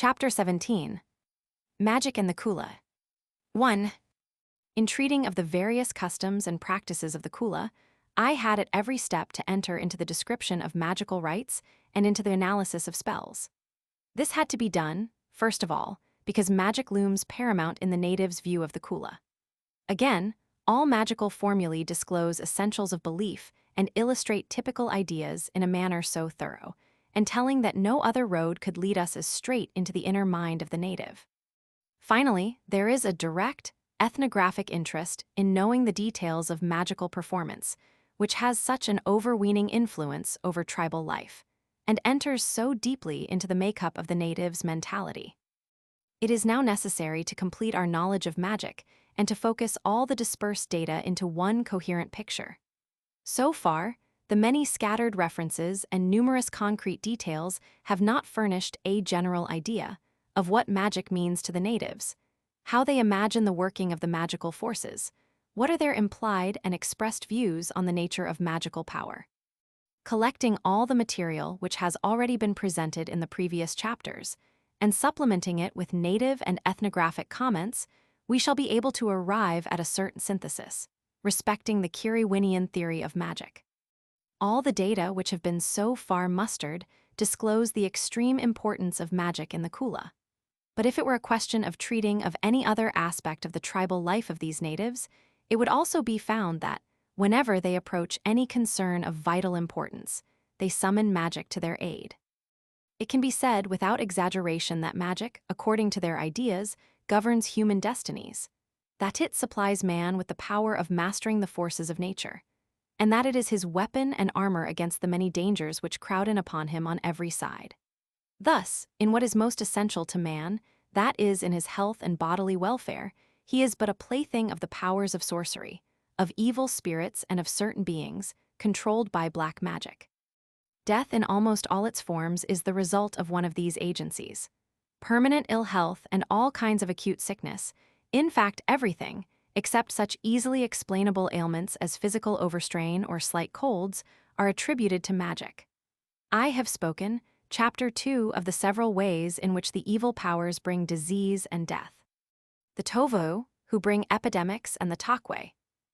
Chapter 17. Magic and the Kula. 1. In treating of the various customs and practices of the Kula, I had at every step to enter into the description of magical rites and into the analysis of spells. This had to be done, first of all, because magic looms paramount in the natives' view of the Kula. Again, all magical formulae disclose essentials of belief and illustrate typical ideas in a manner so thorough, and telling that no other road could lead us as straight into the inner mind of the native. Finally, there is a direct, ethnographic interest in knowing the details of magical performance, which has such an overweening influence over tribal life, and enters so deeply into the makeup of the native's mentality. It is now necessary to complete our knowledge of magic and to focus all the dispersed data into one coherent picture. So far, the many scattered references and numerous concrete details have not furnished a general idea of what magic means to the natives, how they imagine the working of the magical forces, what are their implied and expressed views on the nature of magical power. Collecting all the material which has already been presented in the previous chapters, and supplementing it with native and ethnographic comments, we shall be able to arrive at a certain synthesis, respecting the Kirewinian theory of magic. All the data which have been so far mustered disclose the extreme importance of magic in the Kula. But if it were a question of treating of any other aspect of the tribal life of these natives, it would also be found that, whenever they approach any concern of vital importance, they summon magic to their aid. It can be said without exaggeration that magic, according to their ideas, governs human destinies, that it supplies man with the power of mastering the forces of nature, and that it is his weapon and armor against the many dangers which crowd in upon him on every side. Thus, in what is most essential to man, that is in his health and bodily welfare, he is but a plaything of the powers of sorcery, of evil spirits and of certain beings, controlled by black magic. Death in almost all its forms is the result of one of these agencies. Permanent ill health and all kinds of acute sickness, in fact everything, except such easily explainable ailments as physical overstrain or slight colds, are attributed to magic. I have spoken, Chapter 2, of the several ways in which the evil powers bring disease and death. The Tovu, who bring epidemics, and the Takwe,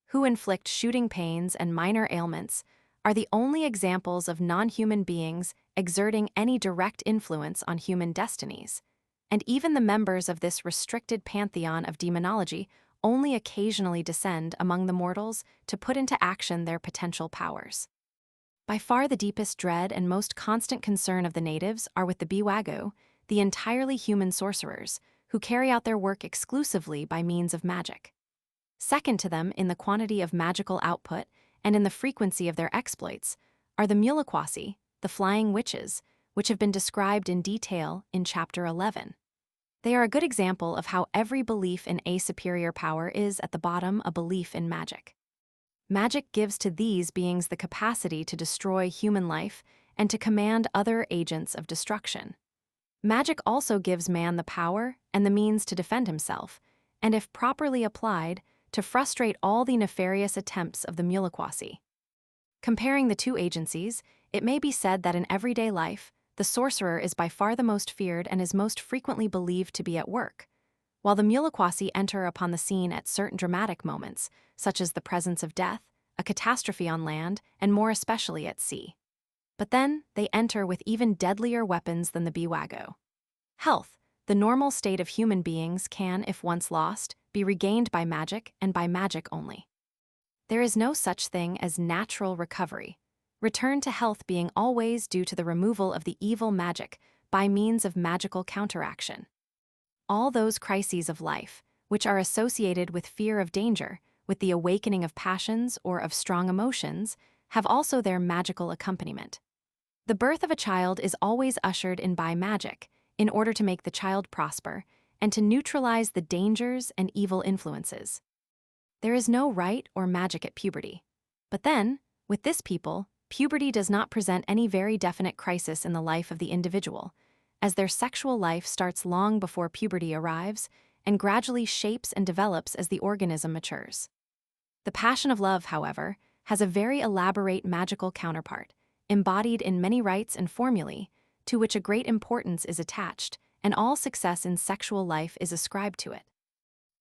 who inflict shooting pains and minor ailments, are the only examples of non-human beings exerting any direct influence on human destinies, and even the members of this restricted pantheon of demonology only occasionally descend among the mortals to put into action their potential powers. By far the deepest dread and most constant concern of the natives are with the Biwagu, the entirely human sorcerers, who carry out their work exclusively by means of magic. Second to them in the quantity of magical output and in the frequency of their exploits are the Mulikwasi, the flying witches, which have been described in detail in Chapter 11. They are a good example of how every belief in a superior power is, at the bottom, a belief in magic. Magic gives to these beings the capacity to destroy human life and to command other agents of destruction. Magic also gives man the power and the means to defend himself, and if properly applied, to frustrate all the nefarious attempts of the Mulikwasi. Comparing the two agencies, it may be said that in everyday life, the sorcerer is by far the most feared and is most frequently believed to be at work, while the Mulikwasi enter upon the scene at certain dramatic moments, such as the presence of death, a catastrophe on land, and more especially at sea. But then, they enter with even deadlier weapons than the Biwagu. Health, the normal state of human beings, can, if once lost, be regained by magic and by magic only. There is no such thing as natural recovery, return to health being always due to the removal of the evil magic by means of magical counteraction. All those crises of life, which are associated with fear of danger, with the awakening of passions or of strong emotions, have also their magical accompaniment. The birth of a child is always ushered in by magic, in order to make the child prosper and to neutralize the dangers and evil influences. There is no rite or magic at puberty. But then, with this people, puberty does not present any very definite crisis in the life of the individual, as their sexual life starts long before puberty arrives and gradually shapes and develops as the organism matures. The passion of love, however, has a very elaborate magical counterpart, embodied in many rites and formulae, to which a great importance is attached, and all success in sexual life is ascribed to it.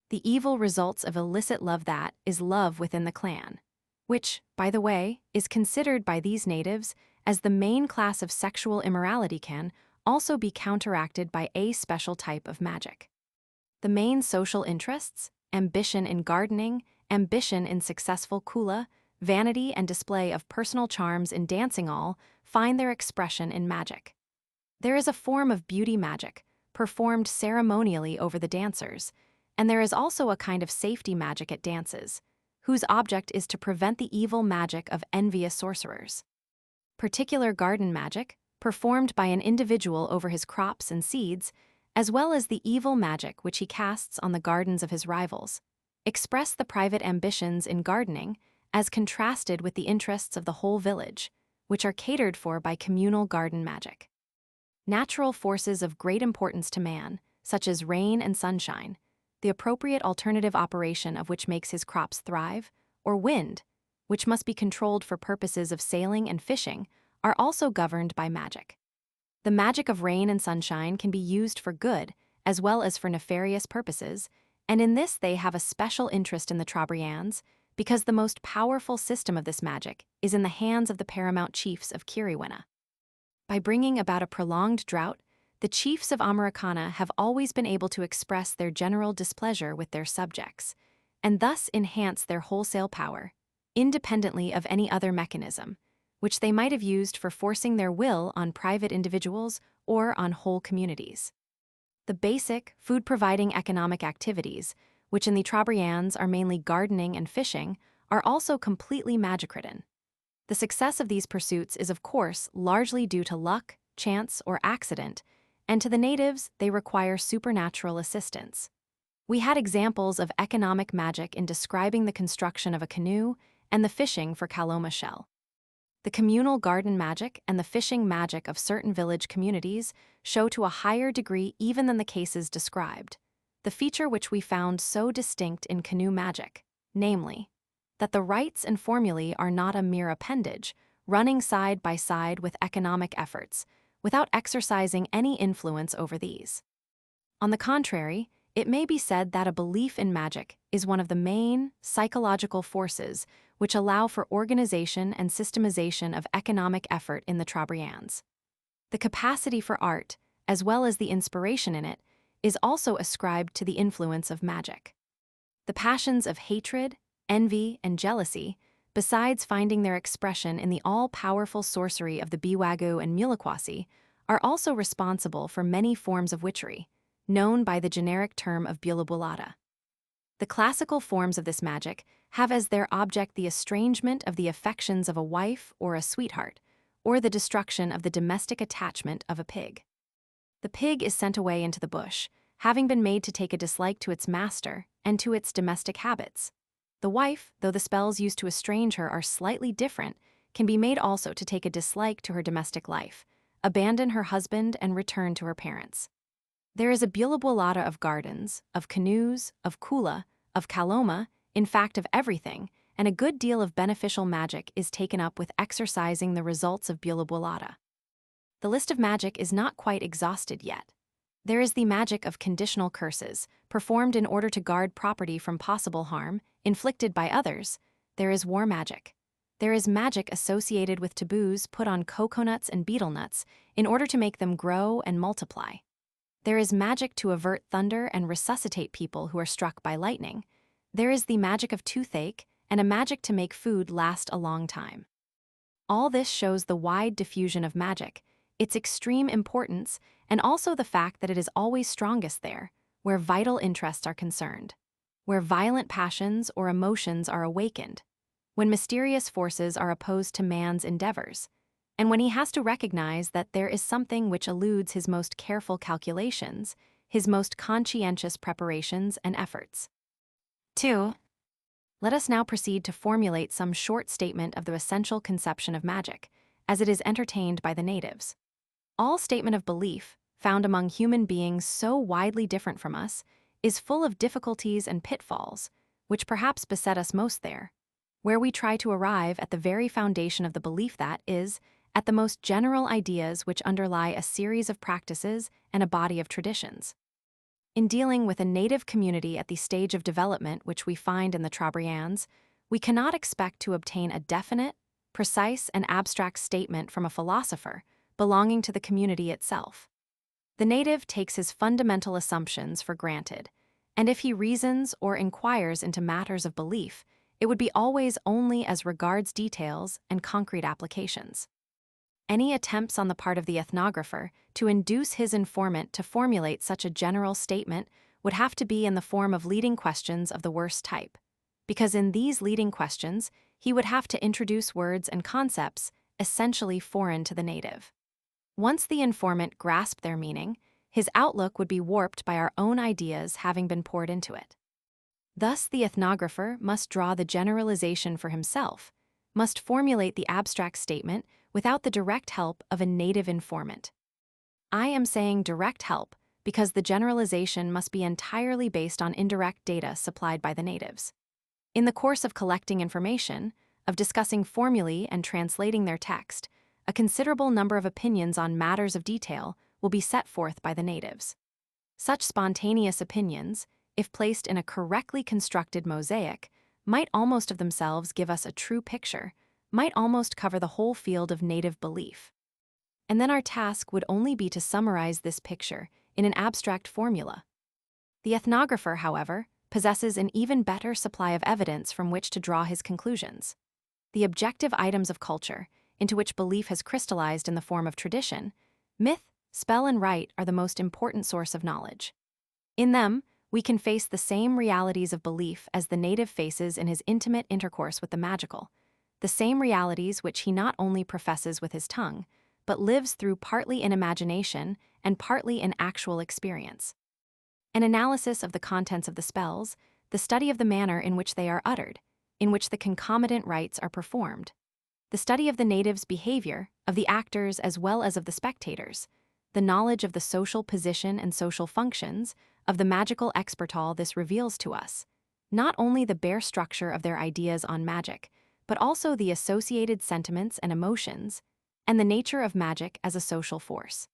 The evil results of illicit love that is love within the clan, which, by the way, is considered by these natives as the main class of sexual immorality, can also be counteracted by a special type of magic. The main social interests, ambition in gardening, ambition in successful Kula, vanity and display of personal charms in dancing, all find their expression in magic. There is a form of beauty magic, performed ceremonially over the dancers, and there is also a kind of safety magic at dances, whose object is to prevent the evil magic of envious sorcerers. Particular garden magic, performed by an individual over his crops and seeds, as well as the evil magic which he casts on the gardens of his rivals, express the private ambitions in gardening as contrasted with the interests of the whole village, which are catered for by communal garden magic. Natural forces of great importance to man, such as rain and sunshine, the appropriate alternative operation of which makes his crops thrive, or wind, which must be controlled for purposes of sailing and fishing, are also governed by magic. The magic of rain and sunshine can be used for good as well as for nefarious purposes, and in this they have a special interest in the Trobriands, because the most powerful system of this magic is in the hands of the paramount chiefs of Kiriwena. By bringing about a prolonged drought, the chiefs of Americana have always been able to express their general displeasure with their subjects, and thus enhance their wholesale power, independently of any other mechanism, which they might have used for forcing their will on private individuals or on whole communities. The basic, food-providing economic activities, which in the Trobriands are mainly gardening and fishing, are also completely magic-ridden. The success of these pursuits is, of course, largely due to luck, chance, or accident, and to the natives, they require supernatural assistance. We had examples of economic magic in describing the construction of a canoe and the fishing for Kaloma shell. The communal garden magic and the fishing magic of certain village communities show to a higher degree even than the cases described, the feature which we found so distinct in canoe magic, namely, that the rites and formulae are not a mere appendage, running side by side with economic efforts, without exercising any influence over these. On the contrary, it may be said that a belief in magic is one of the main psychological forces which allow for organization and systemization of economic effort in the Trobriands. The capacity for art, as well as the inspiration in it, is also ascribed to the influence of magic. The passions of hatred, envy, and jealousy, besides finding their expression in the all-powerful sorcery of the Biwagu and Mulikwasi, are also responsible for many forms of witchery, known by the generic term of Bulabulata. The classical forms of this magic have as their object the estrangement of the affections of a wife or a sweetheart, or the destruction of the domestic attachment of a pig. The pig is sent away into the bush, having been made to take a dislike to its master and to its domestic habits. The wife, though the spells used to estrange her are slightly different, can be made also to take a dislike to her domestic life, abandon her husband, and return to her parents. There is a Bulabulata of gardens, of canoes, of Kula, of Kaloma, in fact of everything, and a good deal of beneficial magic is taken up with exercising the results of Bulabulata. The list of magic is not quite exhausted yet. There is the magic of conditional curses, performed in order to guard property from possible harm, inflicted by others. There is war magic. There is magic associated with taboos put on coconuts and betel nuts in order to make them grow and multiply. There is magic to avert thunder and resuscitate people who are struck by lightning. There is the magic of toothache and a magic to make food last a long time. All this shows the wide diffusion of magic, its extreme importance, and also the fact that it is always strongest there, where vital interests are concerned, where violent passions or emotions are awakened, when mysterious forces are opposed to man's endeavors, and when he has to recognize that there is something which eludes his most careful calculations, his most conscientious preparations and efforts. 2. Let us now proceed to formulate some short statement of the essential conception of magic, as it is entertained by the natives. All statement of belief, found among human beings so widely different from us, is full of difficulties and pitfalls, which perhaps beset us most there, where we try to arrive at the very foundation of the belief that is, at the most general ideas which underlie a series of practices and a body of traditions. In dealing with a native community at the stage of development which we find in the Trobriands, we cannot expect to obtain a definite, precise, and abstract statement from a philosopher belonging to the community itself. The native takes his fundamental assumptions for granted, and if he reasons or inquires into matters of belief, it would be always only as regards details and concrete applications. Any attempts on the part of the ethnographer to induce his informant to formulate such a general statement would have to be in the form of leading questions of the worst type, because in these leading questions, he would have to introduce words and concepts essentially foreign to the native. Once the informant grasped their meaning, his outlook would be warped by our own ideas having been poured into it. Thus, the ethnographer must draw the generalization for himself, must formulate the abstract statement without the direct help of a native informant. I am saying direct help because the generalization must be entirely based on indirect data supplied by the natives. In the course of collecting information, of discussing formulae and translating their text, a considerable number of opinions on matters of detail will be set forth by the natives. Such spontaneous opinions, if placed in a correctly constructed mosaic, might almost of themselves give us a true picture, might almost cover the whole field of native belief. And then our task would only be to summarize this picture in an abstract formula. The ethnographer, however, possesses an even better supply of evidence from which to draw his conclusions. The objective items of culture, into which belief has crystallized in the form of tradition, myth, spell, and rite are the most important source of knowledge. In them, we can face the same realities of belief as the native faces in his intimate intercourse with the magical, the same realities which he not only professes with his tongue, but lives through partly in imagination and partly in actual experience. An analysis of the contents of the spells, the study of the manner in which they are uttered, in which the concomitant rites are performed, the study of the natives' behavior, of the actors as well as of the spectators, the knowledge of the social position and social functions, of the magical expertise this reveals to us, not only the bare structure of their ideas on magic, but also the associated sentiments and emotions, and the nature of magic as a social force.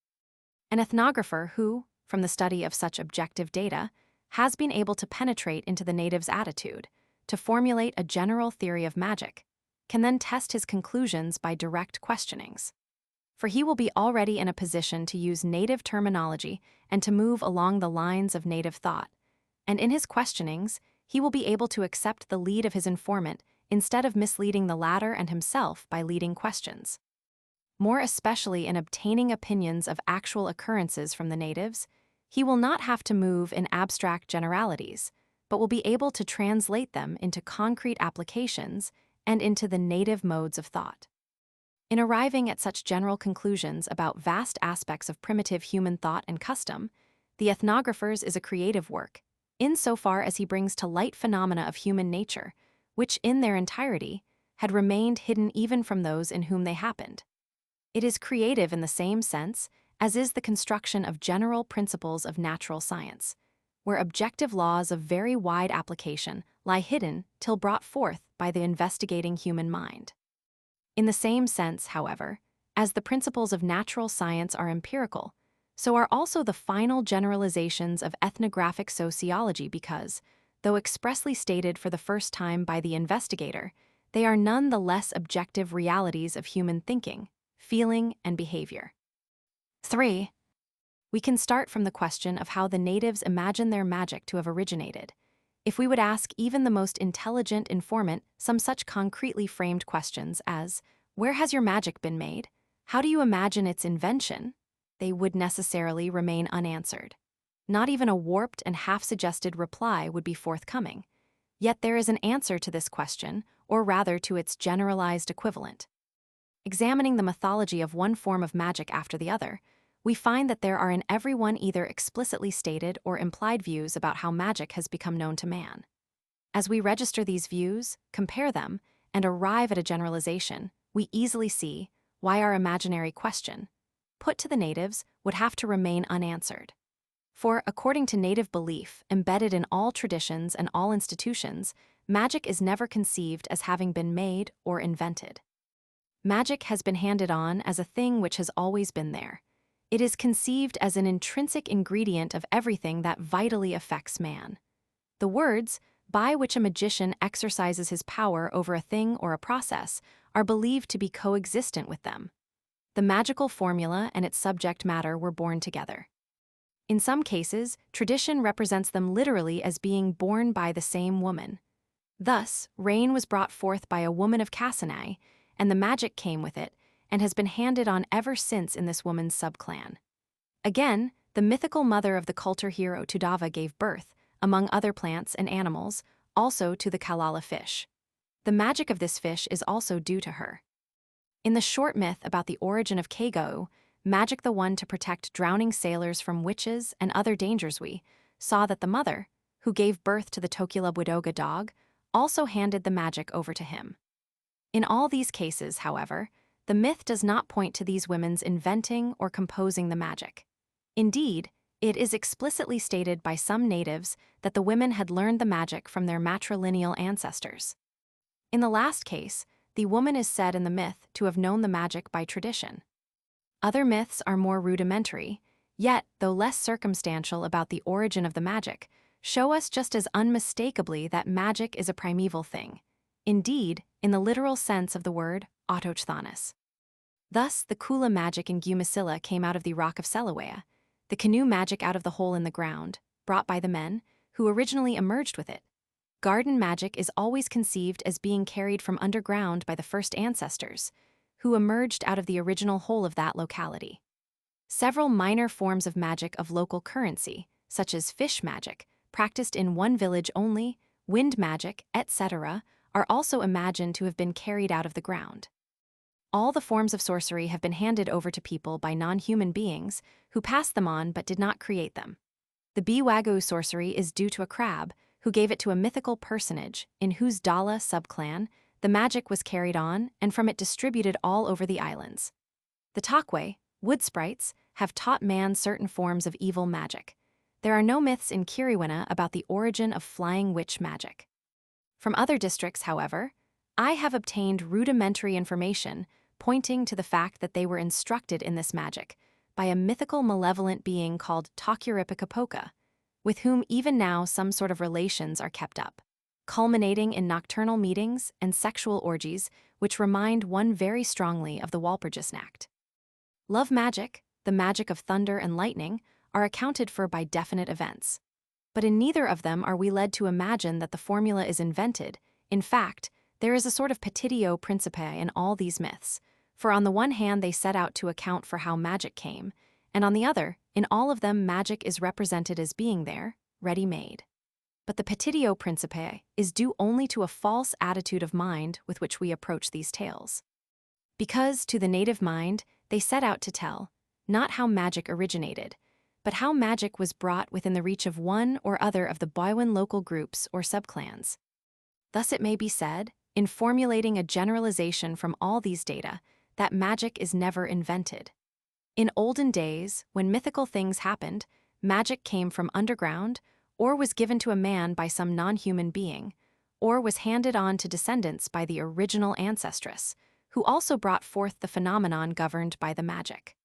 An ethnographer who, from the study of such objective data, has been able to penetrate into the native's attitude, to formulate a general theory of magic, can then test his conclusions by direct questionings. For he will be already in a position to use native terminology and to move along the lines of native thought, and in his questionings, he will be able to accept the lead of his informant instead of misleading the latter and himself by leading questions. More especially in obtaining opinions of actual occurrences from the natives, he will not have to move in abstract generalities, but will be able to translate them into concrete applications and into the native modes of thought. In arriving at such general conclusions about vast aspects of primitive human thought and custom, the ethnographer's is a creative work, insofar as he brings to light phenomena of human nature, which in their entirety had remained hidden even from those in whom they happened. It is creative in the same sense as is the construction of general principles of natural science, where objective laws of very wide application lie hidden till brought forth by the investigating human mind. In the same sense, however, as the principles of natural science are empirical, so are also the final generalizations of ethnographic sociology because, though expressly stated for the first time by the investigator, they are none the less objective realities of human thinking, feeling, and behavior. 3. We can start from the question of how the natives imagine their magic to have originated. If we would ask even the most intelligent informant some such concretely framed questions as, "Where has your magic been made? How do you imagine its invention?" they would necessarily remain unanswered. Not even a warped and half-suggested reply would be forthcoming. Yet there is an answer to this question, or rather to its generalized equivalent. Examining the mythology of one form of magic after the other, we find that there are in every one either explicitly stated or implied views about how magic has become known to man. As we register these views, compare them, and arrive at a generalization, we easily see why our imaginary question, put to the natives, would have to remain unanswered. For, according to native belief, embedded in all traditions and all institutions, magic is never conceived as having been made or invented. Magic has been handed on as a thing which has always been there. It is conceived as an intrinsic ingredient of everything that vitally affects man. The words, by which a magician exercises his power over a thing or a process, are believed to be coexistent with them. The magical formula and its subject matter were born together. In some cases, tradition represents them literally as being born by the same woman. Thus, rain was brought forth by a woman of Cassini, and the magic came with it, and has been handed on ever since in this woman's subclan. Again, the mythical mother of the culture hero Tudava gave birth, among other plants and animals, also to the Kalala fish. The magic of this fish is also due to her. In the short myth about the origin of Kegau, magic the one to protect drowning sailors from witches and other dangers, we saw that the mother, who gave birth to the Tokula Budoga dog, also handed the magic over to him. In all these cases, however, the myth does not point to these women's inventing or composing the magic. Indeed, it is explicitly stated by some natives that the women had learned the magic from their matrilineal ancestors. In the last case, the woman is said in the myth to have known the magic by tradition. Other myths are more rudimentary, yet, though less circumstantial about the origin of the magic, show us just as unmistakably that magic is a primeval thing. Indeed, in the literal sense of the word, autochthonos. Thus, the Kula magic in Gumasilla came out of the rock of Selawea, the canoe magic out of the hole in the ground, brought by the men, who originally emerged with it. Garden magic is always conceived as being carried from underground by the first ancestors, who emerged out of the original hole of that locality. Several minor forms of magic of local currency, such as fish magic, practiced in one village only, wind magic, etc., are also imagined to have been carried out of the ground. All the forms of sorcery have been handed over to people by non-human beings who passed them on but did not create them. The Biwagu sorcery is due to a crab who gave it to a mythical personage in whose Dala subclan the magic was carried on and from it distributed all over the islands. The Takwe, wood sprites, have taught man certain forms of evil magic. There are no myths in Kiriwina about the origin of flying witch magic. From other districts, however, I have obtained rudimentary information pointing to the fact that they were instructed in this magic by a mythical malevolent being called Takuripicapoca, with whom even now some sort of relations are kept up, culminating in nocturnal meetings and sexual orgies which remind one very strongly of the Walpurgisnacht. Love magic, the magic of thunder and lightning, are accounted for by definite events. But in neither of them are we led to imagine that the formula is invented. In fact, there is a sort of petitio principii in all these myths, for on the one hand they set out to account for how magic came, and on the other, in all of them magic is represented as being there, ready-made. But the petitio principii is due only to a false attitude of mind with which we approach these tales. Because, to the native mind, they set out to tell, not how magic originated, but how magic was brought within the reach of one or other of the Baiwan local groups or subclans. Thus it may be said, in formulating a generalization from all these data, that magic is never invented. In olden days, when mythical things happened, magic came from underground, or was given to a man by some non-human being, or was handed on to descendants by the original ancestress, who also brought forth the phenomenon governed by the magic.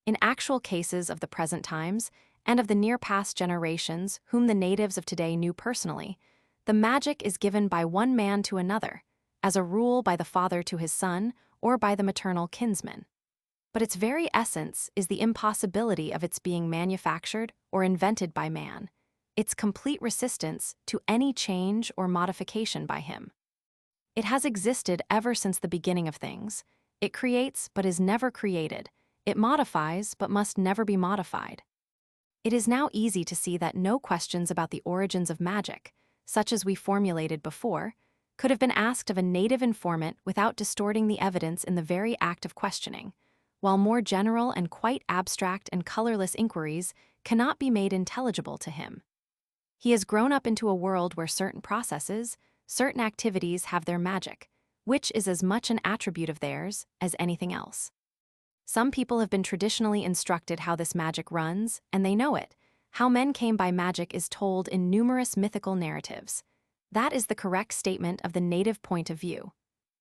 In actual cases of the present times, and of the near-past generations whom the natives of today knew personally, the magic is given by one man to another, as a rule by the father to his son or by the maternal kinsman. But its very essence is the impossibility of its being manufactured or invented by man, its complete resistance to any change or modification by him. It has existed ever since the beginning of things. It creates but is never created. It modifies but must never be modified. It is now easy to see that no questions about the origins of magic, such as we formulated before, could have been asked of a native informant without distorting the evidence in the very act of questioning, while more general and quite abstract and colorless inquiries cannot be made intelligible to him. He has grown up into a world where certain processes, certain activities have their magic, which is as much an attribute of theirs as anything else. Some people have been traditionally instructed how this magic runs, and they know it. How men came by magic is told in numerous mythical narratives. That is the correct statement of the native point of view.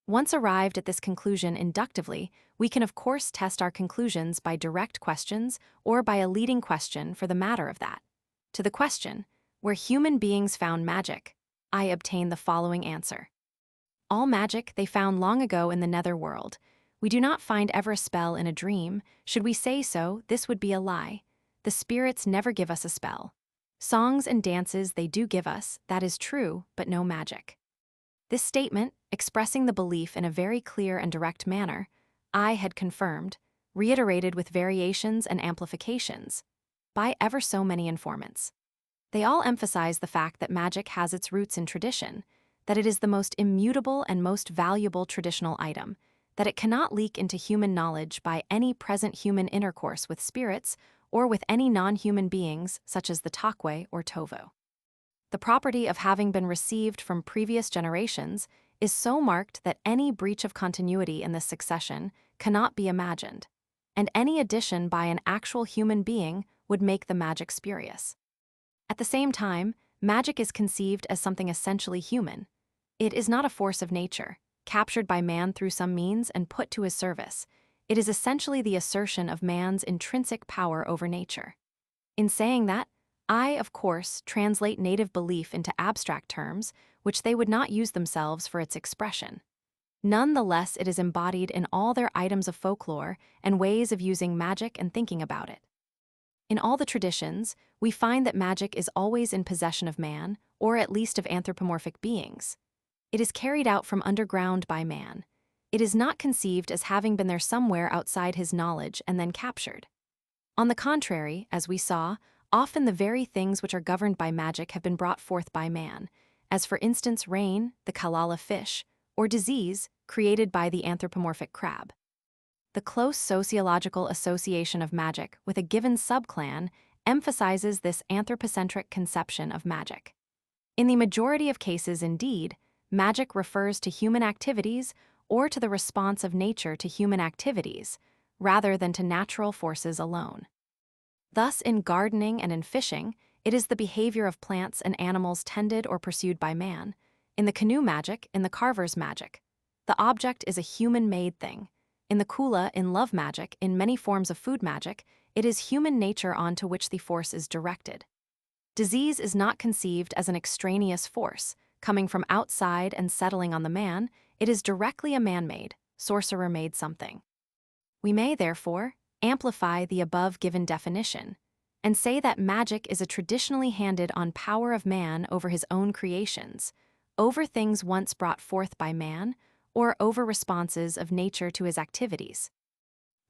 Once arrived at this conclusion inductively, we can of course test our conclusions by direct questions or by a leading question for the matter of that. To the question, where human beings found magic, I obtain the following answer. All magic they found long ago in the nether world. We do not find ever a spell in a dream. Should we say so, this would be a lie. The spirits never give us a spell. Songs and dances they do give us, that is true, but no magic. This statement, expressing the belief in a very clear and direct manner, I had confirmed, reiterated with variations and amplifications, by ever so many informants. They all emphasize the fact that magic has its roots in tradition, that it is the most immutable and most valuable traditional item, that it cannot leak into human knowledge by any present human intercourse with spirits or with any non-human beings such as the Takwe or Tovo. The property of having been received from previous generations is so marked that any breach of continuity in this succession cannot be imagined, and any addition by an actual human being would make the magic spurious. At the same time, magic is conceived as something essentially human. It is not a force of nature, captured by man through some means and put to his service. It is essentially the assertion of man's intrinsic power over nature. In saying that, I, of course, translate native belief into abstract terms, which they would not use themselves for its expression. Nonetheless, it is embodied in all their items of folklore and ways of using magic and thinking about it. In all the traditions, we find that magic is always in possession of man, or at least of anthropomorphic beings. It is carried out from underground by man. It is not conceived as having been there somewhere outside his knowledge and then captured. On the contrary, as we saw, often the very things which are governed by magic have been brought forth by man, as for instance rain, the Kalala fish, or disease created by the anthropomorphic crab. The close sociological association of magic with a given subclan emphasizes this anthropocentric conception of magic. In the majority of cases, indeed, magic refers to human activities or to the response of nature to human activities, rather than to natural forces alone. Thus, in gardening and in fishing, it is the behavior of plants and animals tended or pursued by man. In the canoe magic, in the carver's magic, the object is a human-made thing. In the Kula, in love magic, in many forms of food magic, it is human nature onto which the force is directed. Disease is not conceived as an extraneous force, coming from outside and settling on the man. It is directly a man-made, sorcerer-made something. We may, therefore, amplify the above-given definition and say that magic is a traditionally handed-on power of man over his own creations, over things once brought forth by man, or over responses of nature to his activities.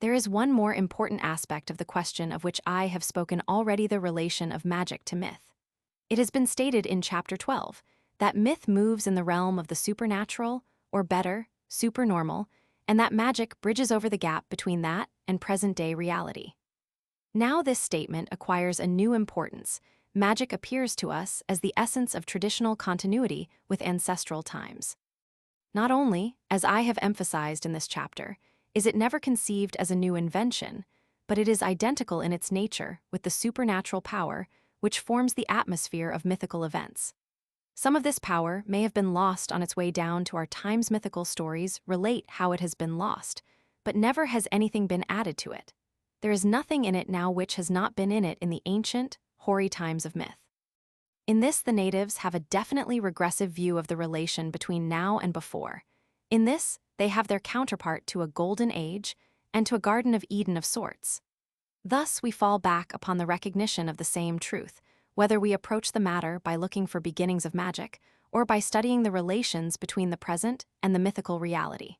There is one more important aspect of the question of which I have spoken already, the relation of magic to myth. It has been stated in Chapter 12 that myth moves in the realm of the supernatural, or better, supernormal, and that magic bridges over the gap between that and present-day reality. Now this statement acquires a new importance. Magic appears to us as the essence of traditional continuity with ancestral times. Not only, as I have emphasized in this chapter, is it never conceived as a new invention, but it is identical in its nature with the supernatural power which forms the atmosphere of mythical events. Some of this power may have been lost on its way down to our times. Mythical stories relate how it has been lost, but never has anything been added to it. There is nothing in it now which has not been in it in the ancient, hoary times of myth. In this, the natives have a definitely regressive view of the relation between now and before. In this, they have their counterpart to a golden age and to a Garden of Eden of sorts. Thus, we fall back upon the recognition of the same truth, whether we approach the matter by looking for beginnings of magic or by studying the relations between the present and the mythical reality.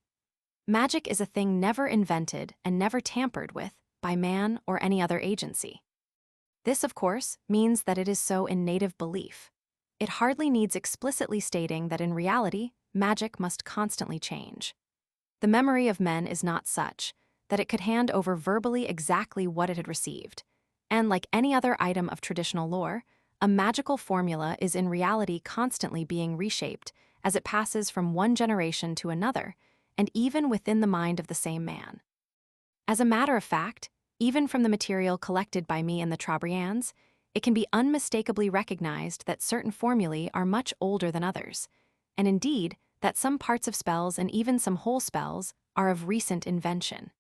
Magic is a thing never invented and never tampered with by man or any other agency. This, of course, means that it is so in native belief. It hardly needs explicitly stating that in reality, magic must constantly change. The memory of men is not such that it could hand over verbally exactly what it had received, and like any other item of traditional lore, a magical formula is in reality constantly being reshaped as it passes from one generation to another, and even within the mind of the same man. As a matter of fact, even from the material collected by me and the Trobriands, it can be unmistakably recognized that certain formulae are much older than others, and indeed, that some parts of spells and even some whole spells are of recent invention.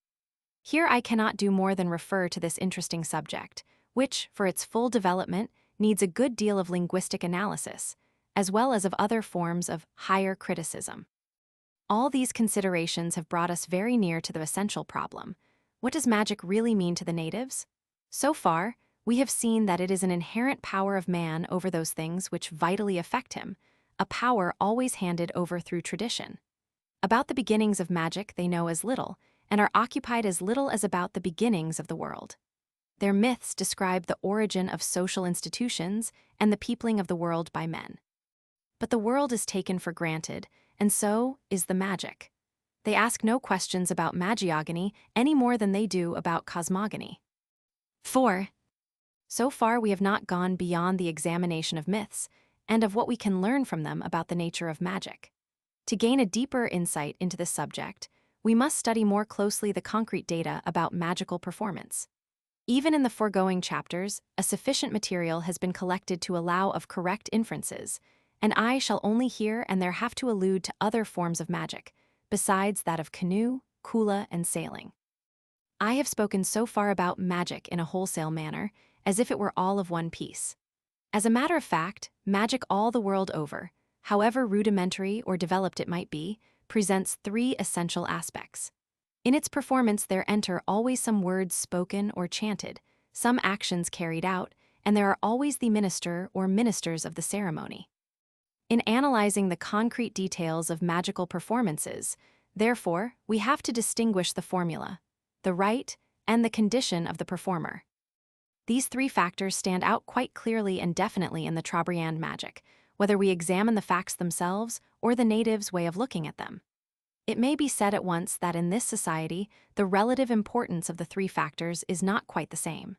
Here I cannot do more than refer to this interesting subject, which, for its full development, needs a good deal of linguistic analysis, as well as of other forms of higher criticism. All these considerations have brought us very near to the essential problem. What does magic really mean to the natives? So far, we have seen that it is an inherent power of man over those things which vitally affect him, a power always handed over through tradition. About the beginnings of magic they know as little, and are occupied as little as about the beginnings of the world. Their myths describe the origin of social institutions and the peopling of the world by men. But the world is taken for granted, and so is the magic. They ask no questions about magiogony any more than they do about cosmogony. 4. So far we have not gone beyond the examination of myths, and of what we can learn from them about the nature of magic. To gain a deeper insight into this subject, we must study more closely the concrete data about magical performance. Even in the foregoing chapters, a sufficient material has been collected to allow of correct inferences, and I shall only here and there have to allude to other forms of magic, besides that of canoe, kula, and sailing. I have spoken so far about magic in a wholesale manner, as if it were all of one piece. As a matter of fact, magic all the world over, however rudimentary or developed it might be, presents three essential aspects. In its performance there enter always some words spoken or chanted, some actions carried out, and there are always the minister or ministers of the ceremony. In analyzing the concrete details of magical performances, therefore, we have to distinguish the formula, the rite, and the condition of the performer. These three factors stand out quite clearly and definitely in the Trobriand magic, whether we examine the facts themselves or the natives' way of looking at them. It may be said at once that in this society, the relative importance of the three factors is not quite the same.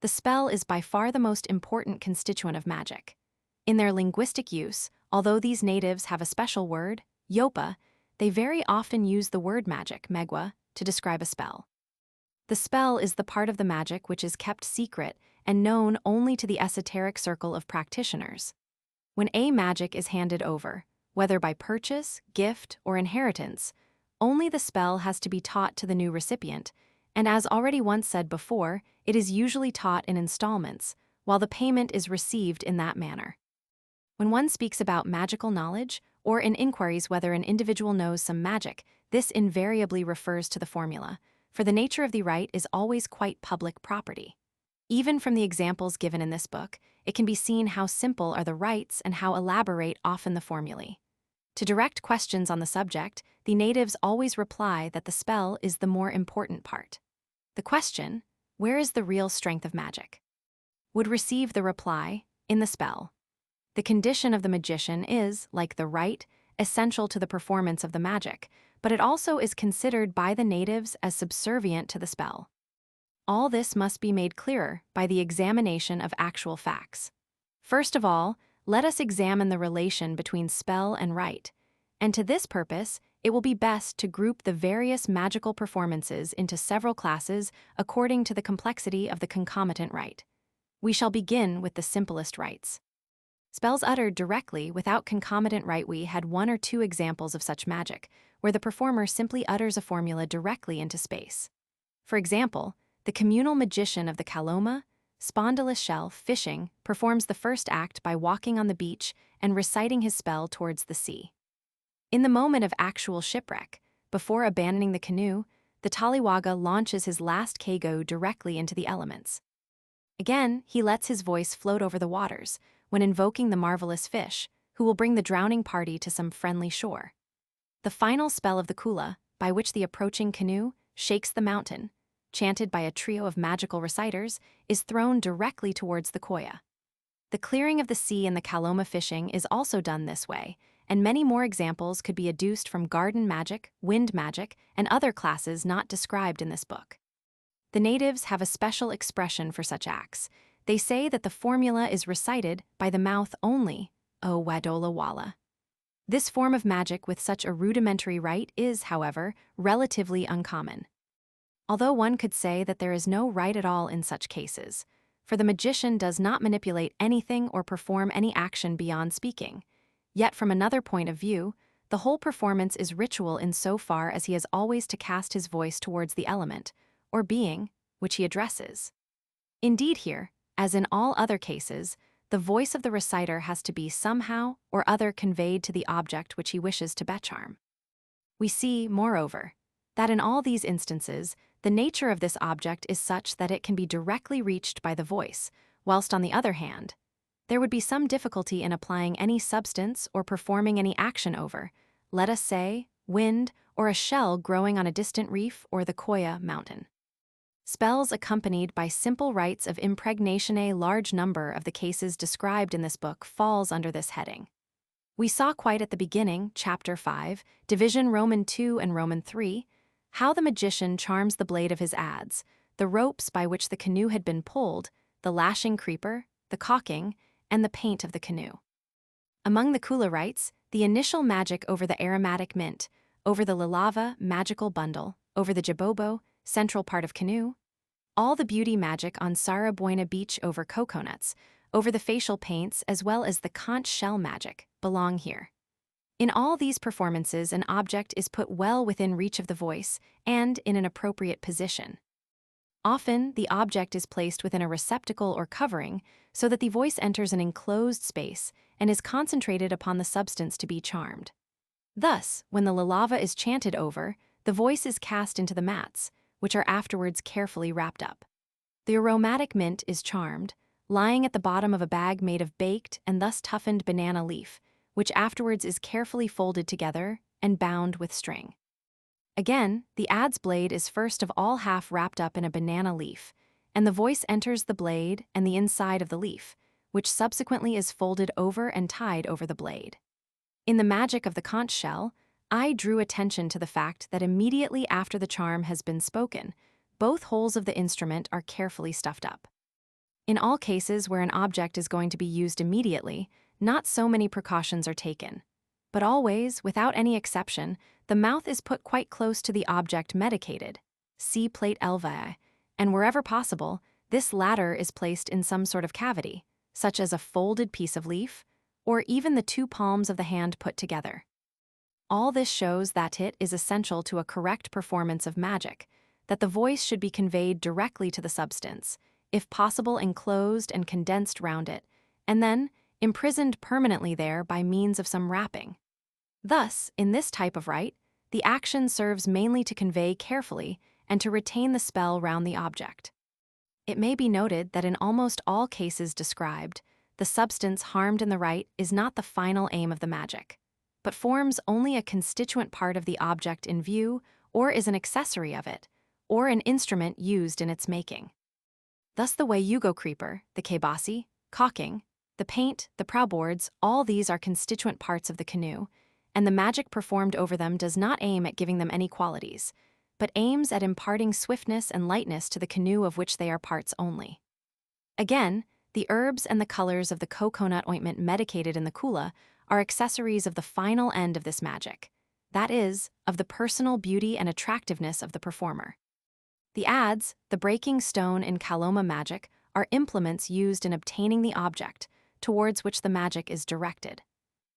The spell is by far the most important constituent of magic. In their linguistic use, although these natives have a special word, yopa, they very often use the word magic, megwa, to describe a spell. The spell is the part of the magic which is kept secret and known only to the esoteric circle of practitioners. When a magic is handed over, whether by purchase, gift, or inheritance, only the spell has to be taught to the new recipient, and as already once said before, it is usually taught in installments, while the payment is received in that manner. When one speaks about magical knowledge, or in inquiries whether an individual knows some magic, this invariably refers to the formula, for the nature of the rite is always quite public property. Even from the examples given in this book, it can be seen how simple are the rites and how elaborate often the formulae. To direct questions on the subject, the natives always reply that the spell is the more important part. The question, where is the real strength of magic, would receive the reply, in the spell. The condition of the magician is, like the rite, essential to the performance of the magic, but it also is considered by the natives as subservient to the spell. All this must be made clearer by the examination of actual facts. First of all, let us examine the relation between spell and rite, and to this purpose, it will be best to group the various magical performances into several classes according to the complexity of the concomitant rite. We shall begin with the simplest rites. Spells uttered directly without concomitant rite. We had one or two examples of such magic, where the performer simply utters a formula directly into space. For example, the communal magician of the Kaloma, spondylus shell, fishing, performs the first act by walking on the beach and reciting his spell towards the sea. In the moment of actual shipwreck, before abandoning the canoe, the Taliwaga launches his last kago directly into the elements. Again, he lets his voice float over the waters, when invoking the marvelous fish, who will bring the drowning party to some friendly shore. The final spell of the Kula, by which the approaching canoe shakes the mountain, chanted by a trio of magical reciters, is thrown directly towards the koya. The clearing of the sea in the Kaloma fishing is also done this way, and many more examples could be adduced from garden magic, wind magic, and other classes not described in this book. The natives have a special expression for such acts. They say that the formula is recited by the mouth only, o wadola wala. This form of magic with such a rudimentary rite is, however, relatively uncommon. Although one could say that there is no rite at all in such cases, for the magician does not manipulate anything or perform any action beyond speaking. Yet from another point of view, the whole performance is ritual in so far as he has always to cast his voice towards the element, or being, which he addresses. Indeed here, as in all other cases, the voice of the reciter has to be somehow or other conveyed to the object which he wishes to becharm. We see, moreover, that in all these instances, the nature of this object is such that it can be directly reached by the voice, whilst on the other hand, there would be some difficulty in applying any substance or performing any action over, let us say, wind or a shell growing on a distant reef or the Koya mountain. Spells accompanied by simple rites of impregnation. A large number of the cases described in this book falls under this heading. We saw quite at the beginning, Chapter 5, Division Roman 2 and Roman 3, how the magician charms the blade of his adze, the ropes by which the canoe had been pulled, the lashing creeper, the caulking, and the paint of the canoe. Among the Kula rites, the initial magic over the aromatic mint, over the lilava magical bundle, over the jabobo, central part of canoe, all the beauty magic on Sara Buena Beach over coconuts, over the facial paints as well as the conch shell magic, belong here. In all these performances, an object is put well within reach of the voice and in an appropriate position. Often, the object is placed within a receptacle or covering so that the voice enters an enclosed space and is concentrated upon the substance to be charmed. Thus, when the lilava is chanted over, the voice is cast into the mats, which are afterwards carefully wrapped up. The aromatic mint is charmed, lying at the bottom of a bag made of baked and thus toughened banana leaf, which afterwards is carefully folded together and bound with string. Again, the adze blade is first of all half wrapped up in a banana leaf, and the voice enters the blade and the inside of the leaf, which subsequently is folded over and tied over the blade. In the magic of the conch shell, I drew attention to the fact that immediately after the charm has been spoken, both holes of the instrument are carefully stuffed up. In all cases where an object is going to be used immediately, not so many precautions are taken. But always, without any exception, the mouth is put quite close to the object medicated, see plate LVI, and wherever possible, this latter is placed in some sort of cavity, such as a folded piece of leaf, or even the two palms of the hand put together. All this shows that it is essential to a correct performance of magic, that the voice should be conveyed directly to the substance, if possible enclosed and condensed round it, and then imprisoned permanently there by means of some wrapping. Thus, in this type of rite, the action serves mainly to convey carefully and to retain the spell round the object. It may be noted that in almost all cases described, the substance harmed in the rite is not the final aim of the magic, but forms only a constituent part of the object in view or is an accessory of it, or an instrument used in its making. Thus the Wayugo creeper, the kebasi, caulking, the paint, the prowboards, all these are constituent parts of the canoe, and the magic performed over them does not aim at giving them any qualities, but aims at imparting swiftness and lightness to the canoe of which they are parts only. Again, the herbs and the colors of the coconut ointment medicated in the Kula are accessories of the final end of this magic, that is, of the personal beauty and attractiveness of the performer. The adze, the breaking stone in Kaloma magic, are implements used in obtaining the object, towards which the magic is directed.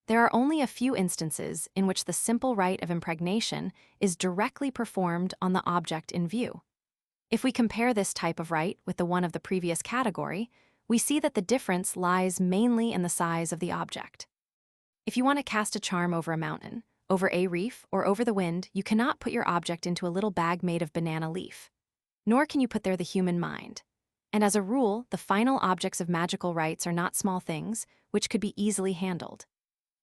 There are only a few instances in which the simple rite of impregnation is directly performed on the object in view. If we compare this type of rite with the one of the previous category, we see that the difference lies mainly in the size of the object. If you want to cast a charm over a mountain, over a reef, or over the wind, you cannot put your object into a little bag made of banana leaf. Nor can you put there the human mind. And as a rule, the final objects of magical rites are not small things, which could be easily handled.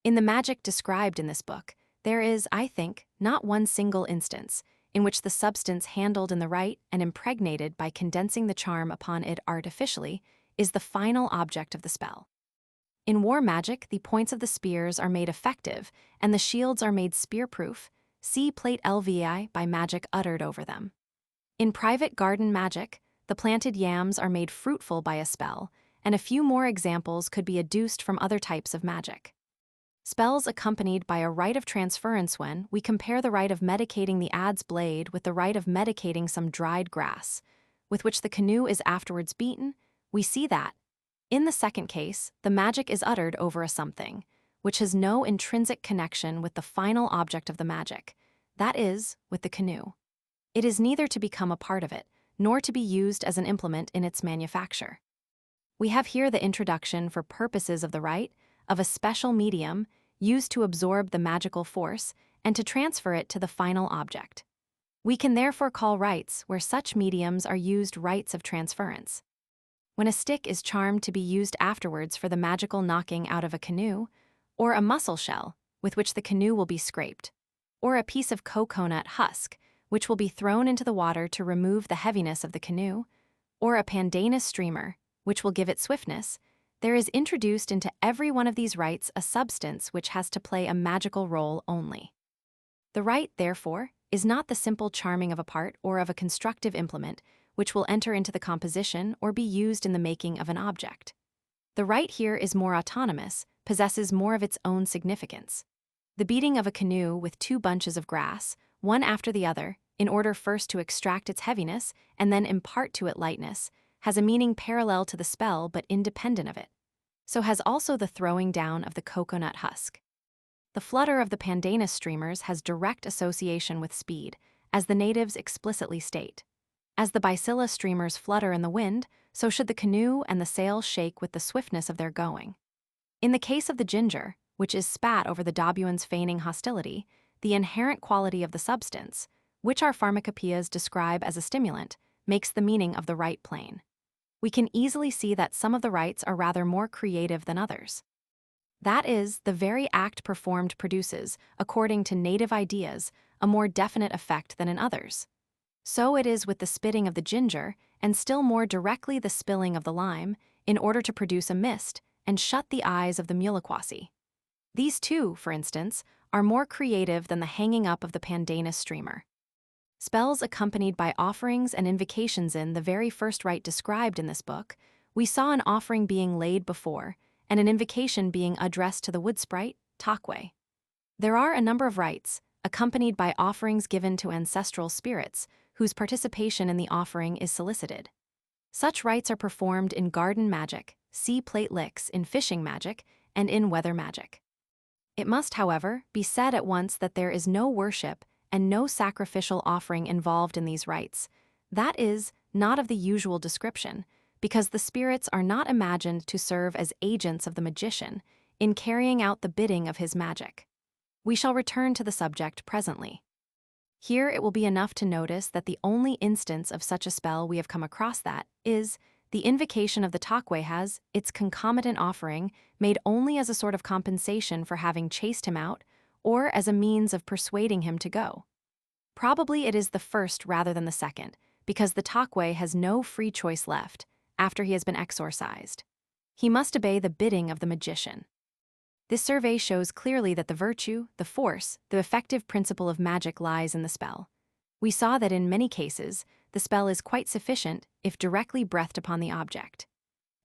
In the magic described in this book, there is, I think, not one single instance in which the substance handled in the rite and impregnated by condensing the charm upon it artificially is the final object of the spell. In war magic, the points of the spears are made effective and the shields are made spear-proof, see plate LVI by magic uttered over them. In private garden magic, the planted yams are made fruitful by a spell, and a few more examples could be adduced from other types of magic. Spells accompanied by a rite of transference. When we compare the rite of medicating the adze blade with the rite of medicating some dried grass, with which the canoe is afterwards beaten, we see that, in the second case, the magic is uttered over a something, which has no intrinsic connection with the final object of the magic, that is, with the canoe. It is neither to become a part of it, nor to be used as an implement in its manufacture. We have here the introduction for purposes of the rite of a special medium used to absorb the magical force and to transfer it to the final object. We can therefore call rites where such mediums are used rites of transference. When a stick is charmed to be used afterwards for the magical knocking out of a canoe, or a mussel shell with which the canoe will be scraped, or a piece of coconut husk which will be thrown into the water to remove the heaviness of the canoe, or a pandanus streamer which will give it swiftness, there is introduced into every one of these rites a substance which has to play a magical role only. The rite, therefore, is not the simple charming of a part or of a constructive implement which will enter into the composition or be used in the making of an object. The rite here is more autonomous, possesses more of its own significance. The beating of a canoe with two bunches of grass, one after the other, in order first to extract its heaviness and then impart to it lightness, has a meaning parallel to the spell but independent of it. So has also the throwing down of the coconut husk. The flutter of the pandanus streamers has direct association with speed, as the natives explicitly state. As the bacilla streamers flutter in the wind, so should the canoe and the sail shake with the swiftness of their going. In the case of the ginger, which is spat over the dobuans feigning hostility, the inherent quality of the substance, which our pharmacopoeias describe as a stimulant, makes the meaning of the rite plain. We can easily see that some of the rites are rather more creative than others. That is, the very act performed produces, according to native ideas, a more definite effect than in others. So it is with the spitting of the ginger, and still more directly the spilling of the lime, in order to produce a mist and shut the eyes of the muliquasi. These two, for instance, are more creative than the hanging up of the pandanus streamer. Spells accompanied by offerings and invocations in the very first rite described in this book, we saw an offering being laid before, and an invocation being addressed to the wood sprite, Takwe. There are a number of rites, accompanied by offerings given to ancestral spirits, whose participation in the offering is solicited. Such rites are performed in garden magic, sea plate licks in fishing magic, and in weather magic. It must, however, be said at once that there is no worship and no sacrificial offering involved in these rites, that is, not of the usual description, because the spirits are not imagined to serve as agents of the magician in carrying out the bidding of his magic. We shall return to the subject presently. Here it will be enough to notice that the only instance of such a spell we have come across that is, the invocation of the Takwe has its concomitant offering made only as a sort of compensation for having chased him out, or as a means of persuading him to go. Probably it is the first rather than the second, because the Takwe has no free choice left after he has been exorcised. He must obey the bidding of the magician. This survey shows clearly that the virtue, the force, the effective principle of magic lies in the spell. We saw that in many cases, the spell is quite sufficient if directly breathed upon the object.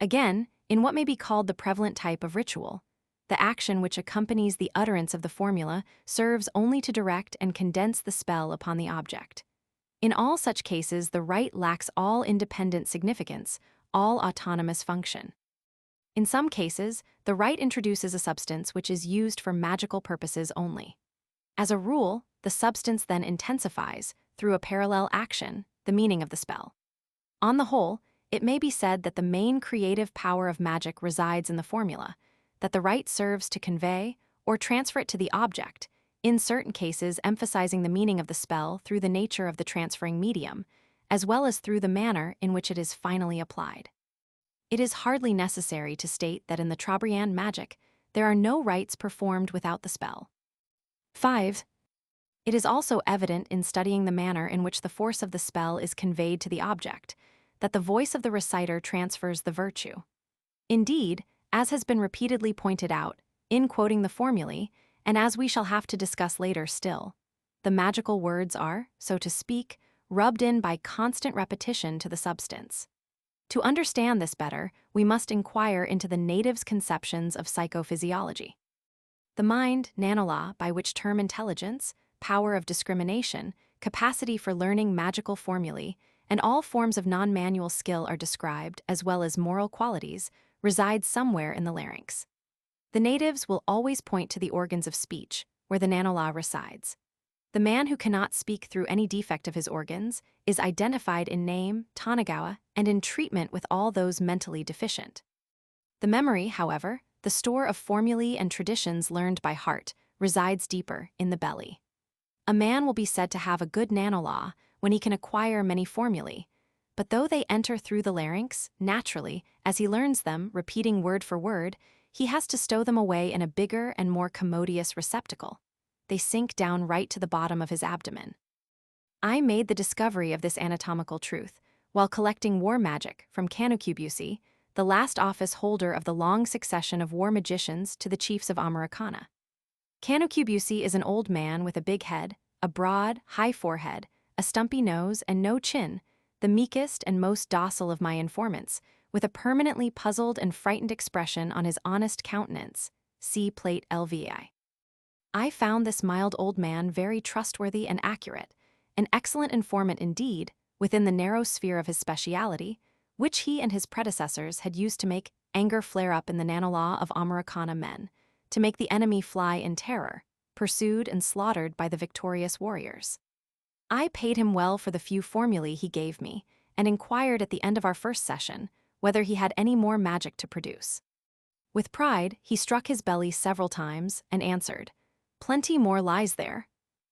Again, in what may be called the prevalent type of ritual, the action which accompanies the utterance of the formula serves only to direct and condense the spell upon the object. In all such cases, the rite lacks all independent significance, all autonomous function. In some cases, the rite introduces a substance which is used for magical purposes only. As a rule, the substance then intensifies, through a parallel action, the meaning of the spell. On the whole, it may be said that the main creative power of magic resides in the formula, that the rite serves to convey or transfer it to the object, in certain cases emphasizing the meaning of the spell through the nature of the transferring medium, as well as through the manner in which it is finally applied. It is hardly necessary to state that in the Trobriand magic, there are no rites performed without the spell. 5. It is also evident in studying the manner in which the force of the spell is conveyed to the object, that the voice of the reciter transfers the virtue. Indeed, as has been repeatedly pointed out, in quoting the formulae, and as we shall have to discuss later still, the magical words are, so to speak, rubbed in by constant repetition to the substance. To understand this better, we must inquire into the natives' conceptions of psychophysiology. The mind, nanolaw, by which term intelligence, power of discrimination, capacity for learning magical formulae, and all forms of non-manual skill are described, as well as moral qualities, resides somewhere in the larynx. The natives will always point to the organs of speech, where the nanolaw resides. The man who cannot speak through any defect of his organs is identified in name, Tanagawa, and in treatment with all those mentally deficient. The memory, however, the store of formulae and traditions learned by heart, resides deeper in the belly. A man will be said to have a good nanolaw when he can acquire many formulae, but though they enter through the larynx, naturally, as he learns them, repeating word for word, he has to stow them away in a bigger and more commodious receptacle. They sink down right to the bottom of his abdomen. I made the discovery of this anatomical truth while collecting war magic from Kanukubusi, the last office holder of the long succession of war magicians to the chiefs of Americana. Kanukubusi is an old man with a big head, a broad, high forehead, a stumpy nose, and no chin, the meekest and most docile of my informants, with a permanently puzzled and frightened expression on his honest countenance. See Plate LVI. I found this mild old man very trustworthy and accurate, an excellent informant indeed, within the narrow sphere of his speciality, which he and his predecessors had used to make anger flare up in the nanolaw of Americana men, to make the enemy fly in terror, pursued and slaughtered by the victorious warriors. I paid him well for the few formulae he gave me, and inquired at the end of our first session whether he had any more magic to produce. With pride, he struck his belly several times and answered, "Plenty more lies there."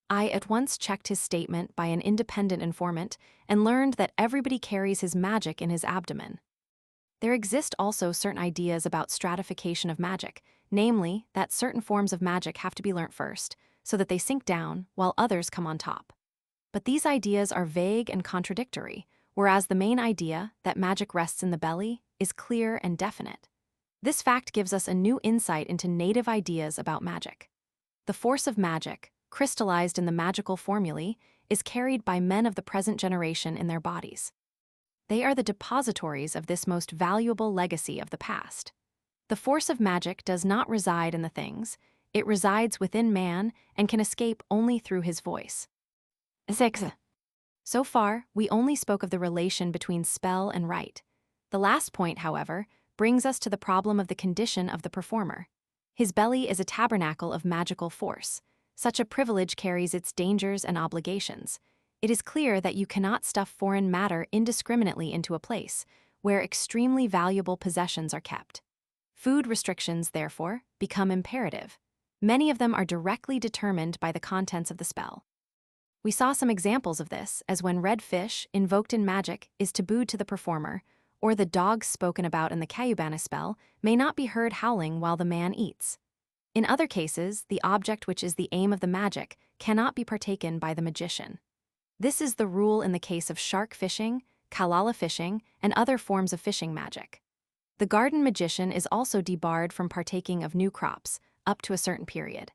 I at once checked his statement by an independent informant and learned that everybody carries his magic in his abdomen. There exist also certain ideas about stratification of magic, namely, that certain forms of magic have to be learnt first, so that they sink down, while others come on top. But these ideas are vague and contradictory, whereas the main idea, that magic rests in the belly, is clear and definite. This fact gives us a new insight into native ideas about magic. The force of magic, crystallized in the magical formulae, is carried by men of the present generation in their bodies. They are the depositories of this most valuable legacy of the past. The force of magic does not reside in the things, it resides within man and can escape only through his voice. 6. So far, we only spoke of the relation between spell and rite. The last point, however, brings us to the problem of the condition of the performer. His belly is a tabernacle of magical force. Such a privilege carries its dangers and obligations. It is clear that you cannot stuff foreign matter indiscriminately into a place where extremely valuable possessions are kept. Food restrictions, therefore, become imperative. Many of them are directly determined by the contents of the spell. We saw some examples of this, as when red fish, invoked in magic, is tabooed to the performer, or the dogs spoken about in the Kayubana spell may not be heard howling while the man eats. In other cases, the object which is the aim of the magic cannot be partaken by the magician. This is the rule in the case of shark fishing, kalala fishing, and other forms of fishing magic. The garden magician is also debarred from partaking of new crops, up to a certain period.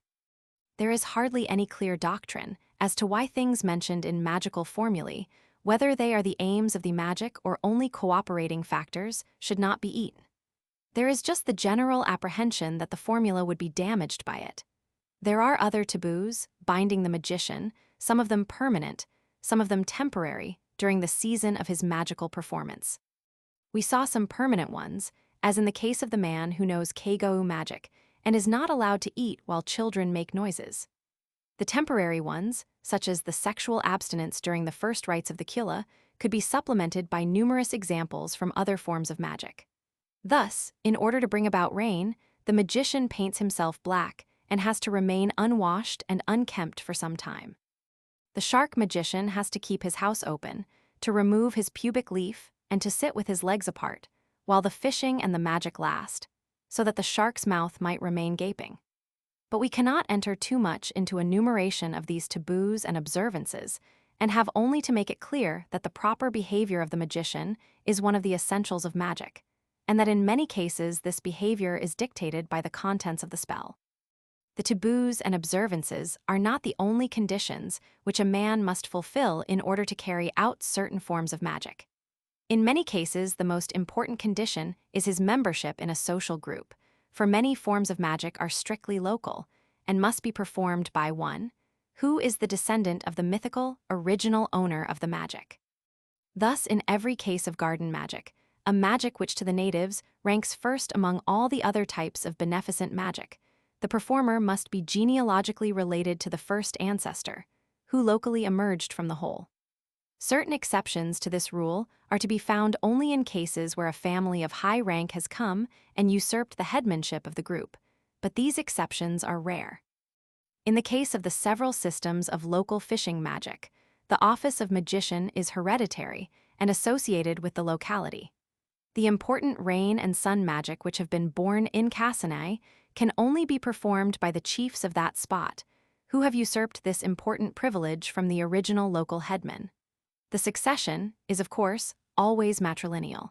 There is hardly any clear doctrine as to why things mentioned in magical formulae, whether they are the aims of the magic or only cooperating factors, should not be eaten. There is just the general apprehension that the formula would be damaged by it. There are other taboos, binding the magician, some of them permanent, some of them temporary, during the season of his magical performance. We saw some permanent ones, as in the case of the man who knows Keigou magic and is not allowed to eat while children make noises. The temporary ones, such as the sexual abstinence during the first rites of the Kula, could be supplemented by numerous examples from other forms of magic. Thus, in order to bring about rain, the magician paints himself black and has to remain unwashed and unkempt for some time. The shark magician has to keep his house open, to remove his pubic leaf, and to sit with his legs apart, while the fishing and the magic last, so that the shark's mouth might remain gaping. But we cannot enter too much into enumeration of these taboos and observances, and have only to make it clear that the proper behavior of the magician is one of the essentials of magic, and that in many cases this behavior is dictated by the contents of the spell. The taboos and observances are not the only conditions which a man must fulfill in order to carry out certain forms of magic. In many cases, the most important condition is his membership in a social group, for many forms of magic are strictly local and must be performed by one who is the descendant of the mythical, original owner of the magic. Thus, in every case of garden magic, a magic which to the natives ranks first among all the other types of beneficent magic. The performer must be genealogically related to the first ancestor, who locally emerged from the whole. Certain exceptions to this rule are to be found only in cases where a family of high rank has come and usurped the headmanship of the group, but these exceptions are rare. In the case of the several systems of local fishing magic, the office of magician is hereditary and associated with the locality. The important rain and sun magic which have been born in Cassini can only be performed by the chiefs of that spot, who have usurped this important privilege from the original local headman. The succession is, of course, always matrilineal.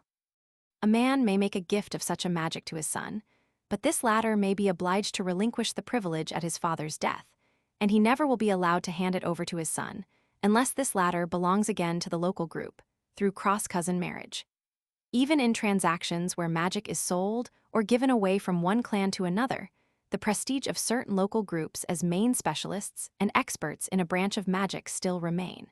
A man may make a gift of such a magic to his son, but this latter may be obliged to relinquish the privilege at his father's death, and he never will be allowed to hand it over to his son, unless this latter belongs again to the local group, through cross-cousin marriage. Even in transactions where magic is sold or given away from one clan to another, the prestige of certain local groups as main specialists and experts in a branch of magic still remain.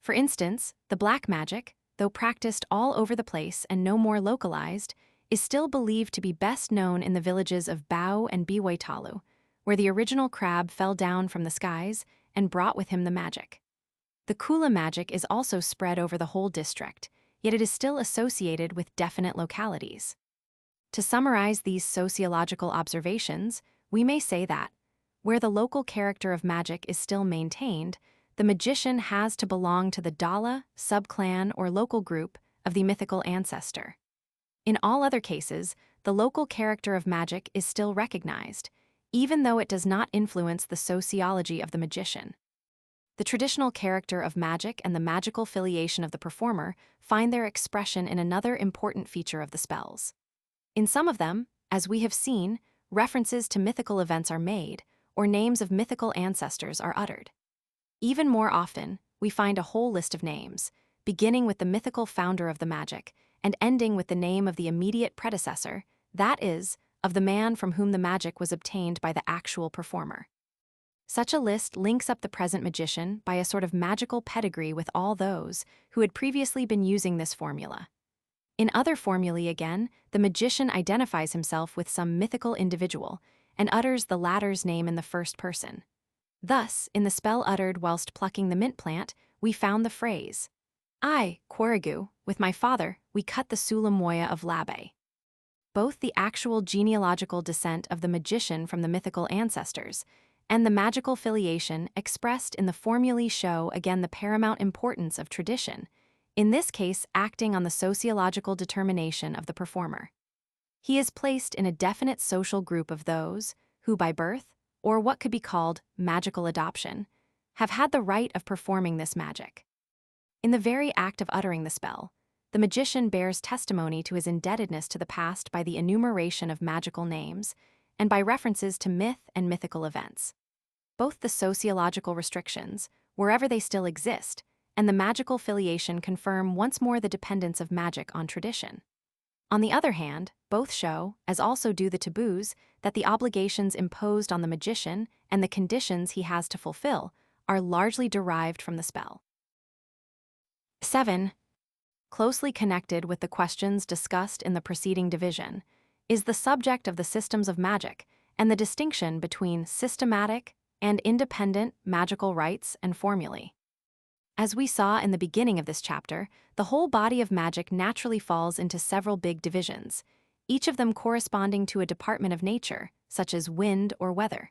For instance, the black magic, though practiced all over the place and no more localized, is still believed to be best known in the villages of Bau and Biwaitalu, where the original crab fell down from the skies and brought with him the magic. The Kula magic is also spread over the whole district, yet it is still associated with definite localities. To summarize these sociological observations, we may say that, where the local character of magic is still maintained, the magician has to belong to the Dala, subclan, or local group of the mythical ancestor. In all other cases, the local character of magic is still recognized, even though it does not influence the sociology of the magician. The traditional character of magic and the magical filiation of the performer find their expression in another important feature of the spells. In some of them, as we have seen, references to mythical events are made, or names of mythical ancestors are uttered. Even more often, we find a whole list of names, beginning with the mythical founder of the magic and ending with the name of the immediate predecessor, that is, of the man from whom the magic was obtained by the actual performer. Such a list links up the present magician by a sort of magical pedigree with all those who had previously been using this formula. In other formulae again, the magician identifies himself with some mythical individual and utters the latter's name in the first person. Thus, in the spell uttered whilst plucking the mint plant, we found the phrase, I, Quarigu, with my father, we cut the Sulamoya of Labe. Both the actual genealogical descent of the magician from the mythical ancestors and the magical filiation expressed in the formulae show again the paramount importance of tradition, in this case acting on the sociological determination of the performer. He is placed in a definite social group of those who by birth, or what could be called magical adoption, have had the right of performing this magic. In the very act of uttering the spell, the magician bears testimony to his indebtedness to the past by the enumeration of magical names and by references to myth and mythical events. Both the sociological restrictions, wherever they still exist, and the magical filiation confirm once more the dependence of magic on tradition. On the other hand, both show, as also do the taboos, that the obligations imposed on the magician and the conditions he has to fulfill are largely derived from the spell. 7. Closely connected with the questions discussed in the preceding division is the subject of the systems of magic and the distinction between systematic and independent magical rites and formulae. As we saw in the beginning of this chapter, the whole body of magic naturally falls into several big divisions, each of them corresponding to a department of nature, such as wind or weather,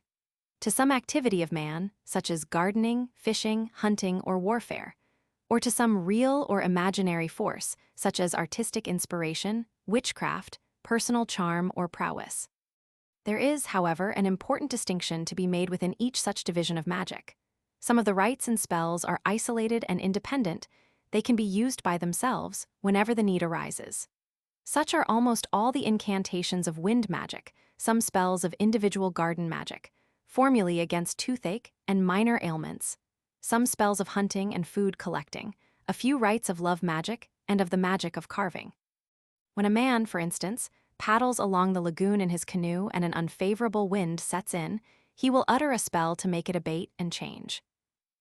to some activity of man, such as gardening, fishing, hunting, or warfare, or to some real or imaginary force, such as artistic inspiration, witchcraft, personal charm, or prowess. There is, however, an important distinction to be made within each such division of magic. Some of the rites and spells are isolated and independent. They can be used by themselves whenever the need arises. Such are almost all the incantations of wind magic, some spells of individual garden magic, formulae against toothache and minor ailments, some spells of hunting and food collecting, a few rites of love magic, and of the magic of carving. When a man, for instance, paddles along the lagoon in his canoe and an unfavorable wind sets in, he will utter a spell to make it abate and change.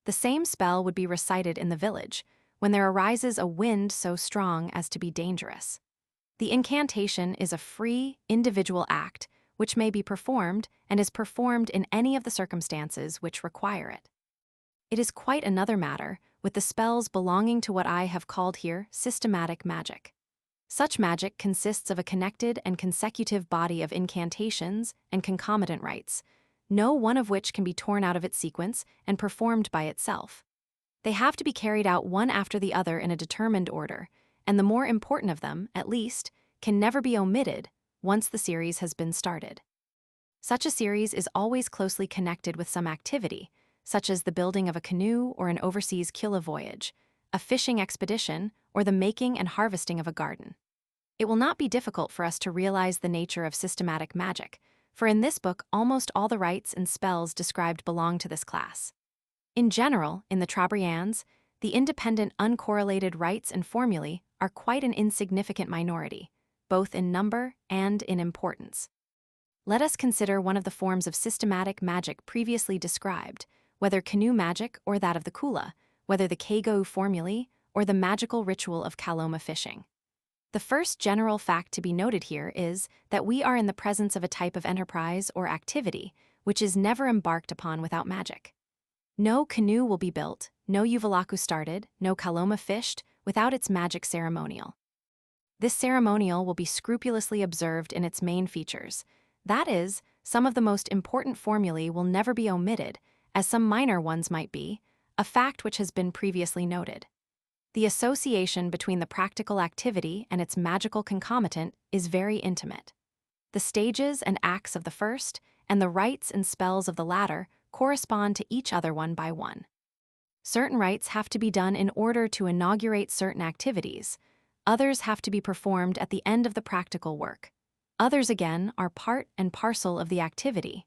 The same spell would be recited in the village when there arises a wind so strong as to be dangerous. The incantation is a free, individual act which may be performed and is performed in any of the circumstances which require it. It is quite another matter with the spells belonging to what I have called here systematic magic. Such magic consists of a connected and consecutive body of incantations and concomitant rites, no one of which can be torn out of its sequence and performed by itself. They have to be carried out one after the other in a determined order, and the more important of them, at least, can never be omitted once the series has been started. Such a series is always closely connected with some activity, such as the building of a canoe or an overseas Kula voyage, a fishing expedition, or the making and harvesting of a garden. It will not be difficult for us to realize the nature of systematic magic, for in this book almost all the rites and spells described belong to this class. In general, in the Trobriands, the independent uncorrelated rites and formulae are quite an insignificant minority, both in number and in importance. Let us consider one of the forms of systematic magic previously described, whether canoe magic or that of the Kula, whether the Kagou formulae or the magical ritual of Kaloma fishing. The first general fact to be noted here is that we are in the presence of a type of enterprise or activity which is never embarked upon without magic. No canoe will be built, no uvalaku started, no Kaloma fished without its magic ceremonial. This ceremonial will be scrupulously observed in its main features. That is, some of the most important formulae will never be omitted, as some minor ones might be, a fact which has been previously noted. The association between the practical activity and its magical concomitant is very intimate. The stages and acts of the first, and the rites and spells of the latter, correspond to each other one by one. Certain rites have to be done in order to inaugurate certain activities. Others have to be performed at the end of the practical work. Others, again, are part and parcel of the activity.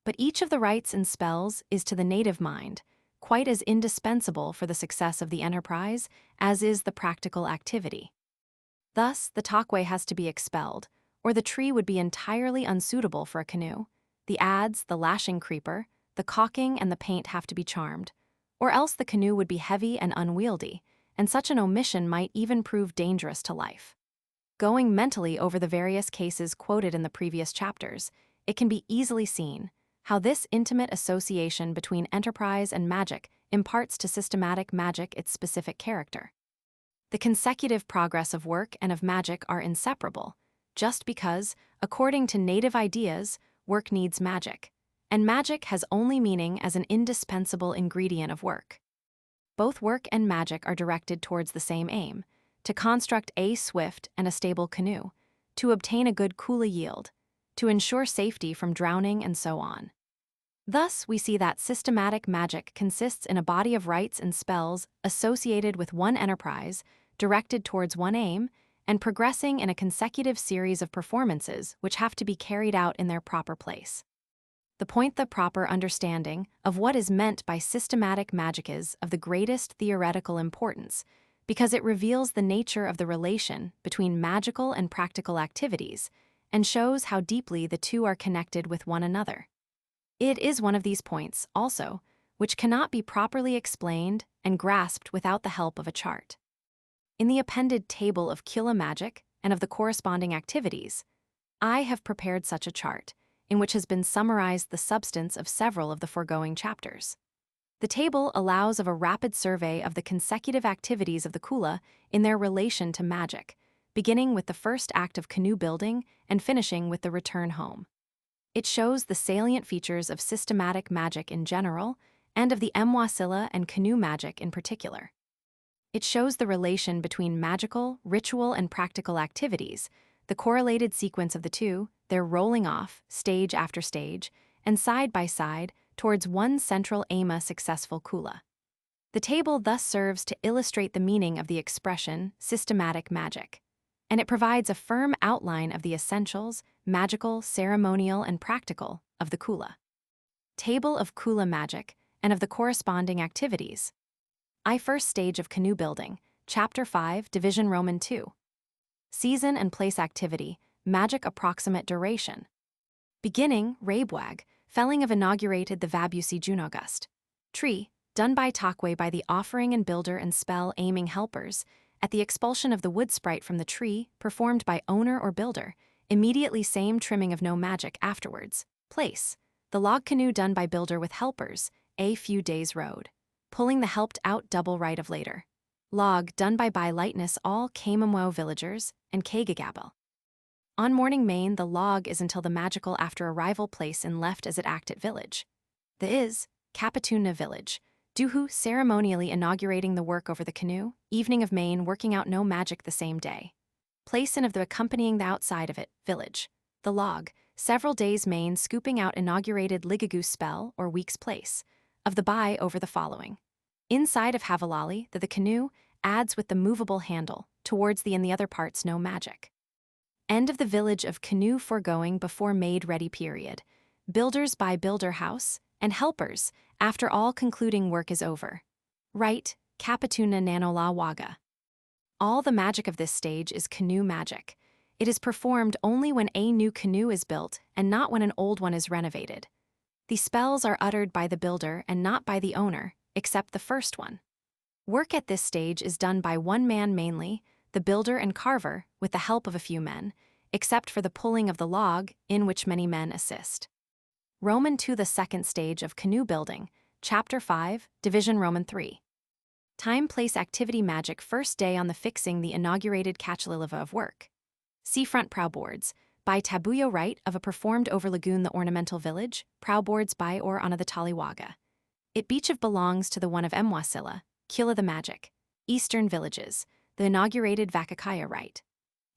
But each of the rites and spells is to the native mind quite as indispensable for the success of the enterprise as is the practical activity. Thus, the takwe has to be expelled, or the tree would be entirely unsuitable for a canoe. The adze, the lashing creeper, the caulking, and the paint have to be charmed, or else the canoe would be heavy and unwieldy, and such an omission might even prove dangerous to life. Going mentally over the various cases quoted in the previous chapters, it can be easily seen how this intimate association between enterprise and magic imparts to systematic magic its specific character. The consecutive progress of work and of magic are inseparable, just because, according to native ideas, work needs magic, and magic has only meaning as an indispensable ingredient of work. Both work and magic are directed towards the same aim, to construct a swift and a stable canoe, to obtain a good Kula yield, to ensure safety from drowning, and so on. Thus, we see that systematic magic consists in a body of rites and spells associated with one enterprise, directed towards one aim, and progressing in a consecutive series of performances which have to be carried out in their proper place. The proper understanding of what is meant by systematic magic is of the greatest theoretical importance, because it reveals the nature of the relation between magical and practical activities, and shows how deeply the two are connected with one another. It is one of these points, also, which cannot be properly explained and grasped without the help of a chart. In the appended table of Kula magic and of the corresponding activities, I have prepared such a chart, in which has been summarized the substance of several of the foregoing chapters. The table allows of a rapid survey of the consecutive activities of the Kula in their relation to magic, beginning with the first act of canoe building and finishing with the return home. It shows the salient features of systematic magic in general and of the Mwasila and canoe magic in particular. It shows the relation between magical, ritual, and practical activities, the correlated sequence of the two, their rolling off, stage after stage, and side by side, towards one central successful Kula. The table thus serves to illustrate the meaning of the expression systematic magic, and it provides a firm outline of the essentials, magical, ceremonial, and practical, of the Kula. Table of Kula magic and of the corresponding activities. First stage of canoe building, Chapter 5, Division Roman 2. Season and place activity, magic approximate duration. Beginning, Rabewag, felling of inaugurated the Vabusi Junogust. Tree, done by Takwe by the offering and builder and spell aiming helpers, at the expulsion of the wood sprite from the tree, performed by owner or builder, immediately same trimming of no magic afterwards. Place. The log canoe done by builder with helpers, a few days road. Pulling the helped out double right of later. Log done by lightness all Kamamwo villagers, and Kagagabel. On morning main the log is until the magical after arrival place and left as it act at village. The is, Kapatuna village. Duhu ceremonially inaugurating the work over the canoe, evening of main working out no magic the same day. Place and of the accompanying the outside of it, village. The log, several days main scooping out inaugurated ligagoose spell or week's place. Of the by over the following. Inside of Havalali, the canoe, adds with the movable handle, towards the and the other parts no magic. End of the village of canoe foregoing before made ready period. Builders by builder house, and helpers, after all concluding work is over. Right, Kapatuna Nanola Waga. All the magic of this stage is canoe magic. It is performed only when a new canoe is built and not when an old one is renovated. The spells are uttered by the builder and not by the owner, except the first one. Work at this stage is done by one man mainly, the builder and carver, with the help of a few men, except for the pulling of the log, in which many men assist. Roman II the second stage of canoe building, Chapter 5, Division Roman 3. Time place activity magic first day on the fixing the inaugurated Kachalilava of work. Seafront prow boards, by tabuyo right of a performed over lagoon the ornamental village, prow boards by or on the Taliwaga. It beach of belongs to the one of Mwasila, Kula the magic, eastern villages, the inaugurated Vakakaya right.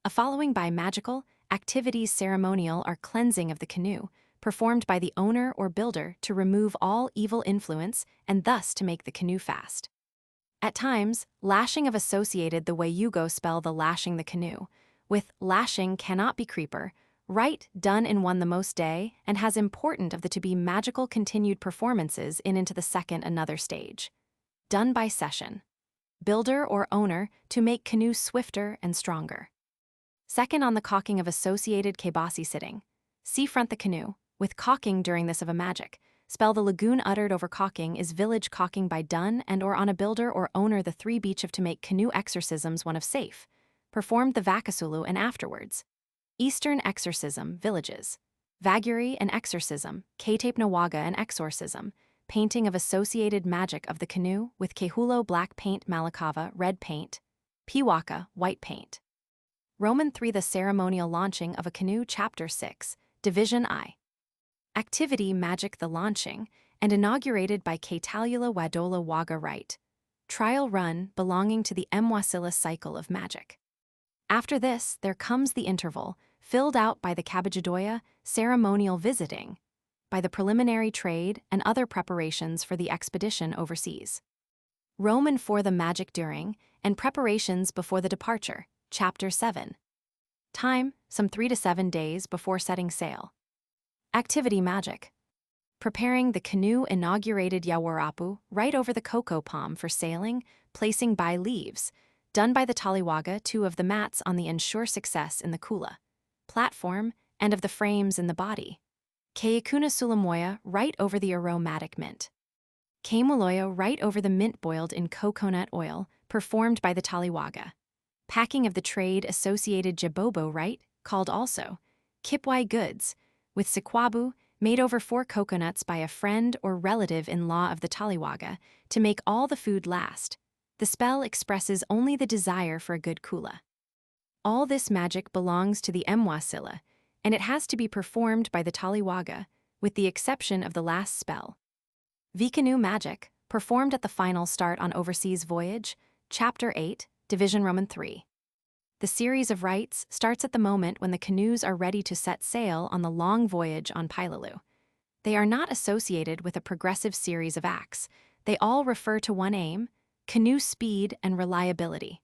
A following by magical, activities ceremonial are cleansing of the canoe, performed by the owner or builder to remove all evil influence and thus to make the canoe fast. At times, lashing of associated the way you go spell the lashing the canoe, with lashing cannot be creeper, right done in one the most day and has important of the to be magical continued performances in into the second another stage. Done by session. Builder or owner to make canoe swifter and stronger. Second on the caulking of associated kebasi sitting. Seafront the canoe, with caulking during this of a magic. Spell the lagoon uttered over caulking is village caulking by done and or on a builder or owner the three beach of to make canoe exorcisms one of safe. Performed the vakasulu and afterwards. Eastern exorcism, villages. Vaguri and exorcism, Katape Nawaga and exorcism. Painting of associated magic of the canoe with Kehulo black paint Malakava red paint. Piwaka white paint. Roman III the ceremonial launching of a canoe Chapter 6, Division I. Activity magic the launching, and inaugurated by Katalula Wadola Waga right. Trial run belonging to the Mwasila cycle of magic. After this, there comes the interval, filled out by the Kabajadoya ceremonial visiting, by the preliminary trade and other preparations for the expedition overseas. Roman IV the magic during, and preparations before the departure, Chapter 7. Time, some 3 to 7 days before setting sail. Activity magic. Preparing the canoe inaugurated Yawarapu right over the cocoa palm for sailing, placing by leaves, done by the Taliwaga 2 of the mats on the ensure success in the Kula platform and of the frames in the body. Kayakuna Sulamoya right over the aromatic mint. Kamuloya right over the mint boiled in coconut oil, performed by the Taliwaga. Packing of the trade associated jabobo right, called also kipwai goods, with sikwabu, made over 4 coconuts by a friend or relative-in-law of the Taliwaga, to make all the food last. The spell expresses only the desire for a good kula. All this magic belongs to the Mwasila, and it has to be performed by the Taliwaga, with the exception of the last spell. Vikanu magic, performed at the final start on overseas voyage, Chapter 8, Division Roman 3. The series of rites starts at the moment when the canoes are ready to set sail on the long voyage on Pailalu. They are not associated with a progressive series of acts. They all refer to one aim, canoe speed and reliability.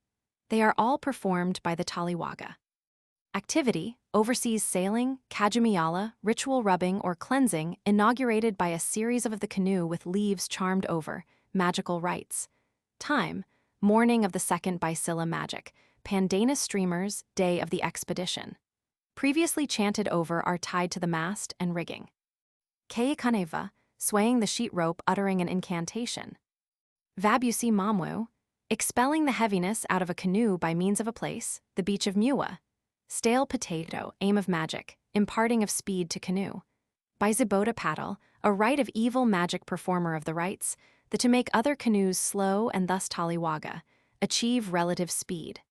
They are all performed by the Taliwaga. Activity, overseas sailing, kajamiyala, ritual rubbing or cleansing, inaugurated by a series of the canoe with leaves charmed over, magical rites. Time, morning of the second by Scylla magic, Pandana streamers, day of the expedition. Previously chanted over are tied to the mast and rigging. Kayakaneva, swaying the sheet rope uttering an incantation. Vabusi mamwu, Expelling the heaviness out of a canoe by means of a place, the beach of Muwa. Stale potato, aim of magic, imparting of speed to canoe. By Zibota paddle, a rite of evil magic performer of the rites, the to make other canoes slow and thus taliwaga, achieve relative speed.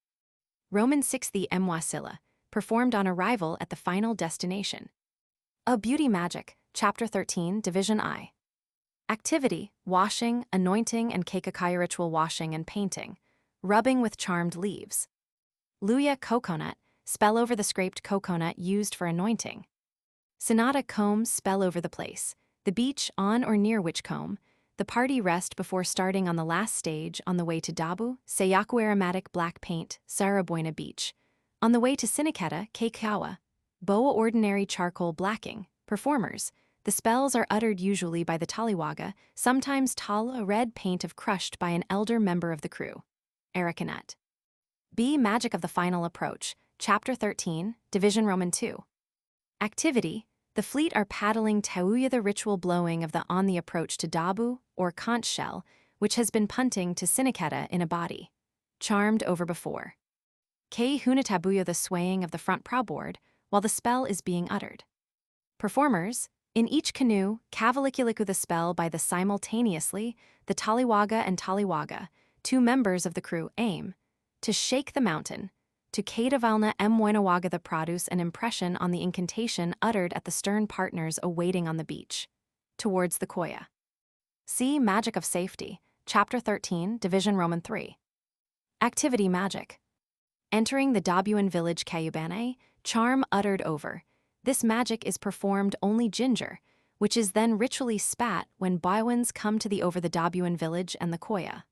Roman 6 the Mwasila, performed on arrival at the final destination. A beauty magic, chapter 13, division I. Activity, washing, anointing and keikakaya ritual washing and painting, rubbing with charmed leaves. Luya coconut, spell over the scraped coconut used for anointing. Sonata comb, spell over the place, the beach on or near which comb, the party rest before starting on the last stage on the way to Dabu, Sayaku aromatic black paint, Sarabuena beach. On the way to Siniketa, Keikawa, Boa ordinary charcoal blacking, performers. The spells are uttered usually by the taliwaga, sometimes tala red paint of crushed by an elder member of the crew. Arakanut. B. Magic of the final approach, chapter 13, division Roman 2. Activity. The fleet are paddling Tauya the ritual blowing of the on the approach to Dabu, or conch shell, which has been punting to Siniketa in a body. Charmed over before. Kei Hunatabuya the swaying of the front prowboard, while the spell is being uttered. Performers. In each canoe, Kavalikuliku the spell by the simultaneously, the taliwaga and taliwaga, two members of the crew aim, to shake the mountain, to Kadavalna Mwenawaga the produce an impression on the incantation uttered at the stern partners awaiting on the beach, towards the koya. See Magic of Safety, chapter 13, division Roman 3. Activity magic. Entering the Dabuan village Kayubane, charm uttered over. This magic is performed only ginger, which is then ritually spat when Baiwans come to the over the Dabuan village and the koya.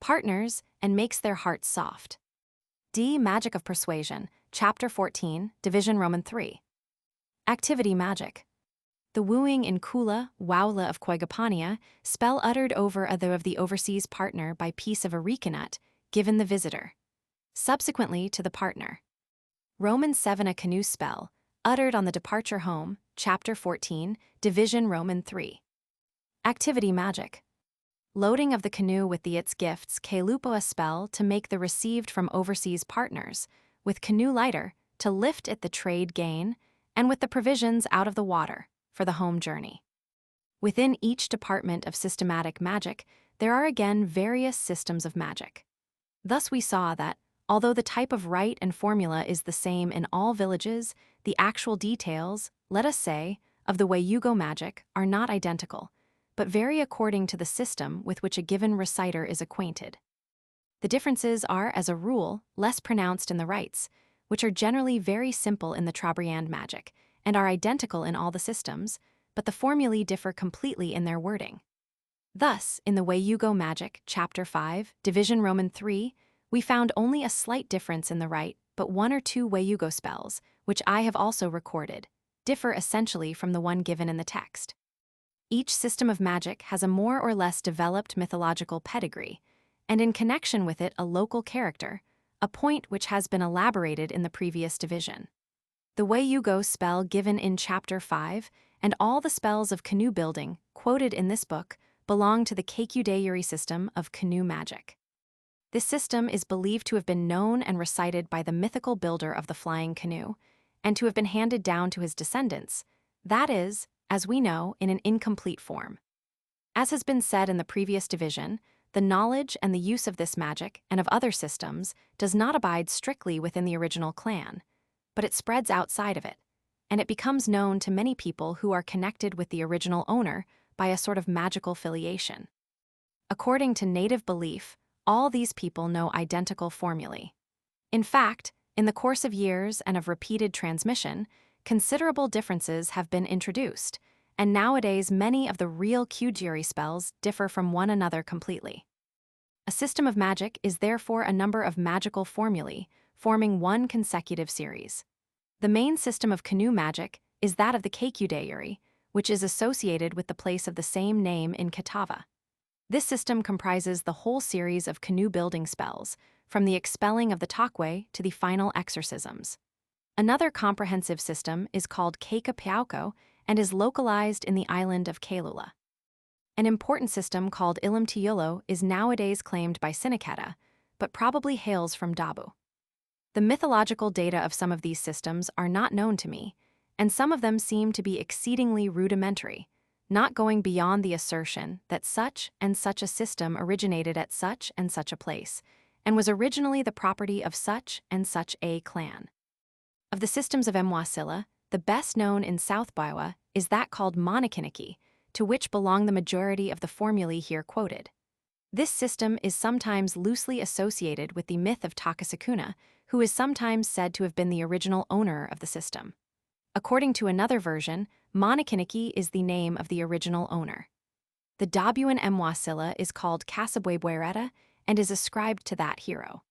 Partners, and makes their hearts soft. D. Magic of Persuasion, chapter 14, division Roman 3. Activity magic. The wooing in Kula, Waula of Koigapania, spell uttered over other of the overseas partner by piece of arecanut, given the visitor. Subsequently to the partner. Roman 7 a canoe spell, uttered on the departure home, chapter 14, division Roman 3. Activity magic. Loading of the canoe with its gifts Kalupo a spell to make the received from overseas partners, with canoe lighter, to lift it the trade gain, and with the provisions out of the water, for the home journey. Within each department of systematic magic, there are again various systems of magic. Thus we saw that, although the type of rite and formula is the same in all villages, the actual details, let us say, of the Wayugo magic are not identical, but vary according to the system with which a given reciter is acquainted. The differences are, as a rule, less pronounced in the rites, which are generally very simple in the Trobriand magic, and are identical in all the systems, but the formulae differ completely in their wording. Thus, in the Wayugo magic, chapter 5, division Roman 3, we found only a slight difference in the rite, but one or two Wayugo spells, which I have also recorded, differ essentially from the one given in the text. Each system of magic has a more or less developed mythological pedigree, and in connection with it a local character, a point which has been elaborated in the previous division. The Wayugo spell given in chapter 5, and all the spells of canoe building quoted in this book, belong to the Keikudayuri system of canoe magic. This system is believed to have been known and recited by the mythical builder of the flying canoe, and to have been handed down to his descendants, that is, as we know, in an incomplete form. As has been said in the previous division, the knowledge and the use of this magic and of other systems does not abide strictly within the original clan, but it spreads outside of it, and it becomes known to many people who are connected with the original owner by a sort of magical filiation. According to native belief, all these people know identical formulae. In fact, in the course of years and of repeated transmission, considerable differences have been introduced, and nowadays many of the real Kyujiri spells differ from one another completely. A system of magic is therefore a number of magical formulae, forming one consecutive series. The main system of canoe magic is that of the Keikudayuri, which is associated with the place of the same name in Katava. This system comprises the whole series of canoe-building spells, from the expelling of the Takwe to the final exorcisms. Another comprehensive system is called Keika Piauko and is localized in the island of Kailula. An important system called Ilim Tiulo is nowadays claimed by Sinaketa, but probably hails from Dabu. The mythological data of some of these systems are not known to me, and some of them seem to be exceedingly rudimentary, not going beyond the assertion that such and such a system originated at such and such a place, and was originally the property of such and such a clan. Of the systems of Mwasila, the best known in South Biwa is that called Monokiniki, to which belong the majority of the formulae here quoted. This system is sometimes loosely associated with the myth of Takasakuna, who is sometimes said to have been the original owner of the system. According to another version, Monokiniki is the name of the original owner. The Dabuan Mwasila is called Kasabwebwereta and is ascribed to that hero.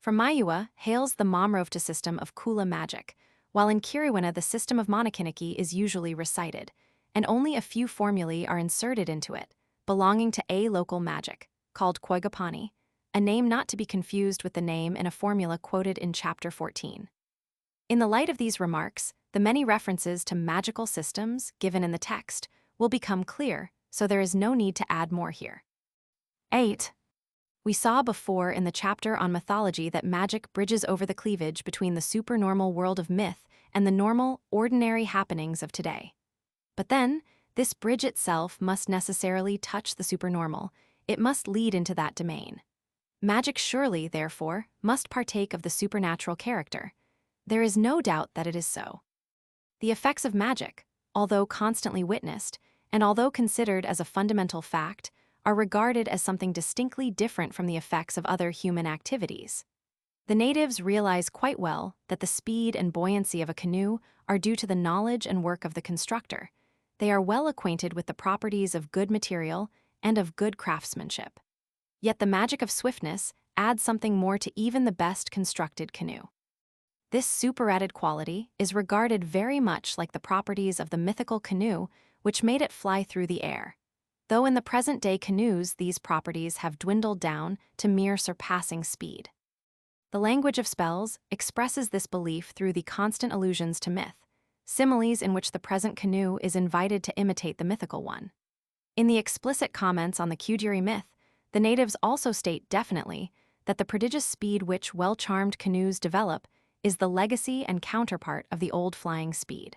From Mayua hails the Momrovta system of Kula magic, while in Kiriwana the system of Monokiniki is usually recited, and only a few formulae are inserted into it, belonging to a local magic, called Koigapani, a name not to be confused with the name in a formula quoted in Chapter 14. In the light of these remarks, the many references to magical systems given in the text will become clear, so there is no need to add more here. 8. We saw before in the chapter on mythology that magic bridges over the cleavage between the supernormal world of myth and the normal, ordinary happenings of today. But then, this bridge itself must necessarily touch the supernormal. It must lead into that domain. Magic surely, therefore, must partake of the supernatural character. There is no doubt that it is so. The effects of magic, although constantly witnessed, and although considered as a fundamental fact, are regarded as something distinctly different from the effects of other human activities. The natives realize quite well that the speed and buoyancy of a canoe are due to the knowledge and work of the constructor. They are well acquainted with the properties of good material and of good craftsmanship. Yet the magic of swiftness adds something more to even the best constructed canoe. This superadded quality is regarded very much like the properties of the mythical canoe which made it fly through the air, though in the present-day canoes these properties have dwindled down to mere surpassing speed. The language of spells expresses this belief through the constant allusions to myth, similes in which the present canoe is invited to imitate the mythical one. In the explicit comments on the Kuduri myth, the natives also state definitely that the prodigious speed which well-charmed canoes develop is the legacy and counterpart of the old flying speed.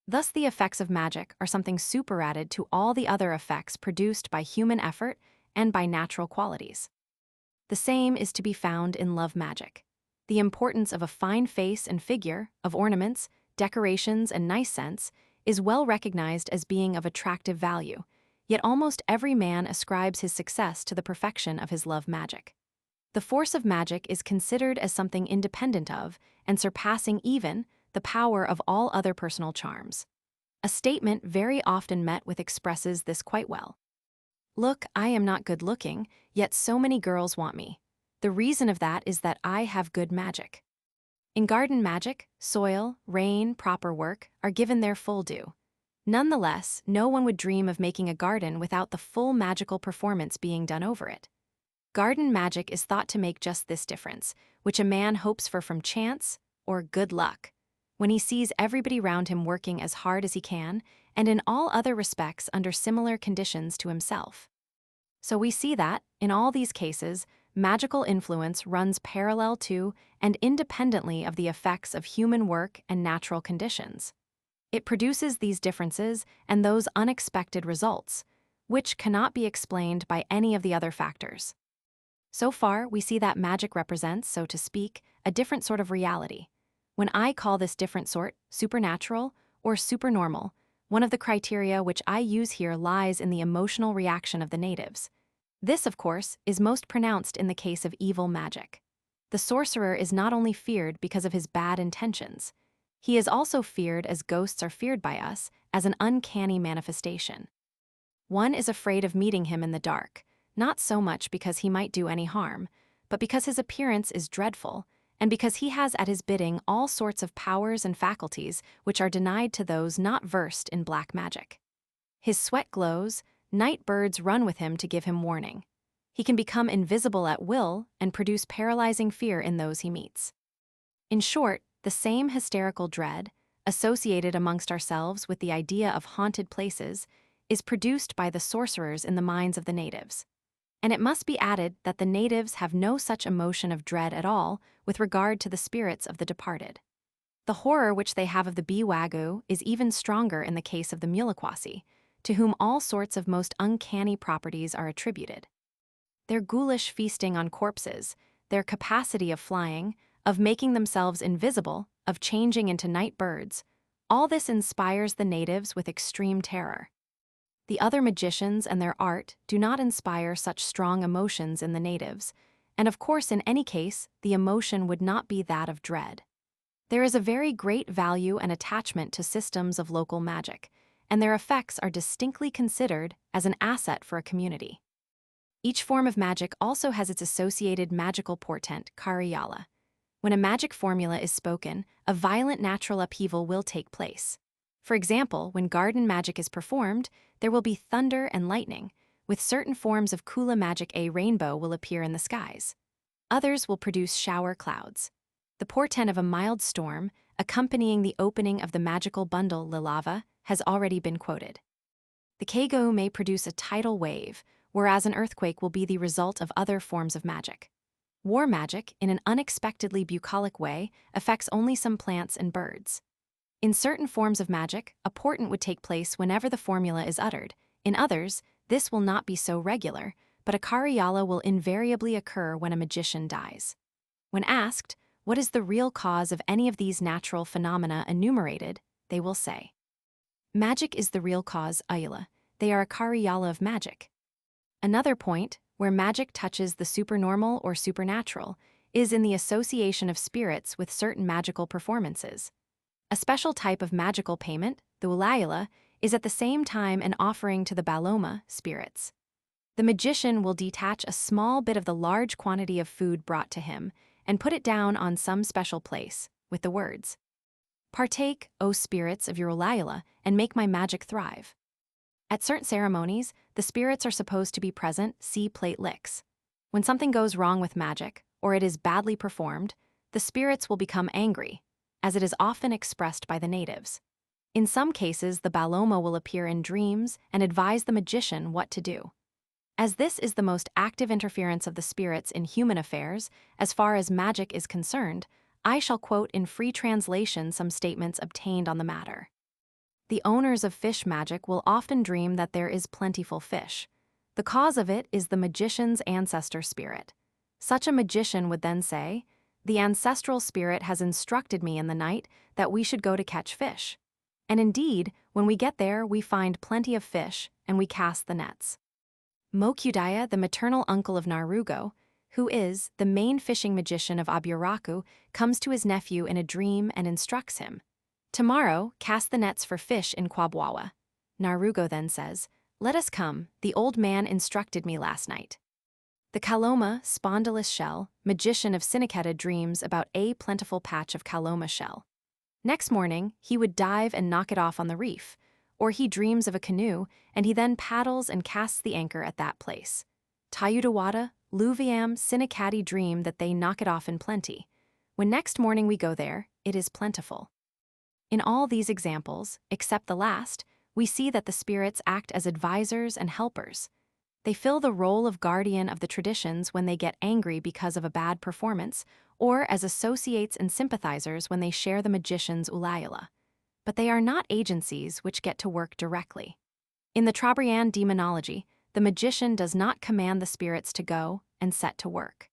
Thus the effects of magic are something superadded to all the other effects produced by human effort and by natural qualities. The same is to be found in love magic. The importance of a fine face and figure, of ornaments, decorations, and nice sense is well recognized as being of attractive value, yet almost every man ascribes his success to the perfection of his love magic. The force of magic is considered as something independent of, and surpassing even, the power of all other personal charms. A statement very often met with expresses this quite well. Look, I am not good-looking, yet so many girls want me. The reason of that is that I have good magic. In garden magic, soil, rain, proper work are given their full due. Nonetheless, no one would dream of making a garden without the full magical performance being done over it. Garden magic is thought to make just this difference, which a man hopes for from chance or good luck, when he sees everybody round him working as hard as he can, and in all other respects under similar conditions to himself. So we see that, in all these cases, magical influence runs parallel to and independently of the effects of human work and natural conditions. It produces these differences and those unexpected results, which cannot be explained by any of the other factors. So far, we see that magic represents, so to speak, a different sort of reality. When I call this different sort supernatural or supernormal, one of the criteria which I use here lies in the emotional reaction of the natives. This, of course, is most pronounced in the case of evil magic. The sorcerer is not only feared because of his bad intentions. He is also feared as ghosts are feared by us, as an uncanny manifestation. One is afraid of meeting him in the dark, not so much because he might do any harm, but because his appearance is dreadful, and because he has at his bidding all sorts of powers and faculties which are denied to those not versed in black magic. His sweat glows, night birds run with him to give him warning. He can become invisible at will and produce paralyzing fear in those he meets. In short, the same hysterical dread, associated amongst ourselves with the idea of haunted places, is produced by the sorcerers in the minds of the natives. And it must be added that the natives have no such emotion of dread at all with regard to the spirits of the departed. The horror which they have of the biwagu is even stronger in the case of the muliquasi, to whom all sorts of most uncanny properties are attributed. Their ghoulish feasting on corpses, their capacity of flying, of making themselves invisible, of changing into night birds, all this inspires the natives with extreme terror. The other magicians and their art do not inspire such strong emotions in the natives, and of course in any case the emotion would not be that of dread. There is a very great value and attachment to systems of local magic, and their effects are distinctly considered as an asset for a community. Each form of magic also has its associated magical portent, kariyala. When a magic formula is spoken, a violent natural upheaval will take place. For example, when garden magic is performed, there will be thunder and lightning. With certain forms of Kula magic, a rainbow will appear in the skies. Others will produce shower clouds. The portent of a mild storm, accompanying the opening of the magical bundle Lilava, has already been quoted. The kego may produce a tidal wave, whereas an earthquake will be the result of other forms of magic. War magic, in an unexpectedly bucolic way, affects only some plants and birds. In certain forms of magic, a portent would take place whenever the formula is uttered. In others, this will not be so regular, but a kariyala will invariably occur when a magician dies. When asked, what is the real cause of any of these natural phenomena enumerated, they will say, magic is the real cause, ayala. They are a kariyala of magic. Another point, where magic touches the supernormal or supernatural, is in the association of spirits with certain magical performances. A special type of magical payment, the ulayala, is at the same time an offering to the baloma, spirits. The magician will detach a small bit of the large quantity of food brought to him and put it down on some special place, with the words, "Partake, O spirits of your ulayala, and make my magic thrive." At certain ceremonies, the spirits are supposed to be present, see plate licks. When something goes wrong with magic, or it is badly performed, the spirits will become angry, as it is often expressed by the natives. In some cases, the baloma will appear in dreams and advise the magician what to do. As this is the most active interference of the spirits in human affairs, as far as magic is concerned, I shall quote in free translation some statements obtained on the matter. The owners of fish magic will often dream that there is plentiful fish. The cause of it is the magician's ancestor spirit. Such a magician would then say, "The ancestral spirit has instructed me in the night that we should go to catch fish. And indeed, when we get there, we find plenty of fish, and we cast the nets." Mokudaya, the maternal uncle of Narugo, who is the main fishing magician of Aburaku, comes to his nephew in a dream and instructs him, "Tomorrow, cast the nets for fish in Kwabwawa." Narugo then says, "Let us come, the old man instructed me last night." The Kaloma, spondylus shell, magician of Siniketa dreams about a plentiful patch of Kaloma shell. Next morning, he would dive and knock it off on the reef, or he dreams of a canoe, and he then paddles and casts the anchor at that place. Tayudawada, Luviam, Sinikati dream that they knock it off in plenty. When next morning we go there, it is plentiful. In all these examples, except the last, we see that the spirits act as advisors and helpers. They fill the role of guardian of the traditions when they get angry because of a bad performance, or as associates and sympathizers when they share the magician's ulayala. But they are not agencies which get to work directly. In the Trobriand demonology, the magician does not command the spirits to go and set to work.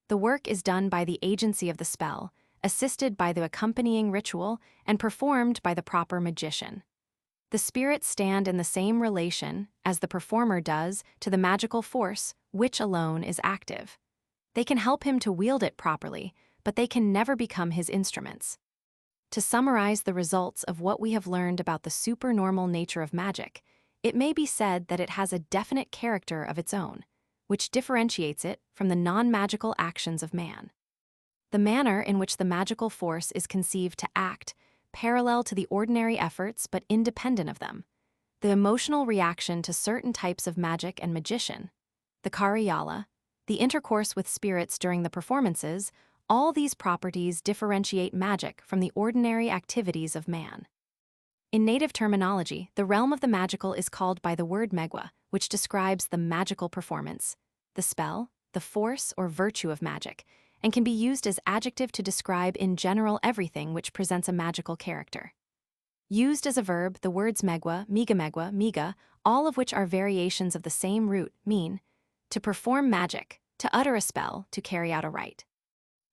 The work is done by the agency of the spell, assisted by the accompanying ritual and performed by the proper magician. The spirits stand in the same relation as the performer does to the magical force, which alone is active. They can help him to wield it properly, but they can never become his instruments. To summarize the results of what we have learned about the supernormal nature of magic, it may be said that it has a definite character of its own, which differentiates it from the non-magical actions of man. The manner in which the magical force is conceived to act, parallel to the ordinary efforts but independent of them. The emotional reaction to certain types of magic and magician, the kariyala, the intercourse with spirits during the performances, all these properties differentiate magic from the ordinary activities of man. In native terminology, the realm of the magical is called by the word megwa, which describes the magical performance, the spell, the force or virtue of magic, and can be used as adjective to describe in general everything which presents a magical character. Used as a verb, the words megwa, miga, all of which are variations of the same root, mean to perform magic, to utter a spell, to carry out a rite.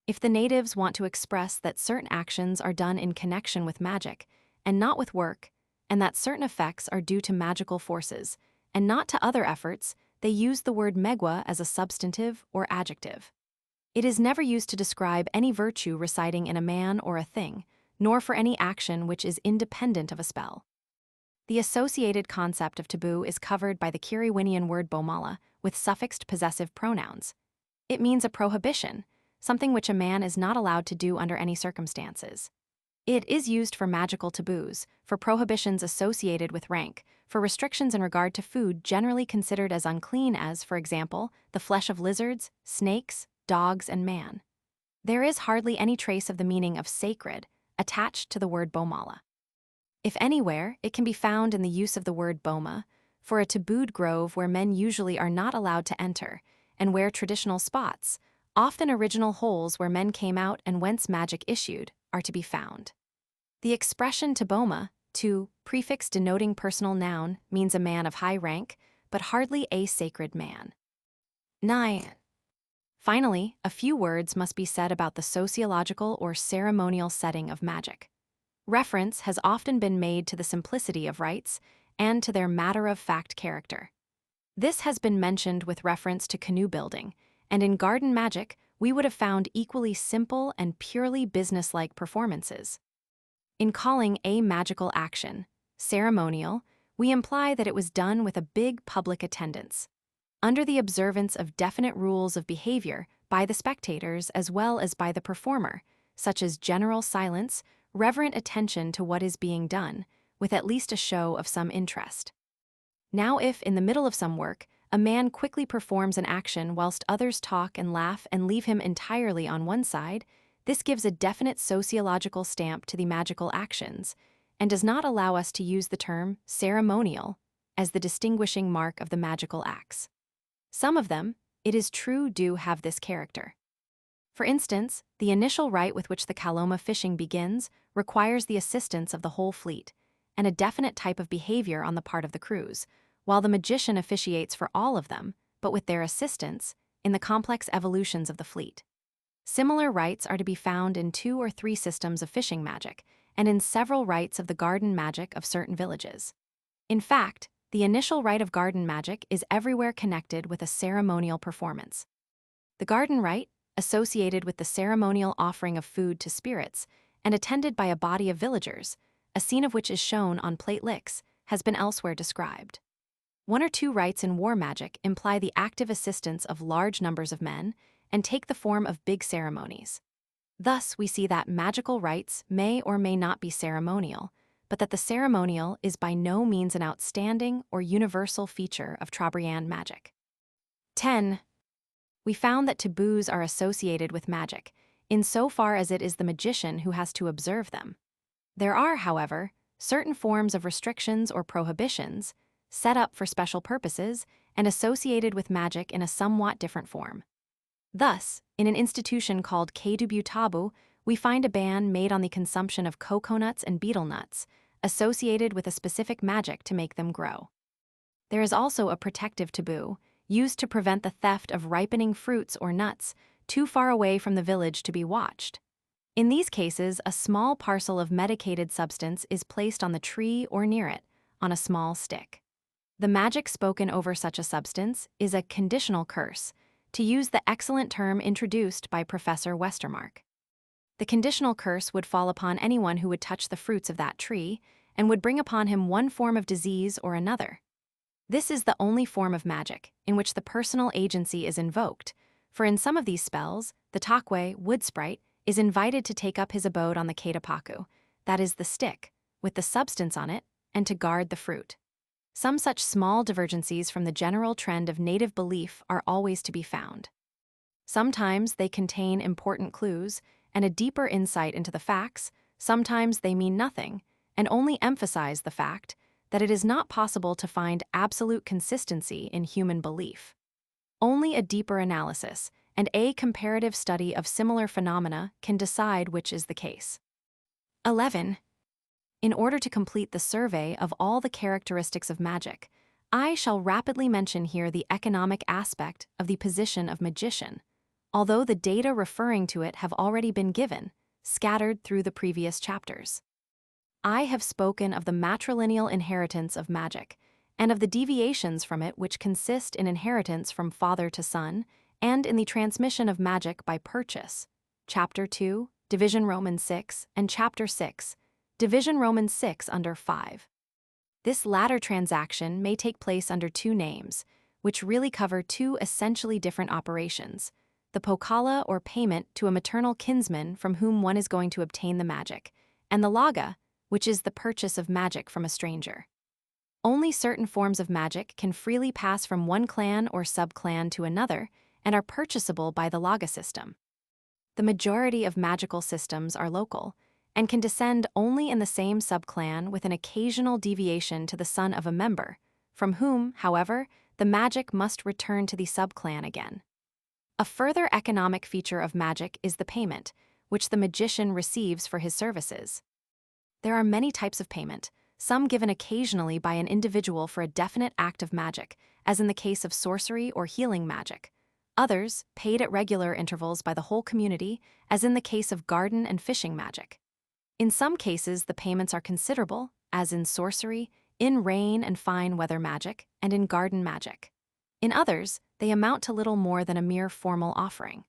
If the natives want to express that certain actions are done in connection with magic, and not with work, and that certain effects are due to magical forces, and not to other efforts, they use the word megwa as a substantive or adjective. It is never used to describe any virtue residing in a man or a thing, nor for any action which is independent of a spell. The associated concept of taboo is covered by the Kiriwinian word bomala, with suffixed possessive pronouns. It means a prohibition, something which a man is not allowed to do under any circumstances. It is used for magical taboos, for prohibitions associated with rank, for restrictions in regard to food generally considered as unclean as, for example, the flesh of lizards, snakes, dogs, and man. There is hardly any trace of the meaning of sacred attached to the word bomala. If anywhere, it can be found in the use of the word boma, for a tabooed grove where men usually are not allowed to enter, and where traditional spots, often original holes where men came out and whence magic issued, are to be found. The expression taboma, to prefix denoting personal noun, means a man of high rank, but hardly a sacred man. 9. Finally, a few words must be said about the sociological or ceremonial setting of magic. Reference has often been made to the simplicity of rites and to their matter-of-fact character. This has been mentioned with reference to canoe building, and in garden magic, we would have found equally simple and purely businesslike performances. In calling a magical action ceremonial, we imply that it was done with a big public attendance, under the observance of definite rules of behavior by the spectators as well as by the performer, such as general silence, reverent attention to what is being done, with at least a show of some interest. Now if, in the middle of some work, a man quickly performs an action whilst others talk and laugh and leave him entirely on one side, this gives a definite sociological stamp to the magical actions, and does not allow us to use the term ceremonial as the distinguishing mark of the magical acts. Some of them, it is true, do have this character. For instance, the initial rite with which the Kaloma fishing begins requires the assistance of the whole fleet, and a definite type of behavior on the part of the crews, while the magician officiates for all of them, but with their assistance, in the complex evolutions of the fleet. Similar rites are to be found in 2 or 3 systems of fishing magic, and in several rites of the garden magic of certain villages. In fact, the initial rite of garden magic is everywhere connected with a ceremonial performance. The garden rite, associated with the ceremonial offering of food to spirits, and attended by a body of villagers, a scene of which is shown on plate licks, has been elsewhere described. 1 or 2 rites in war magic imply the active assistance of large numbers of men and take the form of big ceremonies. Thus, we see that magical rites may or may not be ceremonial, but that the ceremonial is by no means an outstanding or universal feature of Trobriand magic. 10. We found that taboos are associated with magic, insofar as it is the magician who has to observe them. There are, however, certain forms of restrictions or prohibitions, set up for special purposes and associated with magic in a somewhat different form. Thus, in an institution called Kedubu Tabu, we find a ban made on the consumption of coconuts and betel nuts, associated with a specific magic to make them grow. There is also a protective taboo, used to prevent the theft of ripening fruits or nuts too far away from the village to be watched. In these cases, a small parcel of medicated substance is placed on the tree or near it, on a small stick. The magic spoken over such a substance is a conditional curse, to use the excellent term introduced by Professor Westermark. The conditional curse would fall upon anyone who would touch the fruits of that tree, and would bring upon him one form of disease or another. This is the only form of magic in which the personal agency is invoked, for in some of these spells, the Takwe, wood sprite, is invited to take up his abode on the Katapaku, that is the stick, with the substance on it, and to guard the fruit. Some such small divergencies from the general trend of native belief are always to be found. Sometimes they contain important clues and a deeper insight into the facts, sometimes they mean nothing, and only emphasize the fact that it is not possible to find absolute consistency in human belief. Only a deeper analysis and a comparative study of similar phenomena can decide which is the case. 11. In order to complete the survey of all the characteristics of magic, I shall rapidly mention here the economic aspect of the position of magician, although the data referring to it have already been given, scattered through the previous chapters. I have spoken of the matrilineal inheritance of magic, and of the deviations from it which consist in inheritance from father to son, and in the transmission of magic by purchase. Chapter 2, Division Roman 6, and Chapter 6, Division Roman 6 under 5. This latter transaction may take place under two names, which really cover two essentially different operations: the pokala or payment to a maternal kinsman from whom one is going to obtain the magic, and the laga, which is the purchase of magic from a stranger. Only certain forms of magic can freely pass from one clan or subclan to another and are purchasable by the laga system. The majority of magical systems are local and can descend only in the same subclan with an occasional deviation to the son of a member, from whom, however, the magic must return to the subclan again. A further economic feature of magic is the payment, which the magician receives for his services. There are many types of payment, some given occasionally by an individual for a definite act of magic, as in the case of sorcery or healing magic. Others, paid at regular intervals by the whole community, as in the case of garden and fishing magic. In some cases, the payments are considerable, as in sorcery, in rain and fine weather magic, and in garden magic. In others, they amount to little more than a mere formal offering.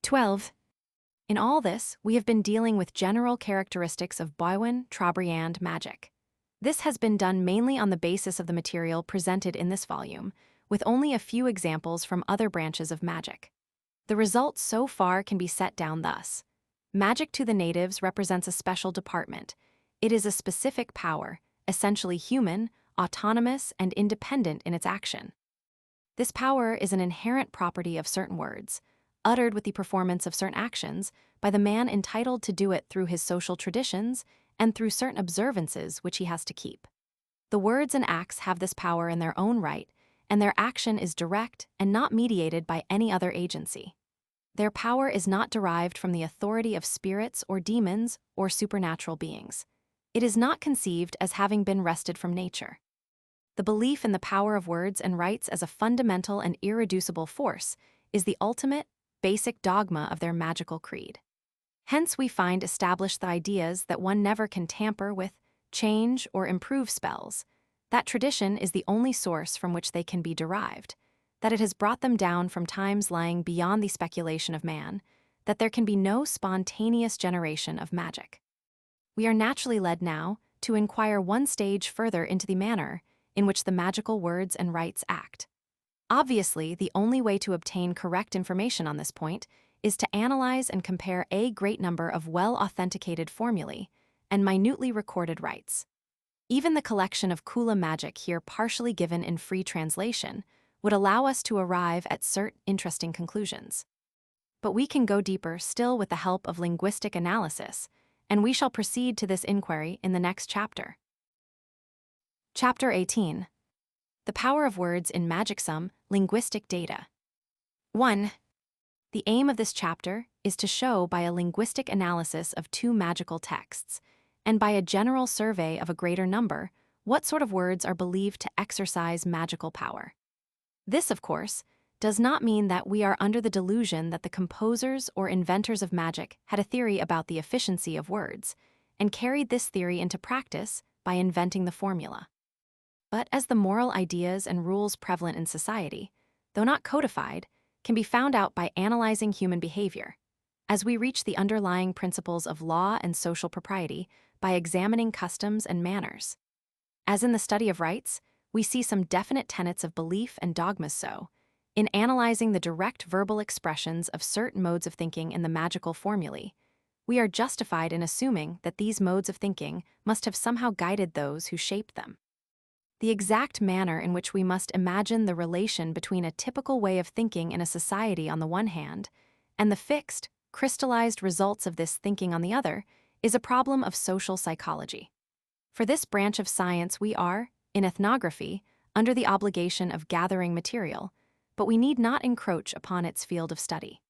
12. In all this, we have been dealing with general characteristics of Bwywyn Trobriand magic. This has been done mainly on the basis of the material presented in this volume, with only a few examples from other branches of magic. The results so far can be set down thus. Magic to the natives represents a special department. It is a specific power, essentially human, autonomous, and independent in its action. This power is an inherent property of certain words, uttered with the performance of certain actions by the man entitled to do it through his social traditions and through certain observances which he has to keep. The words and acts have this power in their own right, and their action is direct and not mediated by any other agency. Their power is not derived from the authority of spirits or demons or supernatural beings. It is not conceived as having been wrested from nature. The belief in the power of words and rites as a fundamental and irreducible force is the ultimate, basic dogma of their magical creed. Hence we find established the ideas that one never can tamper with, change, or improve spells, that tradition is the only source from which they can be derived, that it has brought them down from times lying beyond the speculation of man, that there can be no spontaneous generation of magic. We are naturally led now to inquire one stage further into the manner in which the magical words and rites act. Obviously, the only way to obtain correct information on this point is to analyze and compare a great number of well-authenticated formulae and minutely recorded rites. Even the collection of Kula magic here partially given in free translation would allow us to arrive at certain interesting conclusions. But we can go deeper still with the help of linguistic analysis, and we shall proceed to this inquiry in the next chapter. Chapter 18. The Power of Words in Magic-Some Linguistic Data. 1. The aim of this chapter is to show by a linguistic analysis of two magical texts, and by a general survey of a greater number, what sort of words are believed to exercise magical power. This, of course, does not mean that we are under the delusion that the composers or inventors of magic had a theory about the efficiency of words, and carried this theory into practice by inventing the formula. But as the moral ideas and rules prevalent in society, though not codified, can be found out by analyzing human behavior, as we reach the underlying principles of law and social propriety by examining customs and manners. As in the study of rites, we see some definite tenets of belief and dogmas so, in analyzing the direct verbal expressions of certain modes of thinking in the magical formulae, we are justified in assuming that these modes of thinking must have somehow guided those who shaped them. The exact manner in which we must imagine the relation between a typical way of thinking in a society on the one hand, and the fixed, crystallized results of this thinking on the other, is a problem of social psychology. For this branch of science we are, in ethnography, under the obligation of gathering material, but we need not encroach upon its field of study.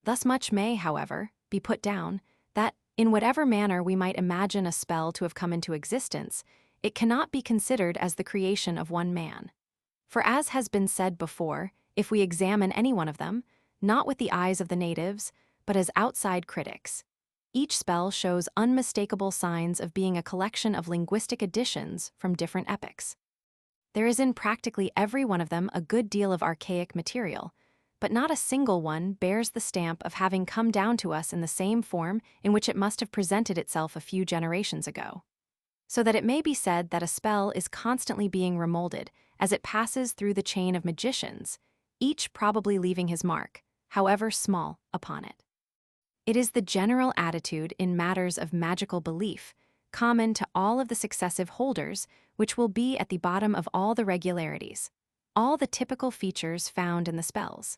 Thus much may, however, be put down, that, in whatever manner we might imagine a spell to have come into existence, it cannot be considered as the creation of one man. For as has been said before, if we examine any one of them, not with the eyes of the natives, but as outside critics, each spell shows unmistakable signs of being a collection of linguistic additions from different epochs. There is in practically every one of them a good deal of archaic material, but not a single one bears the stamp of having come down to us in the same form in which it must have presented itself a few generations ago. So that it may be said that a spell is constantly being remolded as it passes through the chain of magicians, each probably leaving his mark, however small, upon it. It is the general attitude in matters of magical belief, common to all of the successive holders, which will be at the bottom of all the regularities, all the typical features found in the spells.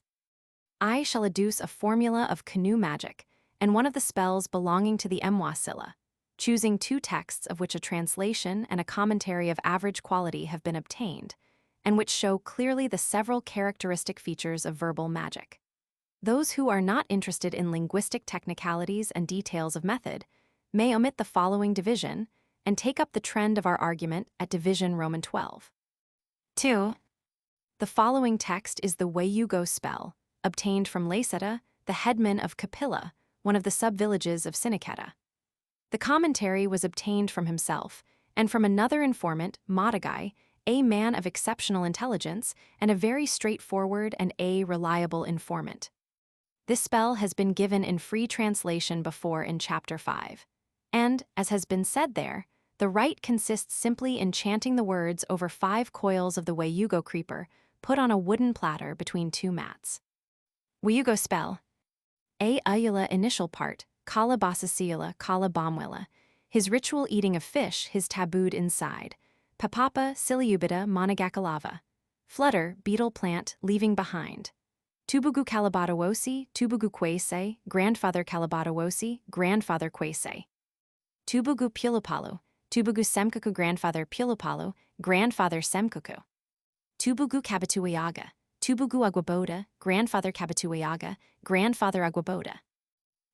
I shall adduce a formula of canoe magic, and one of the spells belonging to the Mwasilla, choosing two texts of which a translation and a commentary of average quality have been obtained, and which show clearly the several characteristic features of verbal magic. Those who are not interested in linguistic technicalities and details of method may omit the following division and take up the trend of our argument at division Roman 12. 2. The following text is the Wayugo spell, obtained from Laceta, the headman of Kapila, one of the sub-villages of Siniketa. The commentary was obtained from himself, and from another informant, Madagai, a man of exceptional intelligence and a very straightforward and reliable informant. This spell has been given in free translation before in Chapter 5, and, as has been said there, the rite consists simply in chanting the words over 5 coils of the Wayugo creeper put on a wooden platter between 2 mats. Wayugo spell. A Ayula initial part, Kala Basasiula, Kala Bomwilla. His ritual eating of fish, his tabooed inside. Papapa, Siliubida, Monagakalava. Flutter, beetle plant, leaving behind. Tubugu Kalabatawosi, Tubugu Kwese, Grandfather Kalabatawosi, Grandfather Kwese. Tubugu Pilupalu, Tubugu Semkuku Grandfather Pilupalu, Grandfather Semkuku. Tubugu Kabatuwayaga, Tubugu Aguaboda, Grandfather Kabatuwayaga, Grandfather Aguaboda.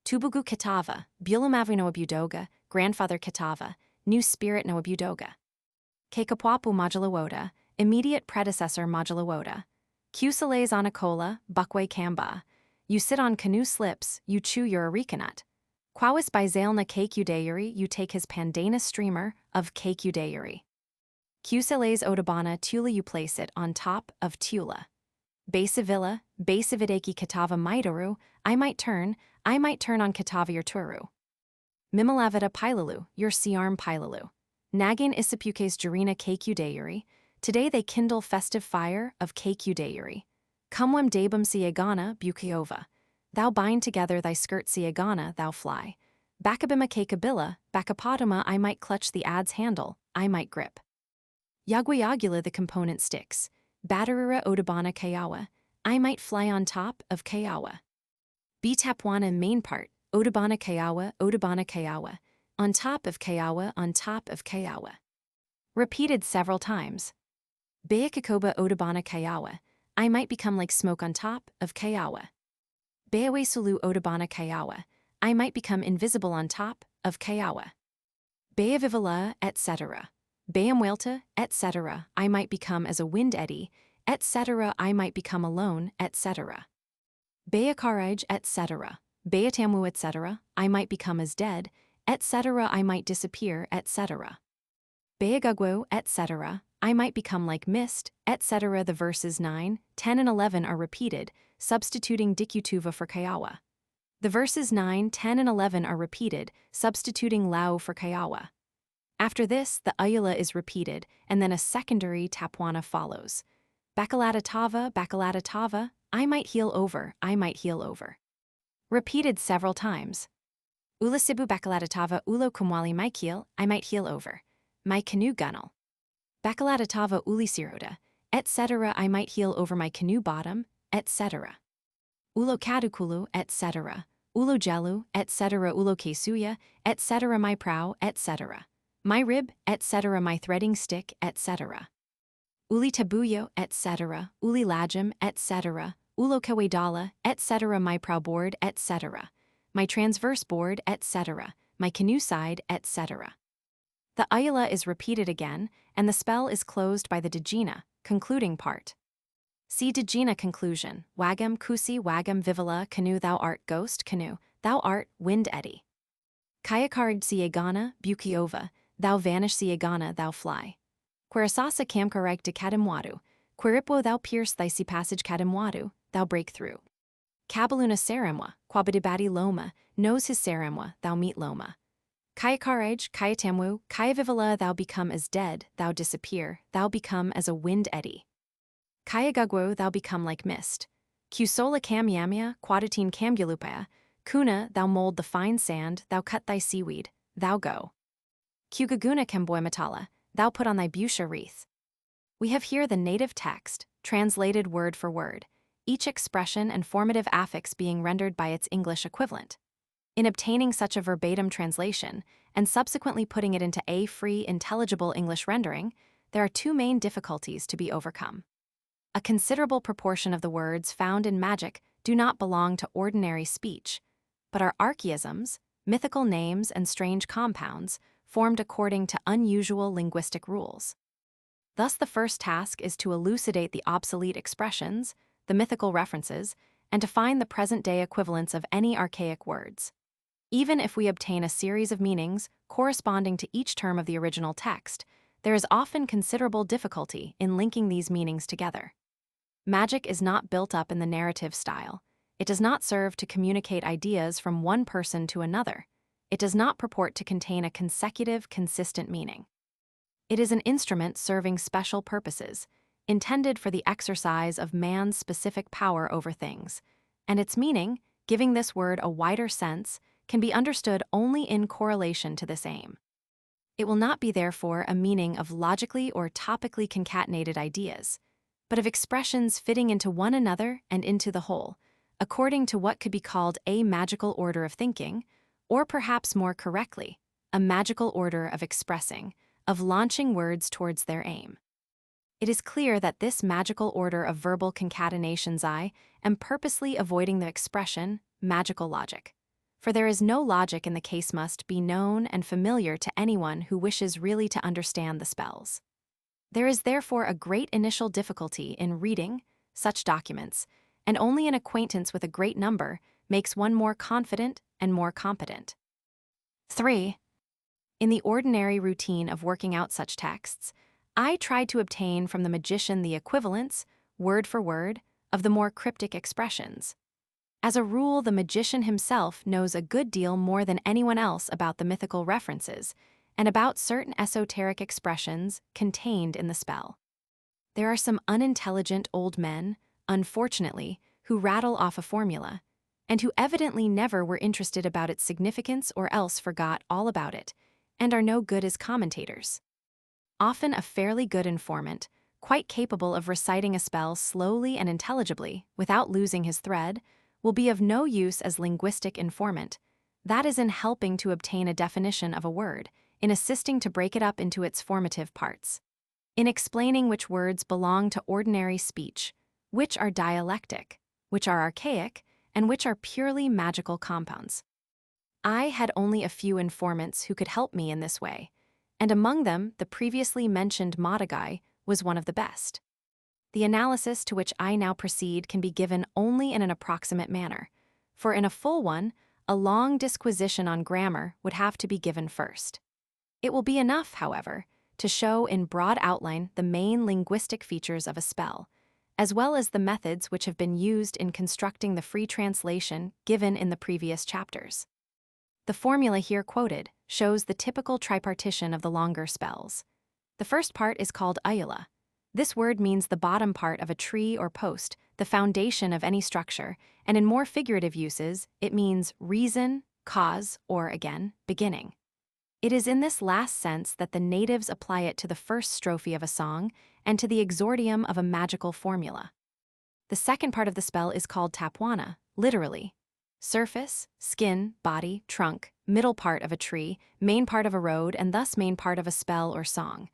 Tubugu Kitava, Bulumavri no Abudoga, Grandfather Kitava, New Spirit no Abudoga. Kekapwapu Modulawoda, immediate predecessor Modulawoda. Cusales anacola, buckway camba. You sit on canoe slips, you chew your areca nut. Quawis by Zalna cake udayuri, you take his pandana streamer of cake udayuri. Cusales odabana tula, you place it on top of tula. Basavilla, basavideki katava maitaru, I might turn on katava your turu. Mimalavida pilalu, your siarm pilalu. Nagin isapukes jurina cake udayuri. Today they kindle festive fire of cake udayuri. Cumwem debum siegana, bukiova. Thou bind together thy skirt siegana, thou fly. Bakabima kakabilla, bakapodama, I might clutch the adze handle, I might grip. Yaguayagula, the component sticks. Batarura odabana kayawa, I might fly on top of kayawa. Bitapwana main part, odabana kayawa, on top of kayawa, on top of kayawa. Repeated several times. Beakakoba odabana kayawa, I might become like smoke on top of kayawa. Beawe sulu odabana kayawa, I might become invisible on top of kayawa. Beavivala, etc. Beamwelta, etc. I might become as a wind eddy, etc. I might become alone, etc. Beakaraj, etc. Beatamu, etc. I might become as dead, etc. I might disappear, etc. Beagugwo, etc. I might become like mist, etc. The verses 9, 10 and 11 are repeated, substituting dikutuva for kayawa. The verses 9, 10 and 11 are repeated, substituting lau for kayawa. After this, the ayula is repeated, and then a secondary tapwana follows. Bakalatatava, I might heal over, I might heal over. Repeated several times. Ulasibu bakalatatava ulo kumwali maikil, I might heal over. My canoe gunnel. Bakalatatava ulisiroda, etc. I might heal over my canoe bottom, etc. Ulo kadukulu, etc. Ulo jelu, etc. Ulo kesuya, etc. My prow, etc. My rib, etc. My threading stick, etc. Uli tabuyo, etc. Uli lajim, etc. Ulo kawedala, etc. My prow board, etc. My transverse board, etc. My canoe side, etc. The ayala is repeated again, and the spell is closed by the dejina, concluding part. See dejina conclusion, wagam kusi wagam vivala canoe thou art ghost canoe, thou art wind eddy. Kayakarid siegana, bukiova, thou vanish siegana thou fly. Querasasa camkarike de kadimwadu, queripwo thou pierce thy sea passage kadimwadu, thou break through. Kabaluna saramwa, quabadibadi loma, knows his saramwa, thou meet loma. Kayakaraj, kayatamwu, kayavivala thou become as dead, thou disappear, thou become as a wind eddy. Kayagugwo thou become like mist. Kusola kamyamya, quadatine kamgulupaya, kuna thou mold the fine sand, thou cut thy seaweed, thou go. Kugaguna kamboimatala, thou put on thy busha wreath. We have here the native text, translated word for word, each expression and formative affix being rendered by its English equivalent. In obtaining such a verbatim translation, and subsequently putting it into a free, intelligible English rendering, there are two main difficulties to be overcome. A considerable proportion of the words found in magic do not belong to ordinary speech, but are archaisms, mythical names and strange compounds, formed according to unusual linguistic rules. Thus the first task is to elucidate the obsolete expressions, the mythical references, and to find the present-day equivalents of any archaic words. Even if we obtain a series of meanings corresponding to each term of the original text, there is often considerable difficulty in linking these meanings together. Magic is not built up in the narrative style. It does not serve to communicate ideas from one person to another. It does not purport to contain a consecutive, consistent meaning. It is an instrument serving special purposes, intended for the exercise of man's specific power over things, and its meaning, giving this word a wider sense, can be understood only in correlation to this aim. It will not be therefore a meaning of logically or topically concatenated ideas, but of expressions fitting into one another and into the whole, according to what could be called a magical order of thinking, or perhaps more correctly, a magical order of expressing, of launching words towards their aim. It is clear that this magical order of verbal concatenations I am purposely avoiding the expression magical logic, for there is no logic in the case must be known and familiar to anyone who wishes really to understand the spells. There is therefore a great initial difficulty in reading such documents, and only an acquaintance with a great number makes one more confident and more competent. 3. In the ordinary routine of working out such texts, I tried to obtain from the magician the equivalents, word for word, of the more cryptic expressions. As a rule, the magician himself knows a good deal more than anyone else about the mythical references and about certain esoteric expressions contained in the spell. There are some unintelligent old men, unfortunately, who rattle off a formula, and who evidently never were interested about its significance or else forgot all about it, and are no good as commentators. Often a fairly good informant, quite capable of reciting a spell slowly and intelligibly without losing his thread, will be of no use as linguistic informant, that is in helping to obtain a definition of a word, in assisting to break it up into its formative parts, in explaining which words belong to ordinary speech, which are dialectic, which are archaic, and which are purely magical compounds. I had only a few informants who could help me in this way, and among them the previously mentioned Madagai was one of the best. The analysis to which I now proceed can be given only in an approximate manner, for in a full one, a long disquisition on grammar would have to be given first. It will be enough, however, to show in broad outline the main linguistic features of a spell, as well as the methods which have been used in constructing the free translation given in the previous chapters. The formula here quoted shows the typical tripartition of the longer spells. The first part is called ayala. This word means the bottom part of a tree or post, the foundation of any structure, and in more figurative uses, it means reason, cause, or again, beginning. It is in this last sense that the natives apply it to the first strophe of a song and to the exordium of a magical formula. The second part of the spell is called tapwana, literally, surface, skin, body, trunk, middle part of a tree, main part of a road, and thus main part of a spell or song.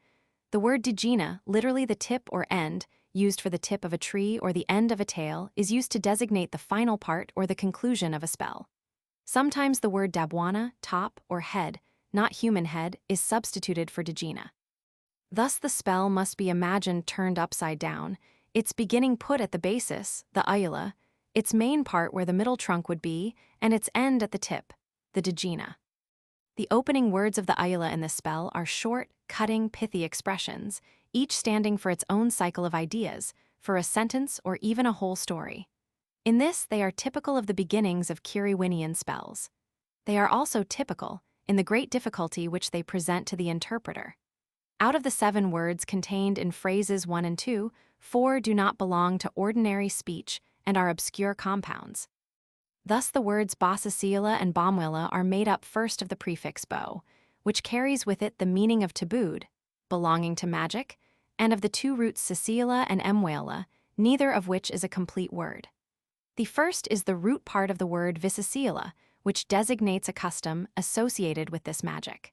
The word digina, literally the tip or end, used for the tip of a tree or the end of a tail, is used to designate the final part or the conclusion of a spell. Sometimes the word dabwana, top, or head, not human head, is substituted for digina. Thus the spell must be imagined turned upside down, its beginning put at the basis, the ayula, its main part where the middle trunk would be, and its end at the tip, the digina. The opening words of the ayula in this spell are short, cutting, pithy expressions, each standing for its own cycle of ideas, for a sentence or even a whole story. In this, they are typical of the beginnings of Kiriwinian spells. They are also typical in the great difficulty which they present to the interpreter. Out of the 7 words contained in phrases 1 and 2, 4 do not belong to ordinary speech and are obscure compounds. Thus the words basasiala and bomwila are made up first of the prefix bo, which carries with it the meaning of tabooed, belonging to magic, and of the 2 roots sasiala and emwala, neither of which is a complete word. The first is the root part of the word visasiala, which designates a custom associated with this magic.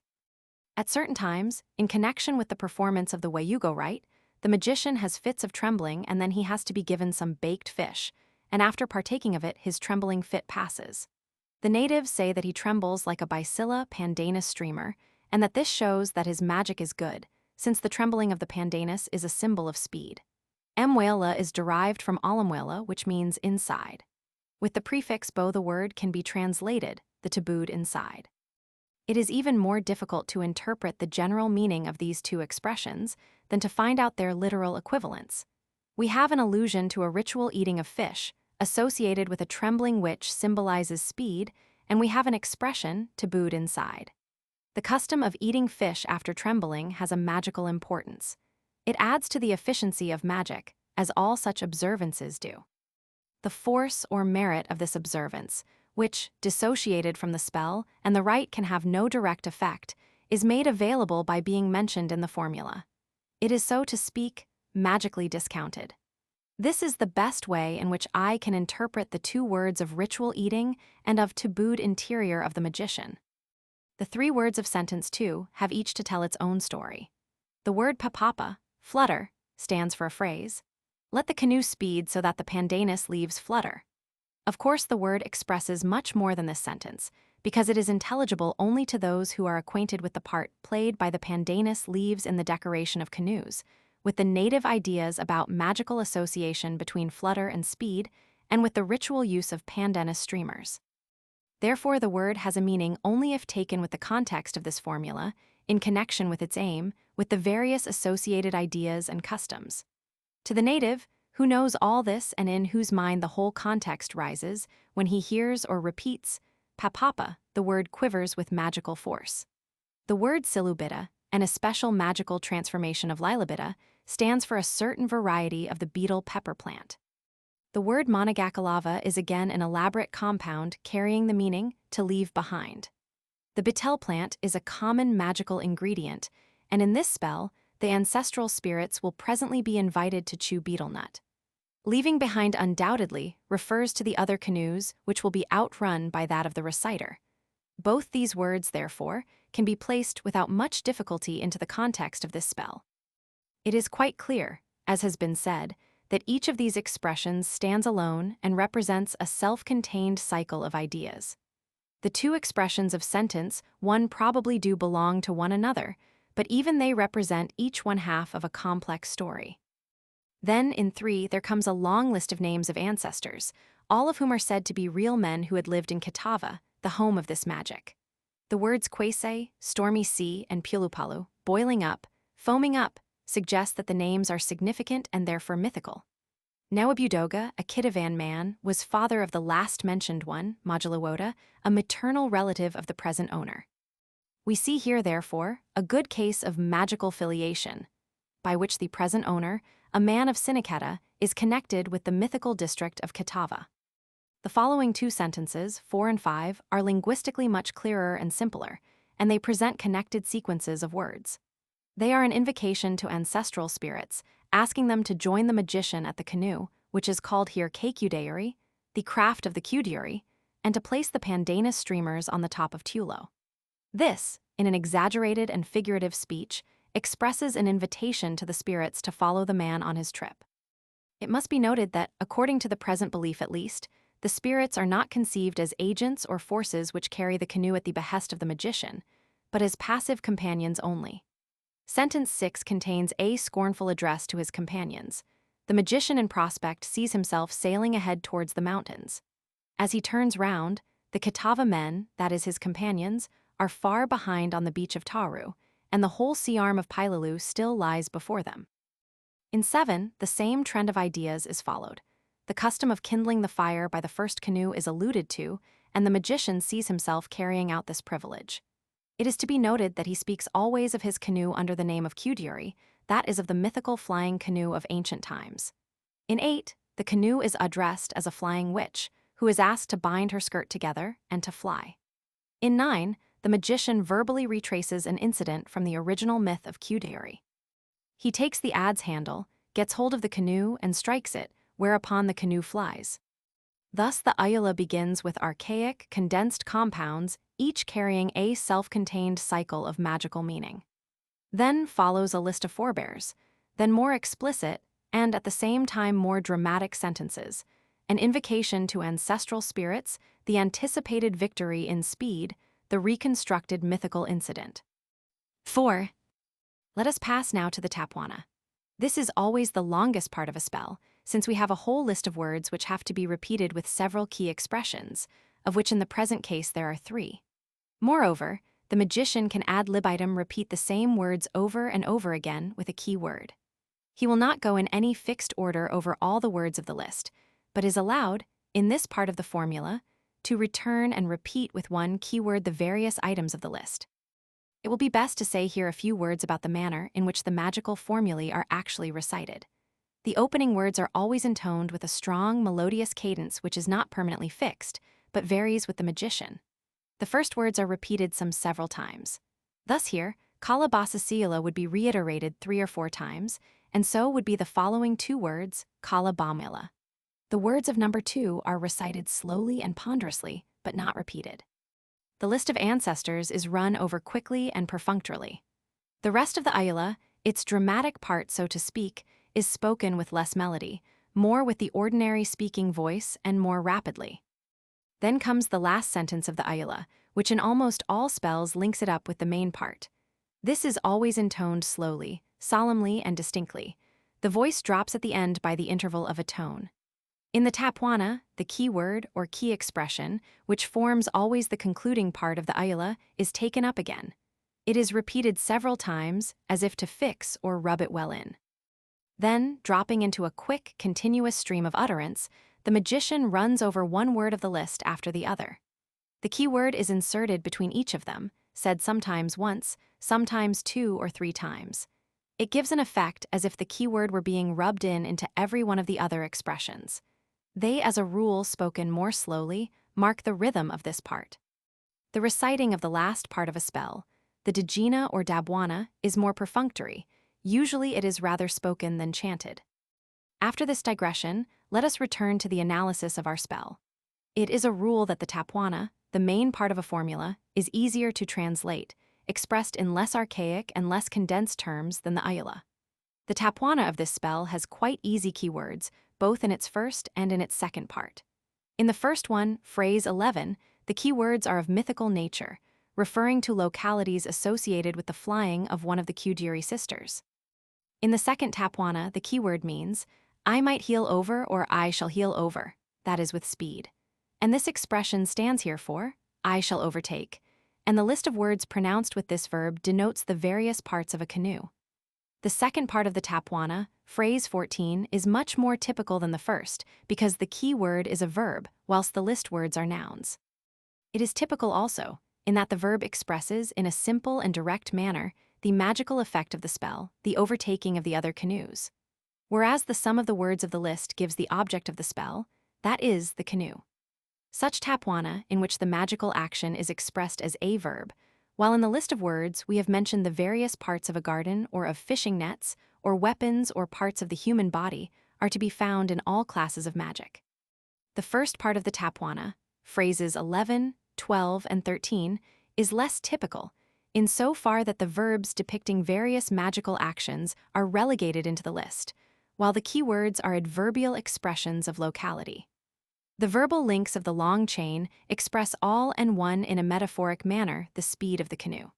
At certain times, in connection with the performance of the Wayugo rite, the magician has fits of trembling and then he has to be given some baked fish, and after partaking of it, his trembling fit passes. The natives say that he trembles like a Bicilla pandanus streamer, and that this shows that his magic is good, since the trembling of the pandanus is a symbol of speed. Mwela is derived from alamwela, which means inside. With the prefix bo, the word can be translated, the tabooed inside. It is even more difficult to interpret the general meaning of these 2 expressions than to find out their literal equivalents. We have an allusion to a ritual eating of fish, associated with a trembling which symbolizes speed, and we have an expression, tabooed inside. The custom of eating fish after trembling has a magical importance. It adds to the efficiency of magic, as all such observances do. The force or merit of this observance, which, dissociated from the spell, and the rite can have no direct effect, is made available by being mentioned in the formula. It is, so to speak, magically discounted. This is the best way in which I can interpret the 2 words of ritual eating and of tabooed interior of the magician. The 3 words of sentence 2 have each to tell its own story. The word papapa, flutter, stands for a phrase. Let the canoe speed so that the pandanus leaves flutter. Of course, the word expresses much more than this sentence, because it is intelligible only to those who are acquainted with the part played by the pandanus leaves in the decoration of canoes, with the native ideas about magical association between flutter and speed, and with the ritual use of pandanus streamers. Therefore, the word has a meaning only if taken with the context of this formula, in connection with its aim, with the various associated ideas and customs. To the native, who knows all this and in whose mind the whole context rises, when he hears or repeats papapa, the word quivers with magical force. The word silubita, an especial magical transformation of lilibita, stands for a certain variety of the beetle pepper plant. The word monogakalava is again an elaborate compound carrying the meaning to leave behind. The betel plant is a common magical ingredient, and in this spell, the ancestral spirits will presently be invited to chew betel nut. Leaving behind undoubtedly refers to the other canoes, which will be outrun by that of the reciter. Both these words, therefore, can be placed without much difficulty into the context of this spell. It is quite clear, as has been said, that each of these expressions stands alone and represents a self-contained cycle of ideas. The 2 expressions of sentence 1 probably do belong to one another, but even they represent each one half of a complex story. Then, in 3, there comes a long list of names of ancestors, all of whom are said to be real men who had lived in Kitava, the home of this magic. The words Kwese, stormy sea, and Pulupalu, boiling up, foaming up, suggest that the names are significant and therefore mythical. Newabudoga, a Kitavan man, was father of the last mentioned one, Majalawoda, a maternal relative of the present owner. We see here, therefore, a good case of magical filiation, by which the present owner, a man of Siniketa, is connected with the mythical district of Kitava. The following 2 sentences, 4 and 5, are linguistically much clearer and simpler, and they present connected sequences of words. They are an invocation to ancestral spirits, asking them to join the magician at the canoe, which is called here Kekudeuri, the craft of the Kuduri, and to place the pandanus streamers on the top of Tulo. This, in an exaggerated and figurative speech, expresses an invitation to the spirits to follow the man on his trip. It must be noted that, according to the present belief at least, the spirits are not conceived as agents or forces which carry the canoe at the behest of the magician, but as passive companions only. Sentence 6 contains a scornful address to his companions. The magician in prospect sees himself sailing ahead towards the mountains. As he turns round, the Kitava men, that is his companions, are far behind on the beach of Taru, and the whole sea arm of Pailalu still lies before them. In 7, the same trend of ideas is followed. The custom of kindling the fire by the first canoe is alluded to, and the magician sees himself carrying out this privilege. It is to be noted that he speaks always of his canoe under the name of Kuduri, that is of the mythical flying canoe of ancient times. In 8, the canoe is addressed as a flying witch, who is asked to bind her skirt together and to fly. In 9, the magician verbally retraces an incident from the original myth of Kuduri. He takes the adze handle, gets hold of the canoe, and strikes it, whereupon the canoe flies. Thus the Ayula begins with archaic, condensed compounds, each carrying a self-contained cycle of magical meaning. Then follows a list of forebears, then more explicit, and at the same time more dramatic sentences, an invocation to ancestral spirits, the anticipated victory in speed, the reconstructed mythical incident. 4. Let us pass now to the Tapwana. This is always the longest part of a spell, since we have a whole list of words which have to be repeated with several key expressions, of which in the present case there are 3. Moreover, the magician can ad libitum repeat the same words over and over again with a key word. He will not go in any fixed order over all the words of the list, but is allowed, in this part of the formula, to return and repeat with one keyword the various items of the list. It will be best to say here a few words about the manner in which the magical formulae are actually recited. The opening words are always intoned with a strong, melodious cadence which is not permanently fixed, but varies with the magician. The first words are repeated some several times. Thus here, Kalabasasila would be reiterated 3 or 4 times, and so would be the following 2 words, Kalabamila. The words of number 2 are recited slowly and ponderously, but not repeated. The list of ancestors is run over quickly and perfunctorily. The rest of the Ayula, its dramatic part so to speak, is spoken with less melody, more with the ordinary speaking voice and more rapidly. Then comes the last sentence of the Ayula, which in almost all spells links it up with the main part. This is always intoned slowly, solemnly, and distinctly. The voice drops at the end by the interval of a tone. In the Tapwana, the key word or key expression, which forms always the concluding part of the Ayula, is taken up again. It is repeated several times, as if to fix or rub it well in. Then, dropping into a quick, continuous stream of utterance, the magician runs over one word of the list after the other. The key word is inserted between each of them, said sometimes once, sometimes 2 or 3 times. It gives an effect as if the key word were being rubbed in into every one of the other expressions. They, as a rule spoken more slowly, mark the rhythm of this part. The reciting of the last part of a spell, the Djina or Dabwana, is more perfunctory. Usually it is rather spoken than chanted. After this digression, let us return to the analysis of our spell. It is a rule that the Tapwana, the main part of a formula, is easier to translate, expressed in less archaic and less condensed terms than the Ayula. The Tapwana of this spell has quite easy keywords, both in its first and in its second part. In the first one, phrase 11, the keywords are of mythical nature, referring to localities associated with the flying of one of the Kuduri sisters. In the second Tapwana, the keyword means, I might heal over or I shall heal over, that is with speed. And this expression stands here for, I shall overtake, and the list of words pronounced with this verb denotes the various parts of a canoe. The second part of the Tapwana, phrase 14, is much more typical than the first because the key word is a verb, whilst the list words are nouns. It is typical also, in that the verb expresses, in a simple and direct manner, the magical effect of the spell, the overtaking of the other canoes. Whereas the sum of the words of the list gives the object of the spell, that is, the canoe. Such Tapwana, in which the magical action is expressed as a verb, while in the list of words we have mentioned the various parts of a garden or of fishing nets, or weapons or parts of the human body, are to be found in all classes of magic. The first part of the Tapwana, phrases 11, 12, and 13, is less typical, insofar that the verbs depicting various magical actions are relegated into the list, while the keywords are adverbial expressions of locality. The verbal links of the long chain express all and one in a metaphoric manner the speed of the canoe.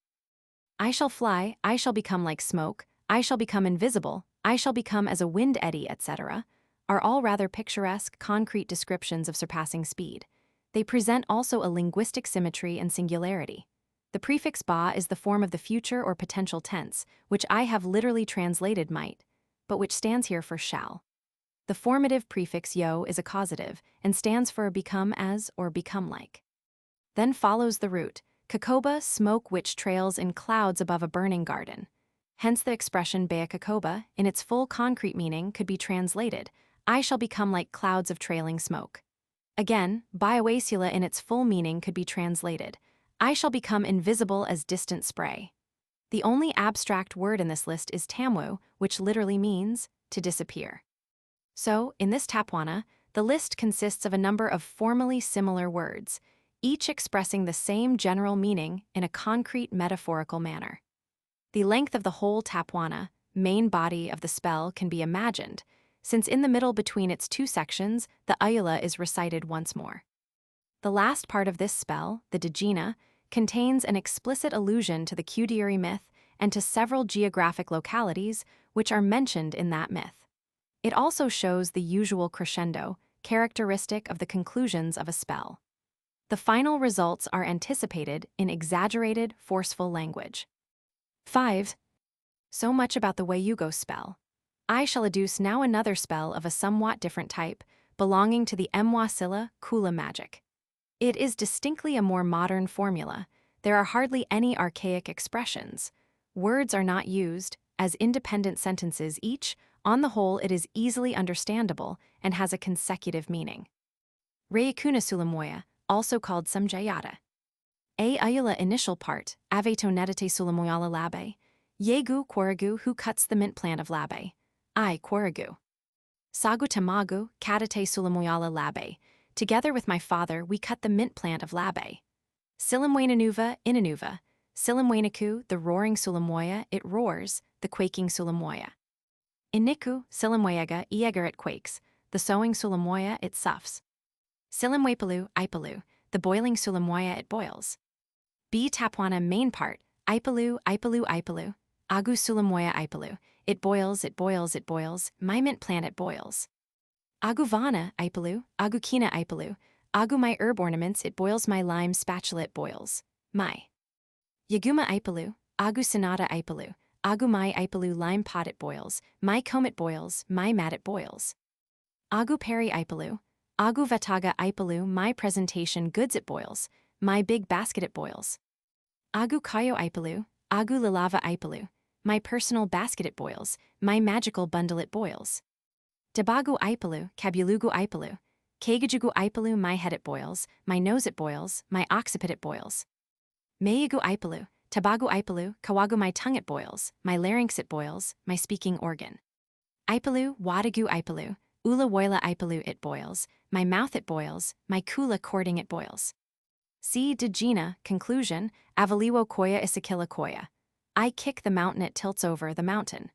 I shall fly, I shall become like smoke, I shall become invisible, I shall become as a wind eddy, etc., are all rather picturesque, concrete descriptions of surpassing speed. They present also a linguistic symmetry and singularity. The prefix ba is the form of the future or potential tense, which I have literally translated might, but which stands here for shall. The formative prefix yo is a causative and stands for become as or become like. Then follows the root, kakoba, smoke which trails in clouds above a burning garden. Hence the expression bea kakoba, in its full concrete meaning, could be translated, I shall become like clouds of trailing smoke. Again, bioacula in its full meaning could be translated, I shall become invisible as distant spray. The only abstract word in this list is tamwu, which literally means to disappear. So, in this tapwana, the list consists of a number of formally similar words, each expressing the same general meaning in a concrete metaphorical manner. The length of the whole tapwana, main body of the spell, can be imagined, since in the middle between its two sections, the ayula is recited once more. The last part of this spell, the Dejina, contains an explicit allusion to the Kudiri myth and to several geographic localities which are mentioned in that myth. It also shows the usual crescendo, characteristic of the conclusions of a spell. The final results are anticipated in exaggerated, forceful language. 5. So much about the Wayugo spell. I shall adduce now another spell of a somewhat different type, belonging to the Mwasila Kula magic. It is distinctly a more modern formula. There are hardly any archaic expressions. Words are not used as independent sentences each. On the whole, it is easily understandable and has a consecutive meaning. Reikuna sulamoya, also called samjayata. A ayula initial part, aveto nedate sulamoyala labe. Yegu quaragu who cuts the mint plant of labe. I quaragu. Sagu tamagu, kadate sulamoyala labe. Together with my father, we cut the mint plant of labe. Silamwainanuva inanuva. Silamwainaku, the roaring sulamoya, it roars, the quaking sulamoya. Iniku, silamwayaga, iegar it quakes, the sowing sulamoya, it suffs. Silamwaipalu, ipalu, the boiling sulamoya, it boils. B tapwana main part, ipalu, ipalu, ipalu, agu sulamoya ipalu, it boils, it boils, it boils, my mint plant it boils. Aguvana, ipalu, agukina ipalu, agu my herb ornaments, it boils my lime spatula, it boils. My. Yaguma ipalu, agu sonata ipalu, agu my ipalu lime pot it boils, my comb it boils, my mat it boils. Agu peri ipalu, agu vataga ipalu, my presentation goods it boils, my big basket it boils. Agu kayo ipalu, agu lalava ipalu, my personal basket it boils, my magical bundle it boils. Debagu ipalu, kabulugu ipalu, kagajugu ipalu, my head it boils, my nose it boils, my occiput it boils. Mayagu ipalu, tabagu ipalu, kawagu my tongue it boils, my larynx it boils, my speaking organ. Ipalu, wadagu ipalu, ula woila ipalu it boils, my mouth it boils, my kula courting it boils. See Dejina, conclusion, avaliwo koya isakila koya. I kick the mountain it tilts over the mountain.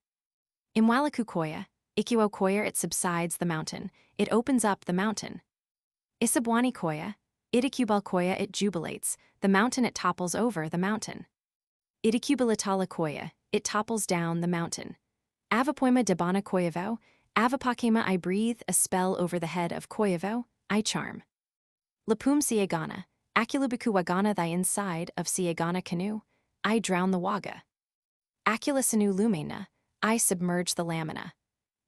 Imwalaku koya, ikiwo koya it subsides the mountain, it opens up the mountain. Isabwani koya, idikubal koya it jubilates, the mountain it topples over the mountain. Idikubilatala koya, it topples down the mountain. Avapoima debana koyavo, avapakema I breathe a spell over the head of koyavo, I charm. Lapum siagana, akulubiku wagana thy inside of siagana canoe, I drown the waga. Aculasanu lumena, I submerge the lamina.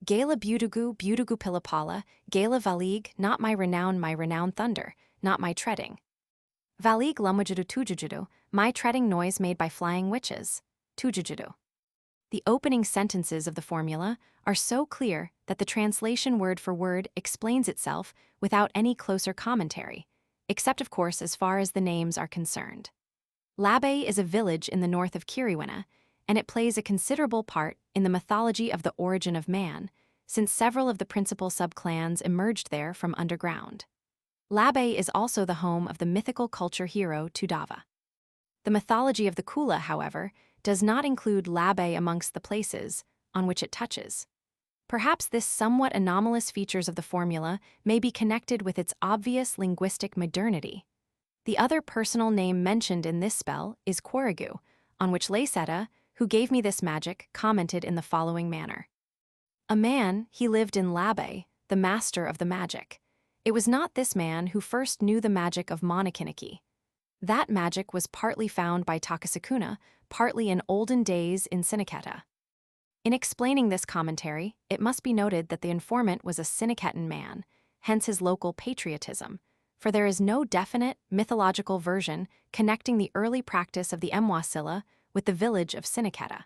Gala budugu pilapala, gala valig, not my renown thunder, not my treading. Valig lumujudu tujujudu, my treading noise made by flying witches, tujujudu. The opening sentences of the formula are so clear that the translation word for word explains itself without any closer commentary, except of course as far as the names are concerned. Labe is a village in the north of Kiriwina, and it plays a considerable part in the mythology of the origin of man, since several of the principal subclans emerged there from underground. Labe is also the home of the mythical culture hero Tudava. The mythology of the Kula, however, does not include Labe amongst the places on which it touches. Perhaps this somewhat anomalous features of the formula may be connected with its obvious linguistic modernity. The other personal name mentioned in this spell is Quarigu, on which Laysetta, who gave me this magic, commented in the following manner. A man, he lived in Labe, the master of the magic. It was not this man who first knew the magic of Monokiniki. That magic was partly found by Takasakuna, partly in olden days in Sinaketa. In explaining this commentary, it must be noted that the informant was a Sinaketan man, hence his local patriotism, for there is no definite, mythological version connecting the early practice of the Mwasila with the village of Sinaketa.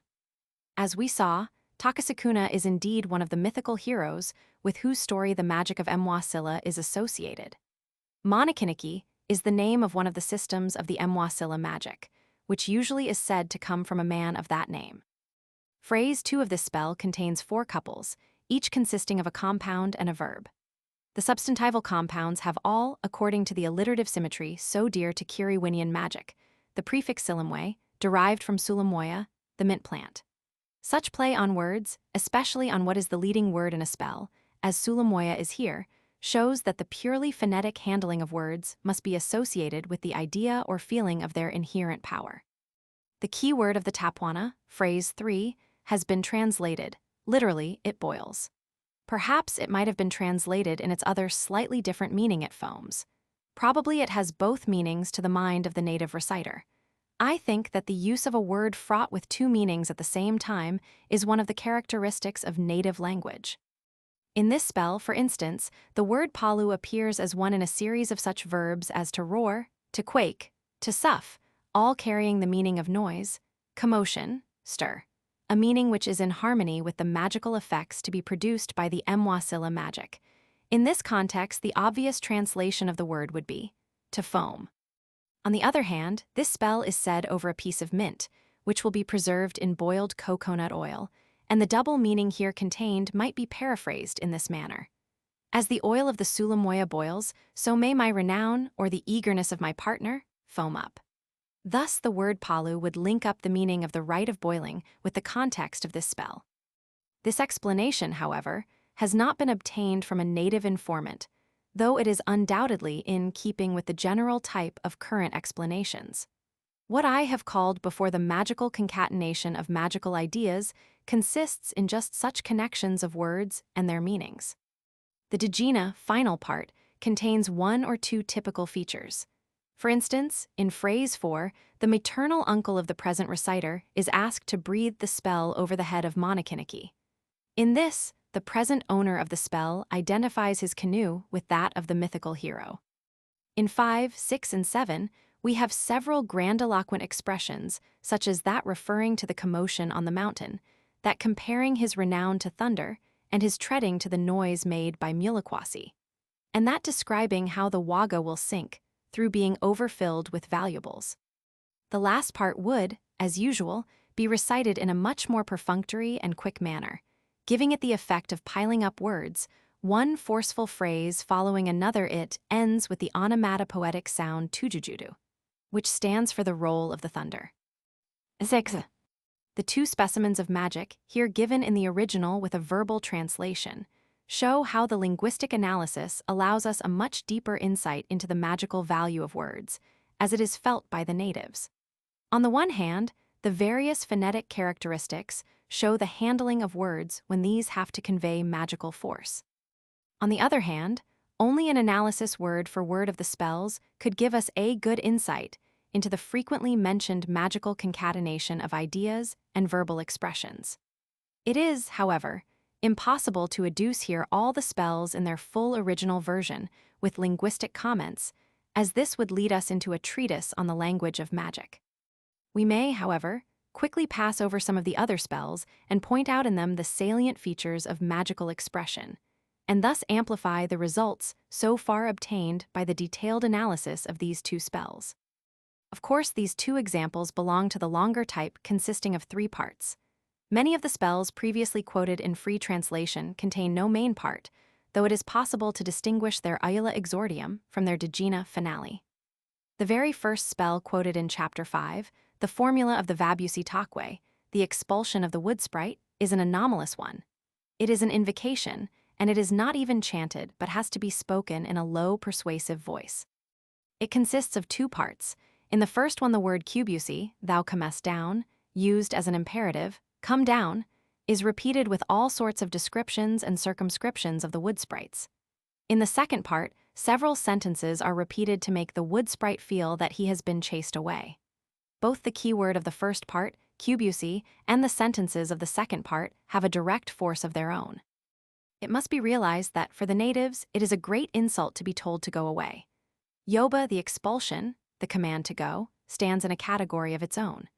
As we saw, Takasakuna is indeed one of the mythical heroes with whose story the magic of Mwasila is associated. Monokiniki is the name of one of the systems of the Mwasila magic, which usually is said to come from a man of that name. Phrase 2 of this spell contains 4 couples, each consisting of a compound and a verb. The substantival compounds have all, according to the alliterative symmetry so dear to Kiriwinian magic, the prefix silimwe, derived from sulamoya, the mint plant. Such play on words, especially on what is the leading word in a spell, as sulamoya is here, shows that the purely phonetic handling of words must be associated with the idea or feeling of their inherent power. The key word of the Tapwana, phrase 3, has been translated, literally, it boils. Perhaps it might have been translated in its other slightly different meaning it foams. Probably it has both meanings to the mind of the native reciter. I think that the use of a word fraught with 2 meanings at the same time is one of the characteristics of native language. In this spell, for instance, the word palu appears as one in a series of such verbs as to roar, to quake, to sough, all carrying the meaning of noise, commotion, stir, a meaning which is in harmony with the magical effects to be produced by the Mwasila magic. In this context, the obvious translation of the word would be to foam. On the other hand, this spell is said over a piece of mint, which will be preserved in boiled coconut oil, and the double meaning here contained might be paraphrased in this manner. As the oil of the sulamoya boils, so may my renown or the eagerness of my partner foam up. Thus, the word palu would link up the meaning of the rite of boiling with the context of this spell. This explanation, however, has not been obtained from a native informant, though it is undoubtedly in keeping with the general type of current explanations. What I have called before the magical concatenation of magical ideas consists in just such connections of words and their meanings. The Dejina final part contains 1 or 2 typical features. For instance, in phrase 4, the maternal uncle of the present reciter is asked to breathe the spell over the head of Monokiniki. In this, the present owner of the spell identifies his canoe with that of the mythical hero. In 5, 6, and 7, we have several grandiloquent expressions, such as that referring to the commotion on the mountain, that comparing his renown to thunder, and his treading to the noise made by Mulikwasi, and that describing how the Waga will sink, through being overfilled with valuables. The last part would, as usual, be recited in a much more perfunctory and quick manner, giving it the effect of piling up words. One forceful phrase following another, it ends with the onomatopoetic sound tujujudu, which stands for the roll of the thunder. 6. The 2 specimens of magic, here given in the original with a verbal translation, show how the linguistic analysis allows us a much deeper insight into the magical value of words, as it is felt by the natives. On the one hand, the various phonetic characteristics show the handling of words when these have to convey magical force. On the other hand, only an analysis word for word of the spells could give us a good insight into the frequently mentioned magical concatenation of ideas and verbal expressions. It is, however, impossible to adduce here all the spells in their full original version with linguistic comments, as this would lead us into a treatise on the language of magic. We may, however, quickly pass over some of the other spells and point out in them the salient features of magical expression, and thus amplify the results so far obtained by the detailed analysis of these 2 spells. Of course, these 2 examples belong to the longer type consisting of 3 parts. Many of the spells previously quoted in free translation contain no main part, though it is possible to distinguish their Ayala exordium from their Degina finale. The very first spell quoted in Chapter 5, the formula of the Vabusi-Takwe, the expulsion of the wood sprite, is an anomalous one. It is an invocation, and it is not even chanted but has to be spoken in a low, persuasive voice. It consists of two parts. In the first one, the word kubusi, thou comest down, used as an imperative, come down, is repeated with all sorts of descriptions and circumscriptions of the wood sprites. In the second part, several sentences are repeated to make the wood sprite feel that he has been chased away. Both the keyword of the first part, kubusi, and the sentences of the second part have a direct force of their own. It must be realized that for the natives, it is a great insult to be told to go away. Yoba, the expulsion, the command to go, stands in a category of its own.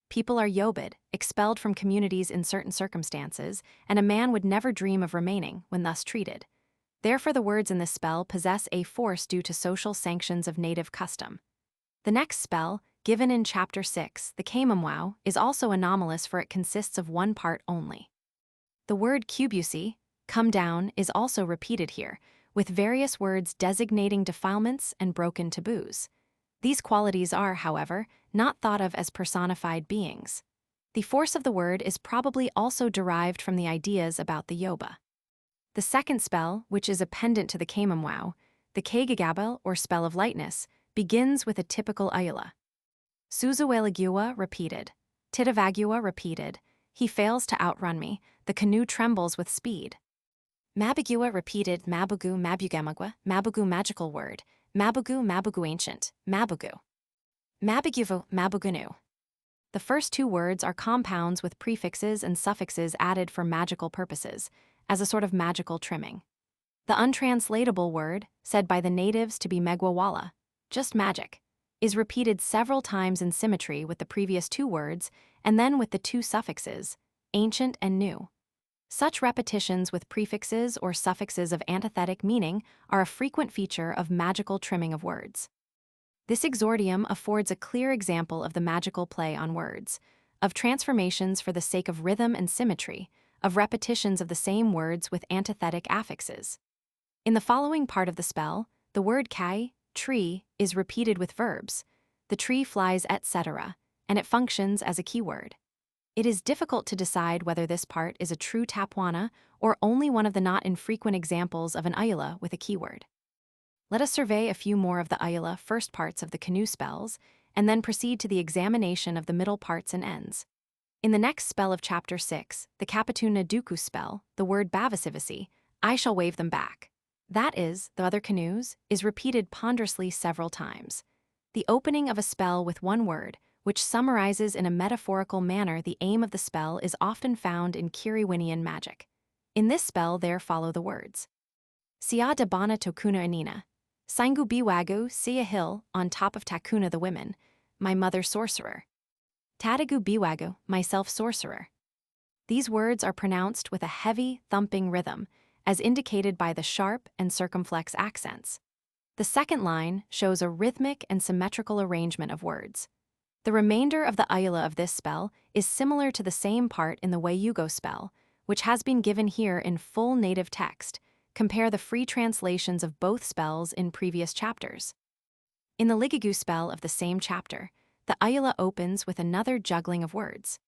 People are yobed, expelled from communities in certain circumstances, and a man would never dream of remaining when thus treated. Therefore, the words in this spell possess a force due to social sanctions of native custom. The next spell, given in Chapter 6, the Kamamwau, is also anomalous, for it consists of one part only. The word kubusi, come down, is also repeated here, with various words designating defilements and broken taboos. These qualities are, however, not thought of as personified beings. The force of the word is probably also derived from the ideas about the Yoba. The second spell, which is a pendant to the Kamamwau, the Kagagabel, or spell of lightness, begins with a typical Ayala. Suzuwelagua repeated. Titavagua repeated. He fails to outrun me, the canoe trembles with speed. Mabagua repeated. Mabugu mabugamagua, Mabugu magical word, Mabugu Mabugu ancient, Mabugu. Mabuguvu Mabugunu. The first two words are compounds with prefixes and suffixes added for magical purposes, as a sort of magical trimming. The untranslatable word, said by the natives to be Megwawala, just magic, is repeated several times in symmetry with the previous two words and then with the two suffixes, ancient and new. Such repetitions with prefixes or suffixes of antithetic meaning are a frequent feature of magical trimming of words. This exordium affords a clear example of the magical play on words, of transformations for the sake of rhythm and symmetry, of repetitions of the same words with antithetic affixes. In the following part of the spell, the word kai, tree, is repeated with verbs. The tree flies, etc., and it functions as a keyword. It is difficult to decide whether this part is a true Tapwana or only one of the not infrequent examples of an Ayala with a keyword. Let us survey a few more of the Ayala first parts of the canoe spells, and then proceed to the examination of the middle parts and ends. In the next spell of Chapter 6, the Kapatuna Duku spell, the word Bavasivasi, I shall wave them back. That is, the other canoes, is repeated ponderously several times. The opening of a spell with one word, which summarizes in a metaphorical manner the aim of the spell, is often found in Kiriwinian magic. In this spell there follow the words. Sia Dabana Tokuna Anina. Saingu Biwagu, see a hill, on top of Takuna the women, my mother sorcerer. Tadagu Biwagu, myself sorcerer. These words are pronounced with a heavy, thumping rhythm, as indicated by the sharp and circumflex accents. The second line shows a rhythmic and symmetrical arrangement of words. The remainder of the Ayala of this spell is similar to the same part in the Wayugo spell, which has been given here in full native text. Compare the free translations of both spells in previous chapters. In the Ligagu spell of the same chapter, the Ayala opens with another juggling of words.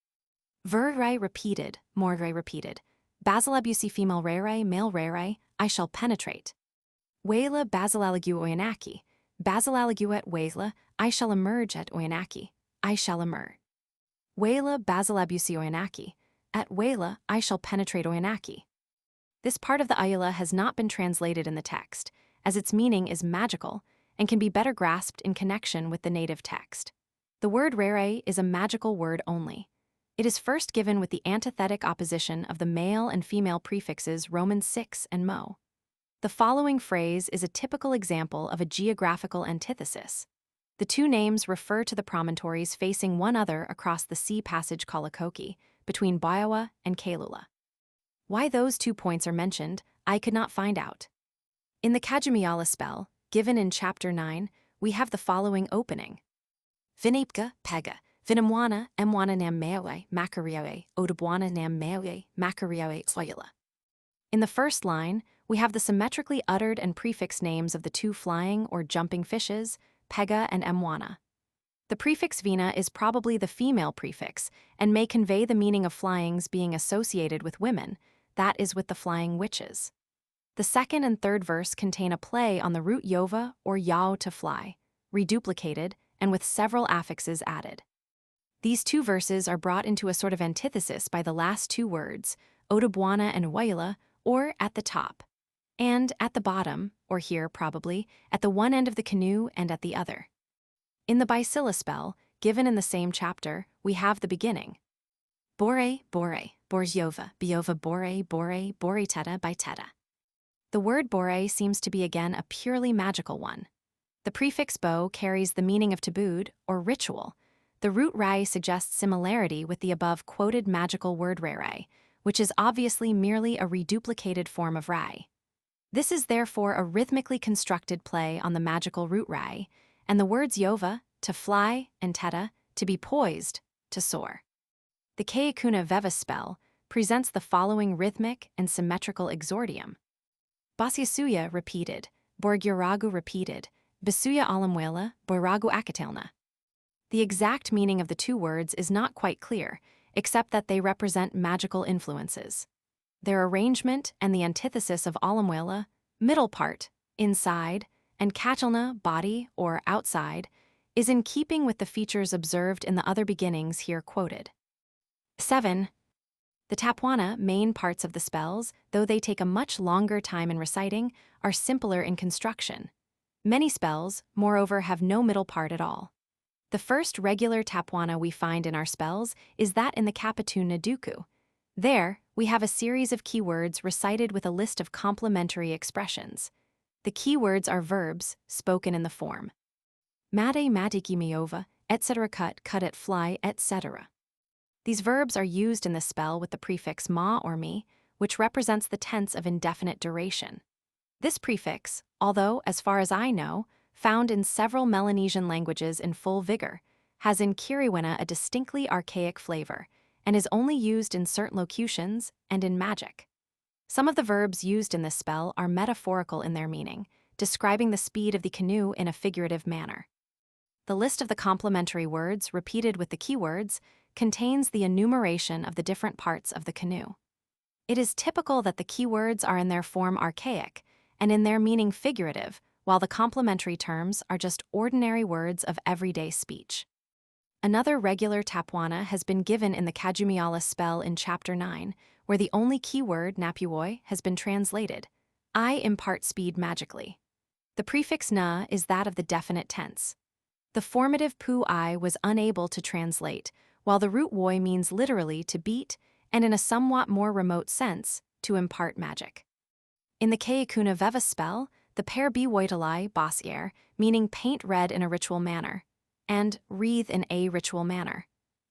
Ver-rai repeated, Morgrai repeated. Basilabusi female rere, male rere, I shall penetrate. Wela basilalagu oyanaki. Basilalagu at Wela, I shall emerge at Oyanaki. I shall emerge. Wela basilabusi oyanaki. At Wela, I shall penetrate Oyanaki. This part of the Ayala has not been translated in the text, as its meaning is magical and can be better grasped in connection with the native text. The word rere is a magical word only. It is first given with the antithetic opposition of the male and female prefixes Roman 6 and mo. The following phrase is a typical example of a geographical antithesis. The two names refer to the promontories facing one another across the sea passage Kalakoki, between Baiawa and Kailua. Why those 2 points are mentioned, I could not find out. In the Kajimiala spell, given in Chapter 9, we have the following opening. Vinipka, Pega, Vinamwana, Mwana nam meawe, Makarioe, Odabwana nam meawe, Makarioe, Soyala. In the first line, we have the symmetrically uttered and prefixed names of the two flying or jumping fishes, Pega and Mwana. The prefix vina is probably the female prefix and may convey the meaning of flyings being associated with women, that is, with the flying witches. The second and third verse contain a play on the root yova or yao to fly, reduplicated and with several affixes added. These two verses are brought into a sort of antithesis by the last two words, Odubwana and Waila, or at the top, and at the bottom, or here probably, at the one end of the canoe and at the other. In the Bicilla spell, given in the same chapter, we have the beginning. Bore, bore, borzjova, biova bore, bore, boriteta by teta. The word bore seems to be again a purely magical one. The prefix bo carries the meaning of tabooed, or ritual. The root rai suggests similarity with the above quoted magical word rere, which is obviously merely a reduplicated form of rai. This is therefore a rhythmically constructed play on the magical root rai, and the words yova, to fly, and teta, to be poised, to soar. The Keikuna Veva spell presents the following rhythmic and symmetrical exordium. Basyasuya repeated, Borgyaragu repeated, Basuya alamwela, Boiragu akatelna. The exact meaning of the two words is not quite clear, except that they represent magical influences. Their arrangement and the antithesis of alamwela, middle part, inside, and katelna, body or outside, is in keeping with the features observed in the other beginnings here quoted. 7. The Tapwana main parts of the spells, though they take a much longer time in reciting, are simpler in construction. Many spells, moreover, have no middle part at all. The first regular Tapwana we find in our spells is that in the Kapatu Naduku. There, we have a series of keywords recited with a list of complementary expressions. The keywords are verbs, spoken in the form made, matiki miova, etc. cut it fly, etc. These verbs are used in this spell with the prefix ma or mi, which represents the tense of indefinite duration. This prefix, although, as far as I know, found in several Melanesian languages in full vigor, has in Kiriwena a distinctly archaic flavor, and is only used in certain locutions and in magic. Some of the verbs used in this spell are metaphorical in their meaning, describing the speed of the canoe in a figurative manner. The list of the complementary words repeated with the keywords contains the enumeration of the different parts of the canoe. It is typical that the keywords are in their form archaic and in their meaning figurative, while the complementary terms are just ordinary words of everyday speech. Another regular Tapwana has been given in the Kajumiala spell in Chapter 9, where the only keyword, napuoi, has been translated. I impart speed magically. The prefix na is that of the definite tense. The formative pu I was unable to translate, while the root woi means literally to beat, and in a somewhat more remote sense, to impart magic. In the Keikuna Veva spell, the pair biwoitalai, bosier, meaning paint red in a ritual manner, and wreathe in a ritual manner,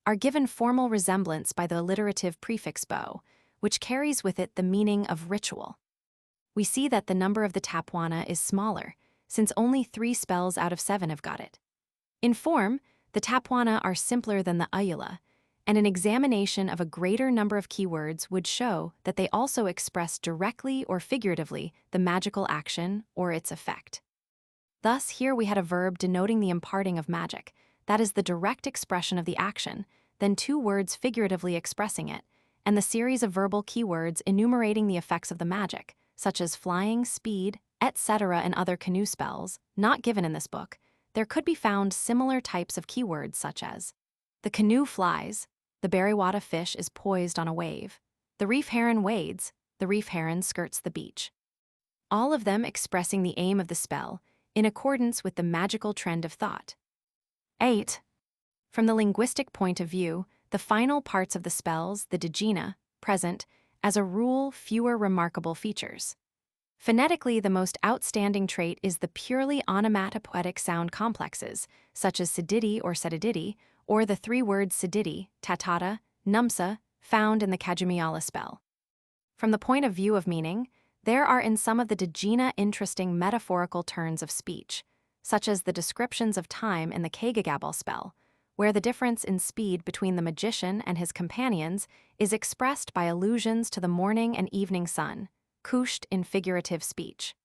are given formal resemblance by the alliterative prefix bo, which carries with it the meaning of ritual. We see that the number of the Tapwana is smaller, since only 3 spells out of 7 have got it. In form, the Tapwana are simpler than the Ayula, and an examination of a greater number of keywords would show that they also express directly or figuratively the magical action or its effect. Thus, here we had a verb denoting the imparting of magic, that is the direct expression of the action, then 2 words figuratively expressing it, and the series of verbal keywords enumerating the effects of the magic, such as flying, speed, etc. and other canoe spells, not given in this book. There could be found similar types of keywords such as the canoe flies, the Bariwata fish is poised on a wave, the reef heron wades, the reef heron skirts the beach. All of them expressing the aim of the spell, in accordance with the magical trend of thought. 8. From the linguistic point of view, the final parts of the spells, the Dejina, present, as a rule, fewer remarkable features. Phonetically, the most outstanding trait is the purely onomatopoetic sound complexes, such as sididi or sedididi, or the 3 words sididi, tatata, numsa, found in the Kajumiala spell. From the point of view of meaning, there are in some of the Dejina interesting metaphorical turns of speech, such as the descriptions of time in the Kagagabal spell, where the difference in speed between the magician and his companions is expressed by allusions to the morning and evening sun, couched in figurative speech.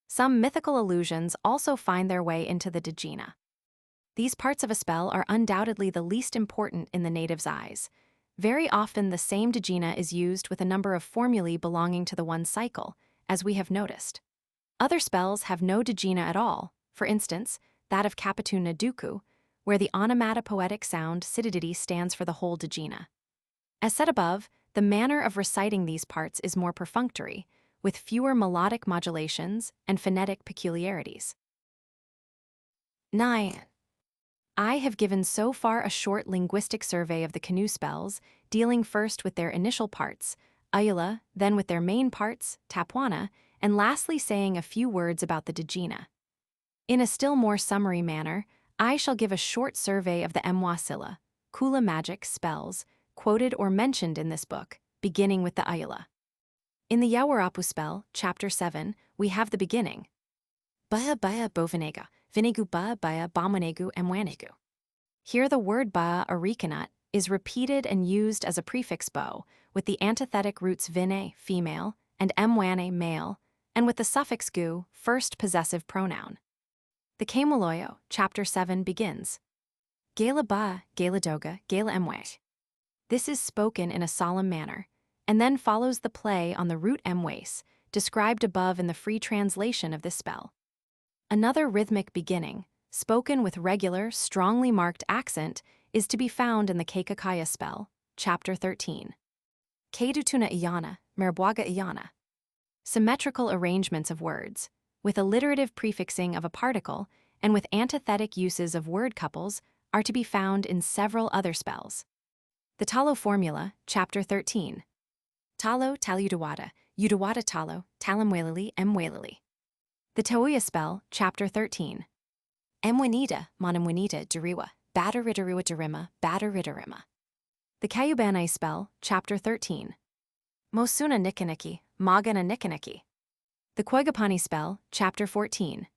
Some mythical allusions also find their way into the Degina. These parts of a spell are undoubtedly the least important in the native's eyes. Very often the same Degina is used with a number of formulae belonging to the one cycle, as we have noticed. Other spells have no Degina at all, for instance, that of Kapatu Naduku, where the onomatopoetic sound sididity stands for the whole Degina. As said above, the manner of reciting these parts is more perfunctory, with fewer melodic modulations and phonetic peculiarities. 9. I have given so far a short linguistic survey of the canoe spells, dealing first with their initial parts, Ayula, then with their main parts, Tapuana, and lastly saying a few words about the Degina. In a still more summary manner, I shall give a short survey of the Mwasila, Kula magic spells, quoted or mentioned in this book, beginning with the Ayula. In the Yawarapu spell, Chapter 7, we have the beginning. Baya baya bovinega, vinegu ba baya bamanegu emwanegu. Here the word ba arikanut is repeated and used as a prefix bo, with the antithetic roots vine, female, and emwane, male, and with the suffix gu, first possessive pronoun. The Kamaloyo, Chapter 7, begins. Gala ba, gala doga, gala emwe. This is spoken in a solemn manner, and then follows the play on the root emwace, described above in the free translation of this spell. Another rhythmic beginning, spoken with regular, strongly marked accent, is to be found in the Keikakaya spell, Chapter 13. Kedutuna iyana, merbwaga iyana. Symmetrical arrangements of words, with alliterative prefixing of a particle, and with antithetic uses of word couples, are to be found in several other spells. The Talo formula, Chapter 13. Talo taludawada, udawada talo, talamwelili emwelili. The Tauya spell, Chapter 13. Emwanita, monamwanita deriwa, badaridariwa derima, badaridarima. The Kayubanai spell, Chapter 13. Mosuna nikaniki, magana nikaniki. The Quegapani spell, Chapter 14.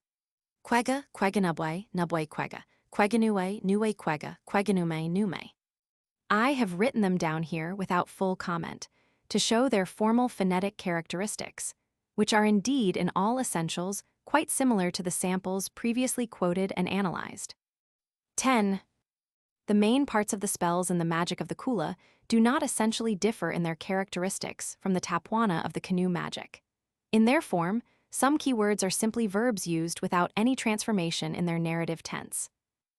Quega, queganubway, nubway quega, queganuwe, nuwe quega, queganume, nume. I have written them down here without full comment, to show their formal phonetic characteristics, which are indeed in all essentials quite similar to the samples previously quoted and analyzed. 10. The main parts of the spells in the magic of the Kula do not essentially differ in their characteristics from the Tapuana of the canoe magic. In their form, some keywords are simply verbs used without any transformation in their narrative tense.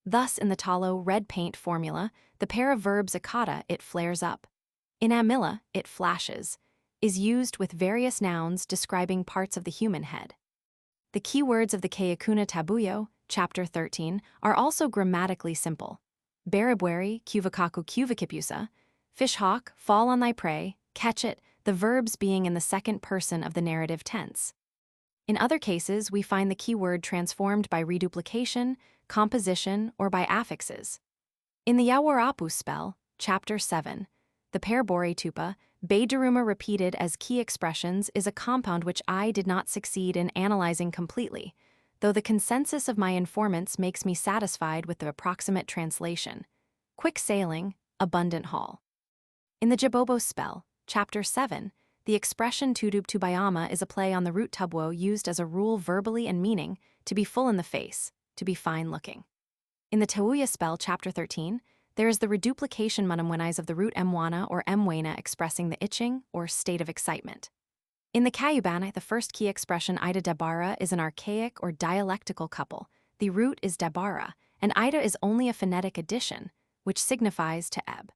Thus, in the Talo red paint formula, the pair of verbs akata, it flares up. In amila, it flashes, is used with various nouns describing parts of the human head. The keywords of the Kayakuna Tabuyo, Chapter 13, are also grammatically simple. Barabwari, Kuvakaku Kuvakipusa, fishhawk, fall on thy prey, catch it, the verbs being in the second person of the narrative tense. In other cases, we find the keyword transformed by reduplication, composition, or by affixes. In the Yawarapu spell, Chapter 7, the pair bore tupa, Beidaruma repeated as key expressions is a compound which I did not succeed in analyzing completely, though the consensus of my informants makes me satisfied with the approximate translation. Quick sailing, abundant haul. In the Jabobo spell, Chapter 7, the expression tudub tubayama is a play on the root tubwo used as a rule verbally and meaning, to be full in the face, to be fine-looking. In the Tauya spell, Chapter 13, there is the reduplication manamwenais of the root emwana or emwena expressing the itching or state of excitement. In the Kayubana, the first key expression Ida Dabara is an archaic or dialectical couple. The root is Dabara, and Ida is only a phonetic addition, which signifies to ebb.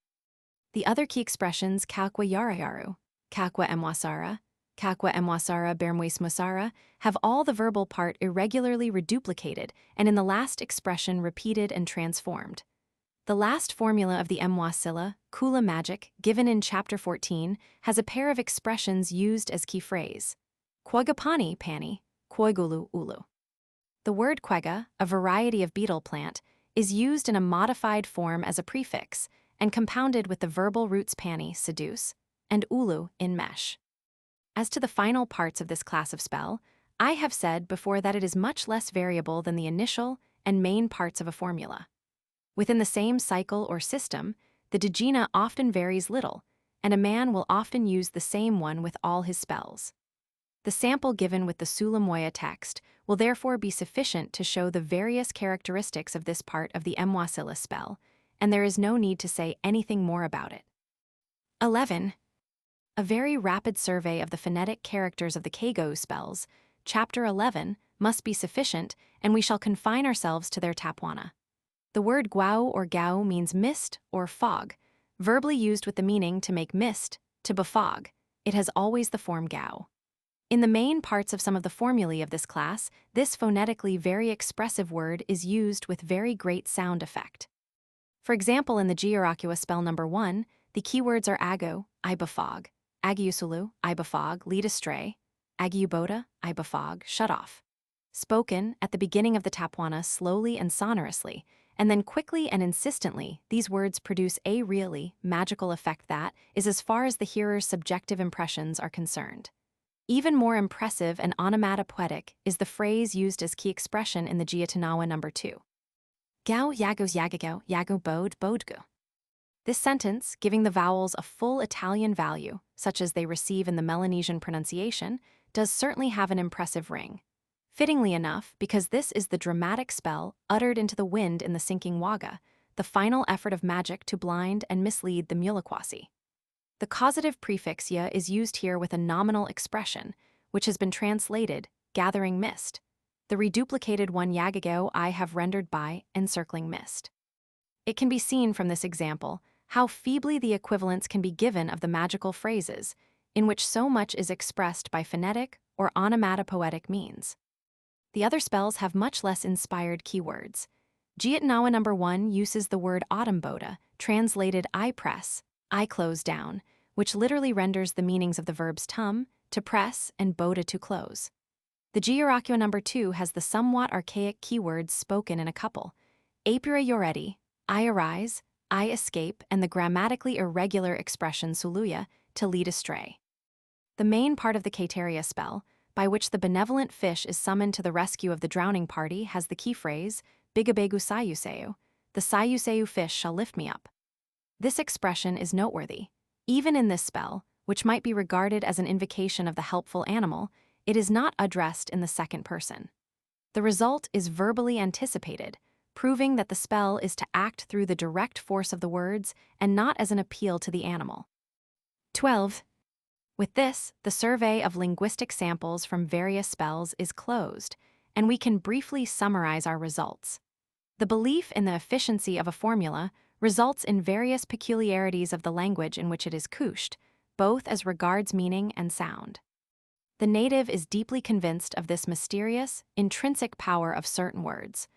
The other key expressions Kakwa Yarayaru, Kakwa Emwasara Bermwes Musara, have all the verbal part irregularly reduplicated and in the last expression repeated and transformed. The last formula of the Mwasila, Kula magic, given in Chapter 14, has a pair of expressions used as key phrase. Quagapani pani, Quagulu ulu. The word quega, a variety of beetle plant, is used in a modified form as a prefix and compounded with the verbal roots pani, seduce, and ulu, in mesh. As to the final parts of this class of spell, I have said before that it is much less variable than the initial and main parts of a formula. Within the same cycle or system, the Degina often varies little, and a man will often use the same one with all his spells. The sample given with the Sulamoya text will therefore be sufficient to show the various characteristics of this part of the Mwasila spell, and there is no need to say anything more about it. 11. A very rapid survey of the phonetic characters of the Kagou spells, Chapter 11, must be sufficient, and we shall confine ourselves to their Tapwana. The word guau or gao means mist or fog, verbally used with the meaning to make mist, to befog. It has always the form gao. In the main parts of some of the formulae of this class, this phonetically very expressive word is used with very great sound effect. For example, in the Giarakua spell number 1, the keywords are ago, I befog, agiusulu, I befog, lead astray, agiuboda, I befog, shut off. Spoken at the beginning of the Tapwana slowly and sonorously, and then quickly and insistently, these words produce a really magical effect that is as far as the hearer's subjective impressions are concerned. Even more impressive and onomatopoetic is the phrase used as key expression in the Giatanawa number 2. Gao yagos yagagao yago bode bodgu. This sentence, giving the vowels a full Italian value, such as they receive in the Melanesian pronunciation, does certainly have an impressive ring. Fittingly enough, because this is the dramatic spell uttered into the wind in the sinking waga, the final effort of magic to blind and mislead the Mulakwasi. The causative prefix ya is used here with a nominal expression, which has been translated, gathering mist. The reduplicated one yagagao I have rendered by encircling mist. It can be seen from this example how feebly the equivalents can be given of the magical phrases, in which so much is expressed by phonetic or onomatopoetic means. The other spells have much less inspired keywords. Giatanawa number 1 uses the word autumnboda, translated I press, I close down, which literally renders the meanings of the verbs tum, to press, and boda, to close. The Giarakua number 2 has the somewhat archaic keywords spoken in a couple, apira yoreti, I arise, I escape, and the grammatically irregular expression suluya, to lead astray. The main part of the Kateria spell, by which the benevolent fish is summoned to the rescue of the drowning party, has the key phrase, bigabegu sayuseu, the sayuseu fish shall lift me up. This expression is noteworthy. Even in this spell, which might be regarded as an invocation of the helpful animal, it is not addressed in the second person. The result is verbally anticipated, proving that the spell is to act through the direct force of the words and not as an appeal to the animal. 12. With this, the survey of linguistic samples from various spells is closed, and we can briefly summarize our results. The belief in the efficiency of a formula results in various peculiarities of the language in which it is couched, both as regards meaning and sound. The native is deeply convinced of this mysterious, intrinsic power of certain words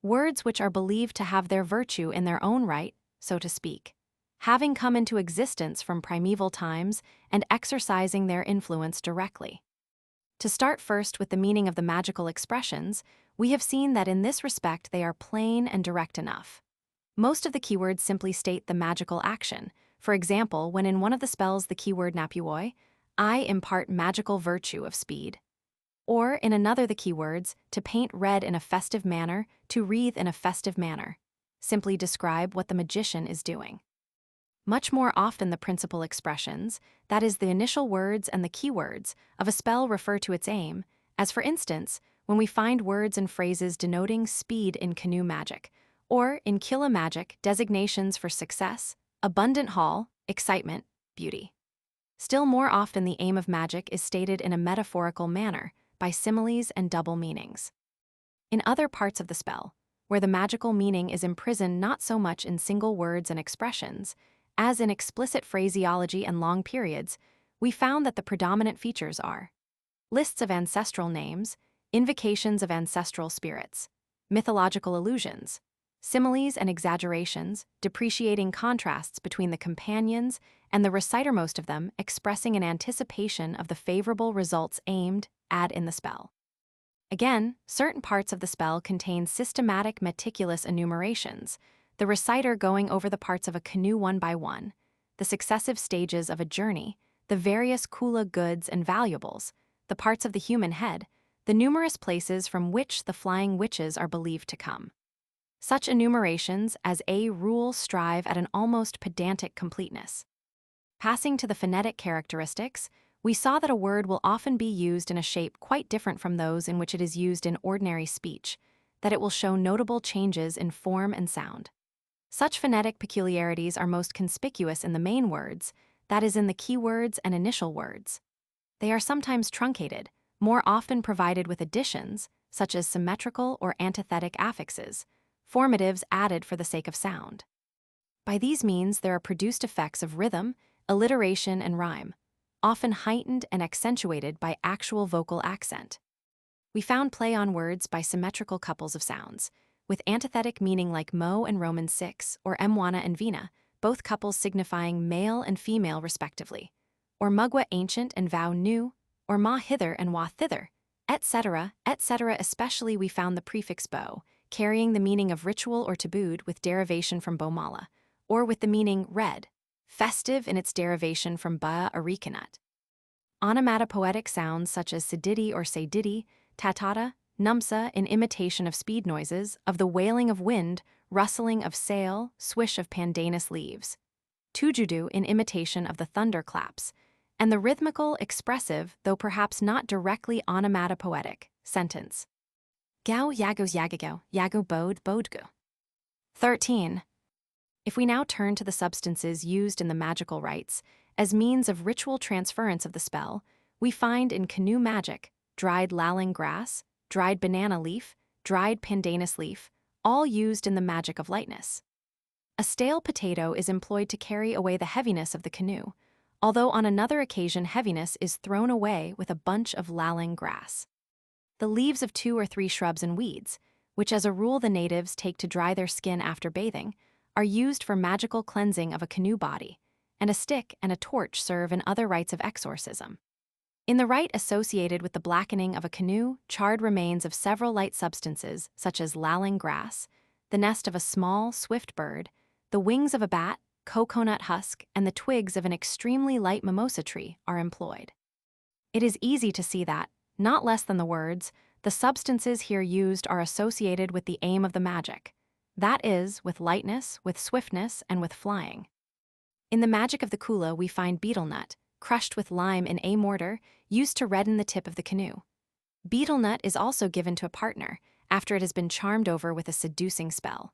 which are believed to have their virtue in their own right, so to speak, having come into existence from primeval times and exercising their influence directly. To start first with the meaning of the magical expressions, we have seen that in this respect they are plain and direct enough. Most of the keywords simply state the magical action. For example, when in one of the spells the keyword napuoi, I impart magical virtue of speed. Or in another the keywords, to paint red in a festive manner, to wreathe in a festive manner, simply describe what the magician is doing. Much more often the principal expressions, that is the initial words and the keywords, of a spell refer to its aim, as for instance, when we find words and phrases denoting speed in canoe magic, or in Kula magic designations for success, abundant haul, excitement, beauty. Still more often the aim of magic is stated in a metaphorical manner, by similes and double meanings. In other parts of the spell, where the magical meaning is imprisoned not so much in single words and expressions, as in explicit phraseology and long periods, we found that the predominant features are lists of ancestral names, invocations of ancestral spirits, mythological allusions, similes and exaggerations, depreciating contrasts between the companions and the reciter, most of them expressing an anticipation of the favorable results aimed at in the spell. Again, certain parts of the spell contain systematic meticulous enumerations, the reciter going over the parts of a canoe one by one, the successive stages of a journey, the various Kula goods and valuables, the parts of the human head, the numerous places from which the flying witches are believed to come. Such enumerations as a rule strive at an almost pedantic completeness. Passing to the phonetic characteristics, we saw that a word will often be used in a shape quite different from those in which it is used in ordinary speech, that it will show notable changes in form and sound. Such phonetic peculiarities are most conspicuous in the main words, that is, in the keywords and initial words. They are sometimes truncated, more often provided with additions, such as symmetrical or antithetic affixes, formatives added for the sake of sound. By these means, there are produced effects of rhythm, alliteration, and rhyme, often heightened and accentuated by actual vocal accent. We found play on words by symmetrical couples of sounds, with antithetic meaning like mo and Roman 6, or mwana and vina, both couples signifying male and female respectively, or mugwa ancient and vow new, or ma hither and wa thither, etc., etc. Especially we found the prefix bo, carrying the meaning of ritual or tabooed with derivation from bomala, or with the meaning red, festive in its derivation from ba arikanut. Onomatopoetic sounds such as sididi or saydidi, tatata, numsa in imitation of speed noises, of the wailing of wind, rustling of sail, swish of pandanus leaves, tujudu in imitation of the thunder claps, and the rhythmical, expressive, though perhaps not directly onomatopoetic, sentence. Gao yagos yagago, yago bode bodgu. 13. If we now turn to the substances used in the magical rites as means of ritual transference of the spell, we find in canoe magic dried lalang grass, dried banana leaf, dried pandanus leaf, all used in the magic of lightness. A stale potato is employed to carry away the heaviness of the canoe, although on another occasion heaviness is thrown away with a bunch of lalang grass. The leaves of 2 or 3 shrubs and weeds, which as a rule the natives take to dry their skin after bathing, are used for magical cleansing of a canoe body, and a stick and a torch serve in other rites of exorcism. In the rite associated with the blackening of a canoe, charred remains of several light substances, such as lalang grass, the nest of a small, swift bird, the wings of a bat, coconut husk, and the twigs of an extremely light mimosa tree are employed. It is easy to see that, not less than the words, the substances here used are associated with the aim of the magic, that is, with lightness, with swiftness, and with flying. In the magic of the Kula, we find betel nut, crushed with lime in a mortar, used to redden the tip of the canoe. Betel nut is also given to a partner, after it has been charmed over with a seducing spell.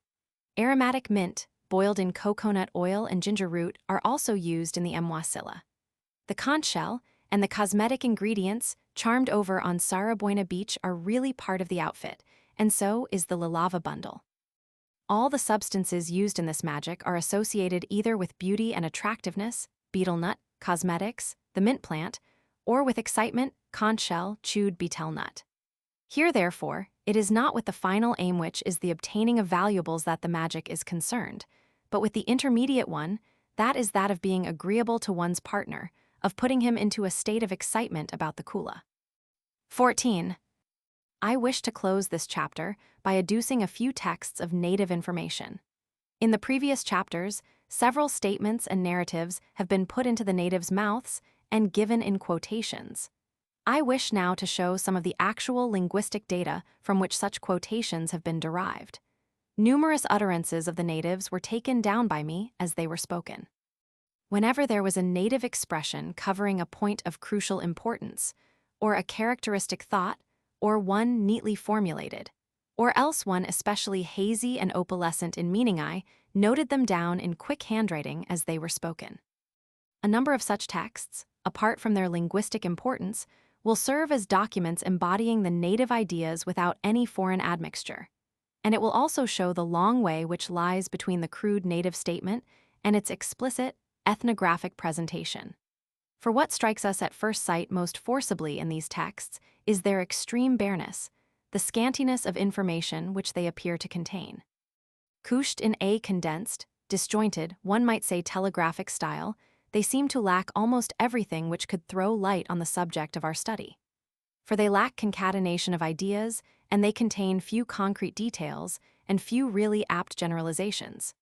Aromatic mint, boiled in coconut oil and ginger root, are also used in the Mwasilla. The conch shell and the cosmetic ingredients charmed over on Saraboina Beach are really part of the outfit, and so is the lalava bundle. All the substances used in this magic are associated either with beauty and attractiveness, betel nut, cosmetics, the mint plant, or with excitement, conch shell, chewed betel nut. Here, therefore, it is not with the final aim which is the obtaining of valuables that the magic is concerned, but with the intermediate one, that is that of being agreeable to one's partner, of putting him into a state of excitement about the Kula. 14. I wish to close this chapter by adducing a few texts of native information. In the previous chapters, several statements and narratives have been put into the natives' mouths and given in quotations. I wish now to show some of the actual linguistic data from which such quotations have been derived. Numerous utterances of the natives were taken down by me as they were spoken. Whenever there was a native expression covering a point of crucial importance, or a characteristic thought, or one neatly formulated, or else one especially hazy and opalescent in meaning, I noted them down in quick handwriting as they were spoken. A number of such texts, apart from their linguistic importance, will serve as documents embodying the native ideas without any foreign admixture, and it will also show the long way which lies between the crude native statement and its explicit, ethnographic presentation. For what strikes us at first sight most forcibly in these texts is their extreme bareness, the scantiness of information which they appear to contain. Couched in a condensed, disjointed, one might say telegraphic style, they seem to lack almost everything which could throw light on the subject of our study. For they lack concatenation of ideas, and they contain few concrete details and few really apt generalizations.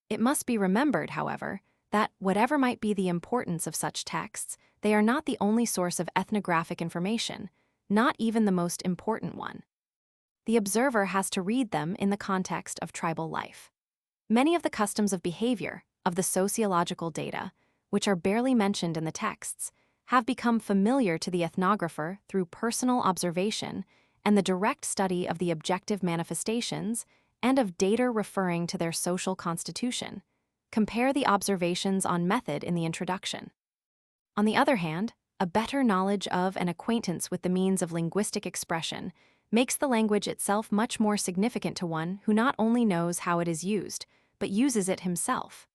It must be remembered, however, that whatever might be the importance of such texts, they are not the only source of ethnographic information, not even the most important one. The observer has to read them in the context of tribal life. Many of the customs of behavior, of the sociological data, which are barely mentioned in the texts, have become familiar to the ethnographer through personal observation and the direct study of the objective manifestations and of data referring to their social constitution. Compare the observations on method in the introduction. On the other hand, a better knowledge of and acquaintance with the means of linguistic expression makes the language itself much more significant to one who not only knows how it is used, but uses it himself.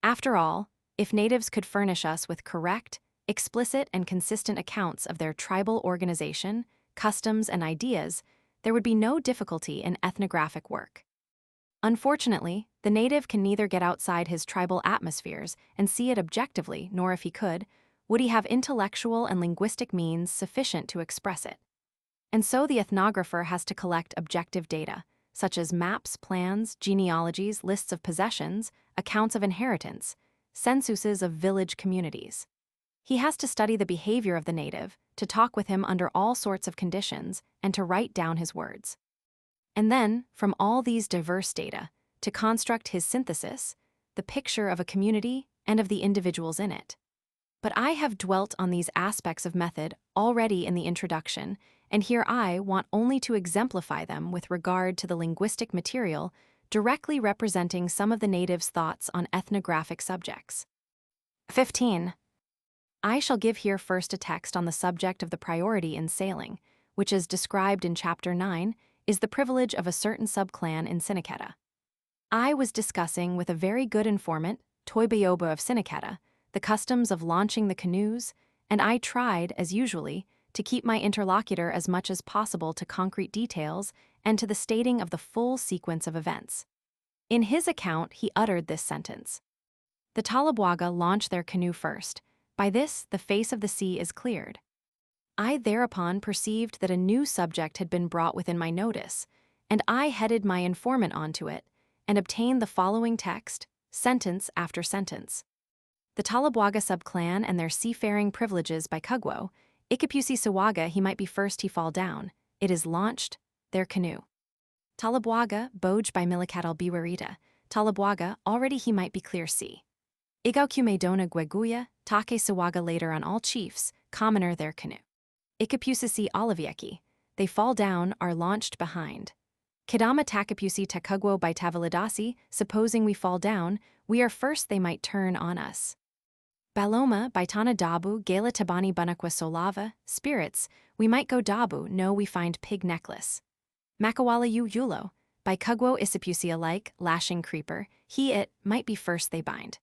After all, if natives could furnish us with correct, explicit, and consistent accounts of their tribal organization, customs, and ideas, there would be no difficulty in ethnographic work. Unfortunately, the native can neither get outside his tribal atmospheres and see it objectively, nor if he could, would he have intellectual and linguistic means sufficient to express it. And so the ethnographer has to collect objective data, such as maps, plans, genealogies, lists of possessions, accounts of inheritance, censuses of village communities. He has to study the behavior of the native, to talk with him under all sorts of conditions, and to write down his words. And then, from all these diverse data, to construct his synthesis, the picture of a community and of the individuals in it. But I have dwelt on these aspects of method already in the introduction, and here I want only to exemplify them with regard to the linguistic material directly representing some of the natives' thoughts on ethnographic subjects. 15. I shall give here first a text on the subject of the priority in sailing, which, as described in Chapter 9, is the privilege of a certain subclan in Sinaketa. I was discussing with a very good informant, Toibayoba of Sinaketa, the customs of launching the canoes, and I tried, as usually, to keep my interlocutor as much as possible to concrete details and to the stating of the full sequence of events. In his account, he uttered this sentence: "The Talabwaga launch their canoe first. By this, the face of the sea is cleared." I thereupon perceived that a new subject had been brought within my notice, and I headed my informant onto it, and obtained the following text, sentence after sentence. The Talabwaga subclan and their seafaring privileges by Kugwo, Ikapusi Sawaga he might be first he fall down, it is launched, their canoe. Talabwaga, Boj by Milikatal Biwarita, Talabwaga, already he might be clear sea. Igaukume Dona Gweguya, Take Sawaga later on all chiefs, commoner their canoe. Ikapusisi Olivieki, they fall down, are launched behind. Kidama Takapusi Takugwo by Tavalidasi, supposing we fall down, we are first they might turn on us. Baloma by Tana Dabu, Gala Tabani Bunakwa Solava, spirits, we might go Dabu, no we find pig necklace. Makawala Yu Yulo, by Kugwo Isapusi alike, lashing creeper, he it, might be first they bind.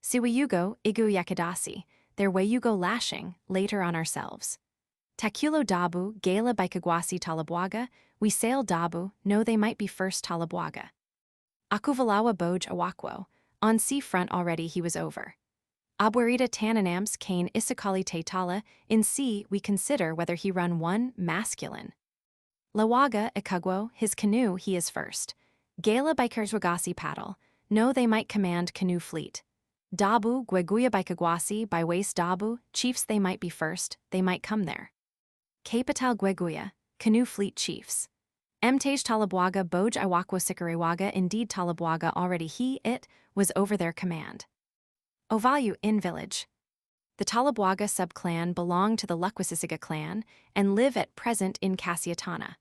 Siwayugo, Igu Yakadasi, their way you go lashing, later on ourselves. Takulo Dabu, Gala by Kagwasi Talabwaga, we sail Dabu, no they might be first Talabwaga. Akuvalawa Boj Awakwo, on sea front already he was over. Abwerita Tananams Kane Isakali Te Tala, in sea we consider whether he run one masculine. Lawaga Ikugwo, his canoe he is first. Gala by Kerswagasi paddle, no they might command canoe fleet. Dabu, Gweguya by Kagwasi, by waist Dabu, chiefs they might be first, they might come there. Kapital Gweguya, canoe fleet chiefs. Mtage Talabwaga Boj Iwakwo Sikarewaga, indeed Talabwaga already he, it, was over their command. Ovayu in village. The Talabwaga subclan belong to the Lukwasisiga clan and live at present in Kasiatana.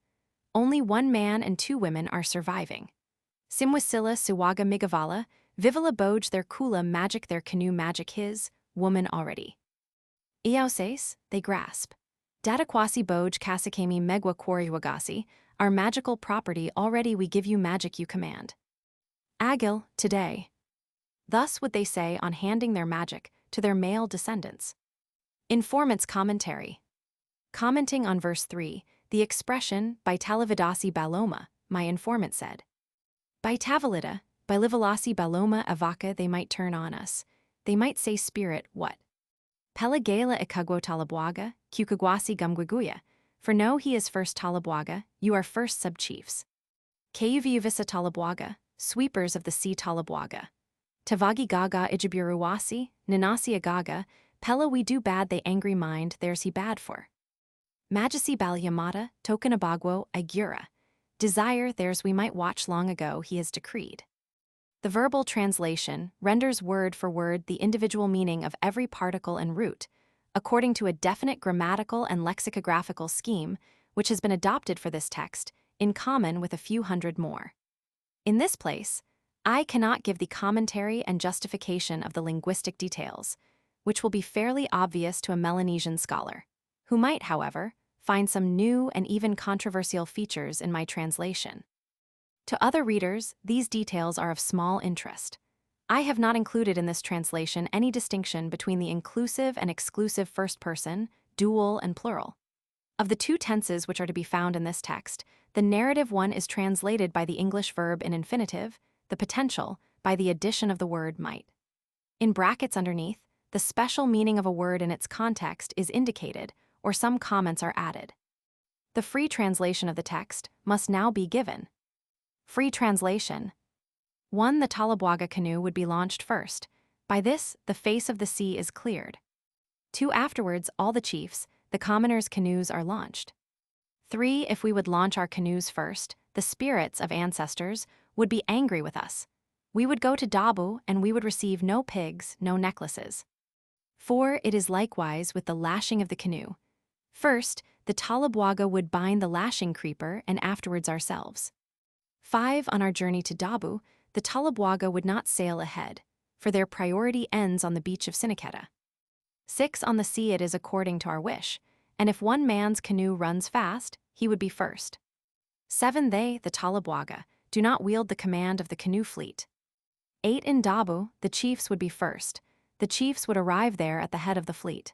Only one man and two women are surviving. Simwasila Suwaga Migavala, Vivala Boj their Kula magic their canoe magic his, woman already. Iauses, they grasp. Datakwasi Boj Kasakami Megwa Kwariwagasi, our magical property already we give you magic you command. Agil, today. Thus would they say on handing their magic to their male descendants. Informant's commentary. Commenting on verse 3, the expression, by Talavidasi Baloma, my informant said. By Tavalida, by Livalasi Baloma Avaka they might turn on us. They might say spirit, what? Pelagala Ikugwo Talabwaga, Kukagwasi Gumguguya, for no he is first Talabwaga, you are first subchiefs. Kayuvivisa Talabwaga, sweepers of the sea Talabwaga. Tavagi Gaga Ijiburuwasi, Nanasi Agaga, Pella we do bad they angry mind, there's he bad for. Majasi Balyamata, Tokanabagwo, Igura. Desire theirs we might watch long ago he has decreed. The verbal translation renders word for word the individual meaning of every particle and root, according to a definite grammatical and lexicographical scheme which has been adopted for this text, in common with a few hundred more. In this place, I cannot give the commentary and justification of the linguistic details, which will be fairly obvious to a Melanesian scholar, who might, however, find some new and even controversial features in my translation. To other readers, these details are of small interest. I have not included in this translation any distinction between the inclusive and exclusive first person, dual and plural. Of the two tenses which are to be found in this text, the narrative one is translated by the English verb in infinitive, the potential by the addition of the word might. In brackets underneath, the special meaning of a word in its context is indicated, or some comments are added. The free translation of the text must now be given. Free translation. 1. The Talabwaga canoe would be launched first. By this, the face of the sea is cleared. 2. Afterwards, all the chiefs, the commoners' canoes are launched. 3. If we would launch our canoes first, the spirits of ancestors would be angry with us. We would go to Dabu and we would receive no pigs, no necklaces. 4. It is likewise with the lashing of the canoe. First, the Talabwaga would bind the lashing creeper and afterwards ourselves. 5. On our journey to Dabu, the Talabwaga would not sail ahead, for their priority ends on the beach of Siniketa. 6. On the sea it is according to our wish, and if one man's canoe runs fast, he would be first. 7. They, the Talabwaga, do not wield the command of the canoe fleet. 8. In Dabu, the chiefs would be first. The chiefs would arrive there at the head of the fleet.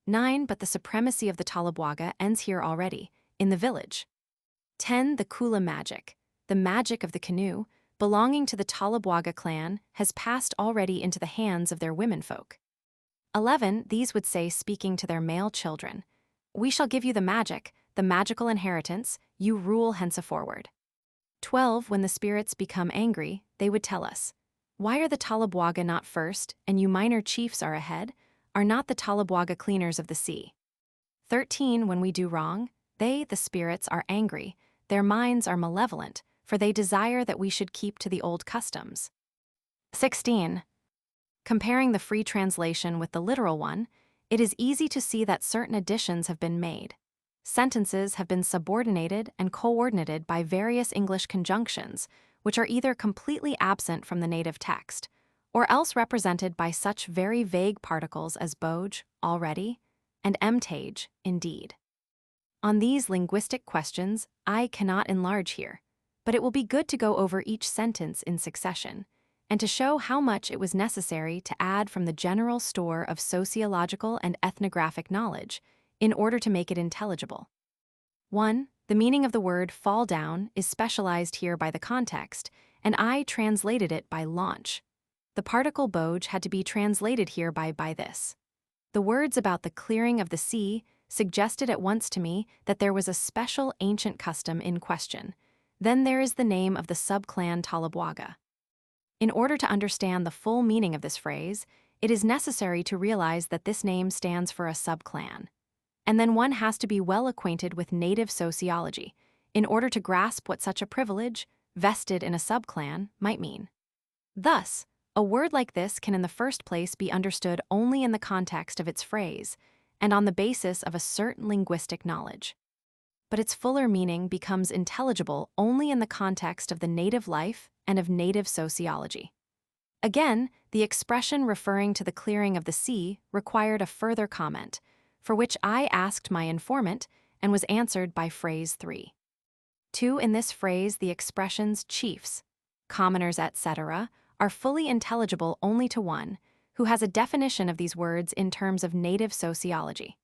9. But the supremacy of the Talabwaga ends here already, in the village. 10. The Kula magic, the magic of the canoe, belonging to the Talabwaga clan, has passed already into the hands of their womenfolk. 11. These would say, speaking to their male children, "We shall give you the magical inheritance, you rule henceforward." 12. When the spirits become angry, they would tell us, "Why are the Talabwaga not first, and you minor chiefs are ahead? Are not the Talabwaga cleaners of the sea?" 13. When we do wrong, they, the spirits, are angry, their minds are malevolent, for they desire that we should keep to the old customs. 16. Comparing the free translation with the literal one, it is easy to see that certain additions have been made. Sentences have been subordinated and coordinated by various English conjunctions, which are either completely absent from the native text, or else represented by such very vague particles as boj, already, and emtage, indeed. On these linguistic questions, I cannot enlarge here, but it will be good to go over each sentence in succession, and to show how much it was necessary to add from the general store of sociological and ethnographic knowledge in order to make it intelligible. 1. The meaning of the word fall down is specialized here by the context, and I translated it by launch. The particle boj had to be translated here by this. The words about the clearing of the sea suggested at once to me that there was a special ancient custom in question. Then there is the name of the subclan Talabwaga. In order to understand the full meaning of this phrase, it is necessary to realize that this name stands for a subclan. And then one has to be well acquainted with native sociology in order to grasp what such a privilege, vested in a subclan, might mean. Thus, a word like this can in the first place be understood only in the context of its phrase and on the basis of a certain linguistic knowledge. But its fuller meaning becomes intelligible only in the context of the native life and of native sociology. Again, the expression referring to the clearing of the sea required a further comment, for which I asked my informant and was answered by phrase 3. 2. In this phrase, the expressions chiefs, commoners, etc., are fully intelligible only to one who has a definition of these words in terms of native sociology.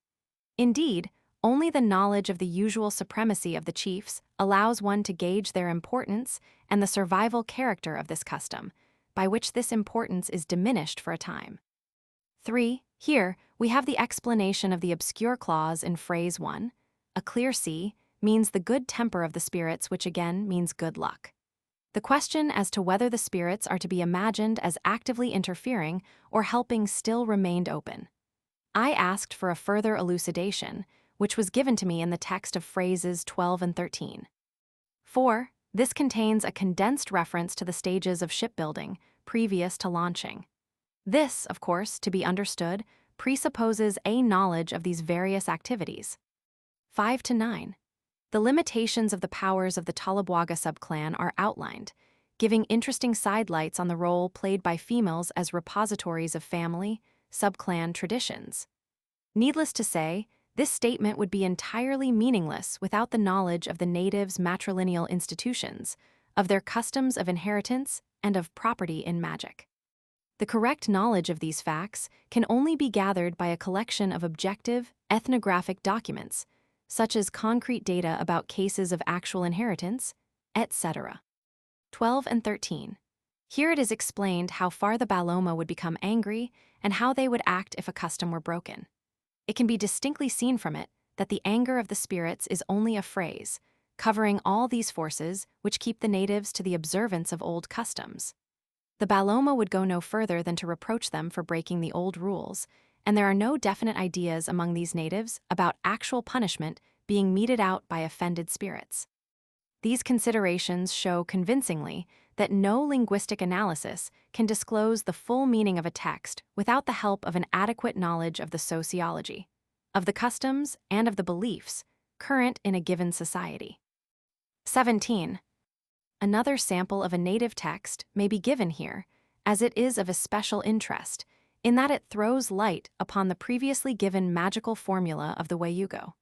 Indeed, only the knowledge of the usual supremacy of the chiefs allows one to gauge their importance and the survival character of this custom, by which this importance is diminished for a time. 3. Here, we have the explanation of the obscure clause in phrase 1. A clear sea means the good temper of the spirits, which again means good luck. The question as to whether the spirits are to be imagined as actively interfering or helping still remained open. I asked for a further elucidation, which was given to me in the text of phrases 12 and 13. 4. This contains a condensed reference to the stages of shipbuilding previous to launching. This, of course, to be understood, presupposes a knowledge of these various activities. 5 to 9. The limitations of the powers of the Talabwaga subclan are outlined, giving interesting sidelights on the role played by females as repositories of family, subclan traditions. Needless to say, this statement would be entirely meaningless without the knowledge of the natives' matrilineal institutions, of their customs of inheritance, and of property in magic. The correct knowledge of these facts can only be gathered by a collection of objective, ethnographic documents, such as concrete data about cases of actual inheritance, etc. 12 and 13. Here it is explained how far the Baloma would become angry and how they would act if a custom were broken. It can be distinctly seen from it that the anger of the spirits is only a phrase, covering all these forces which keep the natives to the observance of old customs. The Baloma would go no further than to reproach them for breaking the old rules, and there are no definite ideas among these natives about actual punishment being meted out by offended spirits. These considerations show convincingly that no linguistic analysis can disclose the full meaning of a text without the help of an adequate knowledge of the sociology, of the customs, and of the beliefs current in a given society. 17. Another sample of a native text may be given here, as it is of especial interest, in that it throws light upon the previously given magical formula of the Wayugo.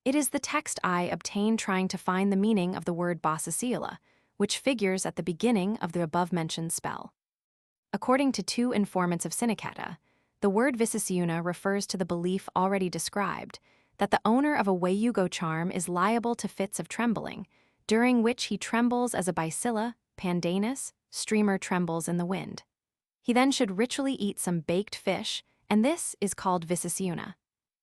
It is the text I obtained trying to find the meaning of the word Basasiula, which figures at the beginning of the above-mentioned spell. According to 2 informants of Sinikata, the word Visasiuna refers to the belief already described, that the owner of a Wayugo charm is liable to fits of trembling, during which he trembles as a bacilla, pandanus, streamer trembles in the wind. He then should ritually eat some baked fish, and this is called Visasiuna.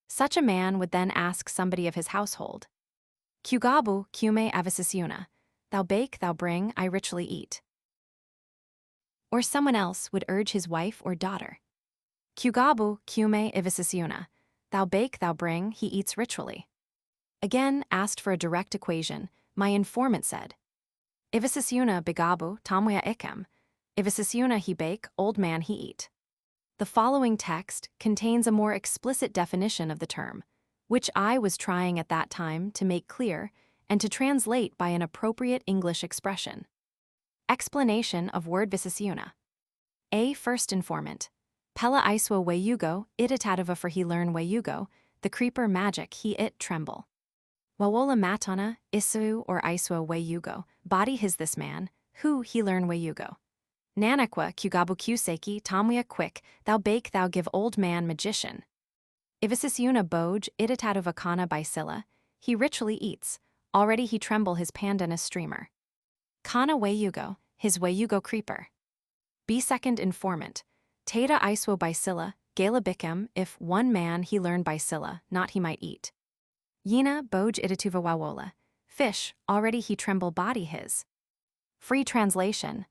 Such a man would then ask somebody of his household, Kugabu kume avisasiuna, thou bake, thou bring, I ritually eat. Or someone else would urge his wife or daughter, Kugabu kume ivisasiuna, thou bake, thou bring, he eats ritually. Again, asked for a direct equation, my informant said, Ivisasiuna bigabu tamwea ikem, Ivisasiuna he bake, old man he eat. The following text contains a more explicit definition of the term, which I was trying at that time to make clear and to translate by an appropriate English expression. Explanation of word Visasiuna. A first informant. Pella iswa wayugo, itatativa for he learn wayugo, the creeper magic he it tremble. Wawola matana, isu or iswa wayugo, body his this man, who he learn wayugo. Nanakwa kugabu kuseki tamwea quick, thou bake thou give old man magician. Ivisasiuna boj itatativa kana bicilla, he ritually eats, already he tremble his pandanus streamer. Kana wayugo, his wayugo creeper. B second informant. Tata iswo bicilla, gala bicem, if one man he learn bicilla, not he might eat. Yina boj itatuva wawola, fish, already he tremble body his. Free translation.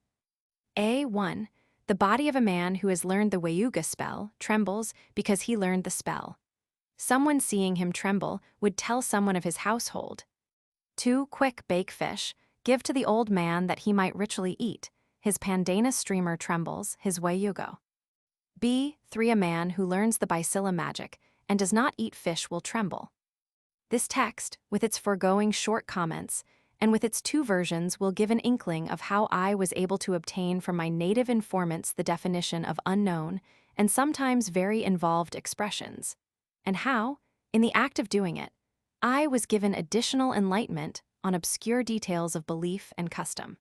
A1. The body of a man who has learned the Wayuga spell trembles because he learned the spell. Someone seeing him tremble would tell someone of his household. 2. Quick bake fish, give to the old man that he might ritually eat. His pandana streamer trembles, his Wayugo. B3. A man who learns the bicilla magic and does not eat fish will tremble. This text, with its foregoing short comments, and with its 2 versions will give an inkling of how I was able to obtain from my native informants the definition of unknown and sometimes very involved expressions, and how, in the act of doing it, I was given additional enlightenment on obscure details of belief and custom.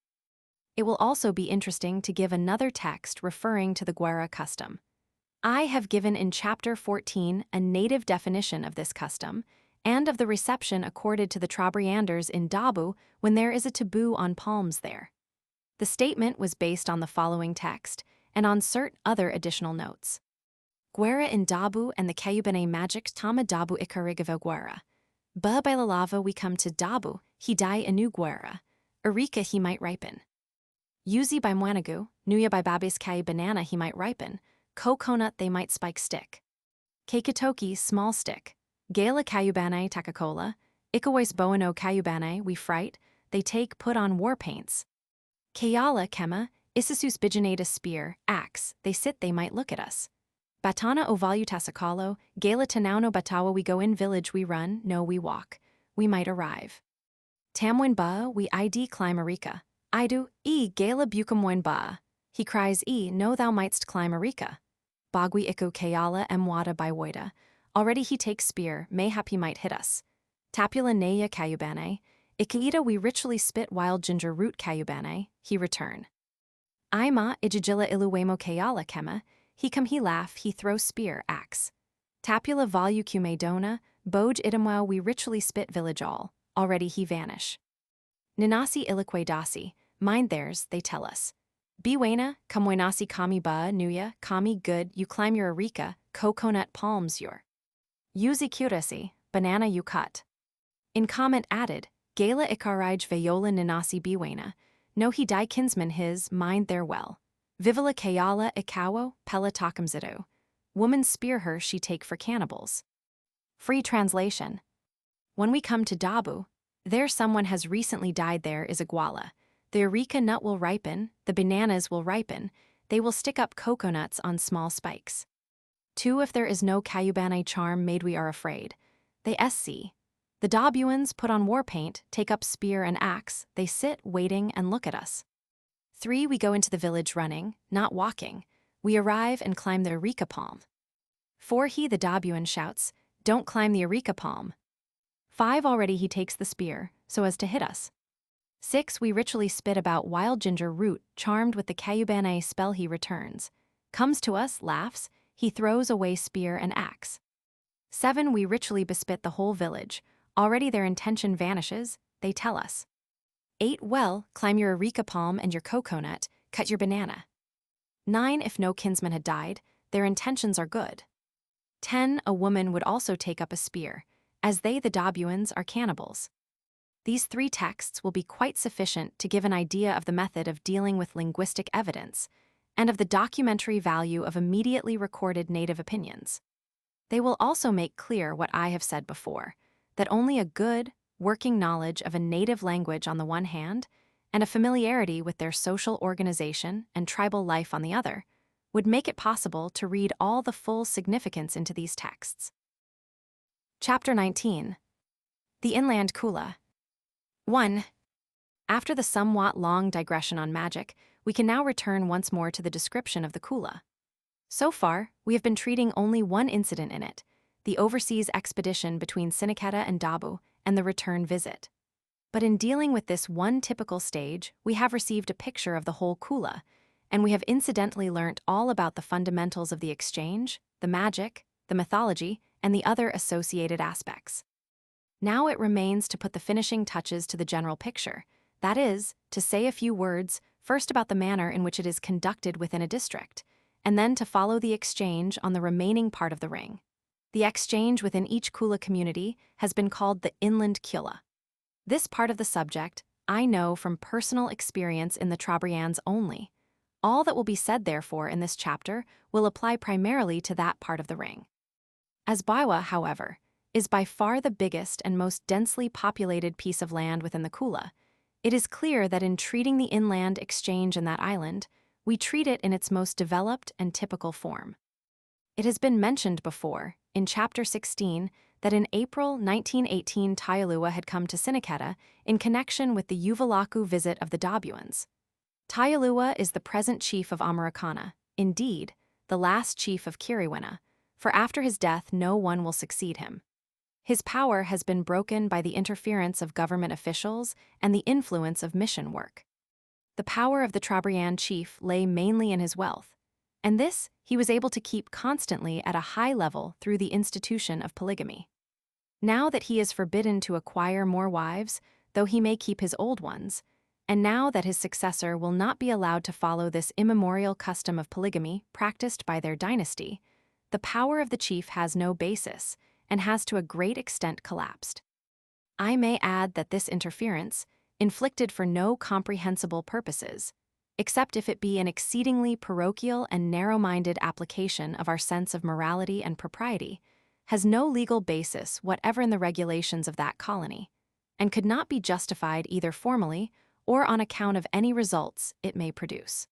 It will also be interesting to give another text referring to the Guerra custom. I have given in Chapter 14 a native definition of this custom, and of the reception accorded to the Trobrianders in Dabu when there is a taboo on palms there. The statement was based on the following text, and on certain other additional notes. Guerra in Dabu and the Kayubene magic tama Dabu ikarigava Guerra. Ba bailalava we come to Dabu, he die anu Guerra. Erika he might ripen. Yuzi by Mwanagu, Nuya by Babis Kai banana he might ripen, coconut they might spike stick. Keikatoki small stick. Gala Kayubane Takakola, Ikawais Boano Kayubane, we fright, they take put on war paints. Kayala Kema, Issasus Bigenatus spear, axe, they sit they might look at us. Batana o valutasakalo, gala tanauno batawa we go in village we run, no we walk. We might arrive. Tamwin ba we id climb Arika. Idu, gala bukamoin ba. He cries no thou mightst climb Arika. Bagwi iku kayala emwada by woida. Already he takes spear, mayhap he might hit us. Tapula neya kayubane. Ikiita we ritually spit wild ginger root kayubane, he return. Ima ijijila iluwemo kayala kema, he come he laugh, he throw spear, axe. Tapula valu kumedona, boj itamwao we ritually spit village all, already he vanish. Ninasi ilique dasi, mind theirs, they tell us. Biwena, kamwenasi kami ba, nuya, kami good, you climb your Arika, coconut palms your. Yuzi kurasi, banana you cut. In comment added, Gala ikarij veyola ninasi biwena, no he die kinsman his, mind their well. Vivala kayala ikawo, pela takamzidu. Woman spear her she take for cannibals. Free translation. When we come to Dabu, there someone has recently died there is a gwala. The Arika nut will ripen, the bananas will ripen, they will stick up coconuts on small spikes. 2. If there is no Kayubane charm made we are afraid. They sc. The Dabuans put on war paint, take up spear and axe, they sit, waiting, and look at us. 3. We go into the village running, not walking. We arrive and climb the Arika palm. 4. He the Dabuan shouts, don't climb the Arika palm. 5. Already he takes the spear, so as to hit us. 6. We ritually spit about wild ginger root, charmed with the Kayubane spell he returns. Comes to us, laughs, he throws away spear and axe. 7. We ritually bespit the whole village. Already their intention vanishes, they tell us. 8. Well, climb your Arika palm and your coconut, cut your banana. 9. If no kinsman had died, their intentions are good. 10. A woman would also take up a spear, as they the Dabuans are cannibals. These 3 texts will be quite sufficient to give an idea of the method of dealing with linguistic evidence, and of the documentary value of immediately recorded native opinions. They will also make clear what I have said before, that only a good, working knowledge of a native language on the one hand, and a familiarity with their social organization and tribal life on the other, would make it possible to read all the full significance into these texts. Chapter 19. The Inland Kula. 1. After the somewhat long digression on magic, we can now return once more to the description of the Kula. So far, we have been treating only one incident in it, the overseas expedition between Siniketa and Dabu, and the return visit. But in dealing with this one typical stage, we have received a picture of the whole Kula, and we have incidentally learnt all about the fundamentals of the exchange, the magic, the mythology, and the other associated aspects. Now it remains to put the finishing touches to the general picture, that is, to say a few words, first about the manner in which it is conducted within a district, and then to follow the exchange on the remaining part of the ring. The exchange within each Kula community has been called the Inland Kula. This part of the subject I know from personal experience in the Trobriands only. All that will be said, therefore, in this chapter will apply primarily to that part of the ring. As Baiwa, however, is by far the biggest and most densely populated piece of land within the Kula, it is clear that in treating the inland exchange in that island, we treat it in its most developed and typical form. It has been mentioned before, in Chapter 16, that in April 1918 Tayalua had come to Siniketa in connection with the Uvalaku visit of the Dabuans. Tayalua is the present chief of Americana, indeed, the last chief of Kiriwena, for after his death no one will succeed him. His power has been broken by the interference of government officials and the influence of mission work. The power of the Trobriand chief lay mainly in his wealth, and this he was able to keep constantly at a high level through the institution of polygamy. Now that he is forbidden to acquire more wives, though he may keep his old ones, and now that his successor will not be allowed to follow this immemorial custom of polygamy practiced by their dynasty, the power of the chief has no basis, and has to a great extent collapsed. I may add that this interference, inflicted for no comprehensible purposes, except if it be an exceedingly parochial and narrow-minded application of our sense of morality and propriety, has no legal basis whatever in the regulations of that colony, and could not be justified either formally or on account of any results it may produce.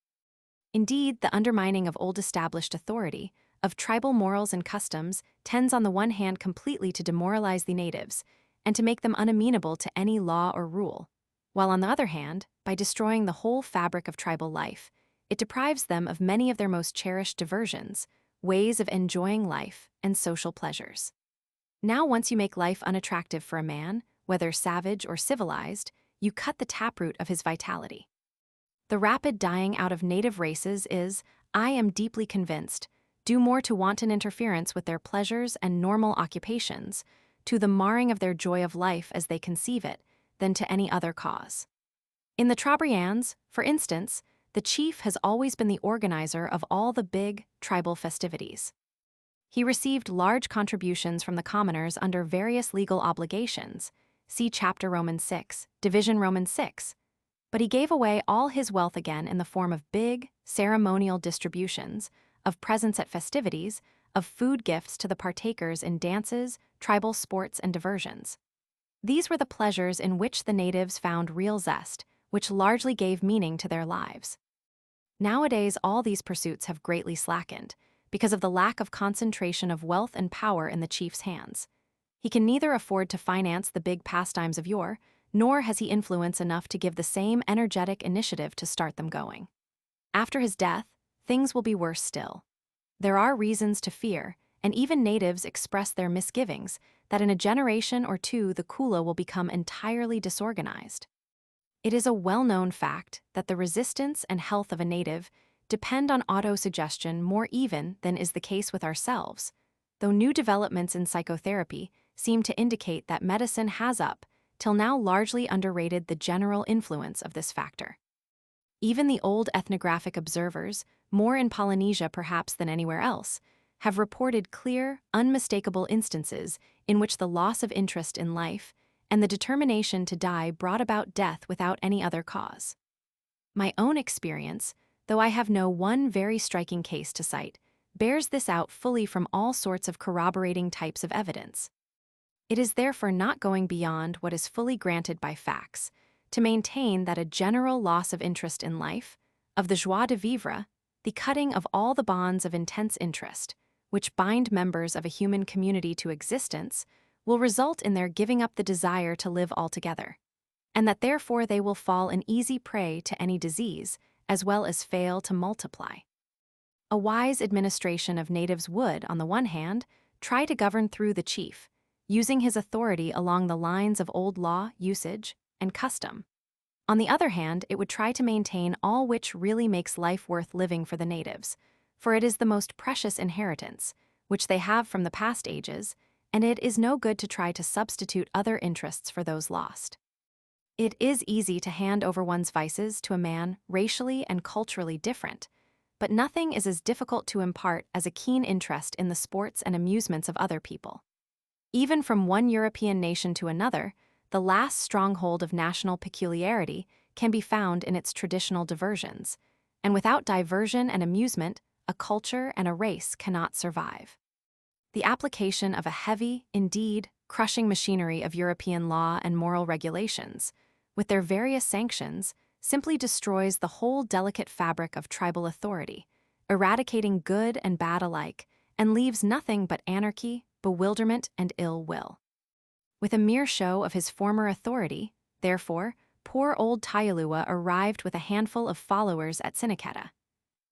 Indeed, the undermining of old-established authority, of tribal morals and customs tends on the one hand completely to demoralize the natives and to make them unamenable to any law or rule, while on the other hand, by destroying the whole fabric of tribal life, it deprives them of many of their most cherished diversions, ways of enjoying life, and social pleasures. Now, once you make life unattractive for a man, whether savage or civilized, you cut the taproot of his vitality. The rapid dying out of native races is, I am deeply convinced, due more to wanton interference with their pleasures and normal occupations, to the marring of their joy of life as they conceive it, than to any other cause. In the Trobriands, for instance, the chief has always been the organizer of all the big, tribal festivities. He received large contributions from the commoners under various legal obligations, see Chapter Roman 6, Division Roman 6, but he gave away all his wealth again in the form of big, ceremonial distributions, of presents at festivities, of food gifts to the partakers in dances, tribal sports, and diversions. These were the pleasures in which the natives found real zest, which largely gave meaning to their lives. Nowadays, all these pursuits have greatly slackened, because of the lack of concentration of wealth and power in the chief's hands. He can neither afford to finance the big pastimes of yore, nor has he influence enough to give the same energetic initiative to start them going. After his death, things will be worse still. There are reasons to fear, and even natives express their misgivings, that in a generation or two the Kula will become entirely disorganized. It is a well-known fact that the resistance and health of a native depend on autosuggestion more even than is the case with ourselves, though new developments in psychotherapy seem to indicate that medicine has till now largely underrated the general influence of this factor. Even the old ethnographic observers, more in Polynesia perhaps than anywhere else, have reported clear, unmistakable instances in which the loss of interest in life and the determination to die brought about death without any other cause. My own experience, though I have no one very striking case to cite, bears this out fully from all sorts of corroborating types of evidence. It is therefore not going beyond what is fully granted by facts to maintain that a general loss of interest in life, of the joie de vivre, the cutting of all the bonds of intense interest, which bind members of a human community to existence, will result in their giving up the desire to live altogether, and that therefore they will fall an easy prey to any disease, as well as fail to multiply. A wise administration of natives would, on the one hand, try to govern through the chief, using his authority along the lines of old law, usage, and custom. On the other hand, it would try to maintain all which really makes life worth living for the natives, for it is the most precious inheritance, which they have from the past ages, and it is no good to try to substitute other interests for those lost. It is easy to hand over one's vices to a man racially and culturally different, but nothing is as difficult to impart as a keen interest in the sports and amusements of other people. Even from one European nation to another, the last stronghold of national peculiarity can be found in its traditional diversions, and without diversion and amusement, a culture and a race cannot survive. The application of a heavy, indeed, crushing machinery of European law and moral regulations, with their various sanctions, simply destroys the whole delicate fabric of tribal authority, eradicating good and bad alike, and leaves nothing but anarchy, bewilderment, and ill will. With a mere show of his former authority, therefore, poor old Taialua arrived with a handful of followers at Sinaketa.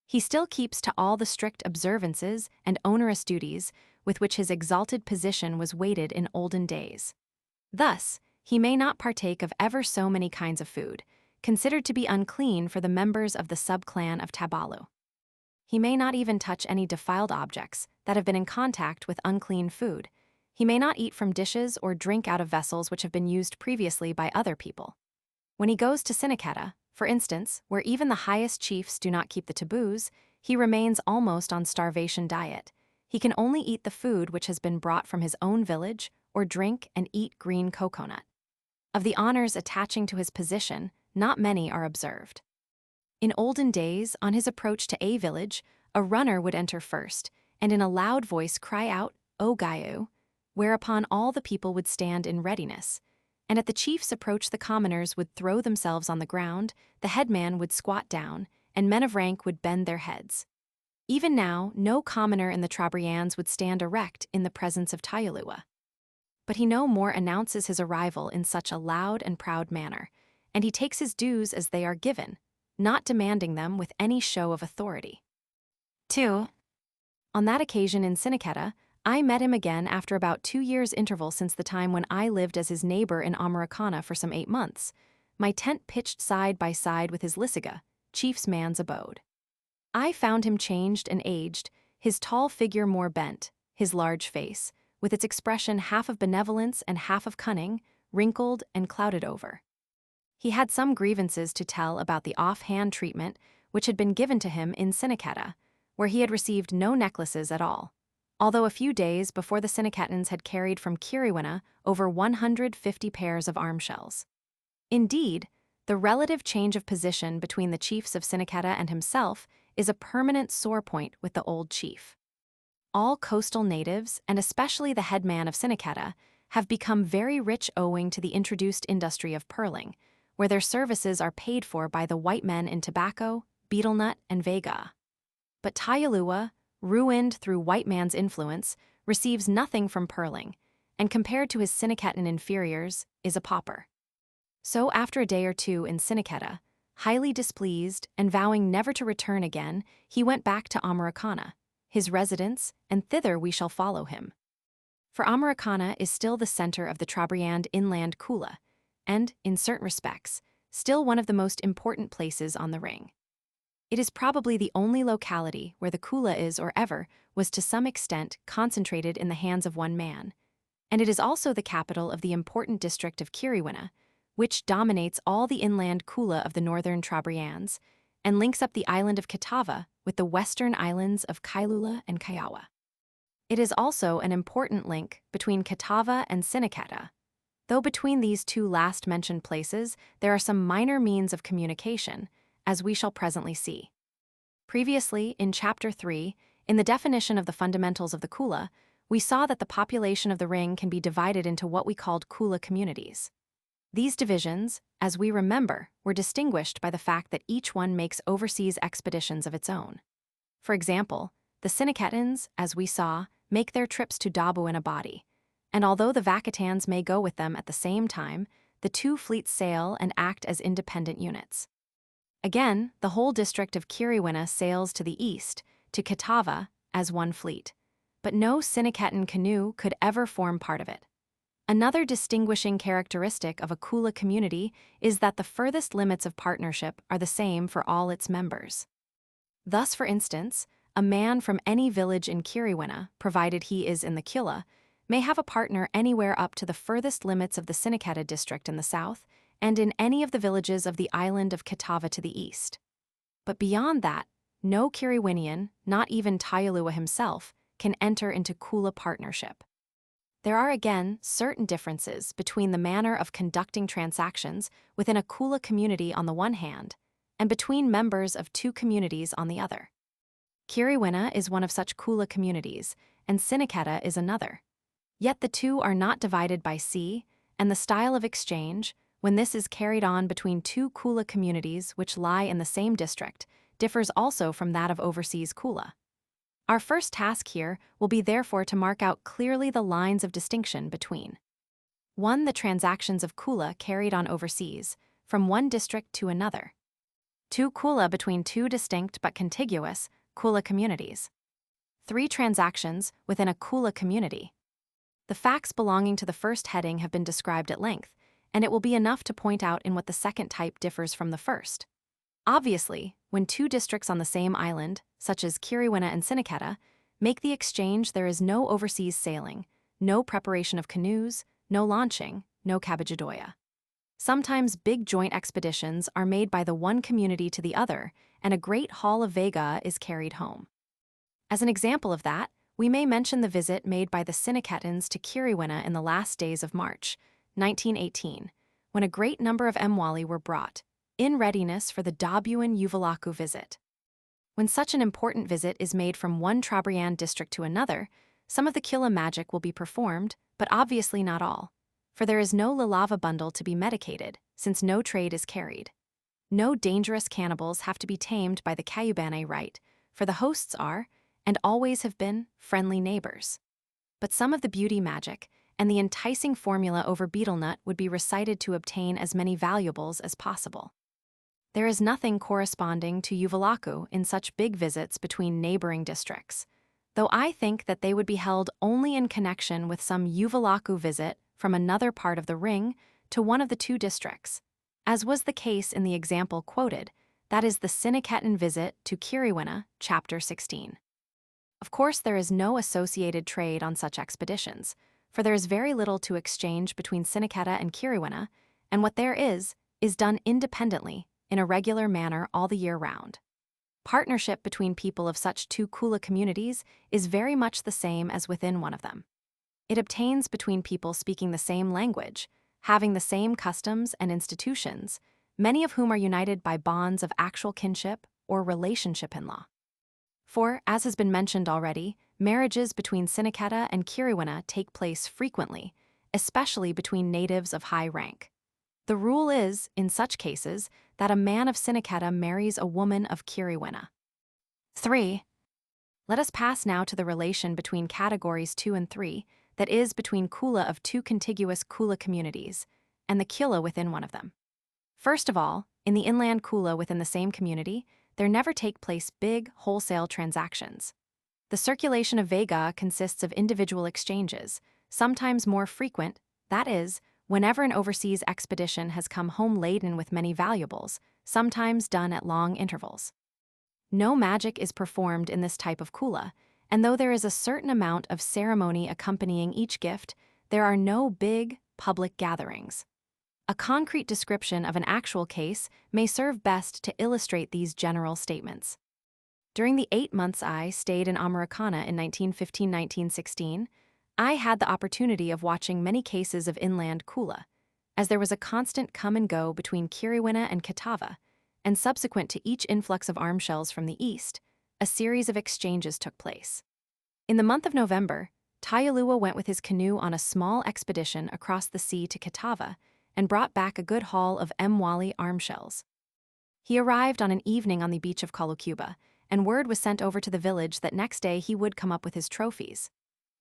He still keeps to all the strict observances and onerous duties with which his exalted position was weighted in olden days. Thus, he may not partake of ever so many kinds of food, considered to be unclean for the members of the subclan of Tabalu. He may not even touch any defiled objects that have been in contact with unclean food. He may not eat from dishes or drink out of vessels which have been used previously by other people. When he goes to Sinaketa, for instance, where even the highest chiefs do not keep the taboos, he remains almost on starvation diet. He can only eat the food which has been brought from his own village, or drink and eat green coconut. Of the honors attaching to his position, not many are observed. In olden days, on his approach to a village, a runner would enter first, and in a loud voice cry out, "O Gayu," whereupon all the people would stand in readiness, and at the chief's approach the commoners would throw themselves on the ground, the headman would squat down, and men of rank would bend their heads. Even now, no commoner in the Trobriands would stand erect in the presence of Tayalua. But he no more announces his arrival in such a loud and proud manner, and he takes his dues as they are given, not demanding them with any show of authority. 2. On that occasion in Siniketa, I met him again after about 2 years' interval since the time when I lived as his neighbor in Americana for some 8 months, my tent pitched side by side with his Lysiga, chief's man's abode. I found him changed and aged, his tall figure more bent, his large face, with its expression half of benevolence and half of cunning, wrinkled and clouded over. He had some grievances to tell about the off-hand treatment which had been given to him in Siniketa, where he had received no necklaces at all, although a few days before the Siniketans had carried from Kiriwina over 150 pairs of arm shells. Indeed, the relative change of position between the chiefs of Siniketa and himself is a permanent sore point with the old chief. All coastal natives, and especially the headman of Siniketa, have become very rich owing to the introduced industry of pearling, where their services are paid for by the white men in tobacco, betel nut, and vega. But Tayalua, ruined through white man's influence, receives nothing from pearling, and compared to his Siniketan inferiors, is a pauper. So after a day or two in Siniketa, highly displeased and vowing never to return again, he went back to Americana, his residence, and thither we shall follow him. For Americana is still the center of the Trobriand inland Kula, and, in certain respects, still one of the most important places on the ring. It is probably the only locality where the Kula is or ever was to some extent concentrated in the hands of one man, and it is also the capital of the important district of Kiriwina, which dominates all the inland Kula of the northern Trobriands and links up the island of Kitava with the western islands of Kailula and Kaiawa. It is also an important link between Kitava and Siniketa, though between these two last-mentioned places there are some minor means of communication, as we shall presently see. Previously, in Chapter 3, in the definition of the fundamentals of the Kula, we saw that the population of the ring can be divided into what we called Kula communities. These divisions, as we remember, were distinguished by the fact that each one makes overseas expeditions of its own. For example, the Siniketans, as we saw, make their trips to Dabu in a body, and although the Vakatans may go with them at the same time, the two fleets sail and act as independent units. Again, the whole district of Kiriwina sails to the east, to Kitava, as one fleet, but no Siniketan canoe could ever form part of it. Another distinguishing characteristic of a Kula community is that the furthest limits of partnership are the same for all its members. Thus, for instance, a man from any village in Kiriwina, provided he is in the Kula, may have a partner anywhere up to the furthest limits of the Siniketa district in the south, and in any of the villages of the island of Kitava to the east. But beyond that, no Kiriwinian, not even Tayalua himself, can enter into Kula partnership. There are again certain differences between the manner of conducting transactions within a Kula community on the one hand, and between members of two communities on the other. Kiriwina is one of such Kula communities, and Siniketa is another. Yet the two are not divided by sea, and the style of exchange, when this is carried on between two Kula communities which lie in the same district, differs also from that of overseas Kula. Our first task here will be therefore to mark out clearly the lines of distinction between 1. The transactions of Kula carried on overseas, from one district to another. 2. Kula between two distinct but contiguous Kula communities. 3. Transactions within a Kula community. The facts belonging to the first heading have been described at length, and it will be enough to point out in what the second type differs from the first. Obviously, when two districts on the same island, such as Kiriwina and Siniketa, make the exchange, there is no overseas sailing, no preparation of canoes, no launching, no kabajadoya. Sometimes big joint expeditions are made by the one community to the other, and a great haul of vega is carried home. As an example of that, we may mention the visit made by the Siniketans to Kiriwina in the last days of March, 1918, when a great number of Mwali were brought, in readiness for the Dabuan Uvalaku visit. When such an important visit is made from one Trobriand district to another, some of the Kula magic will be performed, but obviously not all, for there is no lalava bundle to be medicated, since no trade is carried. No dangerous cannibals have to be tamed by the Kayubane rite, for the hosts are, and always have been, friendly neighbors. But some of the beauty magic and the enticing formula over betel nut would be recited to obtain as many valuables as possible. There is nothing corresponding to Uvalaku in such big visits between neighboring districts, though I think that they would be held only in connection with some Uvalaku visit from another part of the ring to one of the two districts, as was the case in the example quoted, that is the Siniketan visit to Kiriwina, chapter 16. Of course, there is no associated trade on such expeditions, for there is very little to exchange between Siniketa and Kiriwina, and what there is done independently, in a regular manner all the year round. Partnership between people of such two Kula communities is very much the same as within one of them. It obtains between people speaking the same language, having the same customs and institutions, many of whom are united by bonds of actual kinship or relationship in law. For, as has been mentioned already, marriages between Siniketa and Kiriwina take place frequently, especially between natives of high rank. The rule is, in such cases, that a man of Siniketa marries a woman of Kiriwina. 3. Let us pass now to the relation between categories 2 and 3, that is, between Kula of two contiguous Kula communities, and the Kula within one of them. First of all, in the inland Kula within the same community, there never take place big, wholesale transactions. The circulation of Vega consists of individual exchanges, sometimes more frequent, that is, whenever an overseas expedition has come home laden with many valuables, sometimes done at long intervals. No magic is performed in this type of Kula, and though there is a certain amount of ceremony accompanying each gift, there are no big, public gatherings. A concrete description of an actual case may serve best to illustrate these general statements. During the 8 months I stayed in Americana in 1915-1916, I had the opportunity of watching many cases of inland Kula, as there was a constant come and go between Kiriwina and Kitava, and subsequent to each influx of arm shells from the east, a series of exchanges took place. In the month of November, Tayalua went with his canoe on a small expedition across the sea to Kitava and brought back a good haul of Mwali arm shells. He arrived on an evening on the beach of Kalukuba, and word was sent over to the village that next day he would come up with his trophies.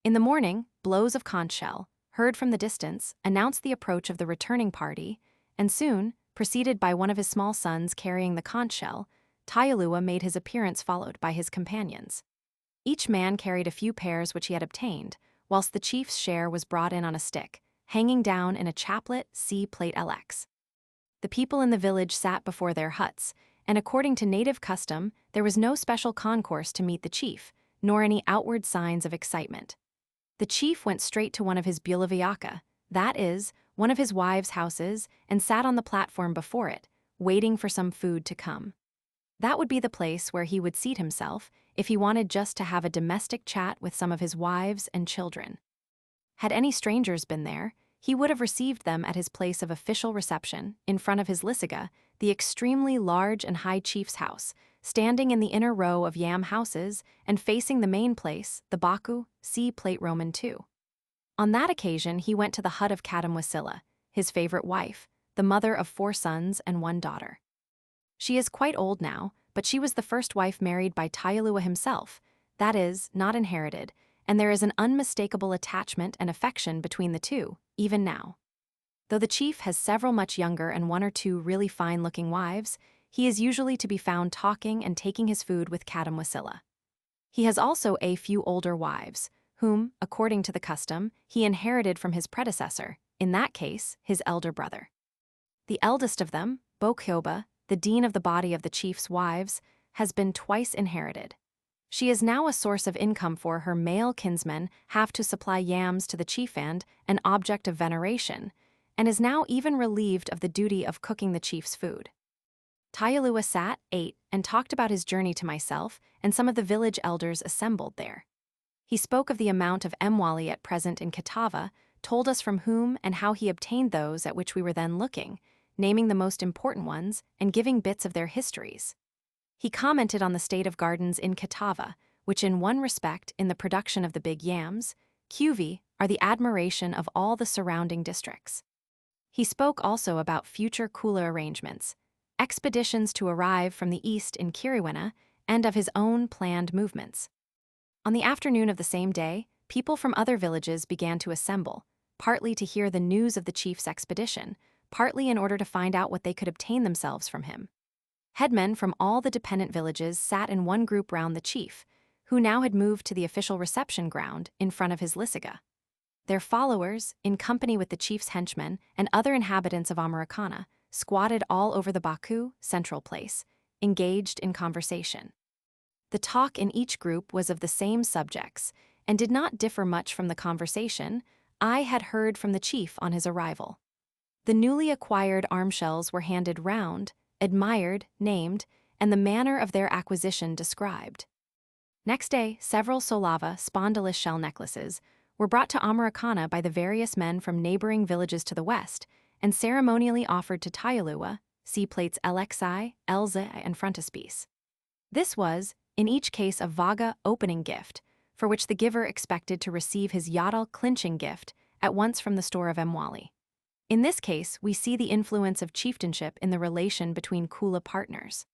In the morning, blows of conch shell, heard from the distance, announced the approach of the returning party, and soon, preceded by one of his small sons carrying the conch shell, Tayalua made his appearance followed by his companions. Each man carried a few pairs which he had obtained, whilst the chief's share was brought in on a stick, hanging down in a chaplet C plate LX. The people in the village sat before their huts, and according to native custom, there was no special concourse to meet the chief, nor any outward signs of excitement. The chief went straight to one of his bulaviaka, that is, one of his wives' houses, and sat on the platform before it, waiting for some food to come. That would be the place where he would seat himself if he wanted just to have a domestic chat with some of his wives and children. Had any strangers been there, he would have received them at his place of official reception, in front of his lisiga, the extremely large and high chief's house, standing in the inner row of yam houses and facing the main place, the Baku, C plate Roman II. On that occasion he went to the hut of Kadamwasila, his favorite wife, the mother of 4 sons and 1 daughter. She is quite old now, but she was the first wife married by Tayalua himself, that is, not inherited, and there is an unmistakable attachment and affection between the two, even now. Though the chief has several much younger and 1 or 2 really fine-looking wives, he is usually to be found talking and taking his food with Kadamwasila. He has also a few older wives, whom, according to the custom, he inherited from his predecessor, in that case, his elder brother. The eldest of them, Bokyoba, the dean of the body of the chief's wives, has been twice inherited. She is now a source of income for her male kinsmen, have to supply yams to the chief and an object of veneration, and is now even relieved of the duty of cooking the chief's food. Tayalua sat, ate, and talked about his journey to myself and some of the village elders assembled there. He spoke of the amount of Mwali at present in Kitava, told us from whom and how he obtained those at which we were then looking, naming the most important ones and giving bits of their histories. He commented on the state of gardens in Kitava, which in one respect, in the production of the big yams, Cuvi, are the admiration of all the surrounding districts. He spoke also about future Kula arrangements, expeditions to arrive from the east in Kiriwina, and of his own planned movements. On the afternoon of the same day, people from other villages began to assemble, partly to hear the news of the chief's expedition, partly in order to find out what they could obtain themselves from him. Headmen from all the dependent villages sat in one group round the chief, who now had moved to the official reception ground in front of his lysiga. Their followers, in company with the chief's henchmen and other inhabitants of Americana, squatted all over the Baku, central place, engaged in conversation. The talk in each group was of the same subjects and did not differ much from the conversation I had heard from the chief on his arrival. The newly acquired arm shells were handed round, admired, named, and the manner of their acquisition described. Next day, several solava spondylus shell necklaces were brought to Americana by the various men from neighboring villages to the west and ceremonially offered to Tayalua, see plates LXI, LZ, and frontispiece. This was, in each case, a vaga opening gift, for which the giver expected to receive his yadal clinching gift at once from the store of Mwali. In this case, we see the influence of chieftainship in the relation between Kula partners.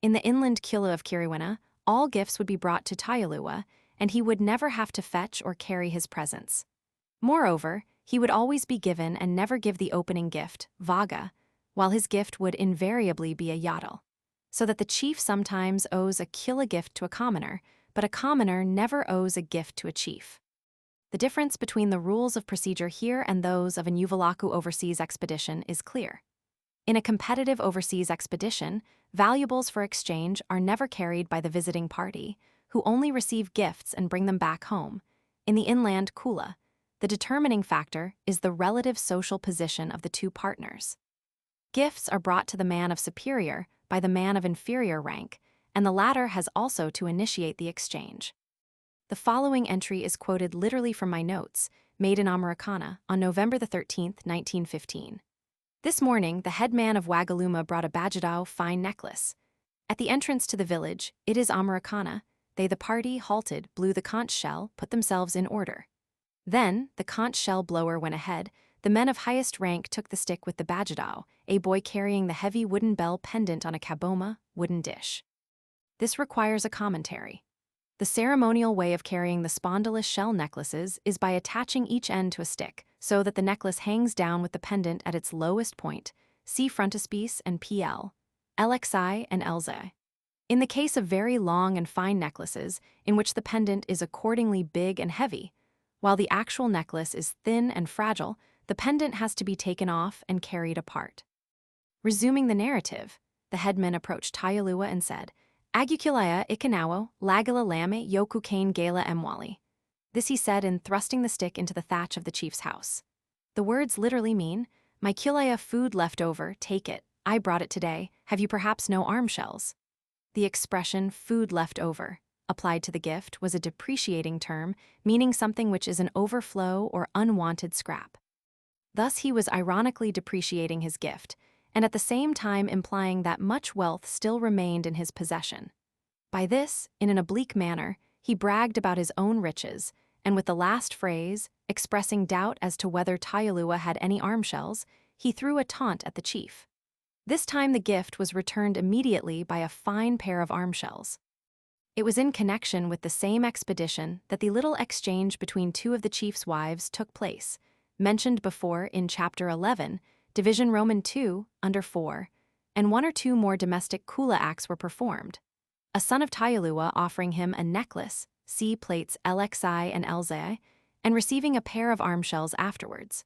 In the inland Kula of Kiriwina, all gifts would be brought to Tayalua, and he would never have to fetch or carry his presents. Moreover, he would always be given and never give the opening gift, vaga, while his gift would invariably be a yadal, so that the chief sometimes owes a Kula gift to a commoner, but a commoner never owes a gift to a chief. The difference between the rules of procedure here and those of an Uvalaku overseas expedition is clear. In a competitive overseas expedition, valuables for exchange are never carried by the visiting party, who only receive gifts and bring them back home. In the inland Kula, the determining factor is the relative social position of the two partners. Gifts are brought to the man of superior by the man of inferior rank, and the latter has also to initiate the exchange. The following entry is quoted literally from my notes, made in Americana on November 13, 1915. This morning, the headman of Wagaluma brought a Bajadao fine necklace. At the entrance to the village, it is Americana. They, the party, halted, blew the conch shell, put themselves in order. Then, the conch shell blower went ahead. The men of highest rank took the stick with the Bajadao, a boy carrying the heavy wooden bell pendant on a kaboma, wooden dish. This requires a commentary. The ceremonial way of carrying the spondylus shell necklaces is by attaching each end to a stick, so that the necklace hangs down with the pendant at its lowest point, see frontispiece and PL, LXI and LZ. In the case of very long and fine necklaces, in which the pendant is accordingly big and heavy, while the actual necklace is thin and fragile, the pendant has to be taken off and carried apart. Resuming the narrative, the headman approached Tayalua and said, Agukulaya ikanawo, lagala lame yoku kane gala Mwali. This he said in thrusting the stick into the thatch of the chief's house. The words literally mean, My kulaya food left over, take it, I brought it today, have you perhaps no arm shells? The expression food left over, applied to the gift, was a depreciating term, meaning something which is an overflow or unwanted scrap. Thus he was ironically depreciating his gift, and at the same time implying that much wealth still remained in his possession. By this, in an oblique manner, he bragged about his own riches, and with the last phrase, expressing doubt as to whether Tayalua had any arm shells, he threw a taunt at the chief. This time the gift was returned immediately by a fine pair of arm shells. It was in connection with the same expedition that the little exchange between two of the chief's wives took place, mentioned before in Chapter 11, Division Roman 2, under 4, and one or two more domestic Kula acts were performed. A son of Tayalua offering him a necklace, see plates LXI and LZ, and receiving a pair of arm shells afterwards.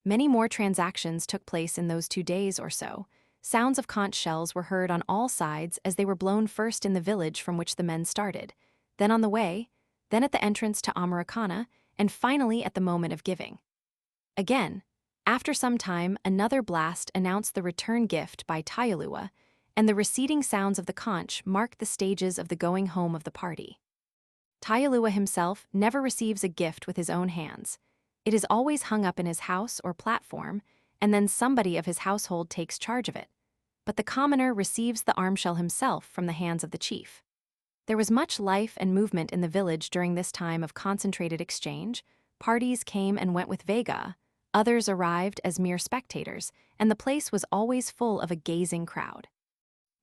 Many more transactions took place in those 2 days or so. Sounds of conch shells were heard on all sides as they were blown first in the village from which the men started, then on the way, then at the entrance to Americana, and finally at the moment of giving. Again, after some time, another blast announced the return gift by Tayalua, and the receding sounds of the conch marked the stages of the going home of the party. Tayalua himself never receives a gift with his own hands. It is always hung up in his house or platform, and then somebody of his household takes charge of it. But the commoner receives the arm shell himself from the hands of the chief. There was much life and movement in the village during this time of concentrated exchange. Parties came and went with Vega. Others arrived as mere spectators, and the place was always full of a gazing crowd.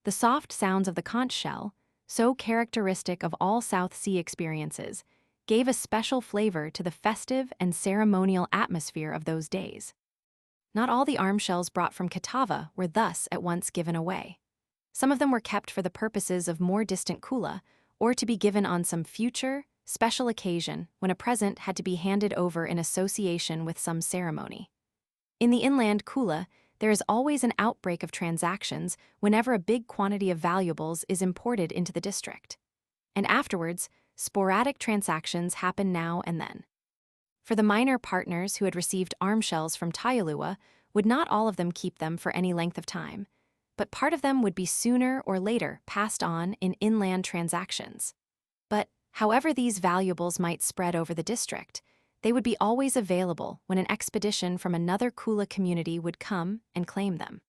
The soft sounds of the conch shell, so characteristic of all South Sea experiences, gave a special flavor to the festive and ceremonial atmosphere of those days. Not all the arm shells brought from Catawba were thus at once given away. Some of them were kept for the purposes of more distant Kula, or to be given on some future, special occasion when a present had to be handed over in association with some ceremony. In the inland Kula, there is always an outbreak of transactions whenever a big quantity of valuables is imported into the district. And afterwards, sporadic transactions happen now and then. For the minor partners who had received arm shells from Tayalua, would not all of them keep them for any length of time, but part of them would be sooner or later passed on in inland transactions. But, however these valuables might spread over the district, they would be always available when an expedition from another Kula community would come and claim them.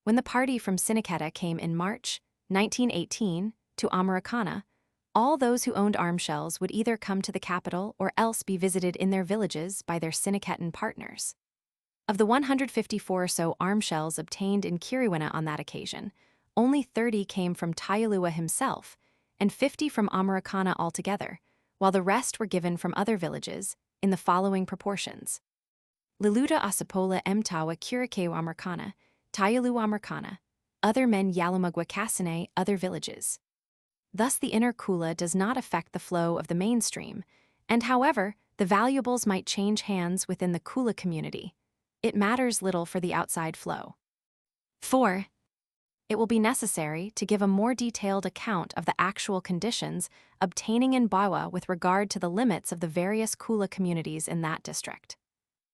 When the party from Siniketa came in March 1918 to Americana, all those who owned arm shells would either come to the capital or else be visited in their villages by their Siniketan partners. Of the 154 or so arm shells obtained in Kiriwena on that occasion, only 30 came from Tayalua himself and 50 from Americana altogether, while the rest were given from other villages in the following proportions. Liluta Asapola Mtawa Kirikeu Americana, Tayalua Americana, other men Yalumagwa Kasane, other villages. Thus the inner Kula does not affect the flow of the mainstream, and however the valuables might change hands within the Kula community, it matters little for the outside flow. 4. It will be necessary to give a more detailed account of the actual conditions obtaining in Bawa with regard to the limits of the various Kula communities in that district.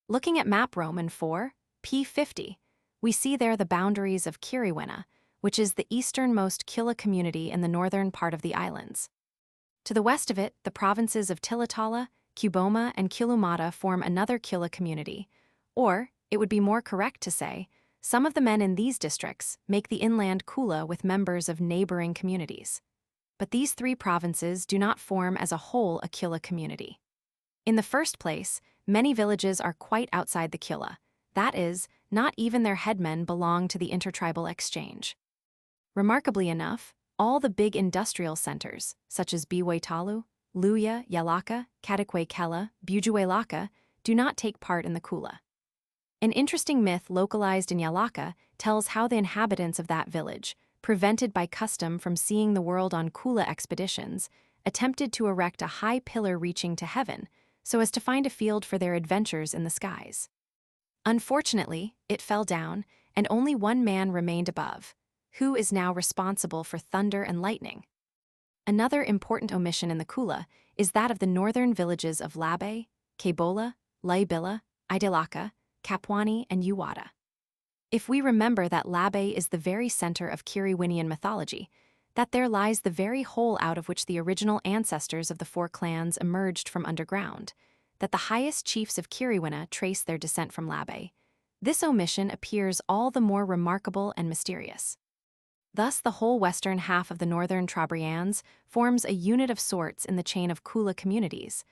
Looking at map Roman 4, p50, we see there the boundaries of Kiriwena, which is the easternmost Kula community in the northern part of the islands. To the west of it, the provinces of Tilatala, Kuboma, and Kilumata form another Kula community, or, it would be more correct to say, some of the men in these districts make the inland Kula with members of neighboring communities. But these three provinces do not form as a whole a Kula community. In the first place, many villages are quite outside the Kula, that is, not even their headmen belong to the intertribal exchange. Remarkably enough, all the big industrial centers, such as Biwaitalu, Luya, Yalaka, Katakwe Kela, Bujuelaka, do not take part in the Kula. An interesting myth localized in Yalaka tells how the inhabitants of that village, prevented by custom from seeing the world on Kula expeditions, attempted to erect a high pillar reaching to heaven so as to find a field for their adventures in the skies. Unfortunately, it fell down, and only one man remained above, who is now responsible for thunder and lightning. Another important omission in the Kula is that of the northern villages of Labe, Kebola, Laibila, Idilaka, Kapwani, and Uwada. If we remember that Labe is the very center of Kiriwinian mythology, that there lies the very hole out of which the original ancestors of the four clans emerged from underground, that the highest chiefs of Kiriwina trace their descent from Labe, this omission appears all the more remarkable and mysterious. Thus, the whole western half of the northern Trobriands forms a unit of sorts in the chain of Kula communities,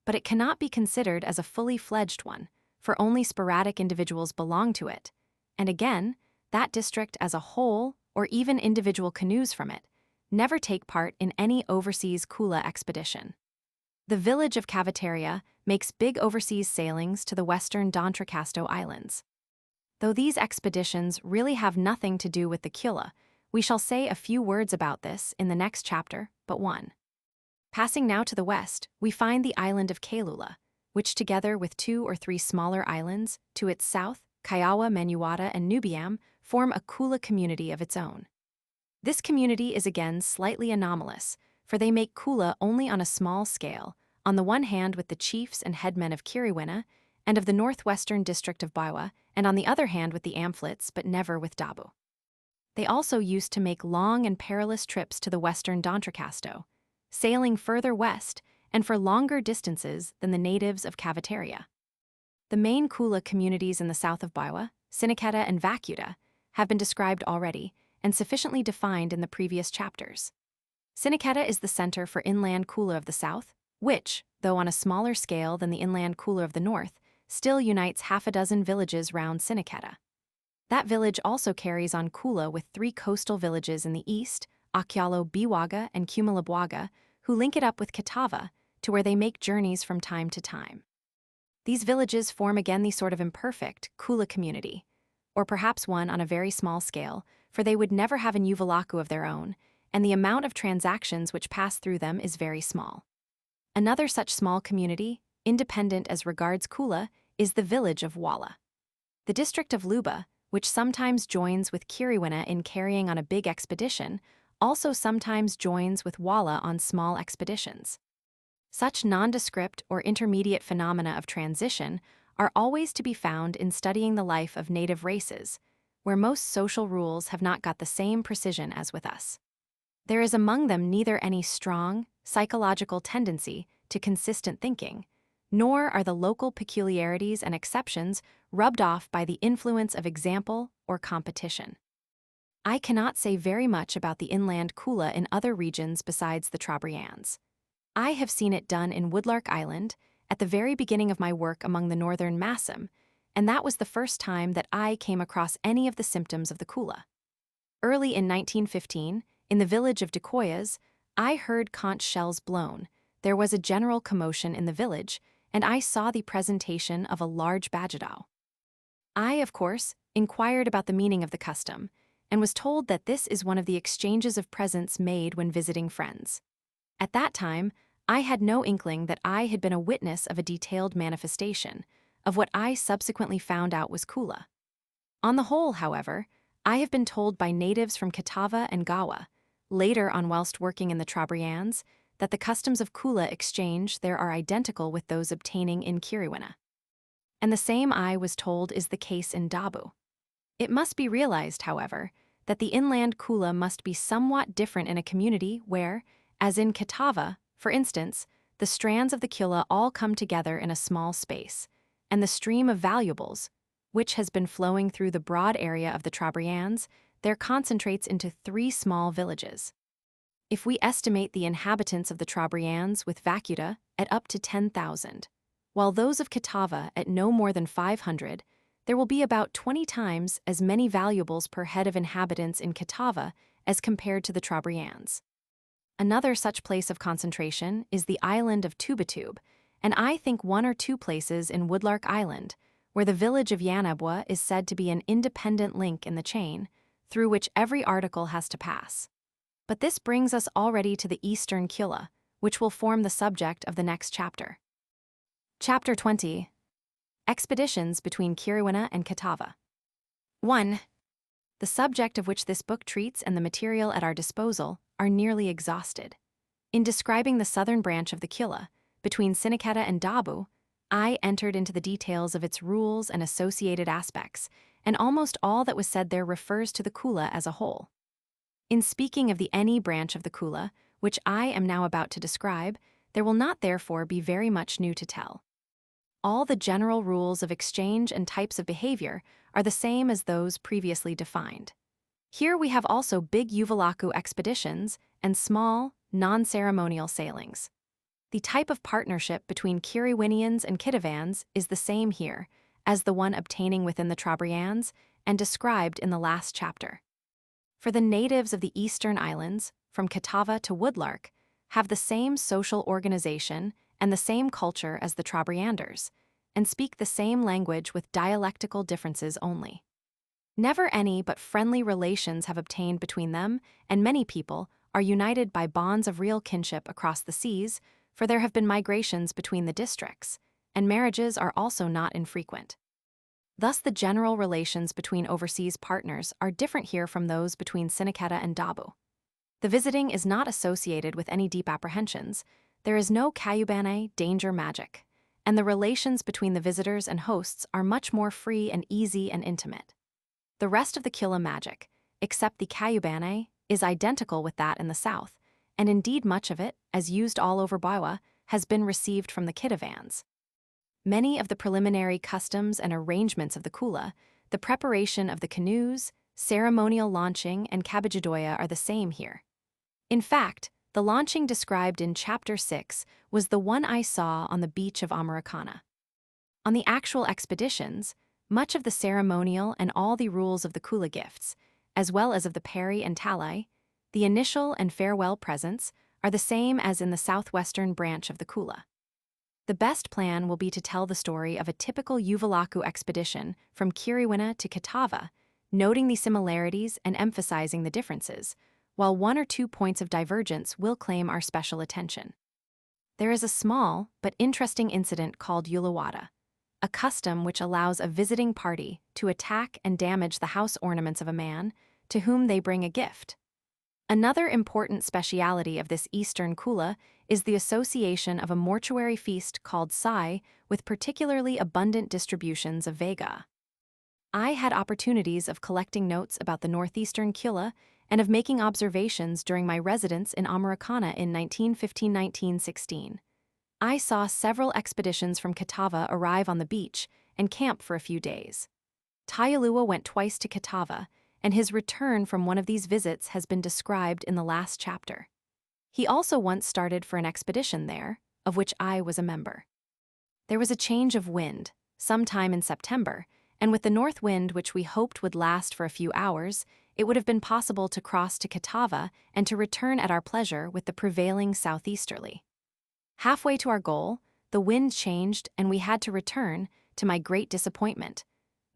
but it cannot be considered as a fully fledged one, for only sporadic individuals belong to it, and again, that district as a whole, or even individual canoes from it, never take part in any overseas Kula expedition. The village of Caviteria makes big overseas sailings to the western D'Entrecasteaux Islands. Though these expeditions really have nothing to do with the Kula, we shall say a few words about this in the next chapter, but one. Passing now to the west, we find the island of Kailula, which together with 2 or 3 smaller islands, to its south, Kaiawa, Menuata, and Nubiam, form a Kula community of its own. This community is again slightly anomalous, for they make Kula only on a small scale, on the one hand with the chiefs and headmen of Kiriwena, and of the northwestern district of Baiwa, and on the other hand with the Amphlites, but never with Dabu. They also used to make long and perilous trips to the western D'Entrecasteaux, sailing further west and for longer distances than the natives of Caviteria. The main Kula communities in the south of Baiwa, Siniketa and Vacuta, have been described already and sufficiently defined in the previous chapters. Siniketa is the center for inland Kula of the south, which, though on a smaller scale than the inland Kula of the north, still unites half a dozen villages round Siniketa. That village also carries on Kula with 3 coastal villages in the east, Akyalo Biwaga and Kumalabwaga, who link it up with Kitava, to where they make journeys from time to time. These villages form again the sort of imperfect Kula community, or perhaps one on a very small scale, for they would never have an uvalaku of their own, and the amount of transactions which pass through them is very small. Another such small community, independent as regards Kula, is the village of Wala. The district of Luba, which sometimes joins with Kiriwina in carrying on a big expedition, also sometimes joins with Wala on small expeditions. Such nondescript or intermediate phenomena of transition are always to be found in studying the life of native races, where most social rules have not got the same precision as with us. There is among them neither any strong, psychological tendency to consistent thinking, nor are the local peculiarities and exceptions rubbed off by the influence of example or competition. I cannot say very much about the inland Kula in other regions besides the Trobriands. I have seen it done in Woodlark Island at the very beginning of my work among the northern Massim, and that was the first time that I came across any of the symptoms of the Kula. Early in 1915, in the village of Decoyas, I heard conch shells blown. There was a general commotion in the village, and I saw the presentation of a large bajadao. I, of course, inquired about the meaning of the custom, and was told that this is one of the exchanges of presents made when visiting friends. At that time, I had no inkling that I had been a witness of a detailed manifestation of what I subsequently found out was Kula. On the whole, however, I have been told by natives from Kitava and Gawa, later on whilst working in the Trobriands, that the customs of Kula exchange there are identical with those obtaining in Kiriwina. And the same I was told is the case in Dabu. It must be realized, however, that the inland Kula must be somewhat different in a community where, as in Kitava, for instance, the strands of the Kula all come together in a small space, and the stream of valuables, which has been flowing through the broad area of the Trobriands, there concentrates into 3 small villages. If we estimate the inhabitants of the Trobriands with vacuita at up to 10,000, while those of Kitava at no more than 500, there will be about 20 times as many valuables per head of inhabitants in Kitava as compared to the Trobriands. Another such place of concentration is the island of Tubatube, and I think 1 or 2 places in Woodlark Island, where the village of Yanabwa is said to be an independent link in the chain, through which every article has to pass. But this brings us already to the eastern Kula, which will form the subject of the next chapter. Chapter 20. Expeditions between Kiriwina and Kitava. 1. The subject of which this book treats and the material at our disposal are nearly exhausted. In describing the southern branch of the Kula, between Siniketa and Dabu, I entered into the details of its rules and associated aspects, and almost all that was said there refers to the Kula as a whole. In speaking of the any branch of the Kula, which I am now about to describe, there will not therefore be very much new to tell. All the general rules of exchange and types of behavior are the same as those previously defined. Here we have also big uvalaku expeditions and small, non-ceremonial sailings. The type of partnership between Kiriwinians and Kitavans is the same here as the one obtaining within the Trobriands and described in the last chapter. For the natives of the eastern islands, from Kitava to Woodlark, have the same social organization and the same culture as the Trobrianders, and speak the same language with dialectical differences only. Never any but friendly relations have obtained between them, and many people are united by bonds of real kinship across the seas, for there have been migrations between the districts, and marriages are also not infrequent. Thus the general relations between overseas partners are different here from those between Siniketa and Dabu. The visiting is not associated with any deep apprehensions, there is no Kayubane danger magic, and the relations between the visitors and hosts are much more free and easy and intimate. The rest of the Kila magic, except the Kayubane, is identical with that in the south, and indeed much of it, as used all over Baiwa, has been received from the Kitavans. Many of the preliminary customs and arrangements of the Kula, the preparation of the canoes, ceremonial launching, and kabajadoya are the same here. In fact, the launching described in Chapter 6 was the one I saw on the beach of Americana. On the actual expeditions, much of the ceremonial and all the rules of the Kula gifts, as well as of the peri and talai, The initial and farewell presents are the same as in the southwestern branch of the Kula. The best plan will be to tell the story of a typical Uvalaku expedition from Kiriwina to Kitava, noting the similarities and emphasizing the differences, while 1 or 2 points of divergence will claim our special attention. There is a small but interesting incident called Ulawada, a custom which allows a visiting party to attack and damage the house ornaments of a man to whom they bring a gift. Another important speciality of this Eastern Kula is the association of a mortuary feast called Sai with particularly abundant distributions of Vega. I had opportunities of collecting notes about the northeastern Kula and of making observations during my residence in Americana in 1915-1916. I saw several expeditions from Kitava arrive on the beach and camp for a few days. Tayalua went twice to Kitava, and his return from one of these visits has been described in the last chapter. He also once started for an expedition there, of which I was a member. There was a change of wind, sometime in September, and with the north wind which we hoped would last for a few hours, it would have been possible to cross to Kitava and to return at our pleasure with the prevailing southeasterly. Halfway to our goal, the wind changed and we had to return, to my great disappointment,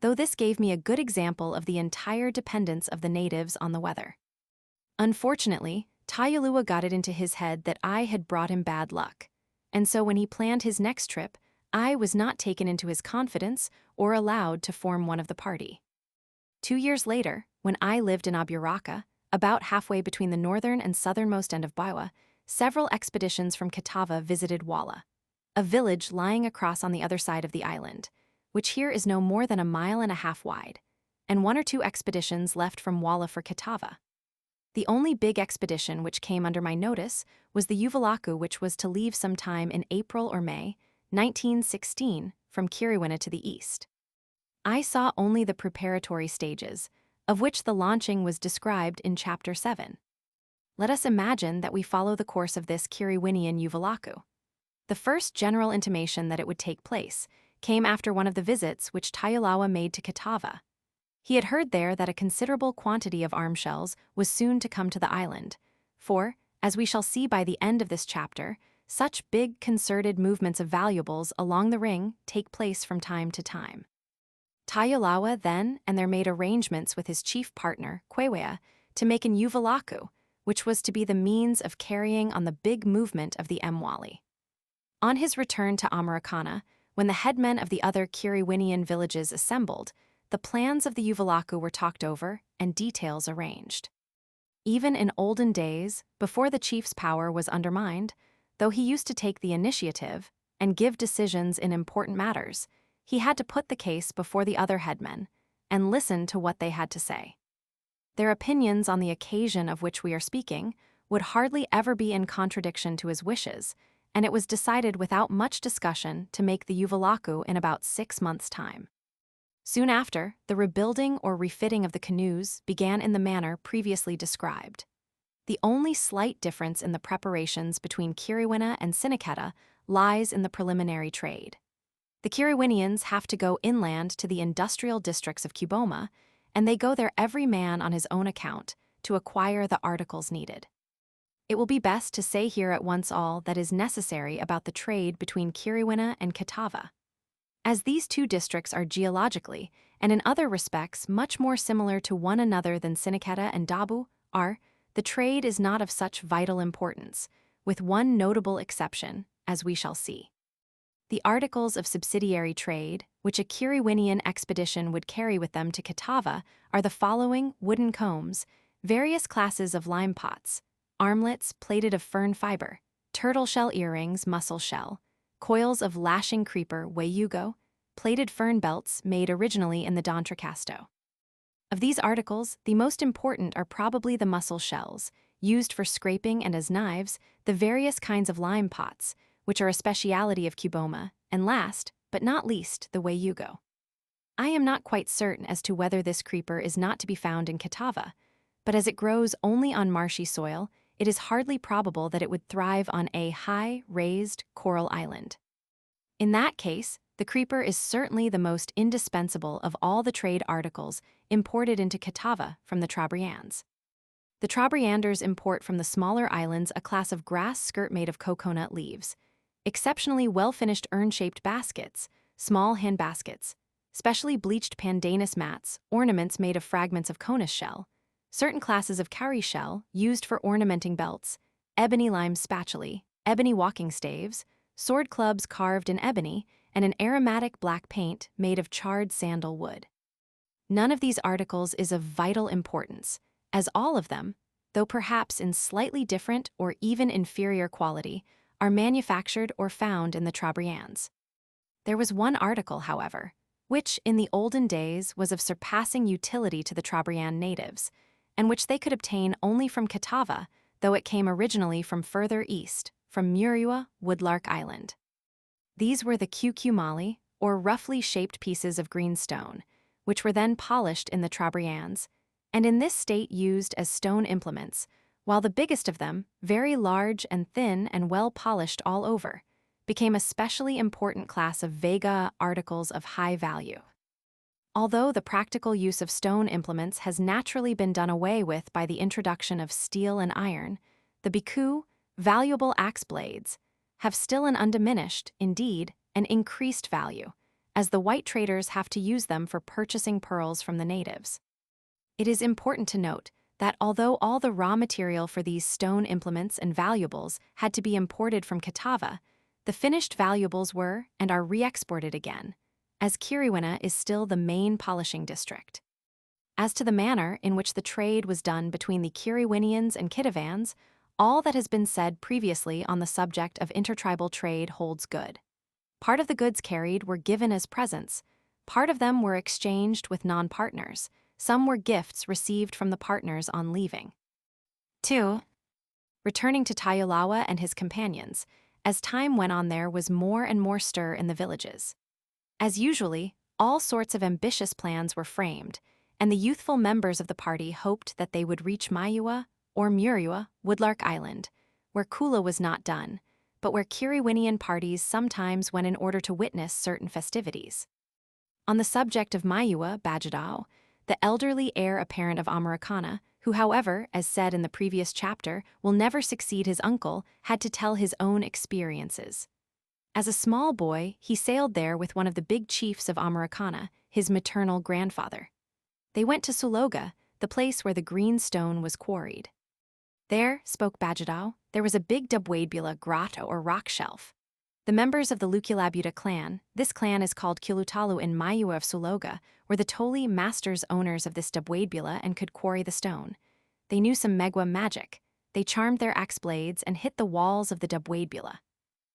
though this gave me a good example of the entire dependence of the natives on the weather. Unfortunately, Tayalua got it into his head that I had brought him bad luck, and so when he planned his next trip, I was not taken into his confidence or allowed to form one of the party. 2 years later, when I lived in Aburaka, about halfway between the northern and southernmost end of Baiwa, several expeditions from Kitava visited Wala, a village lying across on the other side of the island, which here is no more than 1.5 miles wide, and 1 or 2 expeditions left from Wala for Kitava. The only big expedition which came under my notice was the Uvalaku, which was to leave sometime in April or May 1916 from Kiriwina to the east. I saw only the preparatory stages, of which the launching was described in Chapter 7. Let us imagine that we follow the course of this Kiriwinian Uvalaku. The first general intimation that it would take place came after one of the visits which Tayalawa made to Kitava. He had heard there that a considerable quantity of arm shells was soon to come to the island, for, as we shall see by the end of this chapter, such big concerted movements of valuables along the ring take place from time to time. Tayalawa then and there made arrangements with his chief partner, Kwewea, to make an Uvalaku, which was to be the means of carrying on the big movement of the Mwali. On his return to Americana, when the headmen of the other Kiriwinian villages assembled, the plans of the Uvalaku were talked over and details arranged. Even in olden days, before the chief's power was undermined, though he used to take the initiative and give decisions in important matters, he had to put the case before the other headmen and listen to what they had to say. Their opinions on the occasion of which we are speaking would hardly ever be in contradiction to his wishes, and it was decided without much discussion to make the Uvalaku in about 6 months' time. Soon after, the rebuilding or refitting of the canoes began in the manner previously described. The only slight difference in the preparations between Kiriwina and Siniketa lies in the preliminary trade. The Kiriwinians have to go inland to the industrial districts of Kiboma, and they go there every man on his own account to acquire the articles needed. It will be best to say here at once all that is necessary about the trade between Kiriwina and Kitava. As these 2 districts are geologically, and in other respects much more similar to one another than Siniketa and Dabu are, the trade is not of such vital importance, with one notable exception, as we shall see. The articles of subsidiary trade, which a Kiriwinian expedition would carry with them to Kitava, are the following: wooden combs, various classes of lime pots, armlets plated of fern fiber, turtle shell earrings, mussel shell, coils of lashing creeper, wayugo, plated fern belts made originally in the D'Entrecasteaux. Of these articles, the most important are probably the mussel shells, used for scraping and as knives, the various kinds of lime pots, which are a speciality of Kiboma, and last, but not least, the wayugo. I am not quite certain as to whether this creeper is not to be found in Kitava, but as it grows only on marshy soil, it is hardly probable that it would thrive on a high, raised coral island. In that case, the creeper is certainly the most indispensable of all the trade articles imported into Kitava from the Trobriands. The Trobrianders import from the smaller islands a class of grass skirt made of coconut leaves, exceptionally well-finished urn-shaped baskets, small hand baskets, specially bleached pandanus mats, ornaments made of fragments of conus shell, certain classes of cowrie shell used for ornamenting belts, ebony lime spatulae, ebony walking staves, sword clubs carved in ebony, and an aromatic black paint made of charred sandal wood. None of these articles is of vital importance, as all of them, though perhaps in slightly different or even inferior quality, are manufactured or found in the Trobriands. There was one article, however, which in the olden days was of surpassing utility to the Trobriand natives, and which they could obtain only from Catava, though it came originally from further east, from Murua, Woodlark Island. These were the cucumali, or roughly shaped pieces of green stone, which were then polished in the Trobriands, and in this state used as stone implements, while the biggest of them, very large and thin and well polished all over, became a specially important class of vega articles of high value. Although the practical use of stone implements has naturally been done away with by the introduction of steel and iron, the biku, valuable axe blades, have still an undiminished, indeed, an increased value, as the white traders have to use them for purchasing pearls from the natives. It is important to note that although all the raw material for these stone implements and valuables had to be imported from Catava, the finished valuables were and are re-exported again, as Kiriwina is still the main polishing district. As to the manner in which the trade was done between the Kiriwinians and Kitavans, all that has been said previously on the subject of intertribal trade holds good. Part of the goods carried were given as presents, part of them were exchanged with non-partners, some were gifts received from the partners on leaving. 2. Returning to Tayulawa and his companions, as time went on there was more and more stir in the villages. As usually, all sorts of ambitious plans were framed, and the youthful members of the party hoped that they would reach Maiua or Murua, Woodlark Island, where Kula was not done, but where Kiriwinian parties sometimes went in order to witness certain festivities. On the subject of Maiua, Bajadao, the elderly heir apparent of Americana, who however, as said in the previous chapter, will never succeed his uncle, had to tell his own experiences. As a small boy, he sailed there with one of the big chiefs of Americana, his maternal grandfather. They went to Suloga, the place where the green stone was quarried. There, spoke Bajadao, there was a big Dubwadebula grotto or rock shelf. The members of the Lukulabuta clan, this clan is called Kilutalu in Maiua of Suloga, were the Toli masters owners of this Dubwadebula and could quarry the stone. They knew some Megwa magic. They charmed their axe blades and hit the walls of the Dubwadebula.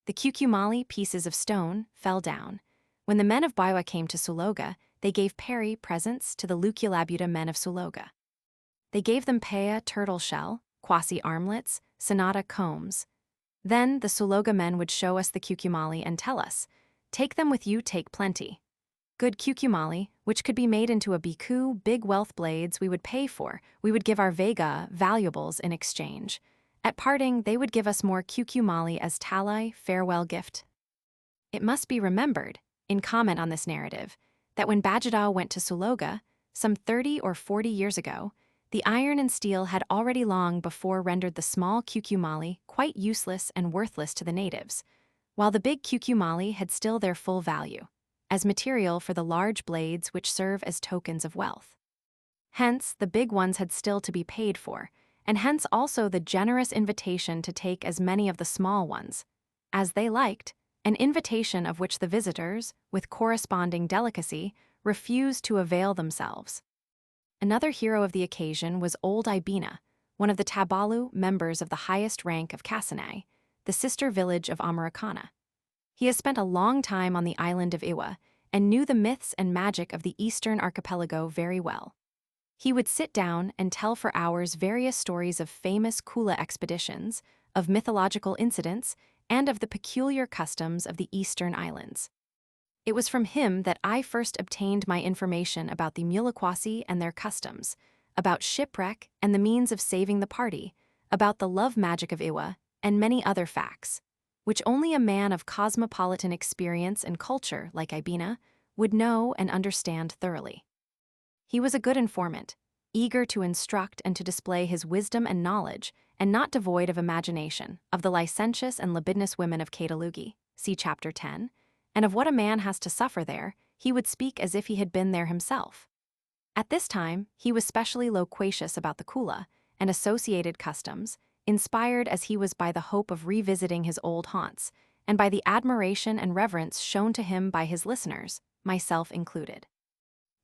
The Cucumali pieces of stone fell down. When the men of Baiwa came to Suloga, they gave Peri presents to the Lukulabuta men of Suloga. They gave them Pea turtle shell, Kwasi armlets, Sonata combs. Then the Suloga men would show us the Cucumali and tell us, "Take them with you, take plenty." Good Cucumali, which could be made into a biku, big wealth blades we would pay for, we would give our vega, valuables, in exchange. At parting, they would give us more Cucumali as talai, farewell gift. It must be remembered, in comment on this narrative, that when Bajadao went to Suloga, some 30 or 40 years ago, the iron and steel had already long before rendered the small Cucumali quite useless and worthless to the natives, while the big Cucumali had still their full value, as material for the large blades which serve as tokens of wealth. Hence, the big ones had still to be paid for, and hence also the generous invitation to take as many of the small ones as they liked, an invitation of which the visitors, with corresponding delicacy, refused to avail themselves. Another hero of the occasion was old Ibina, one of the Tabalu members of the highest rank of Kasanai, the sister village of Americana. He has spent a long time on the island of Iwa and knew the myths and magic of the eastern archipelago very well. He would sit down and tell for hours various stories of famous Kula expeditions, of mythological incidents, and of the peculiar customs of the eastern islands. It was from him that I first obtained my information about the Mulakwasi and their customs, about shipwreck and the means of saving the party, about the love magic of Iwa, and many other facts, which only a man of cosmopolitan experience and culture like Ibina would know and understand thoroughly. He was a good informant, eager to instruct and to display his wisdom and knowledge, and not devoid of imagination, of the licentious and libidinous women of Catalugi, see chapter 10, and of what a man has to suffer there, he would speak as if he had been there himself. At this time, he was specially loquacious about the Kula and associated customs, inspired as he was by the hope of revisiting his old haunts, and by the admiration and reverence shown to him by his listeners, myself included.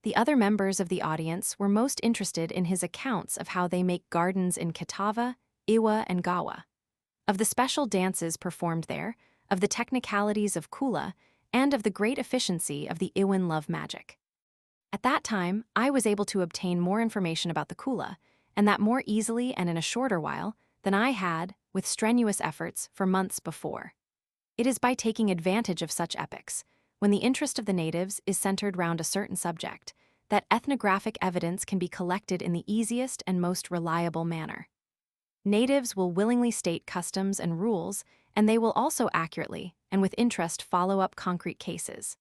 The other members of the audience were most interested in his accounts of how they make gardens in Kitava, Iwa, and Gawa, of the special dances performed there, of the technicalities of Kula, and of the great efficiency of the Iwan love magic. At that time, I was able to obtain more information about the Kula, and that more easily and in a shorter while than I had, with strenuous efforts, for months before. It is by taking advantage of such epochs, when the interest of the natives is centered round a certain subject, that ethnographic evidence can be collected in the easiest and most reliable manner. Natives will willingly state customs and rules, and they will also accurately and with interest follow up concrete cases.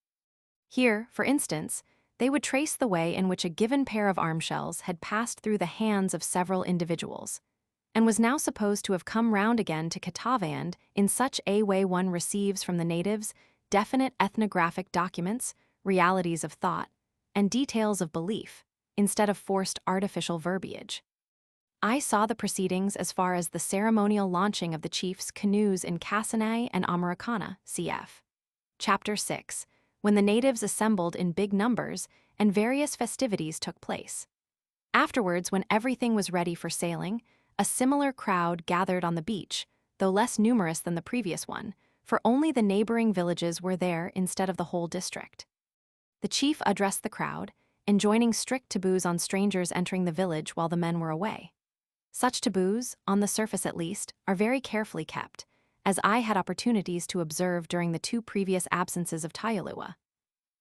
Here, for instance, they would trace the way in which a given pair of arm shells had passed through the hands of several individuals, and was now supposed to have come round again to Kitavand in such a way one receives from the natives definite ethnographic documents, realities of thought, and details of belief, instead of forced artificial verbiage. I saw the proceedings as far as the ceremonial launching of the chiefs' canoes in Casanay and Americana, cf. Chapter 6, when the natives assembled in big numbers and various festivities took place. Afterwards, when everything was ready for sailing, a similar crowd gathered on the beach, though less numerous than the previous one, for only the neighboring villages were there instead of the whole district. The chief addressed the crowd, enjoining strict taboos on strangers entering the village while the men were away. Such taboos, on the surface at least, are very carefully kept, as I had opportunities to observe during the 2 previous absences of Tayalua.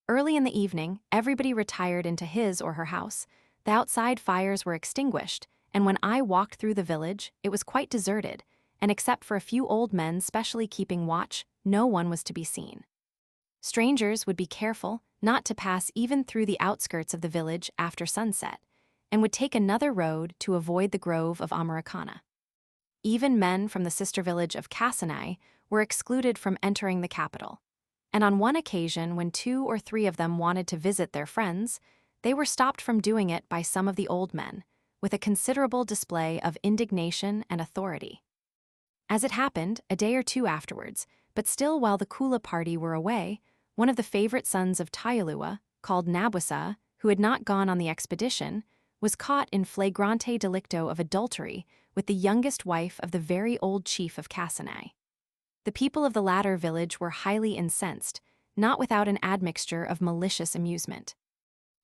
Early in the evening, everybody retired into his or her house, the outside fires were extinguished, and when I walked through the village, it was quite deserted, and except for a few old men specially keeping watch, no one was to be seen. Strangers would be careful not to pass even through the outskirts of the village after sunset, and would take another road to avoid the grove of Americana. Even men from the sister village of Casanay were excluded from entering the capital, and on one occasion when 2 or 3 of them wanted to visit their friends, they were stopped from doing it by some of the old men, with a considerable display of indignation and authority. As it happened, a day or 2 afterwards, but still while the Kula party were away, one of the favorite sons of Tayalua, called Nabwasa, who had not gone on the expedition, was caught in flagrante delicto of adultery with the youngest wife of the very old chief of Casanay. The people of the latter village were highly incensed, not without an admixture of malicious amusement.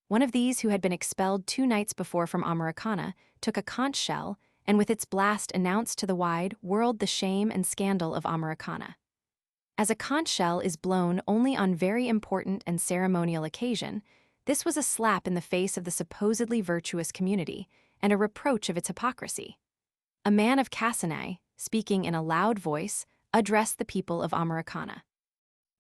One of these, who had been expelled 2 nights before from Americana, took a conch shell and with its blast announced to the wide world the shame and scandal of Americana. As a conch shell is blown only on very important and ceremonial occasion, this was a slap in the face of the supposedly virtuous community and a reproach of its hypocrisy. A man of Casanay, speaking in a loud voice, addressed the people of Americana.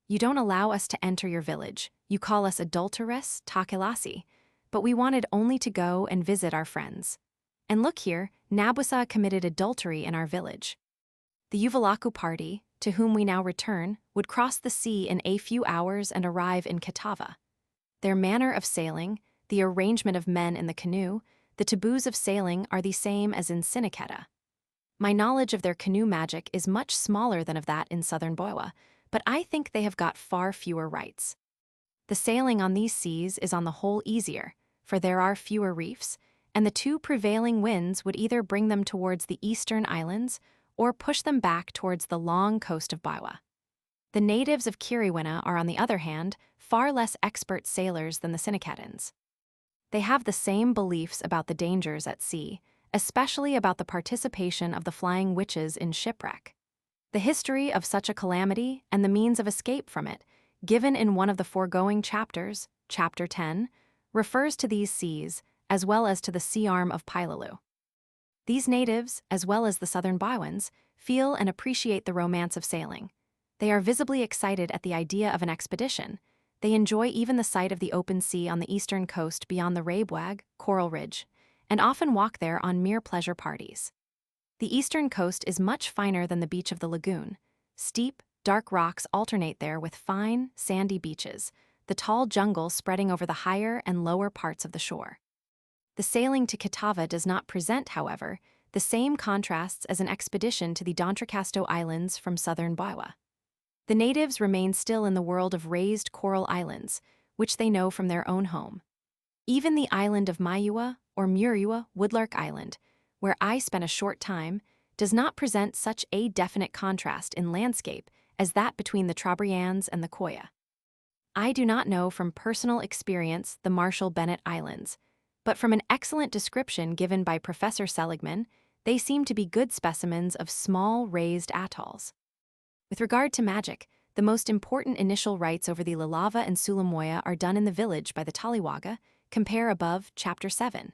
"You don't allow us to enter your village. You call us adulteress, Takelasi, but we wanted only to go and visit our friends. And look here, Nabwasa committed adultery in our village." The Uvalaku party, to whom we now return, would cross the sea in a few hours and arrive in Kitava. Their manner of sailing, the arrangement of men in the canoe, the taboos of sailing are the same as in Siniketa. My knowledge of their canoe magic is much smaller than of that in southern Boa, but I think they have got far fewer rights. The sailing on these seas is on the whole easier, for there are fewer reefs, and the 2 prevailing winds would either bring them towards the eastern islands or push them back towards the long coast of Biwa. The natives of Kiriwina are, on the other hand, far less expert sailors than the Siniketans. They have the same beliefs about the dangers at sea, especially about the participation of the flying witches in shipwreck. The history of such a calamity and the means of escape from it, given in one of the foregoing chapters, chapter 10, refers to these seas as well as to the sea arm of Pailalu. These natives, as well as the southern Baiwans, feel and appreciate the romance of sailing. They are visibly excited at the idea of an expedition. They enjoy even the sight of the open sea on the eastern coast beyond the Rabewag, Coral Ridge, and often walk there on mere pleasure parties. The eastern coast is much finer than the beach of the lagoon. Steep, dark rocks alternate there with fine, sandy beaches, the tall jungle spreading over the higher and lower parts of the shore. The sailing to Kitava does not present, however, the same contrasts as an expedition to the D'Entrecasteaux Islands from southern Biwa. The natives remain still in the world of raised coral islands, which they know from their own home. Even the island of Mayua, or Muriua, Woodlark Island, where I spent a short time, does not present such a definite contrast in landscape as that between the Trobriands and the Koya. I do not know from personal experience the Marshall Bennett Islands, but from an excellent description given by Professor Seligman, they seem to be good specimens of small, raised atolls. With regard to magic, the most important initial rites over the Lalava and Sulamoya are done in the village by the Taliwaga, compare above, Chapter 7.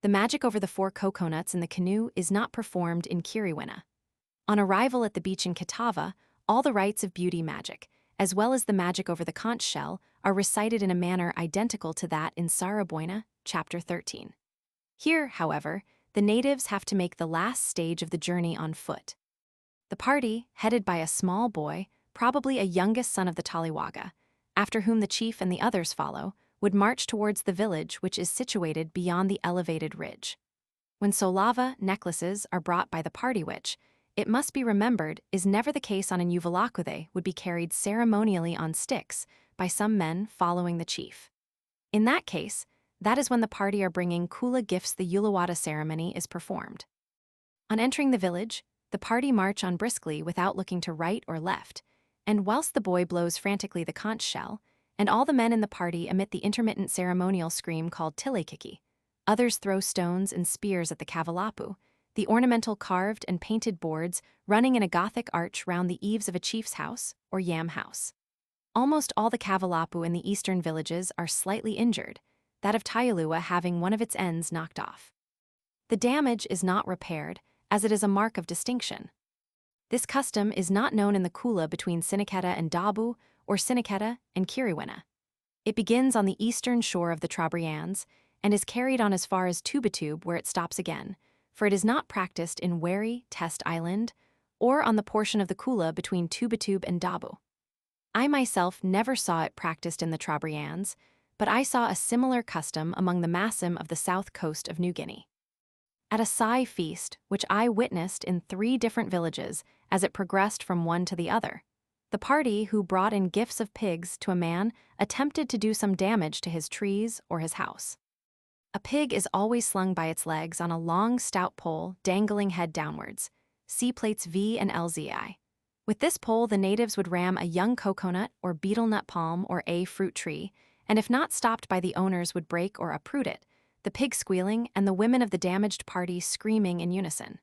The magic over the 4 coconuts in the canoe is not performed in Kiriwina. On arrival at the beach in Kitava, all the rites of beauty magic, as well as the magic over the conch shell, are recited in a manner identical to that in Saraboina, Chapter 13. Here, however, the natives have to make the last stage of the journey on foot. The party, headed by a small boy, probably a youngest son of the Taliwaga, after whom the chief and the others follow, would march towards the village which is situated beyond the elevated ridge. When solava necklaces are brought by the party which, it must be remembered, is never the case on an Uvalakude, would be carried ceremonially on sticks by some men following the chief. In that case, that is when the party are bringing Kula gifts. The Uluwata ceremony is performed. On entering the village, the party march on briskly without looking to right or left, and whilst the boy blows frantically the conch shell, and all the men in the party emit the intermittent ceremonial scream called tilekiki, others throw stones and spears at the kavalapu, the ornamental carved and painted boards running in a Gothic arch round the eaves of a chief's house or yam house. Almost all the kavalapu in the eastern villages are slightly injured, that of Taialua having one of its ends knocked off. The damage is not repaired, as it is a mark of distinction. This custom is not known in the Kula between Siniketa and Dabu, or Siniketa and Kiriwina. It begins on the eastern shore of the Trobriands and is carried on as far as Tubatube, where it stops again, for it is not practiced in Wari, Test Island, or on the portion of the Kula between Tubatube and Dabu. I myself never saw it practiced in the Trobriands, but I saw a similar custom among the Massim of the south coast of New Guinea. At a Sai feast, which I witnessed in 3 different villages as it progressed from one to the other, the party who brought in gifts of pigs to a man attempted to do some damage to his trees or his house. A pig is always slung by its legs on a long, stout pole dangling head downwards. See plates V and LZI. With this pole, the natives would ram a young coconut or betel nut palm or a fruit tree, and if not stopped by the owners would break or uproot it, the pig squealing and the women of the damaged party screaming in unison.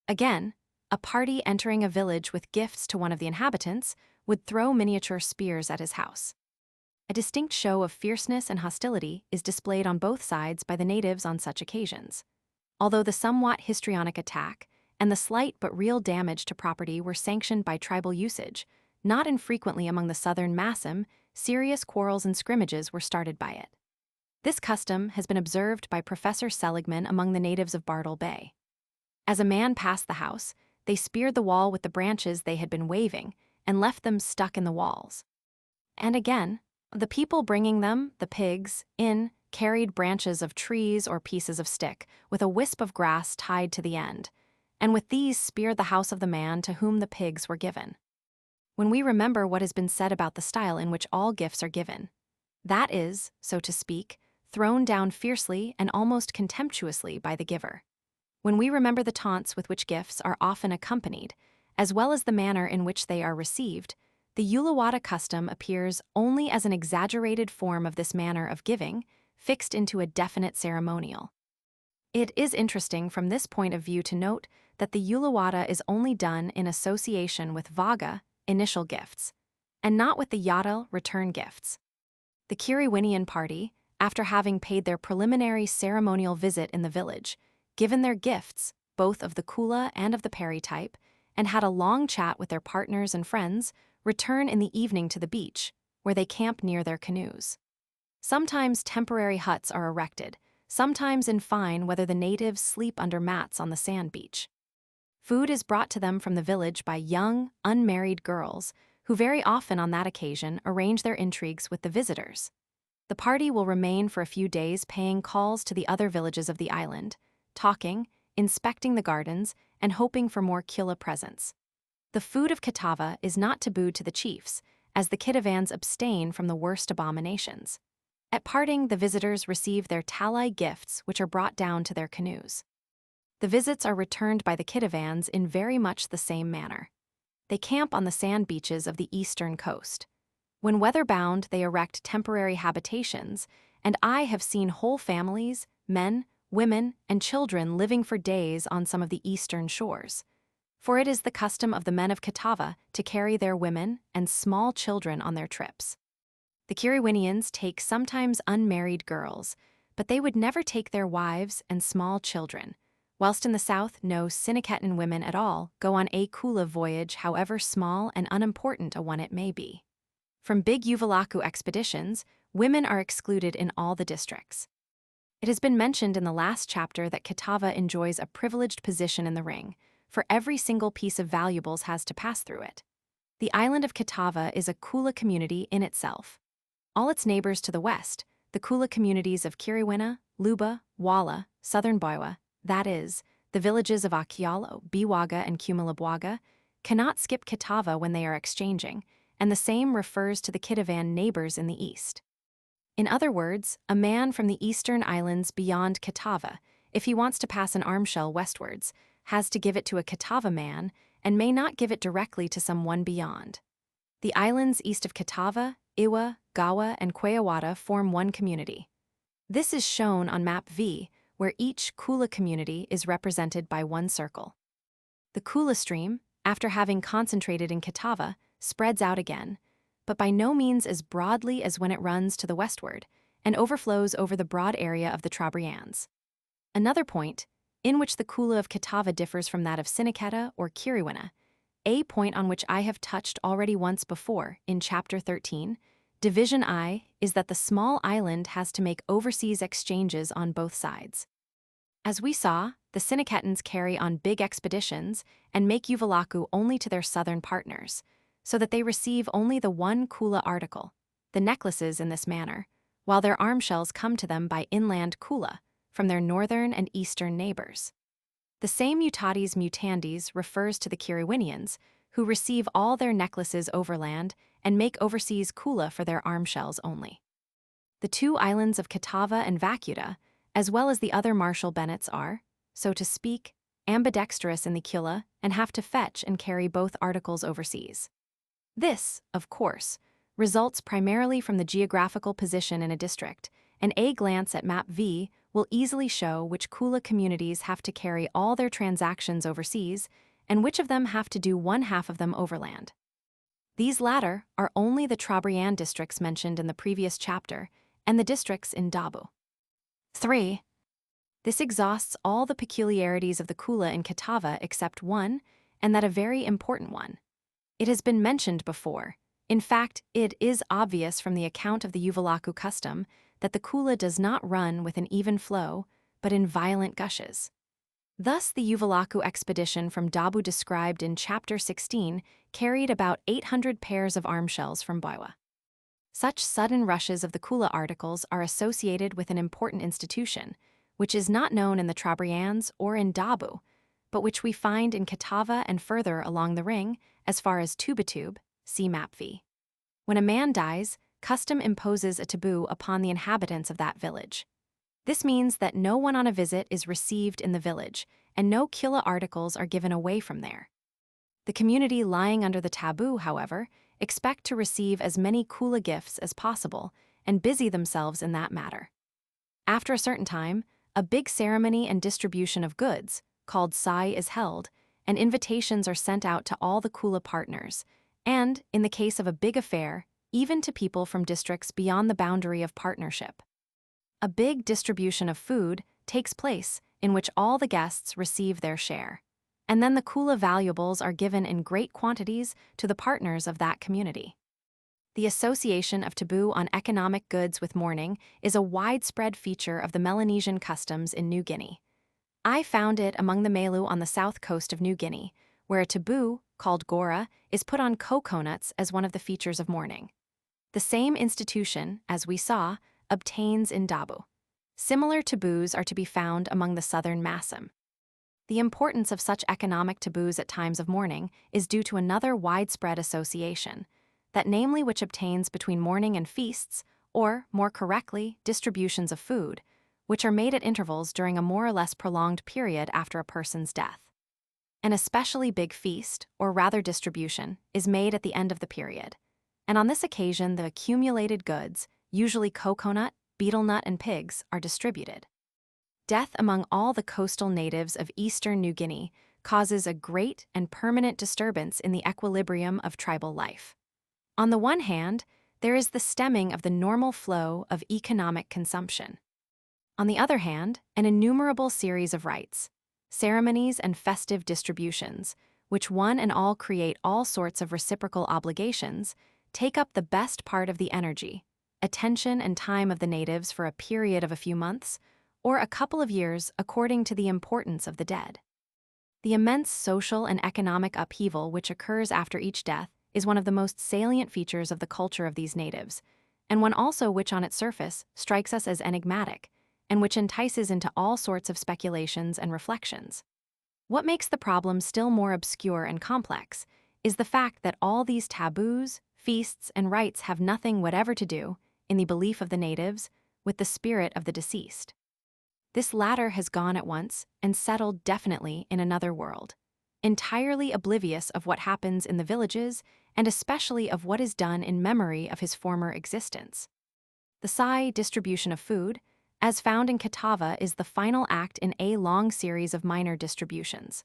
Again, a party entering a village with gifts to one of the inhabitants would throw miniature spears at his house. A distinct show of fierceness and hostility is displayed on both sides by the natives on such occasions. Although the somewhat histrionic attack and the slight but real damage to property were sanctioned by tribal usage, not infrequently among the southern Massim, serious quarrels and scrimmages were started by it. This custom has been observed by Professor Seligman among the natives of Bartle Bay. As a man passed the house, they speared the wall with the branches they had been waving and left them stuck in the walls. And again, the people bringing them, the pigs, in, carried branches of trees or pieces of stick with a wisp of grass tied to the end, and with these speared the house of the man to whom the pigs were given. When we remember what has been said about the style in which all gifts are given, that is, so to speak, thrown down fiercely and almost contemptuously by the giver. When we remember the taunts with which gifts are often accompanied, as well as the manner in which they are received, the Uluwata custom appears only as an exaggerated form of this manner of giving, fixed into a definite ceremonial. It is interesting from this point of view to note that the Uluwata is only done in association with Vaga, initial gifts, and not with the Yadel, return gifts. The Kiriwinian party, after having paid their preliminary ceremonial visit in the village, given their gifts, both of the Kula and of the Peri type, and had a long chat with their partners and friends, return in the evening to the beach, where they camp near their canoes. Sometimes temporary huts are erected, sometimes in fine whether the natives sleep under mats on the sand beach. Food is brought to them from the village by young, unmarried girls, who very often on that occasion arrange their intrigues with the visitors. The party will remain for a few days paying calls to the other villages of the island, talking, inspecting the gardens, and hoping for more Kula presents. The food of Kitava is not tabooed to the chiefs, as the Kitavans abstain from the worst abominations. At parting, the visitors receive their talai gifts, which are brought down to their canoes. The visits are returned by the Kitavans in very much the same manner. They camp on the sand beaches of the eastern coast. When weather-bound, they erect temporary habitations, and I have seen whole families, men, women, and children living for days on some of the eastern shores. For it is the custom of the men of Kitava to carry their women and small children on their trips. The Kiriwinians take sometimes unmarried girls, but they would never take their wives and small children, whilst in the south no Siniketan women at all go on a Kula voyage, however small and unimportant a one it may be. From big Uvalaku expeditions, women are excluded in all the districts. It has been mentioned in the last chapter that Kitava enjoys a privileged position in the ring, for every single piece of valuables has to pass through it. The island of Kitava is a Kula community in itself. All its neighbors to the west, the Kula communities of Kiriwina, Luba, Wala, Southern Boiwa, that is, the villages of Akialo, Biwaga, and Kumalabwaga, cannot skip Kitava when they are exchanging, and the same refers to the Kitavan neighbors in the east. In other words, a man from the eastern islands beyond Kitava, if he wants to pass an armshell westwards, has to give it to a Kitava man and may not give it directly to someone beyond. The islands east of Kitava, Iwa, Gawa, and Kweyawata form one community. This is shown on Map V, where each Kula community is represented by one circle. The Kula stream, after having concentrated in Kitava, spreads out again, but by no means as broadly as when it runs to the westward, and overflows over the broad area of the Trobriands. Another point, in which the Kula of Kitava differs from that of Siniketa or Kiriwina, a point on which I have touched already once before in Chapter 13, Division I, is that the small island has to make overseas exchanges on both sides. As we saw, the Siniketans carry on big expeditions and make Uvalaku only to their southern partners, so that they receive only the one Kula article, the necklaces in this manner, while their armshells come to them by inland Kula, from their northern and eastern neighbors. The same mutatis mutandis refers to the Kiriwinians, who receive all their necklaces overland and make overseas Kula for their armshells only. The two islands of Kitava and Vacuta, as well as the other Marshall Bennets, are, so to speak, ambidextrous in the Kula and have to fetch and carry both articles overseas. This, of course, results primarily from the geographical position in a district, and a glance at Map V will easily show which Kula communities have to carry all their transactions overseas and which of them have to do one half of them overland. These latter are only the Trobriand districts mentioned in the previous chapter and the districts in Dabu. 3. This exhausts all the peculiarities of the Kula in Kitava except one, and that a very important one. It has been mentioned before. In fact, it is obvious from the account of the Uvalaku custom that the Kula does not run with an even flow, but in violent gushes. Thus, the Uvalaku expedition from Dabu described in Chapter 16 carried about 800 pairs of armshells from Boiwa. Such sudden rushes of the Kula articles are associated with an important institution, which is not known in the Trobriands or in Dabu, but which we find in Kitava and further along the ring, as far as Tubatube, see Map V. When a man dies, custom imposes a taboo upon the inhabitants of that village. This means that no one on a visit is received in the village, and no Kula articles are given away from there. The community lying under the taboo, however, expect to receive as many Kula gifts as possible and busy themselves in that matter. After a certain time, a big ceremony and distribution of goods, called Sai, is held, and invitations are sent out to all the Kula partners, and, in the case of a big affair, even to people from districts beyond the boundary of partnership. A big distribution of food takes place in which all the guests receive their share, and then the Kula valuables are given in great quantities to the partners of that community. The association of taboo on economic goods with mourning is a widespread feature of the Melanesian customs in New Guinea. I found it among the Malu on the south coast of New Guinea, where a taboo, called gora, is put on coconuts as one of the features of mourning. The same institution, as we saw, obtains in Dabu. Similar taboos are to be found among the southern Masum. The importance of such economic taboos at times of mourning is due to another widespread association, that namely which obtains between mourning and feasts, or, more correctly, distributions of food, which are made at intervals during a more or less prolonged period after a person's death. An especially big feast, or rather distribution, is made at the end of the period, and on this occasion the accumulated goods, usually coconut, betel nut, and pigs, are distributed. Death among all the coastal natives of eastern New Guinea causes a great and permanent disturbance in the equilibrium of tribal life. On the one hand, there is the stemming of the normal flow of economic consumption. On the other hand, an innumerable series of rites, ceremonies, and festive distributions, which one and all create all sorts of reciprocal obligations, take up the best part of the energy, attention, and time of the natives for a period of a few months, or a couple of years according to the importance of the dead. The immense social and economic upheaval which occurs after each death is one of the most salient features of the culture of these natives, and one also which on its surface strikes us as enigmatic, and which entices into all sorts of speculations and reflections. What makes the problem still more obscure and complex is the fact that all these taboos, feasts, and rites have nothing whatever to do, in the belief of the natives, with the spirit of the deceased. This latter has gone at once and settled definitely in another world, entirely oblivious of what happens in the villages and especially of what is done in memory of his former existence. The Sai distribution of food, as found in Catawba, is the final act in a long series of minor distributions.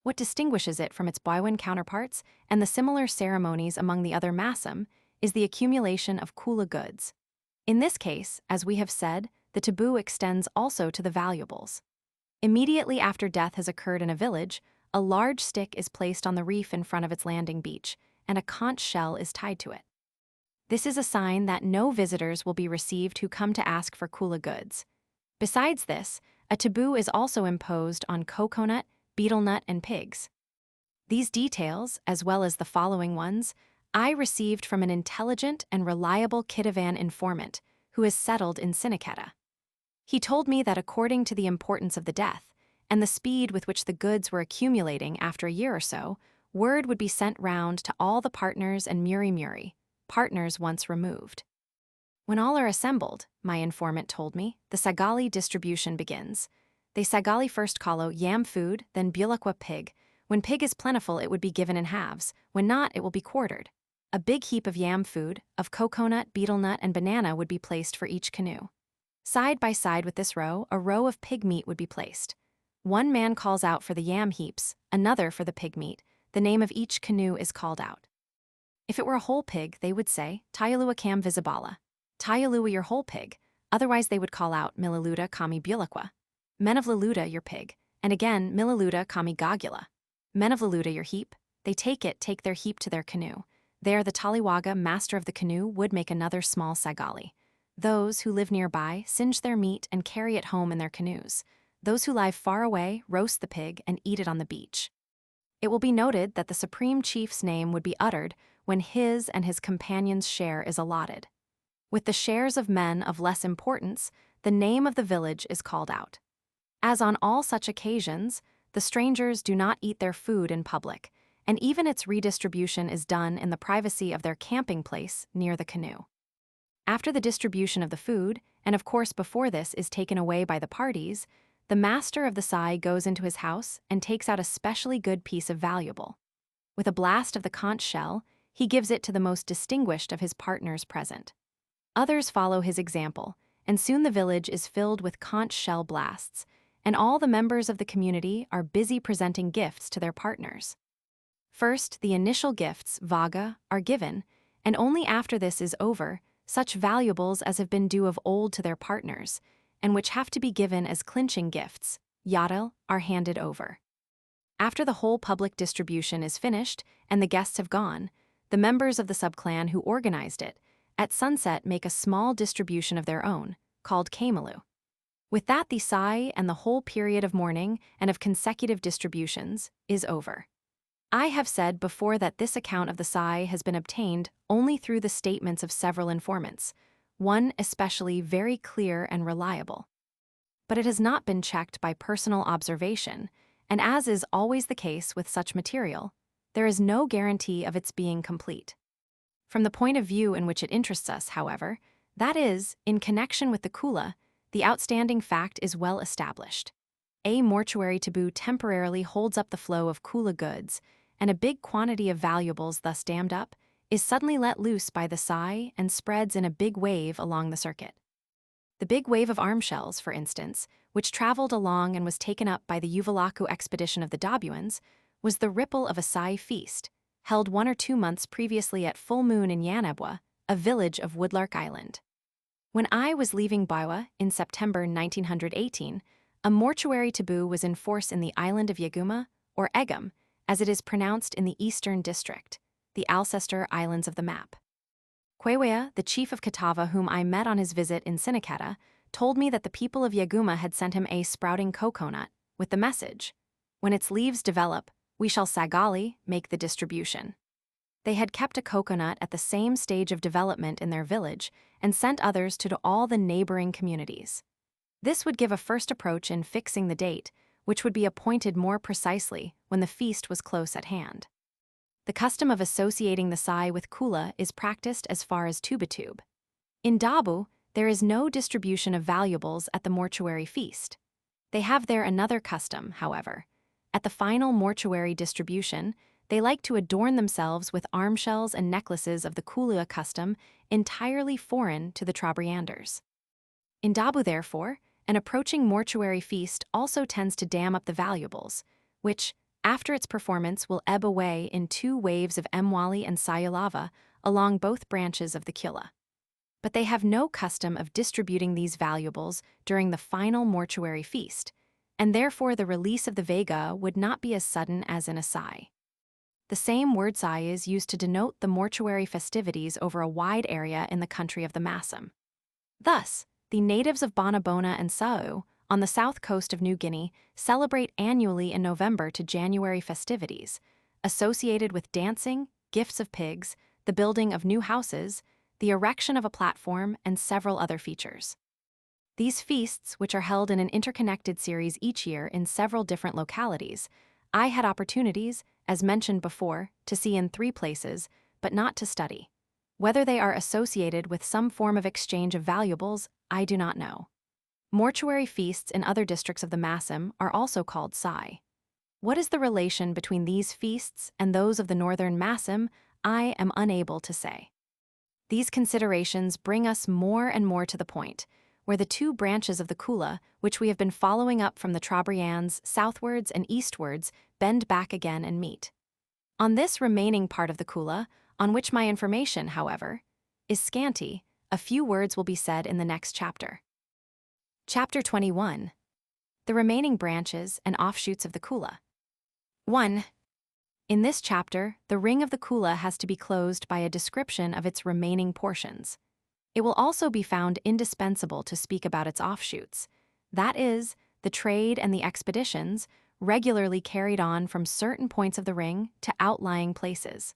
What distinguishes it from its Baiwan counterparts and the similar ceremonies among the other Masum is the accumulation of Kula goods. In this case, as we have said, the taboo extends also to the valuables. Immediately after death has occurred in a village, a large stick is placed on the reef in front of its landing beach, and a conch shell is tied to it. This is a sign that no visitors will be received who come to ask for Kula goods. Besides this, a taboo is also imposed on coconut, betel nut, and pigs. These details, as well as the following ones, I received from an intelligent and reliable Kitavan informant who is settled in Siniketa. He told me that according to the importance of the death, and the speed with which the goods were accumulating after a year or so, word would be sent round to all the partners and muri, partners once removed. When all are assembled, my informant told me, the sagali distribution begins. They sagali first kalo yam food, then bulakwa pig. When pig is plentiful, it would be given in halves. When not, it will be quartered. A big heap of yam food, of coconut, betel nut, and banana would be placed for each canoe. Side by side with this row, a row of pig meat would be placed. One man calls out for the yam heaps, another for the pig meat. The name of each canoe is called out. If it were a whole pig, they would say, Tayalua cam visibala. Tayalua your whole pig, otherwise they would call out Milaluda kami bulakwa. Men of Laluda your pig, and again Milaluda kami gagula. Men of Laluda your heap, they take their heap to their canoe. There the Taliwaga, master of the canoe, would make another small sagali. Those who live nearby singe their meat and carry it home in their canoes. Those who lie far away roast the pig and eat it on the beach. It will be noted that the supreme chief's name would be uttered when his and his companions' share is allotted. With the shares of men of less importance, the name of the village is called out. As on all such occasions, the strangers do not eat their food in public, and even its redistribution is done in the privacy of their camping place near the canoe. After the distribution of the food, and of course before this is taken away by the parties, the master of the Sai goes into his house and takes out a specially good piece of valuable. With a blast of the conch shell, he gives it to the most distinguished of his partners present. Others follow his example, and soon the village is filled with conch shell blasts, and all the members of the community are busy presenting gifts to their partners. First, the initial gifts, vaga, are given, and only after this is over, such valuables as have been due of old to their partners, and which have to be given as clinching gifts, yadel, are handed over. After the whole public distribution is finished and the guests have gone, the members of the subclan who organized it, at sunset make a small distribution of their own, called Kamalu. With that, the sai and the whole period of mourning and of consecutive distributions is over. I have said before that this account of the sai has been obtained only through the statements of several informants, one especially very clear and reliable. But it has not been checked by personal observation, and as is always the case with such material, there is no guarantee of its being complete. From the point of view in which it interests us, however, that is, in connection with the Kula, the outstanding fact is well established. A mortuary taboo temporarily holds up the flow of Kula goods, and a big quantity of valuables thus dammed up is suddenly let loose by the sai and spreads in a big wave along the circuit. The big wave of arm shells, for instance, which traveled along and was taken up by the Uvalaku expedition of the Dabuans, was the ripple of a sai feast, held 1 or 2 months previously at full moon in Yanabwa, a village of Woodlark Island. When I was leaving Baiwa in September 1918, a mortuary taboo was in force in the island of Yaguma, or Egum, as it is pronounced in the Eastern District, the Alcester Islands of the map. Kwewea, the chief of Katava whom I met on his visit in Siniketa, told me that the people of Yaguma had sent him a sprouting coconut, with the message, "When its leaves develop, we shall sagali make the distribution." They had kept a coconut at the same stage of development in their village and sent others to all the neighboring communities. This would give a first approach in fixing the date, which would be appointed more precisely when the feast was close at hand. The custom of associating the sai with Kula is practiced as far as Tubatube. In Dabu, there is no distribution of valuables at the mortuary feast. They have there another custom, however. At the final mortuary distribution, they like to adorn themselves with arm shells and necklaces of the Kula custom entirely foreign to the Trobrianders. In Dabu, therefore, an approaching mortuary feast also tends to dam up the valuables, which, after its performance, will ebb away in 2 waves of Mwali and Sayulava along both branches of the Kula. But they have no custom of distributing these valuables during the final mortuary feast, and therefore the release of the Vega would not be as sudden as in a sai. The same word sai is used to denote the mortuary festivities over a wide area in the country of the Masam. Thus, the natives of Bonabona and Sau, on the south coast of New Guinea, celebrate annually in November to January festivities, associated with dancing, gifts of pigs, the building of new houses, the erection of a platform, and several other features. These feasts, which are held in an interconnected series each year in several different localities, I had opportunities, as mentioned before, to see in 3 places, but not to study. Whether they are associated with some form of exchange of valuables, I do not know. Mortuary feasts in other districts of the Masam are also called sai. What is the relation between these feasts and those of the northern Masam, I am unable to say. These considerations bring us more and more to the point, where the 2 branches of the Kula, which we have been following up from the Trobriands southwards and eastwards, bend back again and meet. On this remaining part of the Kula, on which my information, however, is scanty, a few words will be said in the next chapter. Chapter 21. The remaining branches and offshoots of the Kula. 1. In this chapter, the ring of the Kula has to be closed by a description of its remaining portions. It will also be found indispensable to speak about its offshoots, that is, the trade and the expeditions regularly carried on from certain points of the ring to outlying places.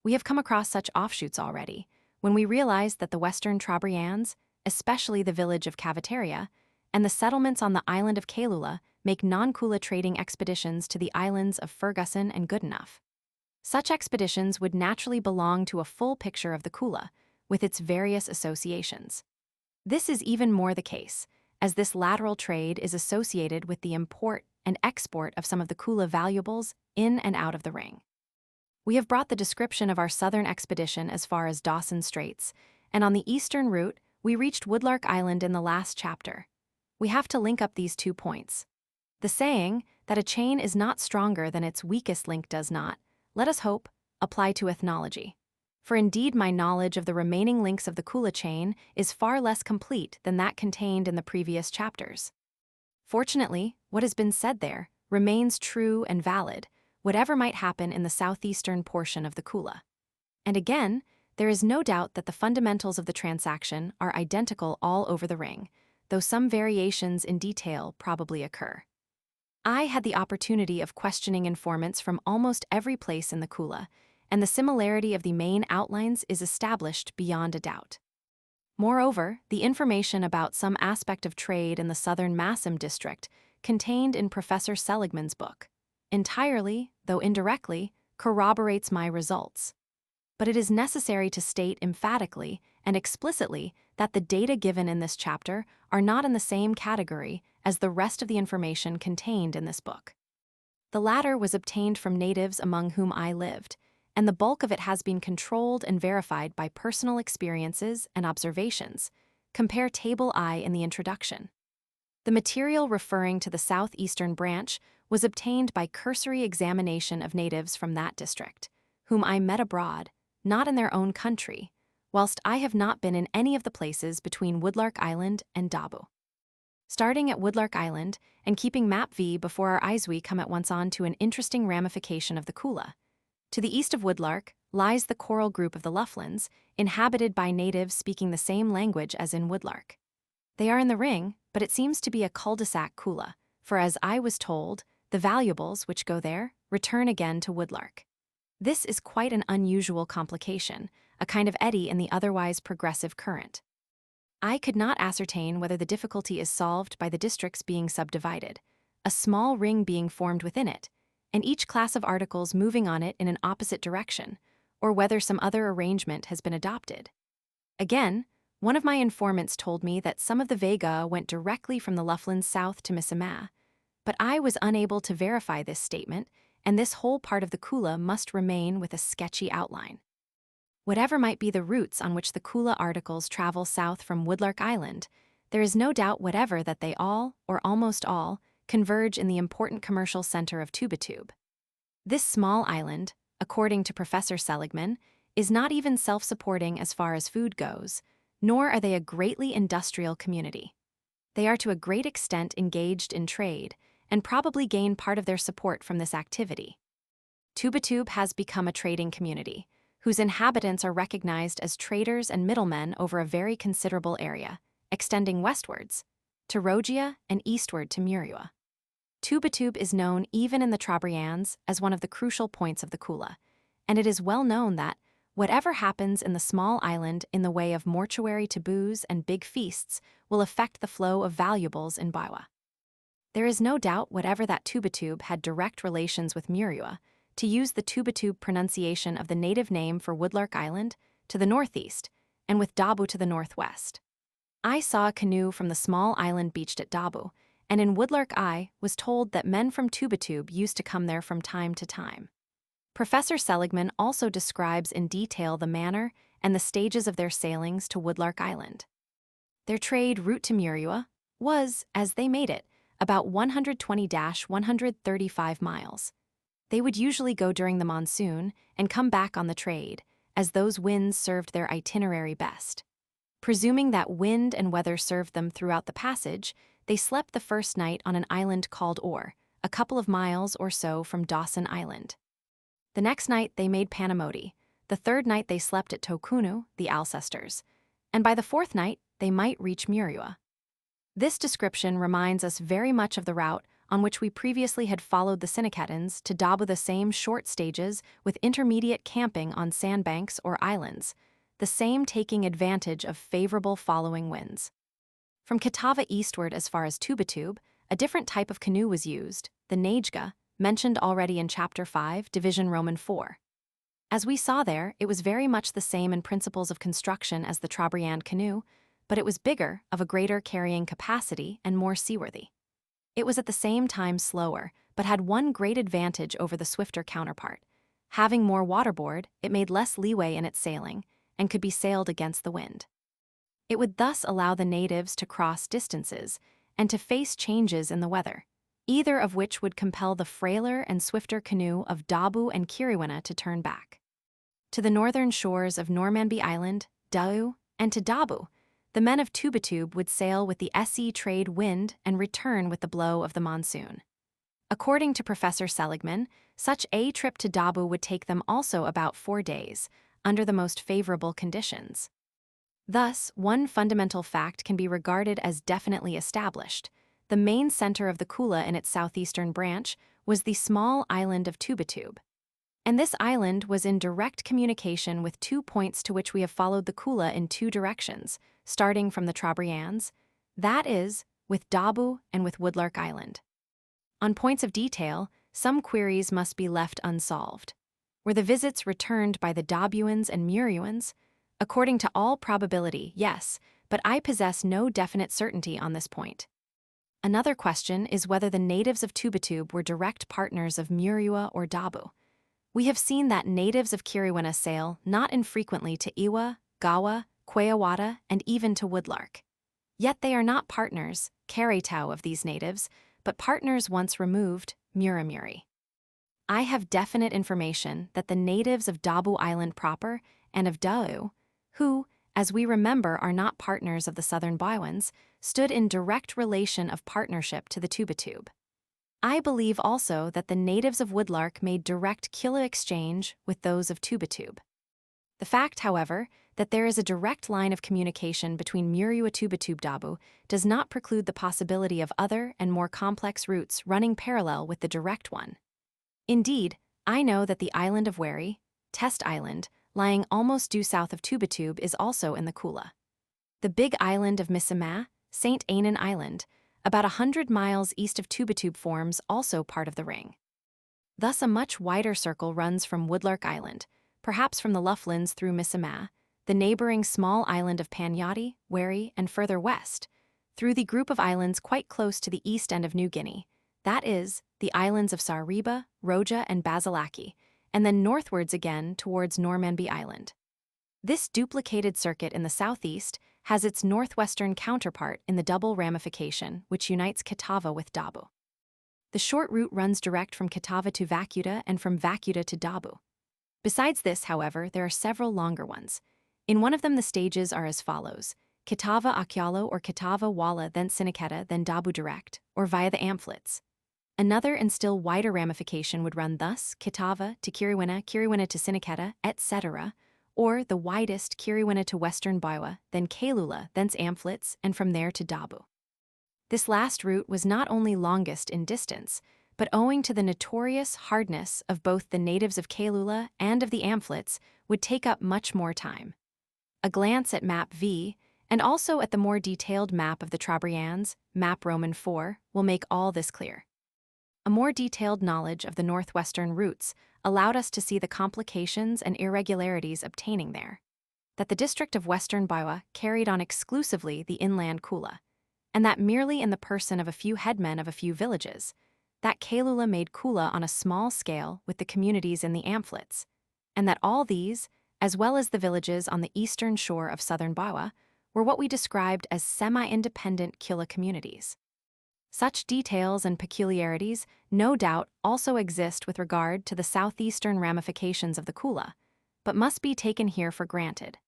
We have come across such offshoots already, when we realized that the Western Trobriands, especially the village of Caviteria, and the settlements on the island of Kailula make non-Kula trading expeditions to the islands of Ferguson and Goodenough. Such expeditions would naturally belong to a full picture of the Kula, with its various associations. This is even more the case, as this lateral trade is associated with the import and export of some of the Kula valuables in and out of the ring. We have brought the description of our southern expedition as far as Dawson Straits, and on the eastern route, we reached Woodlark Island in the last chapter. We have to link up these 2 points. The saying that a chain is not stronger than its weakest link does not, let us hope, apply to ethnology. For indeed my knowledge of the remaining links of the Kula chain is far less complete than that contained in the previous chapters. Fortunately, what has been said there remains true and valid, whatever might happen in the southeastern portion of the Kula. And again, there is no doubt that the fundamentals of the transaction are identical all over the ring, though some variations in detail probably occur. I had the opportunity of questioning informants from almost every place in the Kula, and the similarity of the main outlines is established beyond a doubt. Moreover, the information about some aspect of trade in the southern Massim district contained in Professor Seligman's book entirely, though indirectly, corroborates my results. But it is necessary to state emphatically and explicitly that the data given in this chapter are not in the same category as the rest of the information contained in this book. The latter was obtained from natives among whom I lived, and the bulk of it has been controlled and verified by personal experiences and observations. Compare Table I in the introduction. The material referring to the southeastern branch was obtained by cursory examination of natives from that district, whom I met abroad, not in their own country, whilst I have not been in any of the places between Woodlark Island and Dabu. Starting at Woodlark Island and keeping map V before our eyes, we come at once on to an interesting ramification of the Kula. To the east of Woodlark lies the coral group of the Lufflands, inhabited by natives speaking the same language as in Woodlark. They are in the ring, but it seems to be a cul-de-sac Kula, for as I was told, the valuables which go there return again to Woodlark. This is quite an unusual complication, a kind of eddy in the otherwise progressive current. I could not ascertain whether the difficulty is solved by the districts being subdivided, a small ring being formed within it, and each class of articles moving on it in an opposite direction, or whether some other arrangement has been adopted. Again, one of my informants told me that some of the Vega went directly from the Lufflands south to Missamah, but I was unable to verify this statement, and this whole part of the Kula must remain with a sketchy outline. Whatever might be the routes on which the Kula articles travel south from Woodlark Island, there is no doubt whatever that they all, or almost all, converge in the important commercial center of Tubatube. This small island, according to Professor Seligman, is not even self-supporting as far as food goes, nor are they a greatly industrial community. They are to a great extent engaged in trade, and probably gain part of their support from this activity. Tubatube has become a trading community, whose inhabitants are recognized as traders and middlemen over a very considerable area, extending westwards, to Rogia and eastward to Murua. Tubatube is known even in the Trobriands as one of the crucial points of the Kula, and it is well known that, whatever happens in the small island in the way of mortuary taboos and big feasts will affect the flow of valuables in Baiwa. There is no doubt whatever that Tubatube had direct relations with Murua, to use the Tubatube pronunciation of the native name for Woodlark Island, to the northeast, and with Dabu to the northwest. I saw a canoe from the small island beached at Dabu, and in Woodlark I was told that men from Tubatube used to come there from time to time. Professor Seligman also describes in detail the manner and the stages of their sailings to Woodlark Island. Their trade route to Murua was, as they made it, about 120-135 miles. They would usually go during the monsoon and come back on the trade, as those winds served their itinerary best. Presuming that wind and weather served them throughout the passage, they slept the first night on an island called Or, a couple of miles or so from Dawson Island. The next night they made Panamoti, the third night they slept at Tokunu, the Alcestors, and by the fourth night they might reach Murua. This description reminds us very much of the route on which we previously had followed the Sinicatans to Dabu, the same short stages with intermediate camping on sandbanks or islands, the same taking advantage of favorable following winds. From Catawba eastward as far as Tubatube, a different type of canoe was used, the Najga, mentioned already in Chapter 5, Division Roman 4. As we saw there, it was very much the same in principles of construction as the Trobriand canoe, but it was bigger, of a greater carrying capacity, and more seaworthy. It was at the same time slower, but had one great advantage over the swifter counterpart. Having more waterboard, it made less leeway in its sailing, and could be sailed against the wind. It would thus allow the natives to cross distances, and to face changes in the weather, either of which would compel the frailer and swifter canoe of Dabu and Kiriwana to turn back. To the northern shores of Normanby Island, Dau, and to Dabu, the men of Tubatube would sail with the SE trade wind and return with the blow of the monsoon. According to Professor Seligman, such a trip to Dabu would take them also about 4 days, under the most favorable conditions. Thus, one fundamental fact can be regarded as definitely established. The main center of the Kula in its southeastern branch was the small island of Tubatube. And this island was in direct communication with 2 points to which we have followed the Kula in 2 directions, starting from the Trobriands, that is, with Dabu and with Woodlark Island. On points of detail, some queries must be left unsolved. Were the visits returned by the Dabuans and Muruans? According to all probability, yes, but I possess no definite certainty on this point. Another question is whether the natives of Tubatube were direct partners of Murua or Dabu. We have seen that natives of Kiriwina sail not infrequently to Iwa, Gawa, Kweyawata, and even to Woodlark. Yet they are not partners, Karitau of these natives, but partners once removed, Muramuri. I have definite information that the natives of Dabu Island proper and of Dau, who, as we remember are not partners of the Southern Baiwans, stood in direct relation of partnership to the Tubatube. I believe also that the natives of Woodlark made direct Kula exchange with those of Tubatube. The fact, however, that there is a direct line of communication between Murua Tubatube Dabu does not preclude the possibility of other and more complex routes running parallel with the direct one. Indeed, I know that the island of Wari, Test Island, lying almost due south of Tubatube, is also in the Kula. The big island of Misima, St. Ainan Island, about 100 miles east of Tubatube, forms also part of the ring. Thus a much wider circle runs from Woodlark Island, perhaps from the Lufflands through Misima, the neighboring small island of Panyati, Wari, and further west, through the group of islands quite close to the east end of New Guinea, that is, the islands of Sariba, Roja, and Basilaki, and then northwards again towards Normanby Island. This duplicated circuit in the southeast has its northwestern counterpart in the double ramification which unites Kitava with Dabu. The short route runs direct from Kitava to Vacuta and from Vacuta to Dabu. Besides this, however, there are several longer ones. In one of them the stages are as follows: Kitava Akyalo or Kitava Wala, then Siniketa, then Dabu direct, or via the Amphlids. Another and still wider ramification would run thus: Kitava to Kiriwina, Kiriwina to Siniketa, etc., or the widest Kiriwina to Western Baiwa, then Kailula, thence Amphlids, and from there to Dabu. This last route was not only longest in distance, but owing to the notorious hardness of both the natives of Kailula and of the Amphlids, would take up much more time. A glance at Map V, and also at the more detailed map of the Trobriands, Map Roman 4, will make all this clear. A more detailed knowledge of the northwestern routes allowed us to see the complications and irregularities obtaining there. That the district of Western Baiwa carried on exclusively the inland Kula, and that merely in the person of a few headmen of a few villages, that Kailula made Kula on a small scale with the communities in the Amphlids, and that all these, as well as the villages on the eastern shore of southern Baiwa, were what we described as semi-independent Kula communities. Such details and peculiarities, no doubt, also exist with regard to the southeastern ramifications of the Kula, but must be taken here for granted.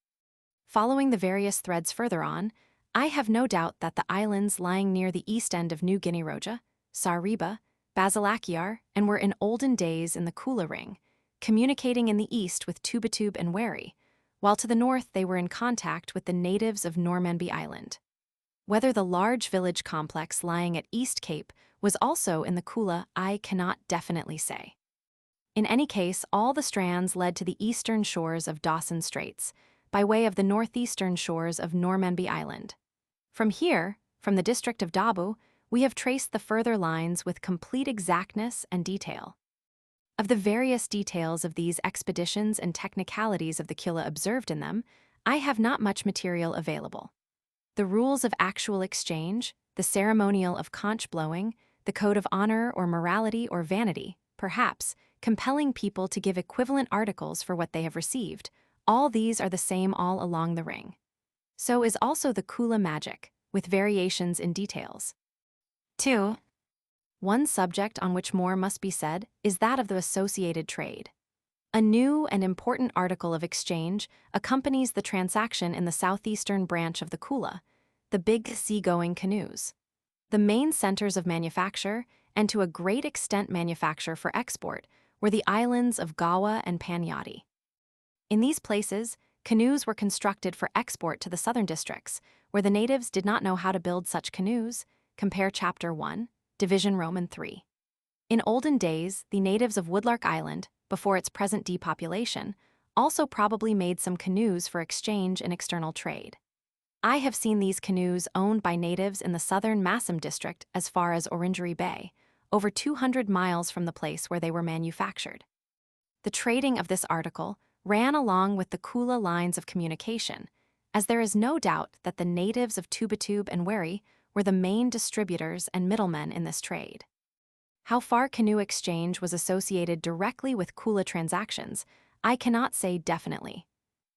Following the various threads further on, I have no doubt that the islands lying near the east end of New Guinea Roja, Sariba, Basilakiar, and were in olden days in the Kula ring, communicating in the east with Tubatube and Wari, while to the north they were in contact with the natives of Normanby Island. Whether the large village complex lying at East Cape was also in the Kula, I cannot definitely say. In any case, all the strands led to the eastern shores of Dawson Straits, by way of the northeastern shores of Normanby Island. From here, from the district of Dabu, we have traced the further lines with complete exactness and detail. Of the various details of these expeditions and technicalities of the Kula observed in them, I have not much material available. The rules of actual exchange, the ceremonial of conch blowing, the code of honor or morality or vanity, perhaps, compelling people to give equivalent articles for what they have received, all these are the same all along the ring. So is also the Kula magic, with variations in details. 2. One subject on which more must be said is that of the associated trade. A new and important article of exchange accompanies the transaction in the southeastern branch of the Kula, the big seagoing canoes. The main centers of manufacture, and to a great extent manufacture for export, were the islands of Gawa and Panyati. In these places, canoes were constructed for export to the southern districts, where the natives did not know how to build such canoes. Compare Chapter 1, Division Roman 3. In olden days, the natives of Woodlark Island, before its present depopulation, also probably made some canoes for exchange and external trade. I have seen these canoes owned by natives in the southern Massam district as far as Orangery Bay, over 200 miles from the place where they were manufactured. The trading of this article ran along with the Kula lines of communication, as there is no doubt that the natives of Tubatube and Wari were the main distributors and middlemen in this trade. How far canoe exchange was associated directly with Kula transactions, I cannot say definitely.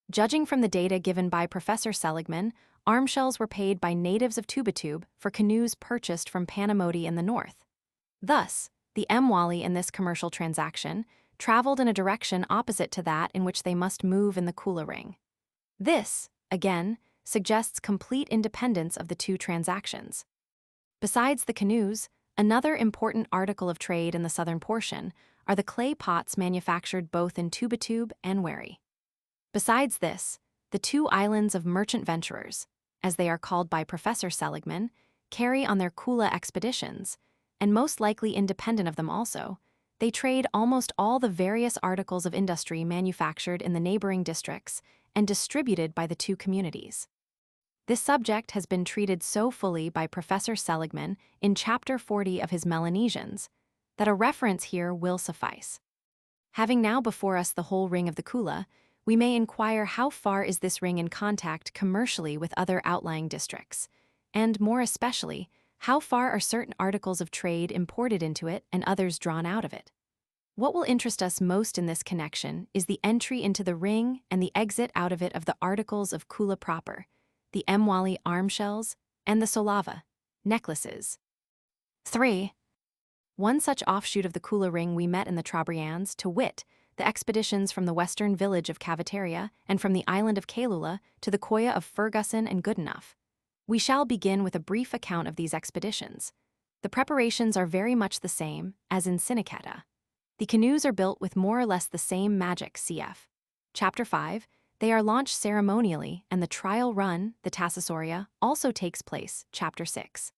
Judging from the data given by Professor Seligman, armshells were paid by natives of Tubatube for canoes purchased from Panamoti in the north. Thus, the Mwali in this commercial transaction traveled in a direction opposite to that in which they must move in the Kula ring. This, again, suggests complete independence of the two transactions. Besides the canoes, another important article of trade in the southern portion are the clay pots manufactured both in Tubatube and Wari. Besides this, the two islands of merchant venturers, as they are called by Professor Seligman, carry on their Kula expeditions, and most likely independent of them also, they trade almost all the various articles of industry manufactured in the neighboring districts and distributed by the two communities. This subject has been treated so fully by Professor Seligman in Chapter 40 of his Melanesians that a reference here will suffice. Having now before us the whole ring of the Kula, we may inquire how far is this ring in contact commercially with other outlying districts, and more especially, how far are certain articles of trade imported into it and others drawn out of it. What will interest us most in this connection is the entry into the ring and the exit out of it of the articles of Kula proper, the Mwali armshells, and the solava, necklaces. 3. One such offshoot of the Kula ring we met in the Trobriands, to wit, the expeditions from the western village of Caviteria and from the island of Kula to the Koya of Ferguson and Goodenough. We shall begin with a brief account of these expeditions. The preparations are very much the same as in Sinicata. The canoes are built with more or less the same magic cf. Chapter 5, they are launched ceremonially, and the trial run, the Tassassoria, also takes place, Chapter 6.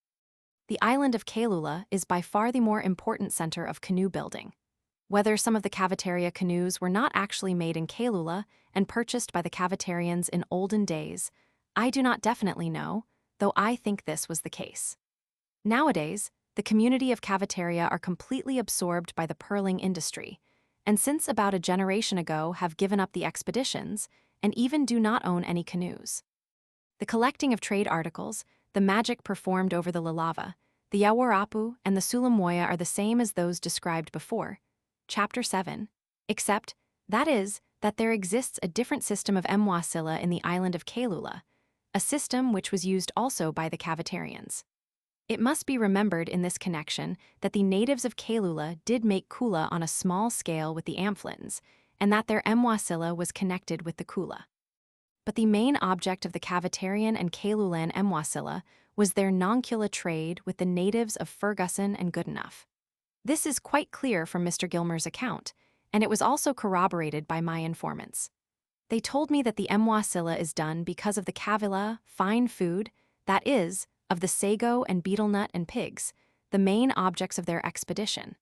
The island of Kula is by far the more important center of canoe building. Whether some of the Caviteria canoes were not actually made in Kula and purchased by the Caviterians in olden days, I do not definitely know, though I think this was the case. Nowadays, the community of Caviteria are completely absorbed by the pearling industry, and since about a generation ago have given up the expeditions and even do not own any canoes. The collecting of trade articles, the magic performed over the Lalava, the Yawarapu, and the Sulamoya are the same as those described before, Chapter 7, except, that is, that there exists a different system of Mwasila in the island of Kula, a system which was used also by the Caviterians. It must be remembered in this connection that the natives of Kula did make Kula on a small scale with the Amphlyns, and that their Mwasila was connected with the Kula. But the main object of the Caviterian and Kalulan Mwasila was their non-Kula trade with the natives of Ferguson and Goodenough. This is quite clear from Mr. Gilmer's account, and it was also corroborated by my informants. They told me that the Mwasila is done because of the Kavila, fine food, that is, of the sago and betel nut and pigs, the main objects of their expedition.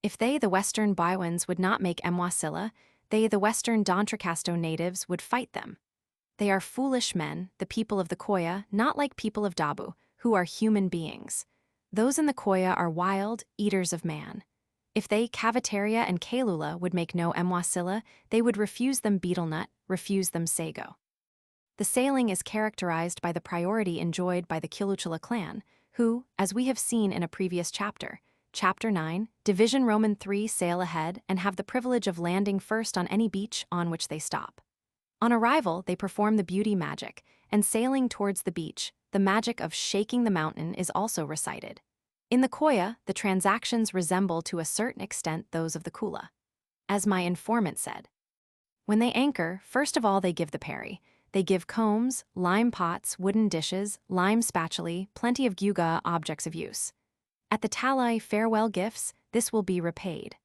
If they, the Western Biwans, would not make Mwasila, they, the Western Dontracasto natives, would fight them. They are foolish men, the people of the Koya, not like people of Dabu, who are human beings. Those in the Koya are wild, eaters of man. If they, Caviteria and Kula, would make no Mwasila, they would refuse them betel nut, refuse them sago. The sailing is characterized by the priority enjoyed by the Kiluchula clan, who, as we have seen in a previous chapter, Chapter 9, Division Roman 3, sail ahead and have the privilege of landing first on any beach on which they stop. On arrival, they perform the beauty magic, and sailing towards the beach, the magic of shaking the mountain is also recited. In the Koya, the transactions resemble to a certain extent those of the Kula. As my informant said, when they anchor, first of all they give the parry. They give combs, lime pots, wooden dishes, lime spatulae, plenty of gyuga objects of use. At the talai farewell gifts, this will be repaid.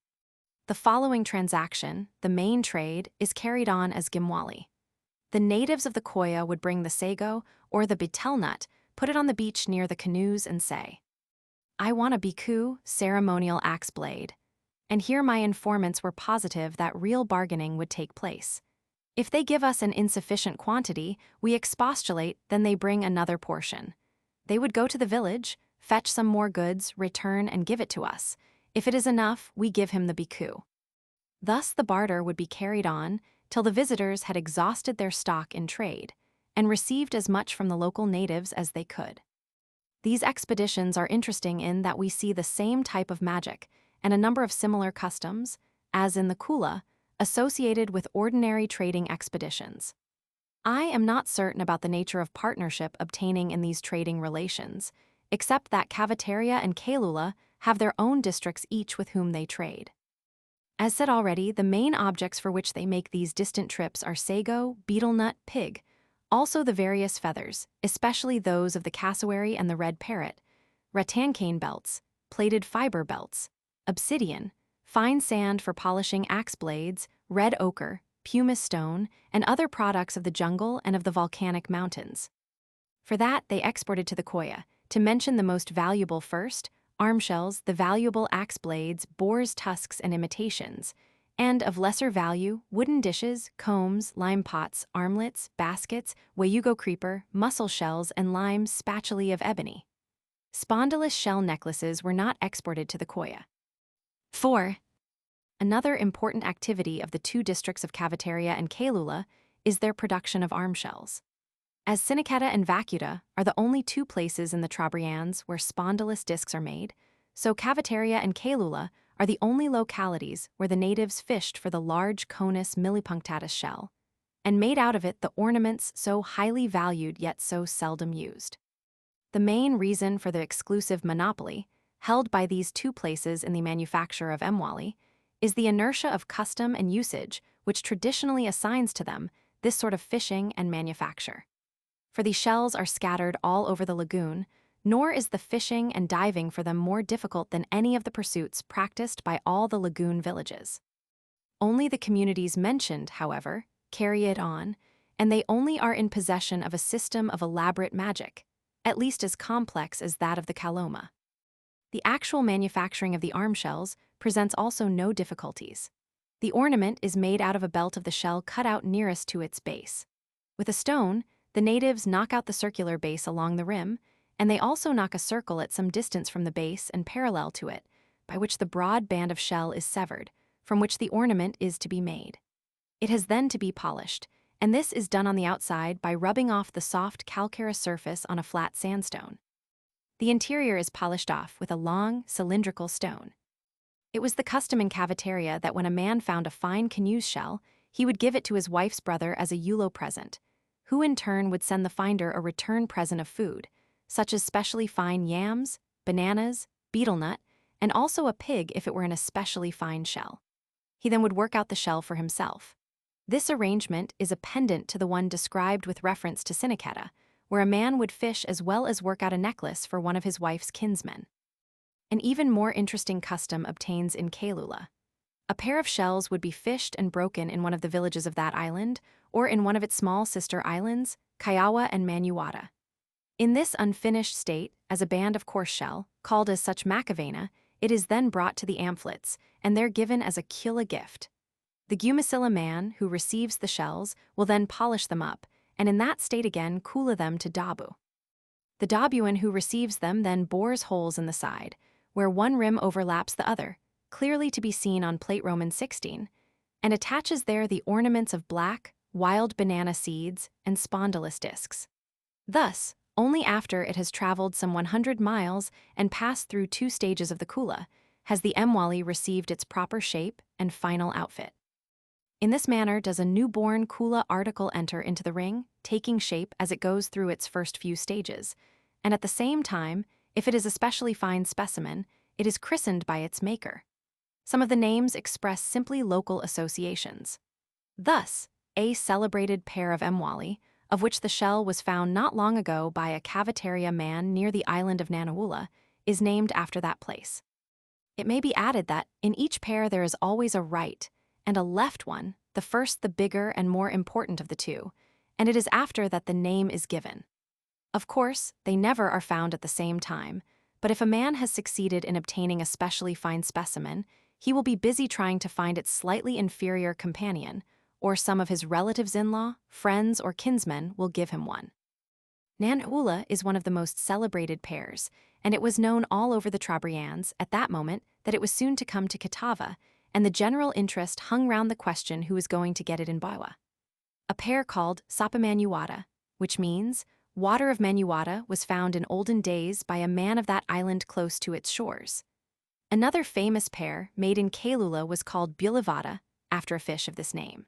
the following transaction, the main trade, is carried on as gimwali. The natives of the Koya would bring the sago or the betel nut, put it on the beach near the canoes and say, "I want a biku, ceremonial axe blade." And here my informants were positive that real bargaining would take place. If they give us an insufficient quantity, we expostulate, then they bring another portion. They would go to the village, fetch some more goods, return and give it to us. If it is enough, we give him the biku. Thus the barter would be carried on till the visitors had exhausted their stock in trade and received as much from the local natives as they could. These expeditions are interesting in that we see the same type of magic and a number of similar customs, as in the Kula, associated with ordinary trading expeditions. I am not certain about the nature of partnership obtaining in these trading relations, except that Caviteria and Kula have their own districts each with whom they trade. As said already, the main objects for which they make these distant trips are sago, betel nut, pig, also the various feathers, especially those of the cassowary and the red parrot, rattan cane belts, plaited fiber belts, obsidian, fine sand for polishing axe blades, red ochre, pumice stone, and other products of the jungle and of the volcanic mountains. For that, they exported to the Koya. To mention the most valuable first, arm shells, the valuable axe blades, boar's tusks and imitations, and of lesser value, wooden dishes, combs, lime pots, armlets, baskets, wayugo creeper, mussel shells, and lime spatulae of ebony. Spondylus shell necklaces were not exported to the Koya. 4. Another important activity of the two districts of Caviteria and Kula is their production of arm shells. As Sinicata and Vacuta are the only two places in the Trobriands where spondylus discs are made, so Caviteria and Kula are the only localities where the natives fished for the large conus millipunctatus shell, and made out of it the ornaments so highly valued yet so seldom used. The main reason for the exclusive monopoly, held by these two places in the manufacture of emwali, is the inertia of custom and usage which traditionally assigns to them this sort of fishing and manufacture. For the shells are scattered all over the lagoon, nor is the fishing and diving for them more difficult than any of the pursuits practiced by all the lagoon villages. Only the communities mentioned, however, carry it on, and they only are in possession of a system of elaborate magic, at least as complex as that of the Kaloma. The actual manufacturing of the arm shells presents also no difficulties. The ornament is made out of a belt of the shell cut out nearest to its base. With a stone, the natives knock out the circular base along the rim, and they also knock a circle at some distance from the base and parallel to it, by which the broad band of shell is severed, from which the ornament is to be made. It has then to be polished, and this is done on the outside by rubbing off the soft calcareous surface on a flat sandstone. The interior is polished off with a long, cylindrical stone. It was the custom in Caviteria that when a man found a fine canoe's shell, he would give it to his wife's brother as a Yulo present, who in turn would send the finder a return present of food, such as specially fine yams, bananas, betel nut, and also a pig if it were an especially fine shell. He then would work out the shell for himself. This arrangement is a pendant to the one described with reference to Sinicata, where a man would fish as well as work out a necklace for one of his wife's kinsmen. An even more interesting custom obtains in Kula. A pair of shells would be fished and broken in one of the villages of that island, or in one of its small sister islands, Kaiawa and Manuata. In this unfinished state, as a band of coarse shell, called as such Macavena, it is then brought to the amphlets, and there given as a Kula gift. The Gumasilla man, who receives the shells, will then polish them up, and in that state again Kula them to Dabu. The Dabuan who receives them then bores holes in the side, where one rim overlaps the other, clearly to be seen on plate Roman 16, and attaches there the ornaments of black, wild banana seeds, and spondylus discs. Thus, only after it has traveled some 100 miles and passed through 2 stages of the Kula, has the emwali received its proper shape and final outfit. In this manner does a newborn Kula article enter into the ring, taking shape as it goes through its first few stages, and at the same time, if it is a specially fine specimen, it is christened by its maker. Some of the names express simply local associations. Thus, a celebrated pair of emwali, of which the shell was found not long ago by a Caviteria man near the island of Nanaula, is named after that place. It may be added that, in each pair there is always a right and a left one, the first the bigger and more important of the two, and it is after that the name is given. Of course, they never are found at the same time, but if a man has succeeded in obtaining a specially fine specimen, he will be busy trying to find its slightly inferior companion, or some of his relatives-in-law, friends, or kinsmen will give him one. Nan Ula is one of the most celebrated pairs, and it was known all over the Trobriands at that moment that it was soon to come to Kitava, and the general interest hung round the question who was going to get it in Bawa. A pair called Sapamanuata, which means water of Manuata, was found in olden days by a man of that island close to its shores. Another famous pair made in Kailula was called Bulivata, after a fish of this name.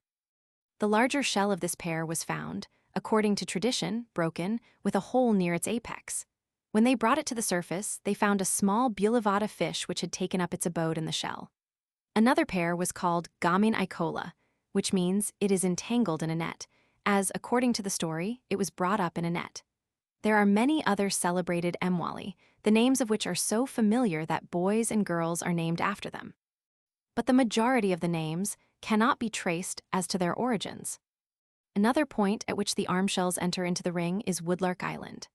The larger shell of this pair was found, according to tradition, broken, with a hole near its apex. When they brought it to the surface, they found a small Bulivata fish which had taken up its abode in the shell. Another pair was called Gamin Ikola, which means it is entangled in a net, as, according to the story, it was brought up in a net. There are many other celebrated Mwali, the names of which are so familiar that boys and girls are named after them. But the majority of the names cannot be traced as to their origins. Another point at which the arm shells enter into the ring is Woodlark Island.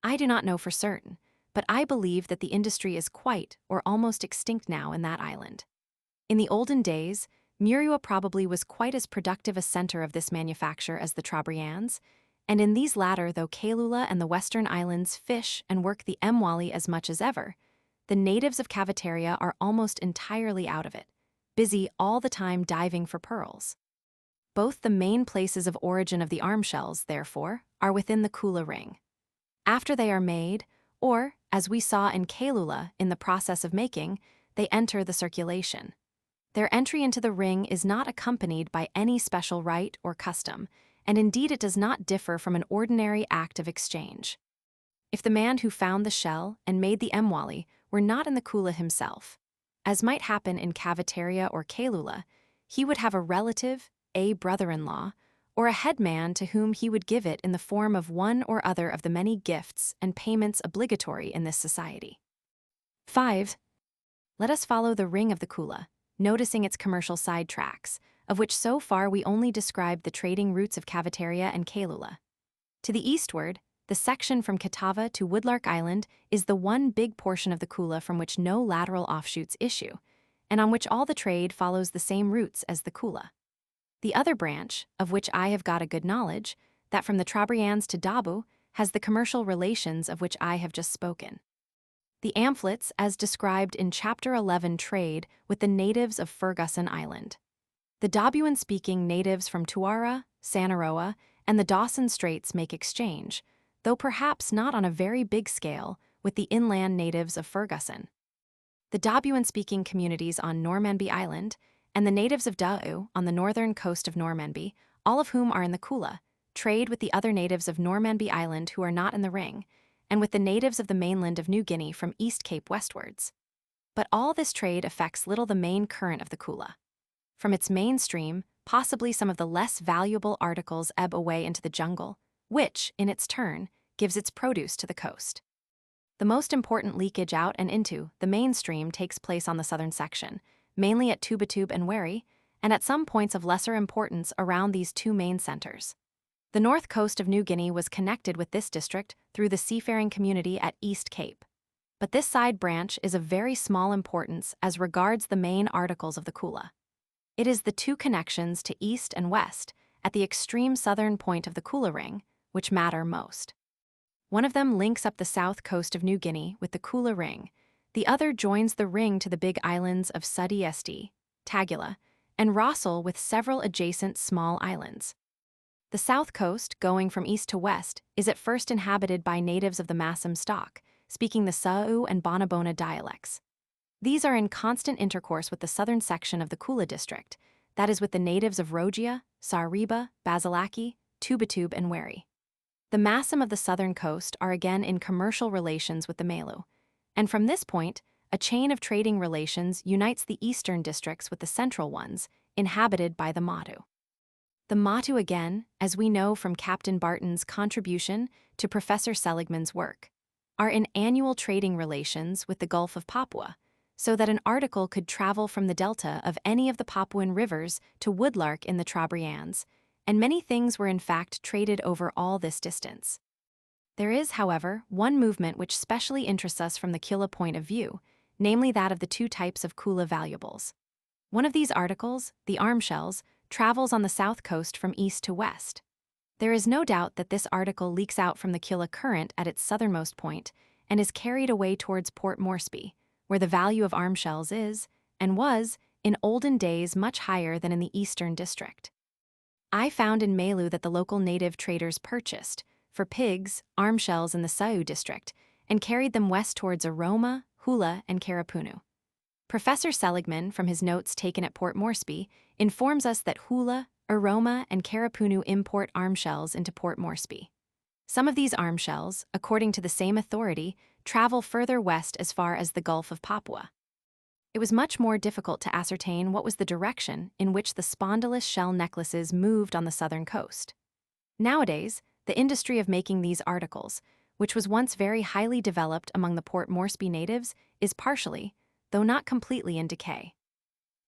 I do not know for certain, but I believe that the industry is quite or almost extinct now in that island. In the olden days, Murua probably was quite as productive a center of this manufacture as the Trobriands, and in these latter, though Kailula and the Western Islands fish and work the Mwali as much as ever, the natives of Caviteria are almost entirely out of it, busy all the time diving for pearls. Both the main places of origin of the arm shells, therefore, are within the Kula ring. After they are made, or, as we saw in Kailula in the process of making, they enter the circulation. Their entry into the ring is not accompanied by any special rite or custom, and indeed it does not differ from an ordinary act of exchange. If the man who found the shell and made the Mwali were not in the Kula himself, as might happen in Caviteria or Kailula, he would have a relative, a brother-in-law, or a headman to whom he would give it in the form of one or other of the many gifts and payments obligatory in this society. 5. Let us follow the ring of the Kula, noticing its commercial side tracks, of which so far we only described the trading routes of Caviteria and Kailula. To the eastward, the section from Kitava to Woodlark Island is the one big portion of the Kula from which no lateral offshoots issue, and on which all the trade follows the same routes as the Kula. The other branch, of which I have got a good knowledge, that from the Trobriands to Dabu, has the commercial relations of which I have just spoken. The Amphletes, as described in Chapter 11, trade with the natives of Ferguson Island. The Dabuan-speaking natives from Tuara, Sanaroa, and the Dawson Straits make exchange, though perhaps not on a very big scale, with the inland natives of Ferguson. The Dabuan-speaking communities on Normanby Island and the natives of Da'u on the northern coast of Normanby, all of whom are in the Kula, trade with the other natives of Normanby Island who are not in the ring, and with the natives of the mainland of New Guinea from East Cape westwards. But all this trade affects little the main current of the Kula. From its main stream, possibly some of the less valuable articles ebb away into the jungle, which, in its turn, gives its produce to the coast. The most important leakage out and into the main stream takes place on the southern section, mainly at Tubatube and Wary, and at some points of lesser importance around these two main centers. The north coast of New Guinea was connected with this district through the seafaring community at East Cape. But this side branch is of very small importance as regards the main articles of the Kula. It is the two connections to east and west, at the extreme southern point of the Kula ring, which matter most. One of them links up the south coast of New Guinea with the Kula ring, the other joins the ring to the big islands of Sudi Esti, Tagula, and Rossel with several adjacent small islands. The south coast, going from east to west, is at first inhabited by natives of the Massam stock, speaking the Sa'u and Bonabona dialects. These are in constant intercourse with the southern section of the Kula district, that is with the natives of Rogia, Sariba, Basilaki, Tubatube, and Wary. The Massam of the southern coast are again in commercial relations with the Malu, and from this point, a chain of trading relations unites the eastern districts with the central ones, inhabited by the Matu. The Matu again, as we know from Captain Barton's contribution to Professor Seligman's work, are in annual trading relations with the Gulf of Papua, so that an article could travel from the delta of any of the Papuan rivers to Woodlark in the Trobriands, and many things were in fact traded over all this distance. There is, however, one movement which specially interests us from the Kula point of view, namely that of the two types of Kula valuables. One of these articles, the arm shells, travels on the south coast from east to west. There is no doubt that this article leaks out from the Kula current at its southernmost point and is carried away towards Port Moresby, where the value of arm shells is, and was, in olden days much higher than in the eastern district. I found in Melu that the local native traders purchased, for pigs, arm shells in the Sau district, and carried them west towards Aroma, Hula, and Karapunu. Professor Seligman, from his notes taken at Port Moresby, informs us that Hula, Aroma, and Karapunu import arm shells into Port Moresby. Some of these arm shells, according to the same authority, travel further west as far as the Gulf of Papua. It was much more difficult to ascertain what was the direction in which the spondylus shell necklaces moved on the southern coast. Nowadays, the industry of making these articles, which was once very highly developed among the Port Moresby natives, is partially, though not completely, in decay.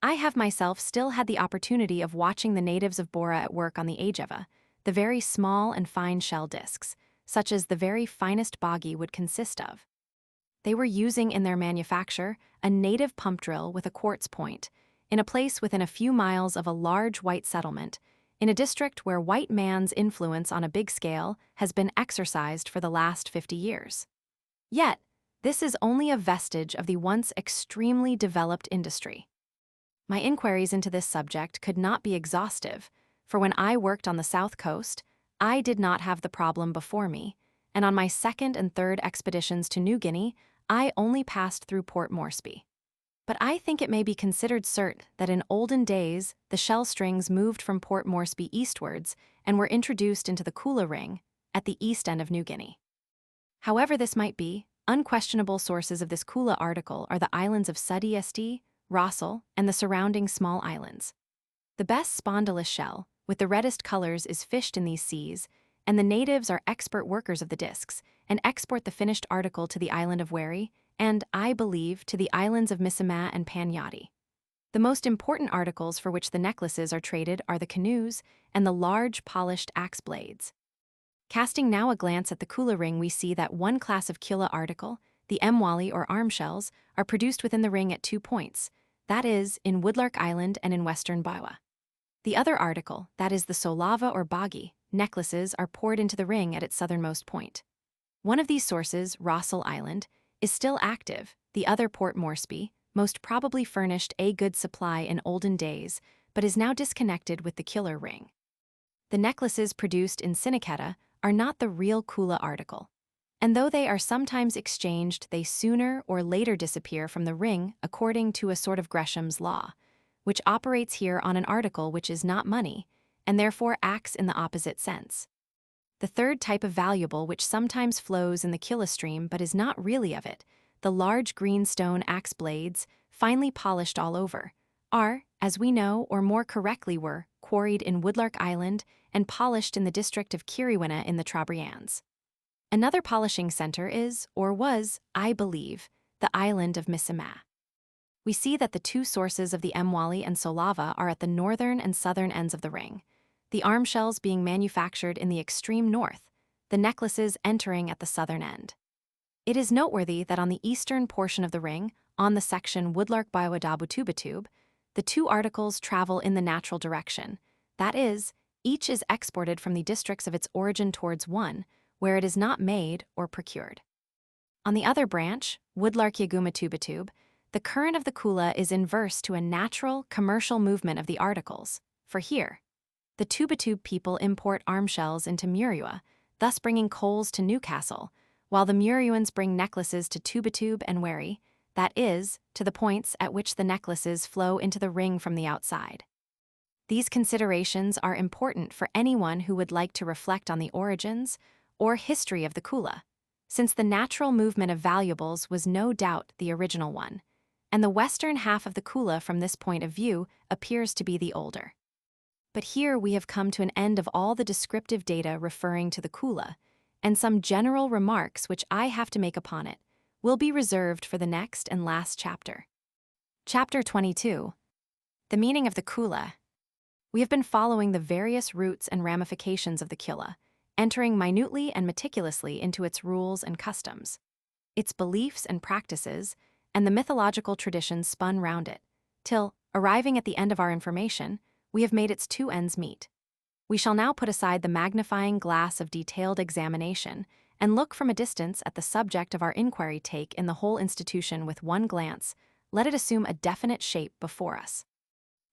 I have myself still had the opportunity of watching the natives of Bora at work on the Ajeva, the very small and fine shell discs, such as the very finest boggy would consist of. They were using in their manufacture a native pump drill with a quartz point, in a place within a few miles of a large white settlement, in a district where white man's influence on a big scale has been exercised for the last 50 years. Yet, this is only a vestige of the once extremely developed industry. My inquiries into this subject could not be exhaustive, for when I worked on the south coast, I did not have the problem before me, and on my second and third expeditions to New Guinea, I only passed through Port Moresby. But I think it may be considered certain that in olden days, the shell strings moved from Port Moresby eastwards and were introduced into the Kula ring at the east end of New Guinea. However this might be, unquestionable sources of this Kula article are the islands of Sudi, Rossel, and the surrounding small islands. The best spondylus shell, with the reddest colors, is fished in these seas, and the natives are expert workers of the discs and export the finished article to the island of Wari and, I believe, to the islands of Misima and Panyati. The most important articles for which the necklaces are traded are the canoes and the large polished axe blades. Casting now a glance at the Kula ring, we see that one class of Kula article, the emwali or arm shells, are produced within the ring at 2 points, that is, in Woodlark Island and in western Biwa. The other article, that is the solava or boggy, necklaces are poured into the ring at its southernmost point. One of these sources, Rossel Island, is still active, the other Port Moresby, most probably furnished a good supply in olden days, but is now disconnected with the killer ring. The necklaces produced in Siniketa are not the real Kula article, and though they are sometimes exchanged, they sooner or later disappear from the ring according to a sort of Gresham's law, which operates here on an article which is not money, and therefore acts in the opposite sense. The third type of valuable which sometimes flows in the Kula stream but is not really of it, the large green stone axe blades, finely polished all over, are, as we know, or more correctly were, quarried in Woodlark Island and polished in the district of Kiriwina in the Trobriands. Another polishing center is, or was, I believe, the island of Misima. We see that the two sources of the emwali and solava are at the northern and southern ends of the ring, the arm shells being manufactured in the extreme north, the necklaces entering at the southern end. It is noteworthy that on the eastern portion of the ring, on the section Woodlark Biwadabu, the two articles travel in the natural direction, that is, each is exported from the districts of its origin towards one, where it is not made or procured. On the other branch, Woodlark Yaguma, the current of the Kula is inverse to a natural, commercial movement of the articles, for here, the Tubatube people import arm shells into Murua, thus bringing coals to Newcastle, while the Muruans bring necklaces to Tubatube and Wari, that is, to the points at which the necklaces flow into the ring from the outside. These considerations are important for anyone who would like to reflect on the origins or history of the Kula, since the natural movement of valuables was no doubt the original one, and the western half of the Kula from this point of view appears to be the older. But here we have come to an end of all the descriptive data referring to the Kula, and some general remarks which I have to make upon it will be reserved for the next and last chapter. Chapter 22. The meaning of the Kula. We have been following the various roots and ramifications of the Kula, entering minutely and meticulously into its rules and customs, its beliefs and practices, and the mythological traditions spun round it, till, arriving at the end of our information, we have made its two ends meet. We shall now put aside the magnifying glass of detailed examination and look from a distance at the subject of our inquiry. Take in the whole institution with one glance, let it assume a definite shape before us.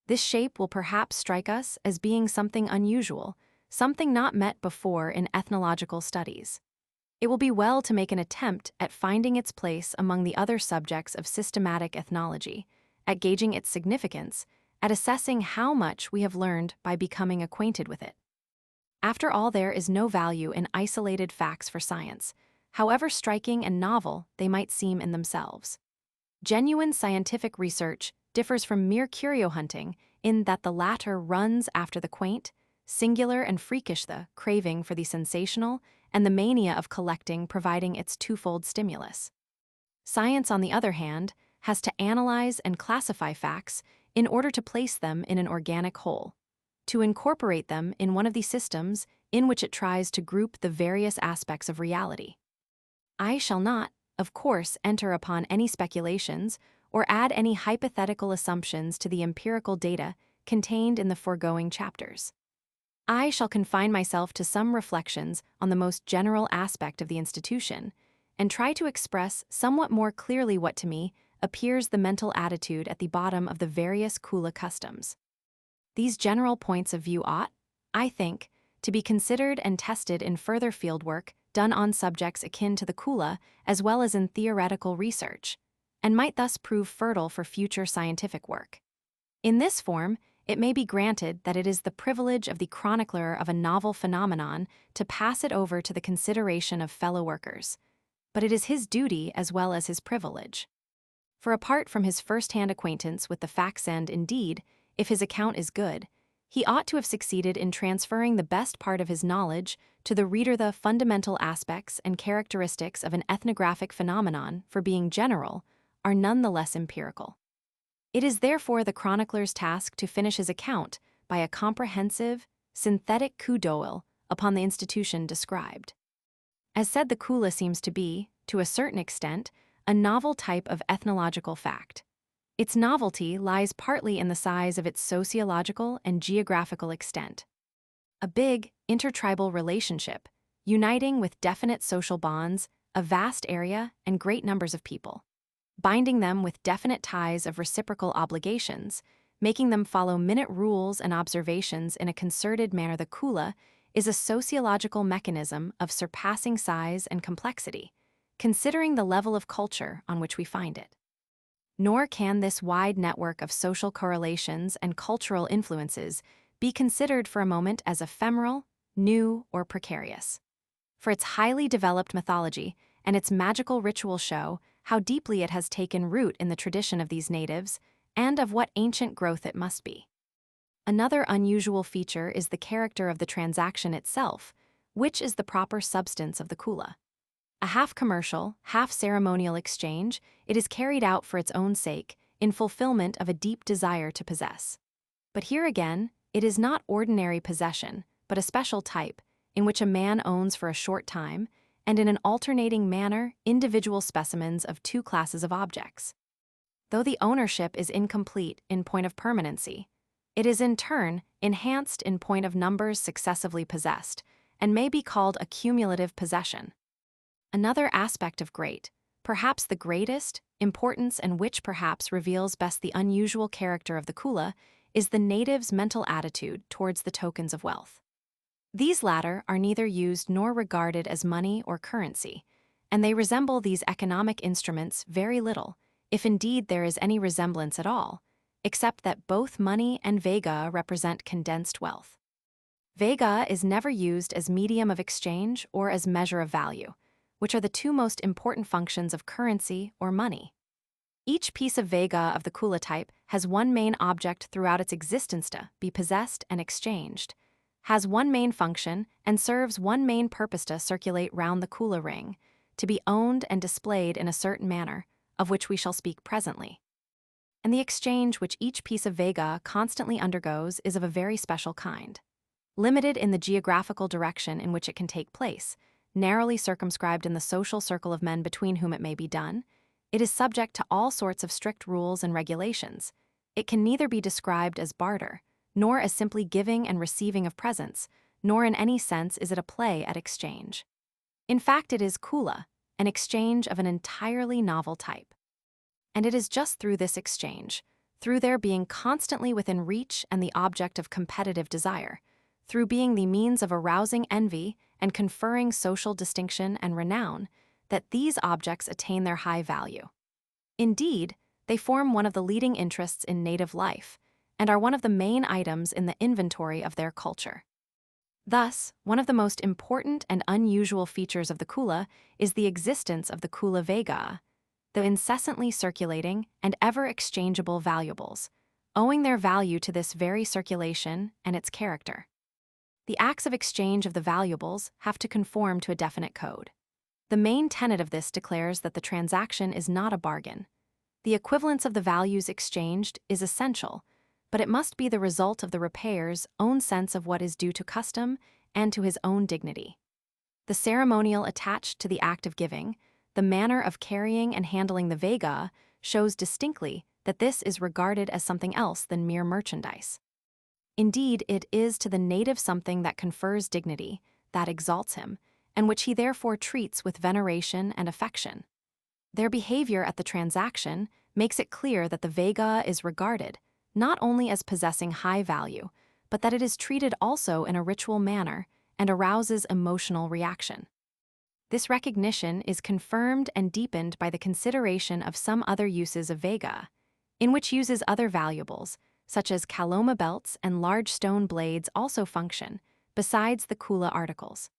This shape will perhaps strike us as being something unusual, something not met before in ethnological studies. It will be well to make an attempt at finding its place among the other subjects of systematic ethnology, at gauging its significance, at assessing how much we have learned by becoming acquainted with it. After all, there is no value in isolated facts for science, however striking and novel they might seem in themselves. Genuine scientific research differs from mere curio hunting in that the latter runs after the quaint, singular and freakish, the craving for the sensational, and the mania of collecting providing its twofold stimulus. Science, on the other hand, has to analyze and classify facts in order to place them in an organic whole, to incorporate them in one of the systems in which it tries to group the various aspects of reality. I shall not, of course, enter upon any speculations or add any hypothetical assumptions to the empirical data contained in the foregoing chapters. I shall confine myself to some reflections on the most general aspect of the institution and try to express somewhat more clearly what to me appears the mental attitude at the bottom of the various Kula customs. These general points of view ought, I think, to be considered and tested in further fieldwork done on subjects akin to the Kula as well as in theoretical research, and might thus prove fertile for future scientific work. In this form, it may be granted that it is the privilege of the chronicler of a novel phenomenon to pass it over to the consideration of fellow workers, but it is his duty as well as his privilege. For apart from his first-hand acquaintance with the facts and, indeed, if his account is good, he ought to have succeeded in transferring the best part of his knowledge to the reader. The fundamental aspects and characteristics of an ethnographic phenomenon, for being general, are none the less empirical. It is therefore the chronicler's task to finish his account by a comprehensive, synthetic coup d'oeil upon the institution described. As said, the Kula seems to be, to a certain extent, a novel type of ethnological fact. Its novelty lies partly in the size of its sociological and geographical extent. A big, intertribal relationship, uniting with definite social bonds, a vast area and great numbers of people, binding them with definite ties of reciprocal obligations, making them follow minute rules and observations in a concerted manner. The Kula is a sociological mechanism of surpassing size and complexity, considering the level of culture on which we find it. Nor can this wide network of social correlations and cultural influences be considered for a moment as ephemeral, new, or precarious. For its highly developed mythology and its magical ritual show how deeply it has taken root in the tradition of these natives and of what ancient growth it must be. Another unusual feature is the character of the transaction itself, which is the proper substance of the Kula. A half-commercial, half-ceremonial exchange, it is carried out for its own sake, in fulfillment of a deep desire to possess. But here again, it is not ordinary possession, but a special type, in which a man owns for a short time, and in an alternating manner, individual specimens of two classes of objects. Though the ownership is incomplete in point of permanency, it is in turn enhanced in point of numbers successively possessed, and may be called a cumulative possession. Another aspect of great, perhaps the greatest, importance and which perhaps reveals best the unusual character of the Kula, is the native's mental attitude towards the tokens of wealth. These latter are neither used nor regarded as money or currency, and they resemble these economic instruments very little, if indeed there is any resemblance at all, except that both money and vega represent condensed wealth. Vega is never used as medium of exchange or as measure of value, which are the two most important functions of currency or money. Each piece of vega of the Kula type has one main object throughout its existence to be possessed and exchanged, has one main function, and serves one main purpose to circulate round the Kula ring, to be owned and displayed in a certain manner, of which we shall speak presently. and the exchange which each piece of Vega constantly undergoes is of a very special kind. Limited in the geographical direction in which it can take place, narrowly circumscribed in the social circle of men between whom it may be done, it is subject to all sorts of strict rules and regulations. It can neither be described as barter, nor as simply giving and receiving of presents, nor in any sense is it a play at exchange. In fact, it is Kula, an exchange of an entirely novel type. And it is just through this exchange, through their being constantly within reach and the object of competitive desire, through being the means of arousing envy and conferring social distinction and renown, that these objects attain their high value. Indeed, they form one of the leading interests in native life, and are one of the main items in the inventory of their culture. Thus, one of the most important and unusual features of the Kula is the existence of the Kula Vega, the incessantly circulating and ever-exchangeable valuables, owing their value to this very circulation and its character. The acts of exchange of the valuables have to conform to a definite code. The main tenet of this declares that the transaction is not a bargain. The equivalence of the values exchanged is essential, but it must be the result of the repayer's own sense of what is due to custom and to his own dignity. The ceremonial attached to the act of giving, the manner of carrying and handling the Vega, shows distinctly that this is regarded as something else than mere merchandise. Indeed, it is to the native something that confers dignity, that exalts him, and which he therefore treats with veneration and affection. Their behavior at the transaction makes it clear that the Vega is regarded not only as possessing high value, but that it is treated also in a ritual manner and arouses emotional reaction. This recognition is confirmed and deepened by the consideration of some other uses of Vega, in which uses other valuables, such as kaloma belts and large stone blades also function, besides the Kula articles.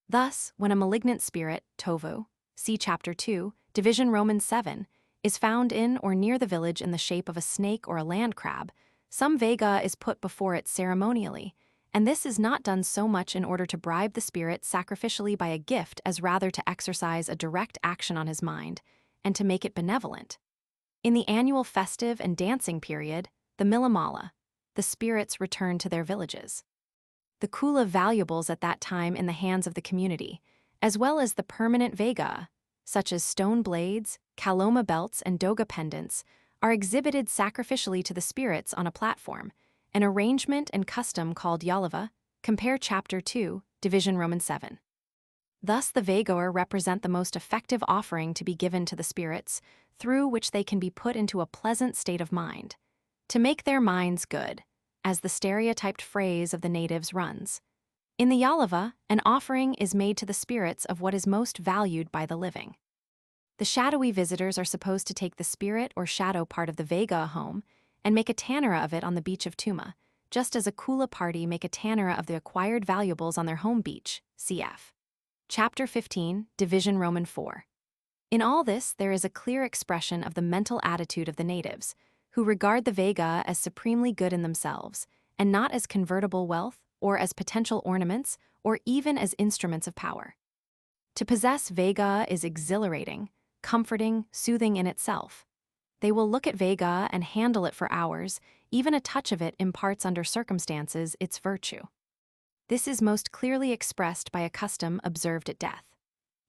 Thus, when a malignant spirit, tovu, see Chapter 2, Division Roman 7, is found in or near the village in the shape of a snake or a land crab, some Vega is put before it ceremonially, and this is not done so much in order to bribe the spirit sacrificially by a gift as rather to exercise a direct action on his mind, and to make it benevolent. In the annual festive and dancing period, the Milamala, the spirits return to their villages. The Kula valuables at that time in the hands of the community, as well as the permanent Vega, such as stone blades, kaloma belts, and doga pendants, are exhibited sacrificially to the spirits on a platform, an arrangement and custom called Yalava, compare Chapter 2, Division Roman 7. Thus the Vagoer represent the most effective offering to be given to the spirits, through which they can be put into a pleasant state of mind, to make their minds good, as the stereotyped phrase of the natives runs. In the Yalava, an offering is made to the spirits of what is most valued by the living. The shadowy visitors are supposed to take the spirit or shadow part of the Vega home and make a tanera of it on the beach of Tuma, just as a Kula party make a tanera of the acquired valuables on their home beach, cf. Chapter 15, Division Roman 4. In all this, there is a clear expression of the mental attitude of the natives, who regard the Vega as supremely good in themselves, and not as convertible wealth, or as potential ornaments, or even as instruments of power. To possess Vega is exhilarating, comforting, soothing in itself. They will look at Vega and handle it for hours, even a touch of it imparts under circumstances its virtue. This is most clearly expressed by a custom observed at death.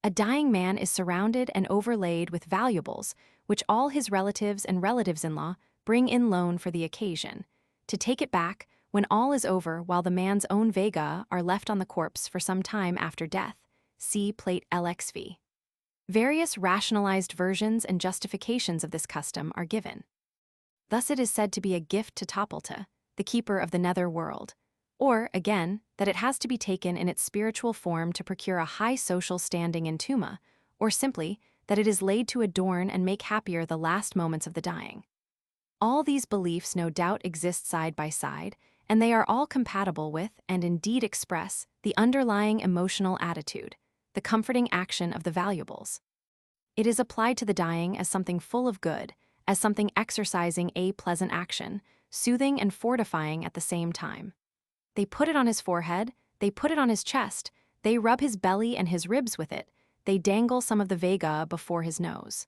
A dying man is surrounded and overlaid with valuables, which all his relatives and relatives-in-law bring in loan for the occasion, to take it back when all is over while the man's own Vega are left on the corpse for some time after death. See Plate LXV. Various rationalized versions and justifications of this custom are given. Thus it is said to be a gift to Topolta, the keeper of the nether world, or, again, that it has to be taken in its spiritual form to procure a high social standing in Tuma, or simply that it is laid to adorn and make happier the last moments of the dying. All these beliefs no doubt exist side by side, and they are all compatible with, and indeed express, the underlying emotional attitude, the comforting action of the valuables. It is applied to the dying as something full of good, as something exercising a pleasant action, soothing and fortifying at the same time. They put it on his forehead, they put it on his chest, they rub his belly and his ribs with it, they dangle some of the Vega before his nose.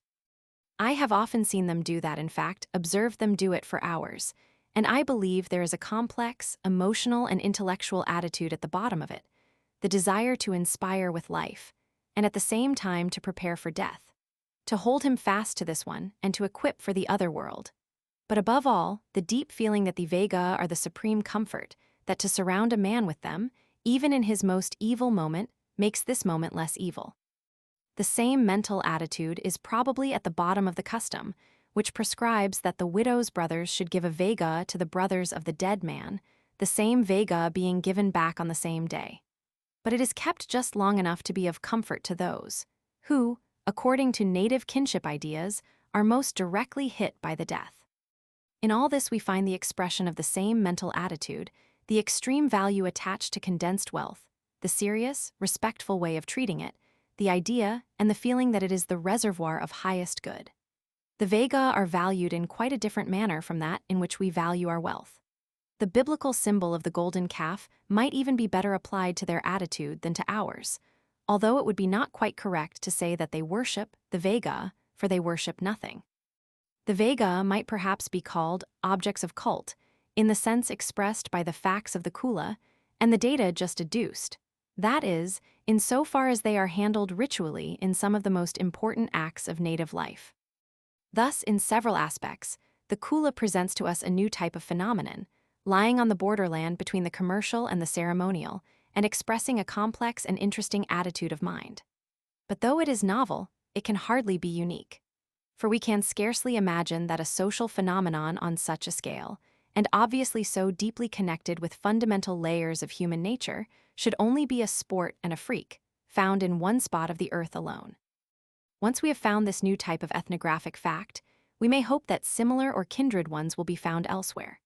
I have often seen them do that, in fact, observed them do it for hours, and I believe there is a complex, emotional, and intellectual attitude at the bottom of it, the desire to inspire with life, and at the same time to prepare for death, to hold him fast to this one and to equip for the other world. But above all, the deep feeling that the Vega are the supreme comfort, that to surround a man with them, even in his most evil moment, makes this moment less evil. The same mental attitude is probably at the bottom of the custom, which prescribes that the widow's brothers should give a Vega to the brothers of the dead man, the same Vega being given back on the same day. But it is kept just long enough to be of comfort to those who, according to native kinship ideas, are most directly hit by the death. In all this we find the expression of the same mental attitude, the extreme value attached to condensed wealth, the serious, respectful way of treating it, the idea and the feeling that it is the reservoir of highest good. The Vega are valued in quite a different manner from that in which we value our wealth. The biblical symbol of the golden calf might even be better applied to their attitude than to ours, although it would be not quite correct to say that they worship the Vega, for they worship nothing. The Vega might perhaps be called objects of cult, in the sense expressed by the facts of the Kula and the data just adduced. That is, insofar as they are handled ritually in some of the most important acts of native life. Thus, in several aspects, the Kula presents to us a new type of phenomenon, lying on the borderland between the commercial and the ceremonial, and expressing a complex and interesting attitude of mind. But though it is novel, it can hardly be unique. For we can scarcely imagine that a social phenomenon on such a scale, and obviously so deeply connected with fundamental layers of human nature, should only be a sport and a freak, found in one spot of the earth alone. Once we have found this new type of ethnographic fact, we may hope that similar or kindred ones will be found elsewhere.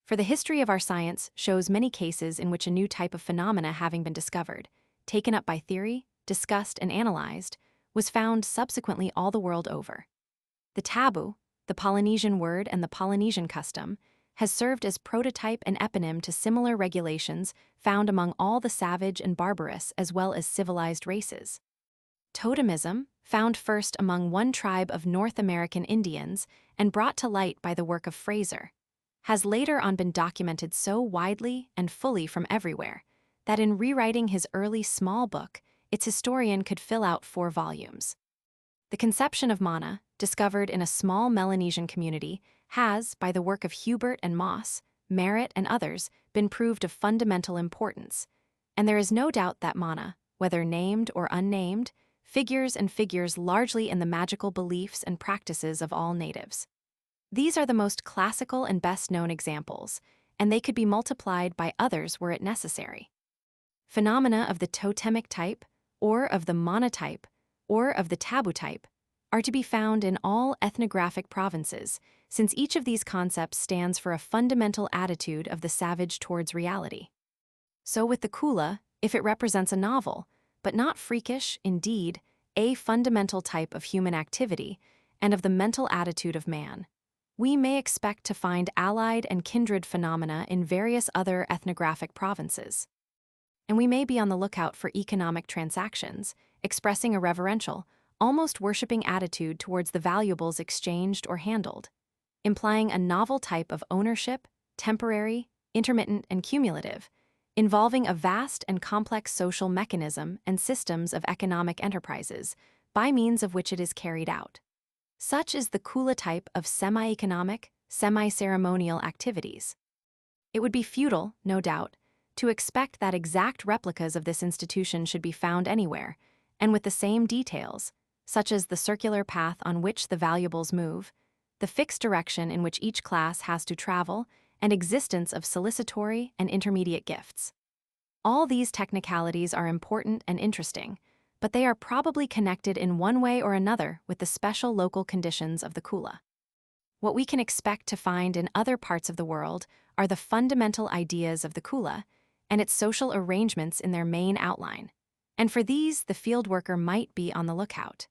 For the history of our science shows many cases in which a new type of phenomena having been discovered, taken up by theory, discussed and analyzed, was found subsequently all the world over. The taboo, the Polynesian word and the Polynesian custom, has served as prototype and eponym to similar regulations found among all the savage and barbarous as well as civilized races. Totemism, found first among one tribe of North American Indians and brought to light by the work of Fraser, has later on been documented so widely and fully from everywhere that in rewriting his early small book, its historian could fill out 4 volumes. The conception of mana, discovered in a small Melanesian community, has, by the work of Hubert and Moss, Merritt and others, been proved of fundamental importance, and there is no doubt that mana, whether named or unnamed, figures largely in the magical beliefs and practices of all natives. These are the most classical and best-known examples, and they could be multiplied by others were it necessary. Phenomena of the totemic type, or of the monotype, or of the taboo type, are to be found in all ethnographic provinces, since each of these concepts stands for a fundamental attitude of the savage towards reality. So with the Kula, if it represents a novel, but not freakish, indeed, a fundamental type of human activity and of the mental attitude of man, we may expect to find allied and kindred phenomena in various other ethnographic provinces. And we may be on the lookout for economic transactions, expressing a reverential, almost worshipping attitude towards the valuables exchanged or handled, implying a novel type of ownership, temporary, intermittent, and cumulative, involving a vast and complex social mechanism and systems of economic enterprises, by means of which it is carried out. Such is the Kula type of semi-economic, semi-ceremonial activities. It would be futile, no doubt, to expect that exact replicas of this institution should be found anywhere, and with the same details, such as the circular path on which the valuables move, the fixed direction in which each class has to travel, and existence of solicitory and intermediate gifts. All these technicalities are important and interesting, but they are probably connected in one way or another with the special local conditions of the Kula. What we can expect to find in other parts of the world are the fundamental ideas of the Kula and its social arrangements in their main outline, and for these the field worker might be on the lookout.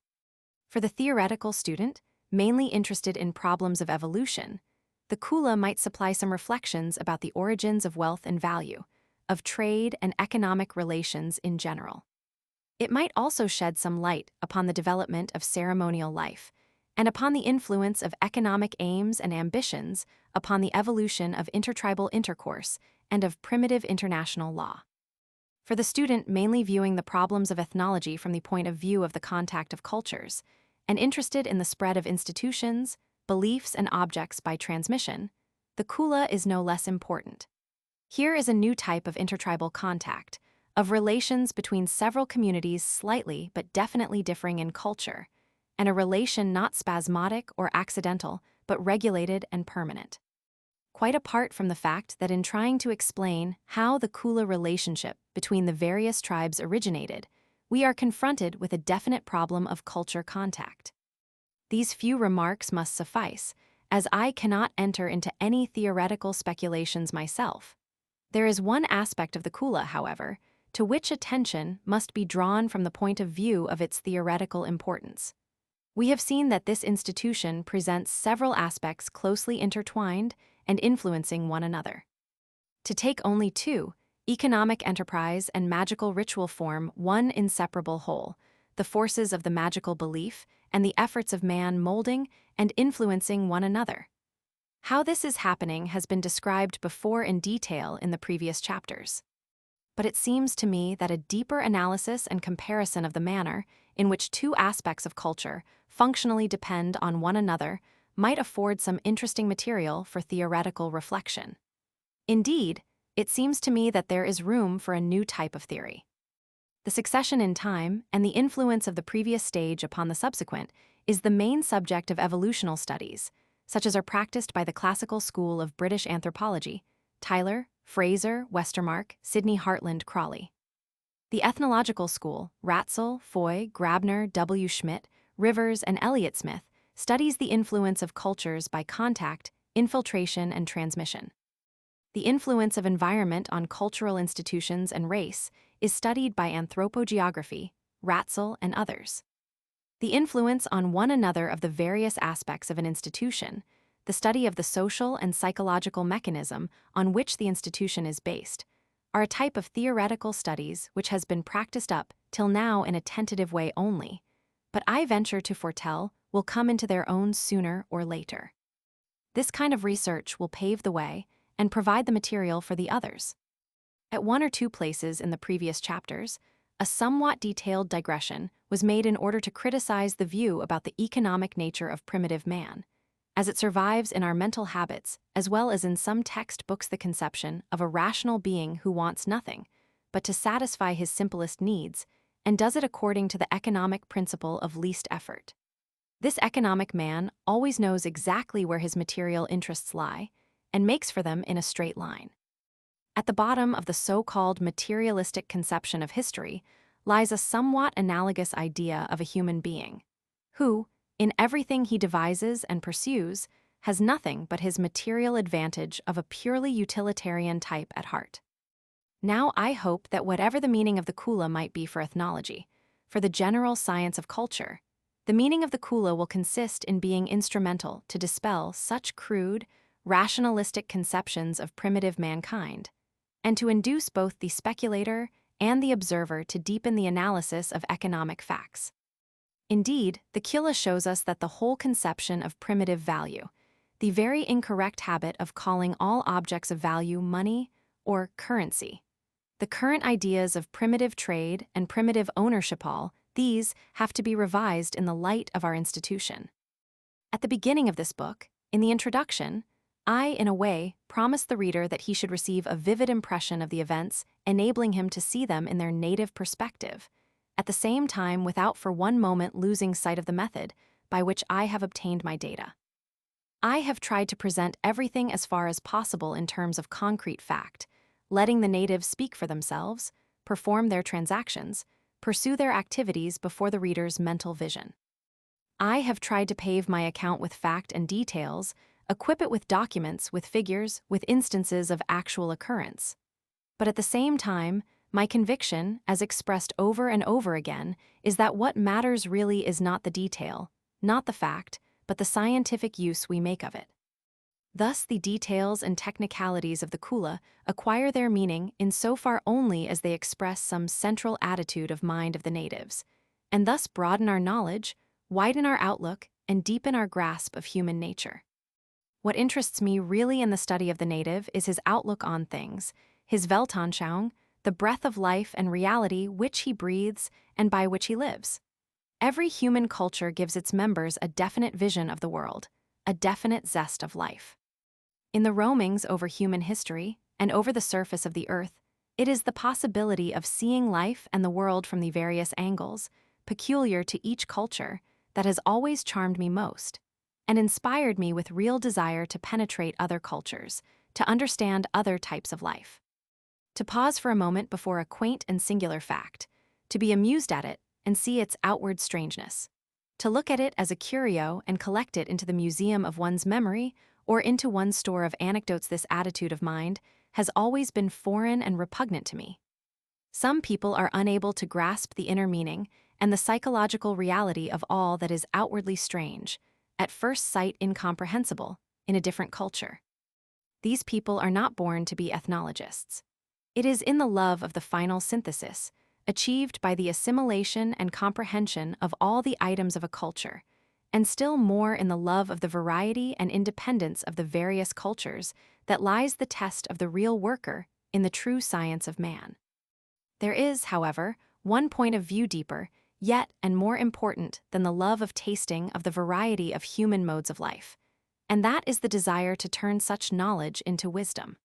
For the theoretical student, mainly interested in problems of evolution, the Kula might supply some reflections about the origins of wealth and value, of trade and economic relations in general. It might also shed some light upon the development of ceremonial life, and upon the influence of economic aims and ambitions upon the evolution of intertribal intercourse and of primitive international law. For the student mainly viewing the problems of ethnology from the point of view of the contact of cultures, and interested in the spread of institutions, beliefs, and objects by transmission, the Kula is no less important. Here is a new type of intertribal contact, of relations between several communities slightly but definitely differing in culture, and a relation not spasmodic or accidental, but regulated and permanent. Quite apart from the fact that in trying to explain how the Kula relationship between the various tribes originated, we are confronted with a definite problem of culture contact. These few remarks must suffice, as I cannot enter into any theoretical speculations myself. There is one aspect of the Kula, however, to which attention must be drawn from the point of view of its theoretical importance. We have seen that this institution presents several aspects closely intertwined and influencing one another. To take only two, economic enterprise and magical ritual form one inseparable whole, the forces of the magical belief and the efforts of man molding and influencing one another. How this is happening has been described before in detail in the previous chapters. But it seems to me that a deeper analysis and comparison of the manner in which two aspects of culture functionally depend on one another might afford some interesting material for theoretical reflection. Indeed, it seems to me that there is room for a new type of theory. The succession in time and the influence of the previous stage upon the subsequent is the main subject of evolutional studies, such as are practiced by the classical school of British anthropology, Tyler, Fraser, Westermark, Sidney Hartland, Crawley. The ethnological school, Ratzel, Foy, Grabner, W. Schmidt, Rivers, and Elliott Smith, studies the influence of cultures by contact, infiltration, and transmission. The influence of environment on cultural institutions and race is studied by anthropogeography, Ratzel, and others. The influence on one another of the various aspects of an institution, the study of the social and psychological mechanism on which the institution is based, are a type of theoretical studies which has been practiced up till now in a tentative way only, but I venture to foretell will come into their own sooner or later. This kind of research will pave the way and provide the material for the others. At one or two places in the previous chapters, a somewhat detailed digression was made in order to criticize the view about the economic nature of primitive man, as it survives in our mental habits as well as in some textbooks the conception of a rational being who wants nothing but to satisfy his simplest needs and does it according to the economic principle of least effort. This economic man always knows exactly where his material interests lie and makes for them in a straight line. At the bottom of the so-called materialistic conception of history lies a somewhat analogous idea of a human being, who, in everything he devises and pursues, has nothing but his material advantage of a purely utilitarian type at heart. Now I hope that whatever the meaning of the Kula might be for ethnology, for the general science of culture, the meaning of the Kula will consist in being instrumental to dispel such crude, rationalistic conceptions of primitive mankind, and to induce both the speculator and the observer to deepen the analysis of economic facts. Indeed, the Kula shows us that the whole conception of primitive value, the very incorrect habit of calling all objects of value money or currency, the current ideas of primitive trade and primitive ownership, all these have to be revised in the light of our institution. At the beginning of this book, in the introduction, I, in a way, promised the reader that he should receive a vivid impression of the events, enabling him to see them in their native perspective, at the same time without for one moment losing sight of the method by which I have obtained my data. I have tried to present everything as far as possible in terms of concrete fact, letting the natives speak for themselves, perform their transactions, pursue their activities before the reader's mental vision. I have tried to pave my account with fact and details, equip it with documents, with figures, with instances of actual occurrence. But at the same time, my conviction, as expressed over and over again, is that what matters really is not the detail, not the fact, but the scientific use we make of it. Thus, the details and technicalities of the Kula acquire their meaning in so far only as they express some central attitude of mind of the natives, and thus broaden our knowledge, widen our outlook, and deepen our grasp of human nature. What interests me really in the study of the native is his outlook on things, his Weltanschauung, the breath of life and reality which he breathes and by which he lives. Every human culture gives its members a definite vision of the world, a definite zest of life. In the roamings over human history and over the surface of the earth, it is the possibility of seeing life and the world from the various angles, peculiar to each culture, that has always charmed me most, and inspired me with real desire to penetrate other cultures, to understand other types of life. To pause for a moment before a quaint and singular fact, to be amused at it and see its outward strangeness, to look at it as a curio and collect it into the museum of one's memory or into one's store of anecdotes. This attitude of mind has always been foreign and repugnant to me. Some people are unable to grasp the inner meaning and the psychological reality of all that is outwardly strange, at first sight incomprehensible, in a different culture. These people are not born to be ethnologists. It is in the love of the final synthesis, achieved by the assimilation and comprehension of all the items of a culture, and still more in the love of the variety and independence of the various cultures, that lies the test of the real worker in the true science of man. There is, however, one point of view deeper, yet and more important than the love of tasting of the variety of human modes of life, and that is the desire to turn such knowledge into wisdom.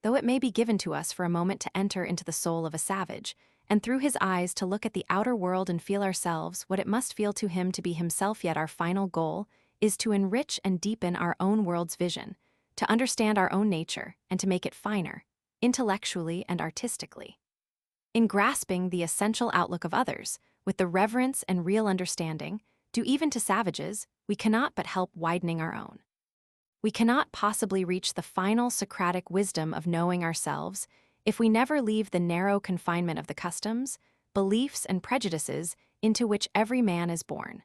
Though it may be given to us for a moment to enter into the soul of a savage, and through his eyes to look at the outer world and feel ourselves what it must feel to him to be himself, yet our final goal is to enrich and deepen our own world's vision, to understand our own nature and to make it finer, intellectually and artistically. In grasping the essential outlook of others, with the reverence and real understanding, due even to savages, we cannot but help widening our own. We cannot possibly reach the final Socratic wisdom of knowing ourselves if we never leave the narrow confinement of the customs, beliefs, and prejudices into which every man is born.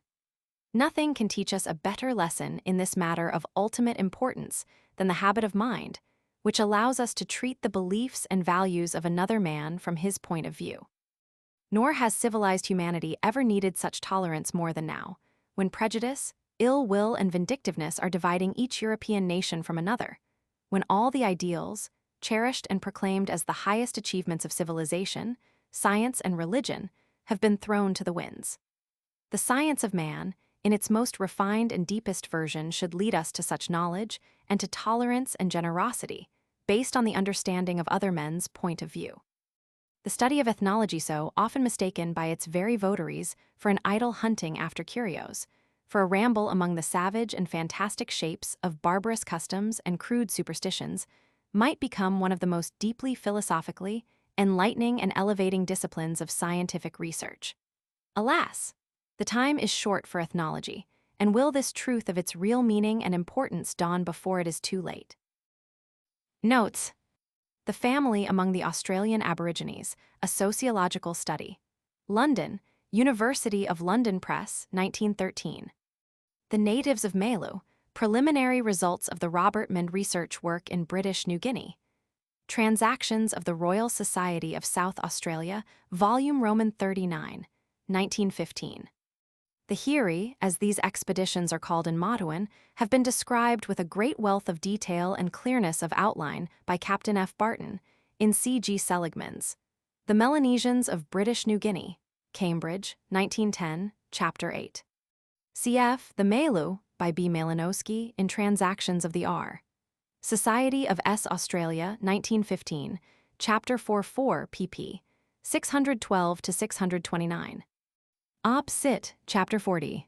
Nothing can teach us a better lesson in this matter of ultimate importance than the habit of mind, which allows us to treat the beliefs and values of another man from his point of view. Nor has civilized humanity ever needed such tolerance more than now, when prejudice, ill will, and vindictiveness are dividing each European nation from another, when all the ideals, cherished and proclaimed as the highest achievements of civilization, science, and religion, have been thrown to the winds. The science of man, in its most refined and deepest version, should lead us to such knowledge and to tolerance and generosity, based on the understanding of other men's point of view. The study of ethnology, so often mistaken by its very votaries for an idle hunting after curios, for a ramble among the savage and fantastic shapes of barbarous customs and crude superstitions, might become one of the most deeply philosophically enlightening and elevating disciplines of scientific research. Alas, the time is short for ethnology, and will this truth of its real meaning and importance dawn before it is too late? Notes: The Family Among the Australian Aborigines, A Sociological Study. London, University of London Press, 1913. The Natives of Malu, Preliminary Results of the Robert Mend Research Work in British New Guinea. Transactions of the Royal Society of South Australia, Volume Roman 39, 1915. The Hiri, as these expeditions are called in Matuan, have been described with a great wealth of detail and clearness of outline by Captain F. Barton in C. G. Seligman's The Melanesians of British New Guinea, Cambridge, 1910, Chapter 8. Cf. The Malu by B. Malinowski in Transactions of the R. Society of S. Australia, 1915, Chapter 44, pp. 612 to 629. Ob. Cit., Chapter 40.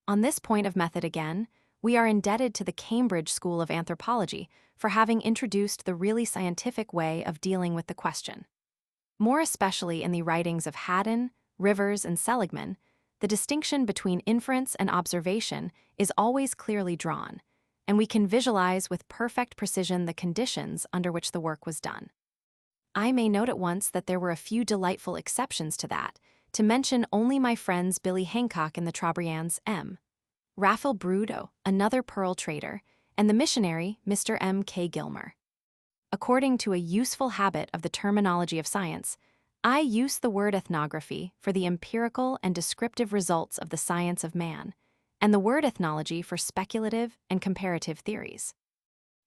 On this point of method again, we are indebted to the Cambridge School of Anthropology for having introduced the really scientific way of dealing with the question. More especially in the writings of Haddon, Rivers, and Seligman, the distinction between inference and observation is always clearly drawn, and we can visualize with perfect precision the conditions under which the work was done. I may note at once that there were a few delightful exceptions to that, to mention only my friends Billy Hancock and the Trobriands M. Raphael Brudo, another pearl trader, and the missionary Mr. M. K. Gilmer. According to a useful habit of the terminology of science, I use the word ethnography for the empirical and descriptive results of the science of man, and the word ethnology for speculative and comparative theories.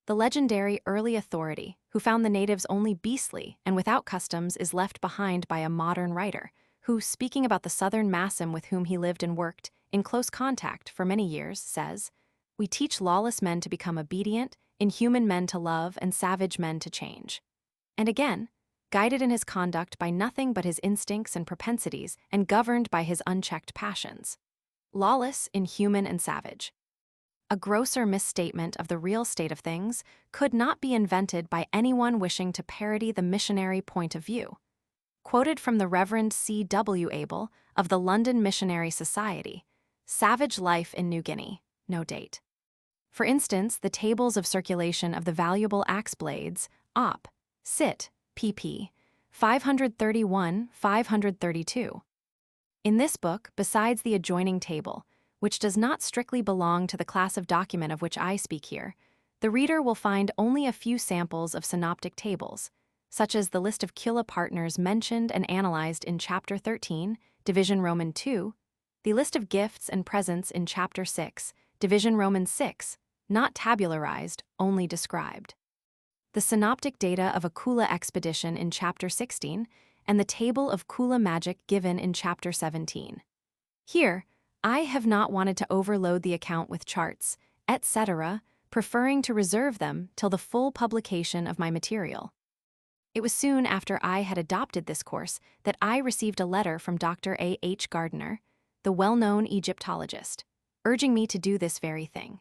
The legendary early authority, who found the natives only beastly and without customs, is left behind by a modern writer, who, speaking about the southern Massim with whom he lived and worked in close contact for many years, says, "We teach lawless men to become obedient, inhuman men to love, and savage men to change." And again, guided in his conduct by nothing but his instincts and propensities and governed by his unchecked passions. Lawless, inhuman, and savage. A grosser misstatement of the real state of things could not be invented by anyone wishing to parody the missionary point of view. Quoted from the Reverend C. W. Abel of the London Missionary Society, Savage Life in New Guinea, no date. For instance, the tables of circulation of the valuable axe blades, Op. Cit. pp. 531-532. In this book, besides the adjoining table, which does not strictly belong to the class of document of which I speak here, the reader will find only a few samples of synoptic tables, such as the list of Kula partners mentioned and analyzed in Chapter 13, Division Roman 2, the list of gifts and presents in Chapter 6, Division Roman 6, not tabularized, only described. The synoptic data of a Kula expedition in Chapter 16, and the table of Kula magic given in Chapter 17. Here, I have not wanted to overload the account with charts, etc., preferring to reserve them till the full publication of my material. It was soon after I had adopted this course that I received a letter from Dr. A. H. Gardiner, the well-known Egyptologist, urging me to do this very thing.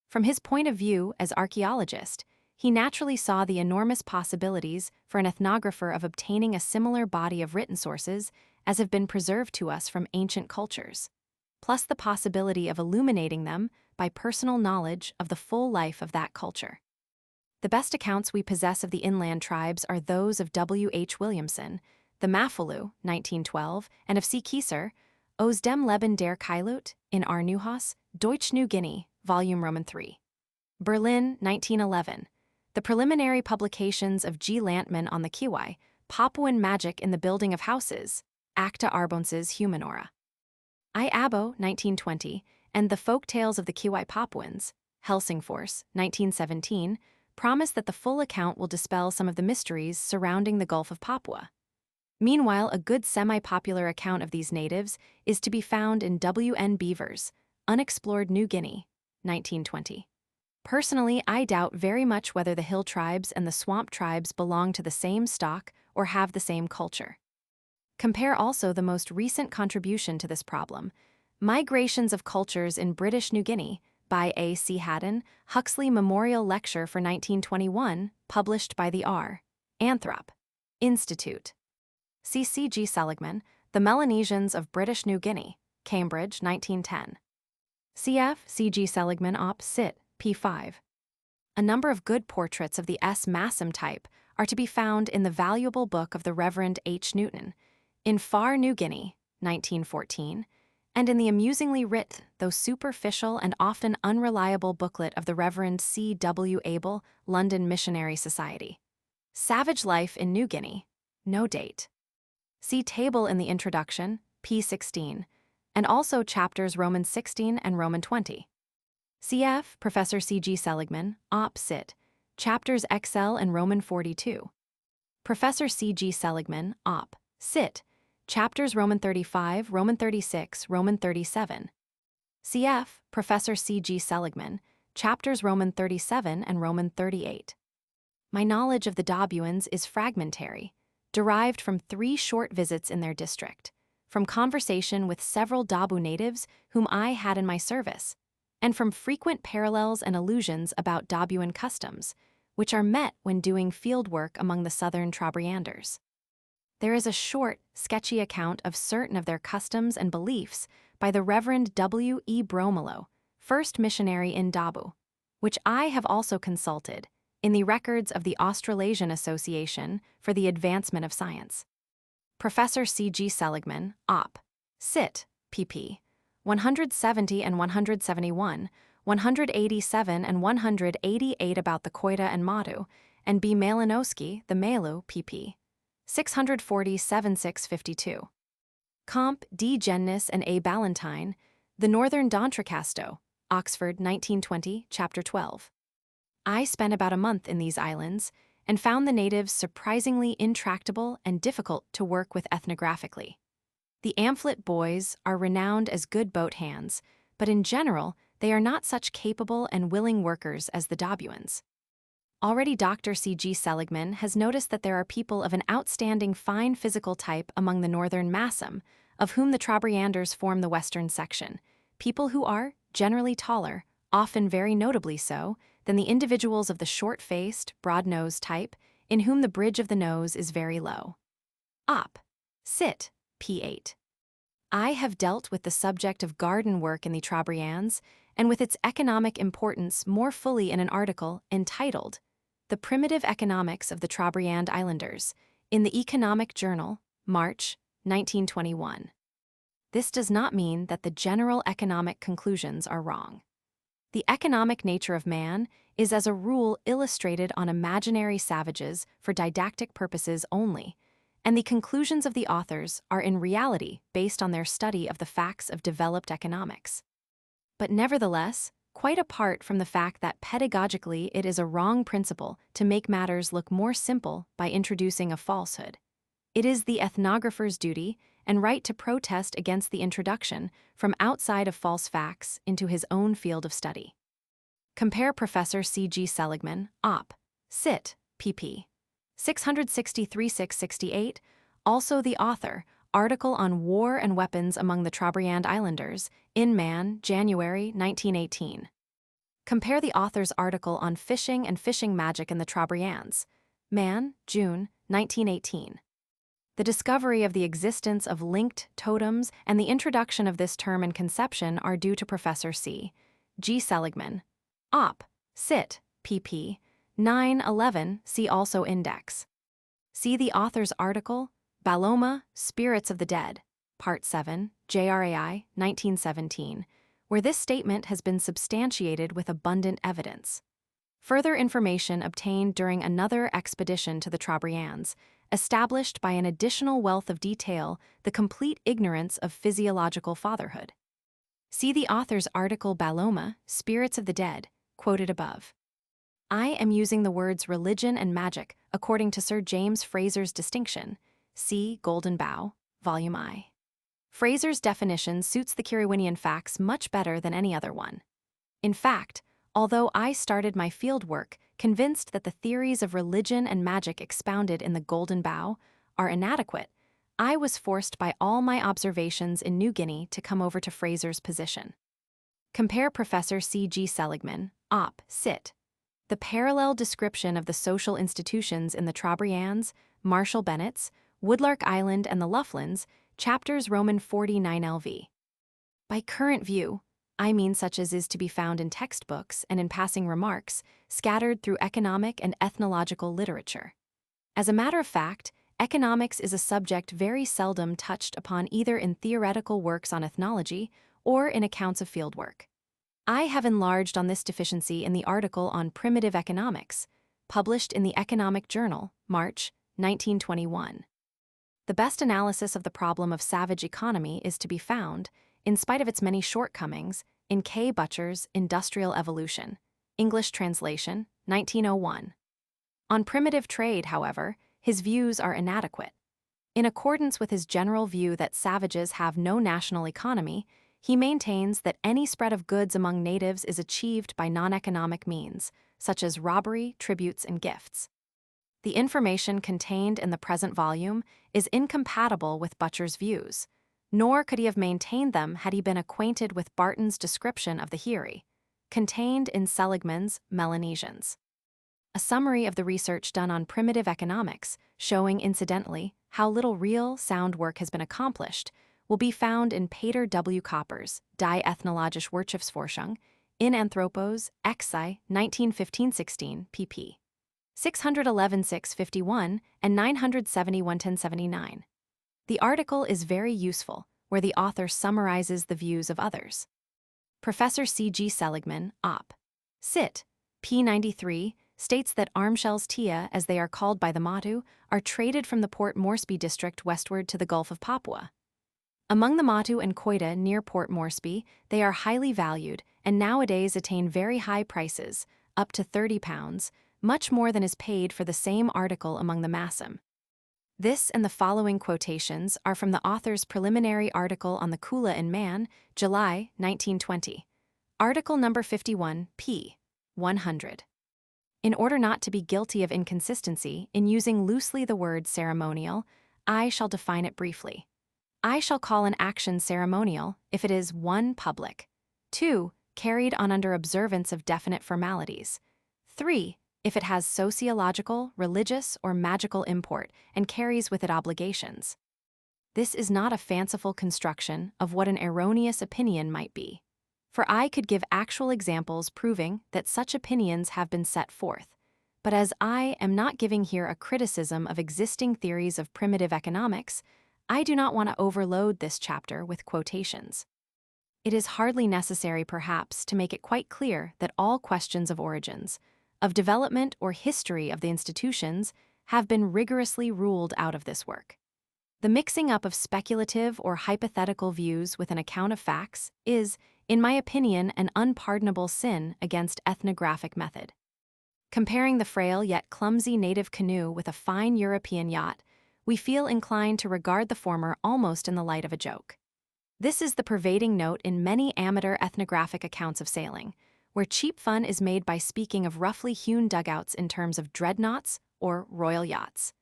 From his point of view as archaeologist, he naturally saw the enormous possibilities for an ethnographer of obtaining a similar body of written sources as have been preserved to us from ancient cultures, plus the possibility of illuminating them by personal knowledge of the full life of that culture. The best accounts we possess of the inland tribes are those of W. H. Williamson, the Mafalu, 1912, and of C. Kieser, Aus dem Leben der Kailut, in R. Neuhaus, Deutsch New Guinea, Volume Roman 3. Berlin, 1911. The preliminary publications of G. Lantman on the Kiwai, Papuan Magic in the Building of Houses, Acta Arbonses Humanora. I. Abo, 1920, and The Folk Tales of the Kiwai Papuans, Helsingfors, 1917, promise that the full account will dispel some of the mysteries surrounding the Gulf of Papua. Meanwhile, a good semi-popular account of these natives is to be found in W. N. Beaver's Unexplored New Guinea, 1920. Personally, I doubt very much whether the hill tribes and the swamp tribes belong to the same stock or have the same culture. Compare also the most recent contribution to this problem, Migrations of Cultures in British New Guinea, by A. C. Haddon, Huxley Memorial Lecture for 1921, published by the R. Anthrop Institute. C. C. G. Seligman, The Melanesians of British New Guinea, Cambridge, 1910. Cf. C. G. Seligman Op. Cit. p. 5. A number of good portraits of the S. Massim type are to be found in the valuable book of the Reverend H. Newton, in Far New Guinea, 1914, and in the amusingly writ, though superficial and often unreliable booklet of the Reverend C. W. Abel, London Missionary Society. Savage Life in New Guinea, no date. See table in the introduction, p. 16, and also chapters Roman 16 and Roman 20. Cf. Professor C. G. Seligman, Op. Cit., chapters XL and Roman 42. Professor C. G. Seligman, Op. Cit., chapters Roman 35, Roman 36, Roman 37. Cf. Professor C. G. Seligman, chapters Roman 37 and Roman 38. My knowledge of the Dabuans is fragmentary, derived from 3 short visits in their district, from conversation with several Dabu natives whom I had in my service, and from frequent parallels and allusions about Dabuan customs, which are met when doing fieldwork among the southern Trobrianders. There is a short, sketchy account of certain of their customs and beliefs by the Reverend W. E. Bromelo, first missionary in Dabu, which I have also consulted in the records of the Australasian Association for the Advancement of Science. Professor C. G. Seligman, Op. Cit. pp. 170 and 171, 187 and 188 about the Koita and Madu, and B. Malinowski, the Malu, pp. 647-652. Comp. D. Gennis and A. Ballantyne, The Northern D'Entrecasteaux, Oxford, 1920, Chapter 12. I spent about a month in these islands and found the natives surprisingly intractable and difficult to work with ethnographically. The Amphlett boys are renowned as good boat hands, but in general, they are not such capable and willing workers as the Dobuans. Already Dr. C.G. Seligman has noticed that there are people of an outstanding fine physical type among the northern Massam, of whom the Trobrianders form the western section, people who are, generally taller, often very notably so, than the individuals of the short-faced, broad-nosed type, in whom the bridge of the nose is very low. Op. Cit. p8. I have dealt with the subject of garden work in the Trobriands, and with its economic importance more fully in an article entitled The Primitive Economics of the Trobriand Islanders, in the Economic Journal, March, 1921. This does not mean that the general economic conclusions are wrong. The economic nature of man is as a rule illustrated on imaginary savages for didactic purposes only, and the conclusions of the authors are in reality based on their study of the facts of developed economics. But nevertheless, quite apart from the fact that pedagogically it is a wrong principle to make matters look more simple by introducing a falsehood, it is the ethnographer's duty and right to protest against the introduction from outside of false facts into his own field of study. Compare Professor C.G. Seligman, Op. Cit. pp. 663-668, also the author, article on War and Weapons among the Trobriand Islanders, in Man, January 1918. Compare the author's article on Fishing and Fishing Magic in the Trobriands, Man, June 1918. The discovery of the existence of linked totems and the introduction of this term and conception are due to Professor C.G. Seligman, Op. Cit. pp. 9-11, see also Index. See the author's article, Baloma, Spirits of the Dead, Part 7, JRAI, 1917, where this statement has been substantiated with abundant evidence. Further information obtained during another expedition to the Trobriands established by an additional wealth of detail the complete ignorance of physiological fatherhood. See the author's article Baloma, Spirits of the Dead, quoted above. I am using the words religion and magic according to Sir James Fraser's distinction. See Golden Bough, Volume I. Fraser's definition suits the Kirwinian facts much better than any other one. In fact, although I started my fieldwork convinced that the theories of religion and magic expounded in the Golden Bough are inadequate, I was forced by all my observations in New Guinea to come over to Fraser's position. Compare Professor C.G. Seligman, Op. Cit. The parallel description of the social institutions in the Trobriands, Marshall Bennett's, Woodlark Island and the Lufflands, chapters Roman 49 LV. By current view, I mean such as is to be found in textbooks and in passing remarks, scattered through economic and ethnological literature. As a matter of fact, economics is a subject very seldom touched upon either in theoretical works on ethnology or in accounts of fieldwork. I have enlarged on this deficiency in the article on Primitive Economics, published in the Economic Journal, March, 1921. The best analysis of the problem of savage economy is to be found, in spite of its many shortcomings, in K. Butcher's Industrial Evolution, English translation, 1901. On primitive trade, however, his views are inadequate. In accordance with his general view that savages have no national economy, he maintains that any spread of goods among natives is achieved by non-economic means, such as robbery, tributes, and gifts. The information contained in the present volume is incompatible with Butcher's views, nor could he have maintained them had he been acquainted with Barton's description of the Hiri, contained in Seligman's Melanesians. A summary of the research done on primitive economics, showing incidentally how little real, sound work has been accomplished, will be found in Peter W. Copper's Die Ethnologische Wirtschaftsforschung in Anthropos, Exi, 1915-16, pp. 611-651 and 971-1079. The article is very useful, where the author summarizes the views of others. Professor C.G. Seligman, Op. Cit. p. 93, states that armshells tia, as they are called by the Matu, are traded from the Port Moresby district westward to the Gulf of Papua. Among the Matu and Koita near Port Moresby, they are highly valued and nowadays attain very high prices, up to £30, much more than is paid for the same article among the Massam. This and the following quotations are from the author's preliminary article on the Kula in Man, July 1920. Article number 51, p. 100. In order not to be guilty of inconsistency in using loosely the word ceremonial, I shall define it briefly. I shall call an action ceremonial if it is 1. Public, 2. Carried on under observance of definite formalities, 3. If it has sociological, religious, or magical import and carries with it obligations. This is not a fanciful construction of what an erroneous opinion might be, for I could give actual examples proving that such opinions have been set forth, but as I am not giving here a criticism of existing theories of primitive economics, I do not want to overload this chapter with quotations. It is hardly necessary, perhaps, to make it quite clear that all questions of origins, of development or history of the institutions have been rigorously ruled out of this work. The mixing up of speculative or hypothetical views with an account of facts is, in my opinion, an unpardonable sin against ethnographic method. Comparing the frail yet clumsy native canoe with a fine European yacht, we feel inclined to regard the former almost in the light of a joke. This is the pervading note in many amateur ethnographic accounts of sailing, where cheap fun is made by speaking of roughly hewn dugouts in terms of dreadnoughts or royal yachts.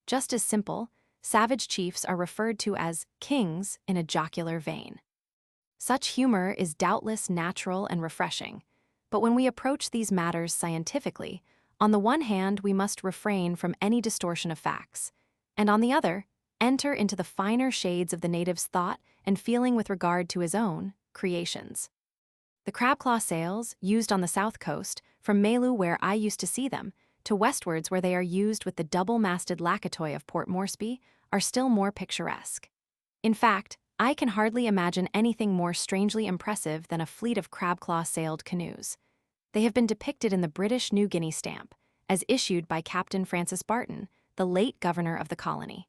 Just as simple, savage chiefs are referred to as kings in a jocular vein. Such humor is doubtless natural and refreshing, but when we approach these matters scientifically, on the one hand we must refrain from any distortion of facts, and on the other, enter into the finer shades of the native's thought and feeling with regard to his own creations. The crabclaw sails, used on the south coast, from Malu where I used to see them, to westwards where they are used with the double-masted Lakatoy of Port Moresby, are still more picturesque. In fact, I can hardly imagine anything more strangely impressive than a fleet of crabclaw-sailed canoes. They have been depicted in the British New Guinea stamp, as issued by Captain Francis Barton, the late governor of the colony.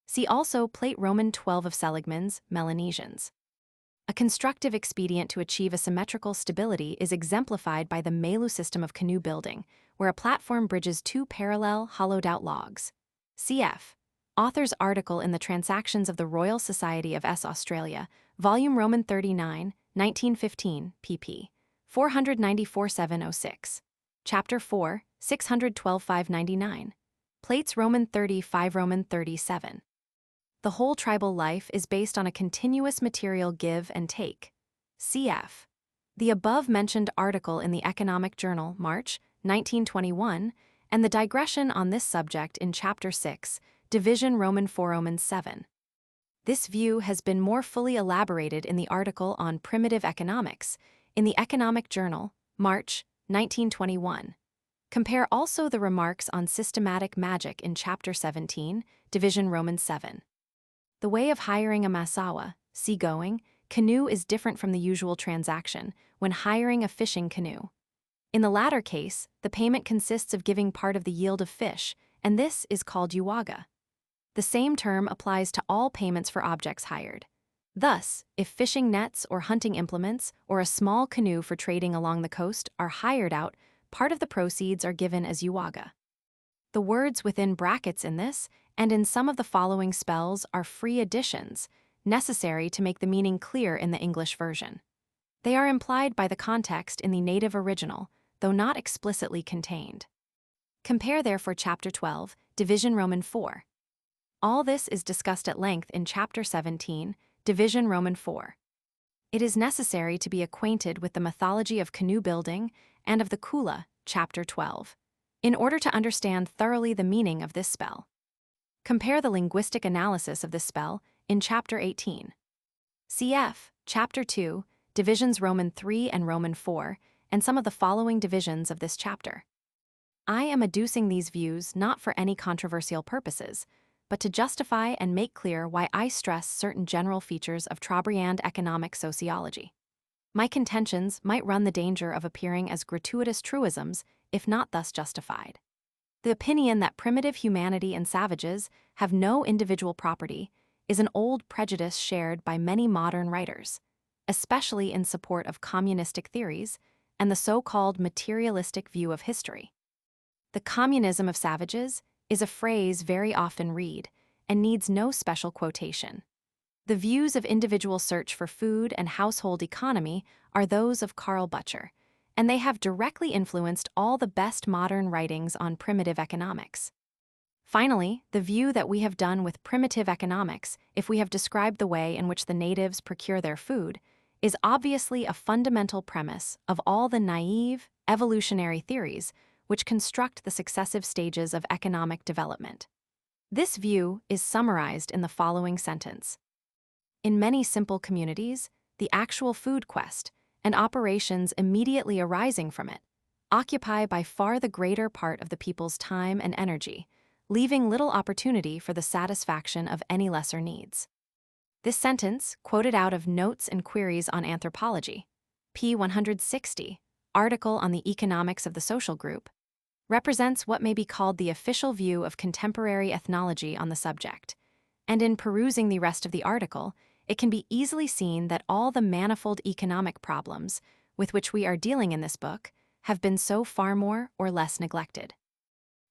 See also Plate Roman 12 of Seligman's Melanesians. A constructive expedient to achieve a symmetrical stability is exemplified by the Malu system of canoe building, where a platform bridges two parallel, hollowed-out logs. Cf. Author's article in the Transactions of the Royal Society of S. Australia, Volume Roman 39, 1915, pp. 494-706. Chapter 4, 612-599. Plates Roman 35 Roman 37. The whole tribal life is based on a continuous material give and take. Cf. The above-mentioned article in the Economic Journal, March, 1921, and the digression on this subject in Chapter 6, Division Roman 4 Roman 7. This view has been more fully elaborated in the article on Primitive Economics, in the Economic Journal, March, 1921. Compare also the remarks on systematic magic in Chapter 17, Division Roman 7. The way of hiring a masawa, seagoing, canoe is different from the usual transaction when hiring a fishing canoe. In the latter case, the payment consists of giving part of the yield of fish, and this is called uwaga. The same term applies to all payments for objects hired. Thus, if fishing nets or hunting implements or a small canoe for trading along the coast are hired out, part of the proceeds are given as uwaga. The words within brackets in this and in some of the following spells are free additions, necessary to make the meaning clear in the English version. They are implied by the context in the native original, though not explicitly contained. Compare therefore Chapter 12, Division Roman 4. All this is discussed at length in Chapter 17, Division Roman 4. It is necessary to be acquainted with the mythology of canoe building and of the Kula, Chapter 12, in order to understand thoroughly the meaning of this spell. Compare the linguistic analysis of this spell in Chapter 18. Cf. Chapter 2, Divisions Roman 3 and Roman 4, and some of the following divisions of this chapter. I am adducing these views not for any controversial purposes, but to justify and make clear why I stress certain general features of Trobriand economic sociology. My contentions might run the danger of appearing as gratuitous truisms if not thus justified. The opinion that primitive humanity and savages have no individual property is an old prejudice shared by many modern writers, especially in support of communistic theories and the so-called materialistic view of history. The communism of savages is a phrase very often read and needs no special quotation. The views of individual search for food and household economy are those of Karl Butcher, and they have directly influenced all the best modern writings on primitive economics. Finally, the view that we have done with primitive economics, if we have described the way in which the natives procure their food, is obviously a fundamental premise of all the naive, evolutionary theories which construct the successive stages of economic development. This view is summarized in the following sentence. In many simple communities, the actual food quest, and operations immediately arising from it, occupy by far the greater part of the people's time and energy, leaving little opportunity for the satisfaction of any lesser needs. This sentence, quoted out of Notes and Queries on Anthropology, p. 160, article on the economics of the social group, represents what may be called the official view of contemporary ethnology on the subject, and in perusing the rest of the article, it can be easily seen that all the manifold economic problems with which we are dealing in this book have been so far more or less neglected.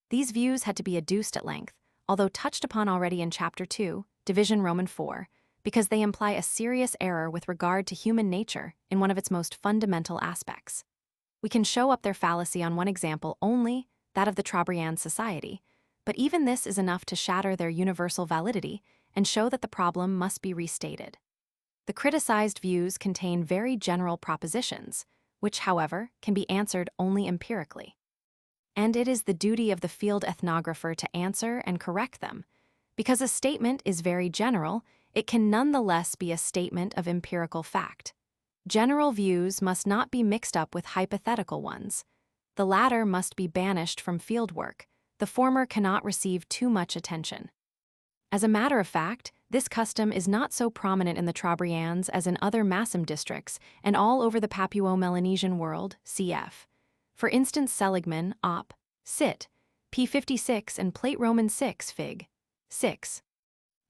These views had to be adduced at length, although touched upon already in Chapter 2, Division Roman 4, because they imply a serious error with regard to human nature in one of its most fundamental aspects. We can show up their fallacy on one example only, that of the Trobriand society, but even this is enough to shatter their universal validity and show that the problem must be restated. The criticized views contain very general propositions, which, however, can be answered only empirically. And it is the duty of the field ethnographer to answer and correct them. Because a statement is very general, it can nonetheless be a statement of empirical fact. General views must not be mixed up with hypothetical ones. The latter must be banished from fieldwork. The former cannot receive too much attention. As a matter of fact, this custom is not so prominent in the Trobriands as in other Massum districts and all over the Papuo-Melanesian world, cf. For instance, Seligman, Op. Cit. p. 56 and Plate Roman 6, Fig. 6.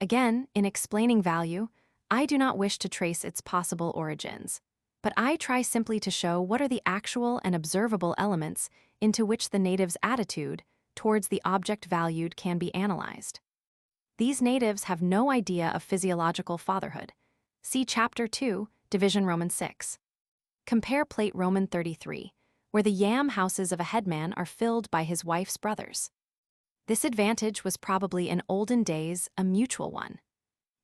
Again, in explaining value, I do not wish to trace its possible origins, but I try simply to show what are the actual and observable elements into which the native's attitude towards the object valued can be analyzed. These natives have no idea of physiological fatherhood. See Chapter 2, Division Roman 6. Compare Plate Roman 33, where the yam houses of a headman are filled by his wife's brothers. This advantage was probably in olden days a mutual one.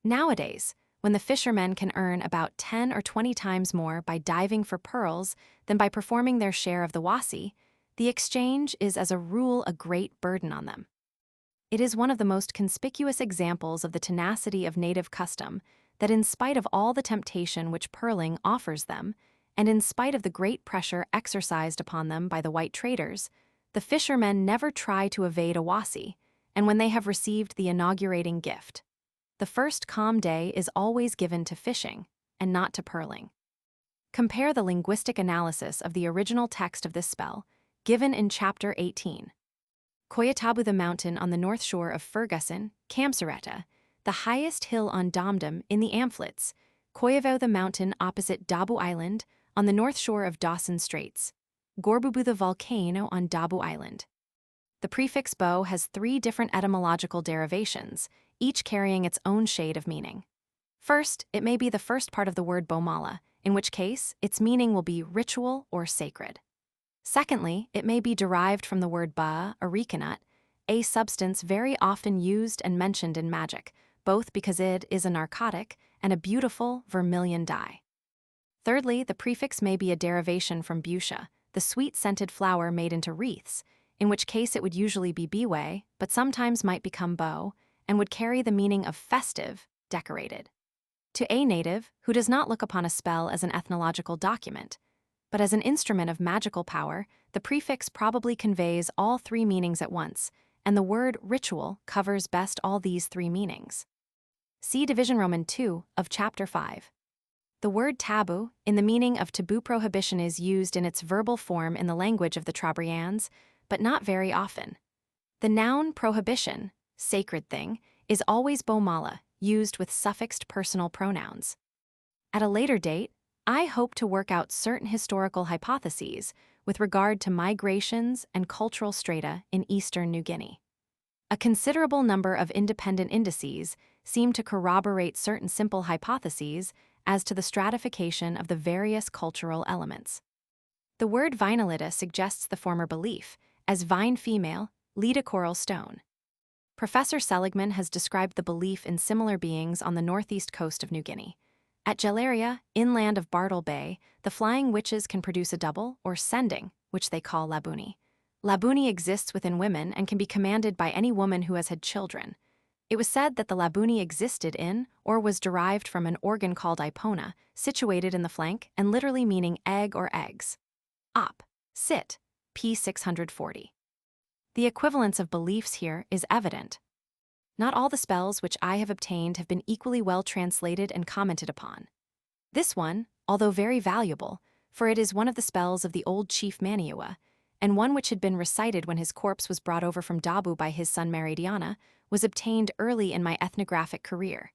Nowadays, when the fishermen can earn about 10 or 20 times more by diving for pearls than by performing their share of the wasi, the exchange is as a rule a great burden on them. It is one of the most conspicuous examples of the tenacity of native custom that in spite of all the temptation which pearling offers them, and in spite of the great pressure exercised upon them by the white traders, the fishermen never try to evade a wasi, and when they have received the inaugurating gift, the first calm day is always given to fishing, and not to pearling. Compare the linguistic analysis of the original text of this spell, given in Chapter 18. Koyatabu, the mountain on the north shore of Ferguson, Kamsareta, the highest hill on Domdom in the Amphletes, Koyavo, the mountain opposite Dabu Island on the north shore of Dawson Straits, Gorbubu, the volcano on Dabu Island. The prefix bo has 3 different etymological derivations, each carrying its own shade of meaning. First, it may be the first part of the word bomala, in which case its meaning will be ritual or sacred. Secondly, it may be derived from the word ba, arecanut, a substance very often used and mentioned in magic, both because it is a narcotic and a beautiful vermilion dye. Thirdly, the prefix may be a derivation from busha, the sweet-scented flower made into wreaths, in which case it would usually be biwe, but sometimes might become bo, and would carry the meaning of festive, decorated. To a native, who does not look upon a spell as an ethnological document, but as an instrument of magical power, the prefix probably conveys all 3 meanings at once, and the word ritual covers best all these 3 meanings. See Division Roman 2 of Chapter 5. The word taboo, in the meaning of taboo prohibition, is used in its verbal form in the language of the Trobriands, but not very often. The noun prohibition, sacred thing, is always bomala, used with suffixed personal pronouns. At a later date, I hope to work out certain historical hypotheses with regard to migrations and cultural strata in eastern New Guinea. A considerable number of independent indices seem to corroborate certain simple hypotheses as to the stratification of the various cultural elements. The word vinolita suggests the former belief, as vine female, lead a coral stone. Professor Seligman has described the belief in similar beings on the northeast coast of New Guinea. At Gelaria, inland of Bartle Bay, the flying witches can produce a double, or sending, which they call labuni. Labuni exists within women and can be commanded by any woman who has had children. It was said that the labuni existed in, or was derived from an organ called ipona, situated in the flank and literally meaning egg or eggs. Op. Sit. p. 640. The equivalence of beliefs here is evident. Not all the spells which I have obtained have been equally well translated and commented upon. This one, although very valuable, for it is one of the spells of the old chief Maniua, and one which had been recited when his corpse was brought over from Dabu by his son Meridiana, was obtained early in my ethnographic career.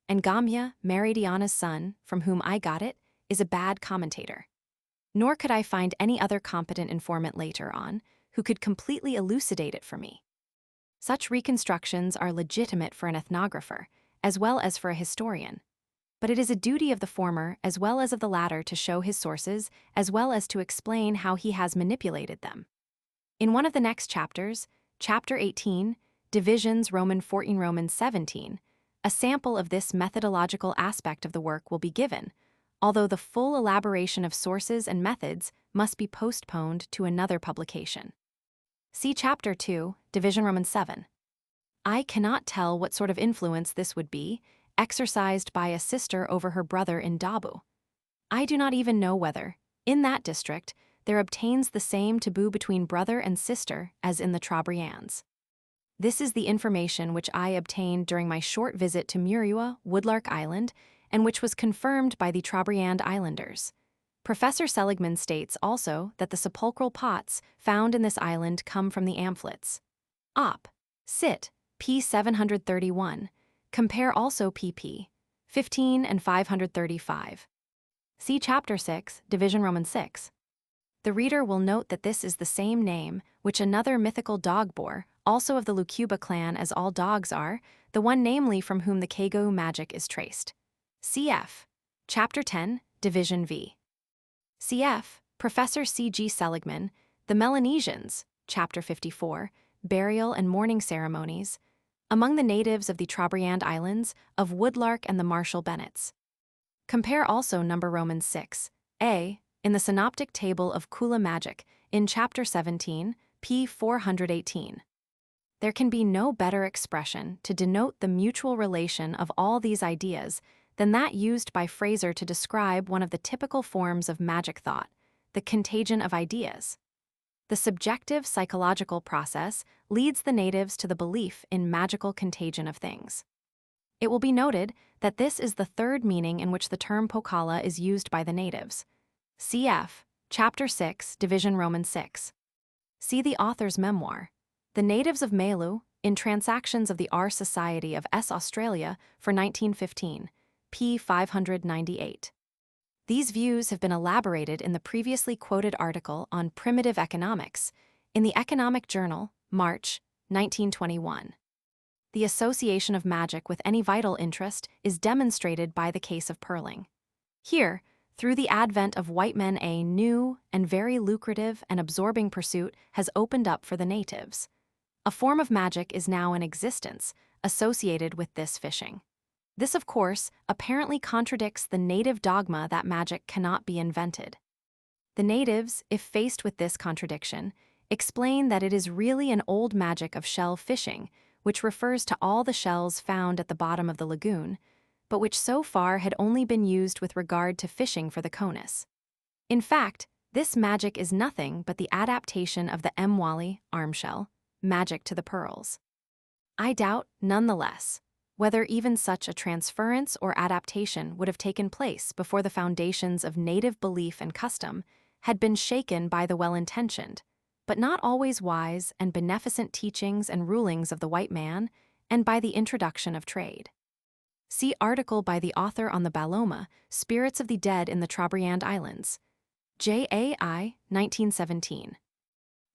And Gamya, Meridiana's son, from whom I got it, is a bad commentator. Nor could I find any other competent informant later on who could completely elucidate it for me. Such reconstructions are legitimate for an ethnographer, as well as for a historian. But it is a duty of the former as well as of the latter to show his sources, as well as to explain how he has manipulated them. In one of the next chapters, Chapter 18, Divisions Roman 14 Roman 17, a sample of this methodological aspect of the work will be given, although the full elaboration of sources and methods must be postponed to another publication. See Chapter 2, Division Roman 7. I cannot tell what sort of influence this would be, exercised by a sister over her brother in Dabu. I do not even know whether, in that district, there obtains the same taboo between brother and sister as in the Trobriands. This is the information which I obtained during my short visit to Murua, Woodlark Island, and which was confirmed by the Trobriand Islanders. Professor Seligman states also that the sepulchral pots found in this island come from the amphlets. Op. Sit. p. 731. Compare also pp. 15 and 535. See Chapter 6, Division Roman 6. The reader will note that this is the same name which another mythical dog bore, also of the Lukuba clan as all dogs are, the one namely from whom the Kagou magic is traced. Cf. Chapter 10, Division V. Cf. Professor C.G. Seligman, The Melanesians, Chapter 54, Burial and Mourning Ceremonies, among the natives of the Trobriand Islands, of Woodlark and the Marshall Bennets. Compare also number Roman 6, A, in the synoptic table of Kula magic, in Chapter 17, p. 418. There can be no better expression to denote the mutual relation of all these ideas than that used by Fraser to describe one of the typical forms of magic thought, the contagion of ideas. The subjective psychological process leads the natives to the belief in magical contagion of things. It will be noted that this is the third meaning in which the term Pokala is used by the natives. Cf. Chapter 6, Division Roman 6. See the author's memoir, The Natives of Malu, in Transactions of the R Society of S. Australia for 1915, p. 598. These views have been elaborated in the previously quoted article on primitive economics in the Economic Journal, March, 1921. The association of magic with any vital interest is demonstrated by the case of pearling. Here, through the advent of white men, a new and very lucrative and absorbing pursuit has opened up for the natives. A form of magic is now in existence associated with this fishing. This, of course, apparently contradicts the native dogma that magic cannot be invented. The natives, if faced with this contradiction, explain that it is really an old magic of shell fishing, which refers to all the shells found at the bottom of the lagoon, but which so far had only been used with regard to fishing for the conus. In fact, this magic is nothing but the adaptation of the mwali, arm shell, magic to the pearls. I doubt, nonetheless, whether even such a transference or adaptation would have taken place before the foundations of native belief and custom had been shaken by the well-intentioned, but not always wise and beneficent teachings and rulings of the white man, and by the introduction of trade. See article by the author on the Baloma, Spirits of the Dead in the Trobriand Islands. J.A.I. 1917.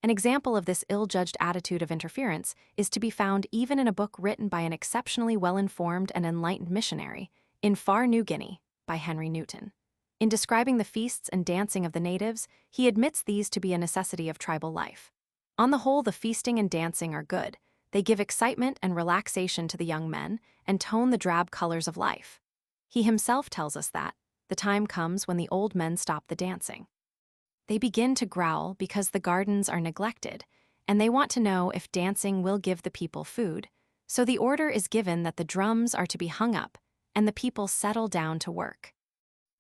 An example of this ill-judged attitude of interference is to be found even in a book written by an exceptionally well-informed and enlightened missionary, In Far New Guinea, by Henry Newton. In describing the feasts and dancing of the natives, he admits these to be a necessity of tribal life. On the whole, the feasting and dancing are good. They give excitement and relaxation to the young men and tone the drab colors of life. He himself tells us that the time comes when the old men stop the dancing. They begin to growl because the gardens are neglected, and they want to know if dancing will give the people food, so the order is given that the drums are to be hung up, and the people settle down to work.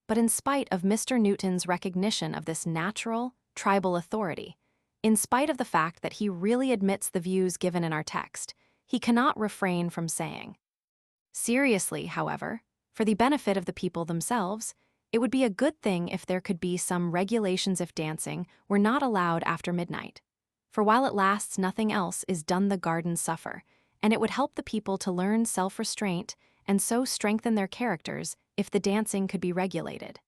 But in spite of Mr. Newton's recognition of this natural, tribal authority, in spite of the fact that he really admits the views given in our text, he cannot refrain from saying, seriously, however, for the benefit of the people themselves, it would be a good thing if there could be some regulations if dancing were not allowed after midnight. For while it lasts, nothing else is done the gardens suffer, and it would help the people to learn self-restraint and so strengthen their characters if the dancing could be regulated.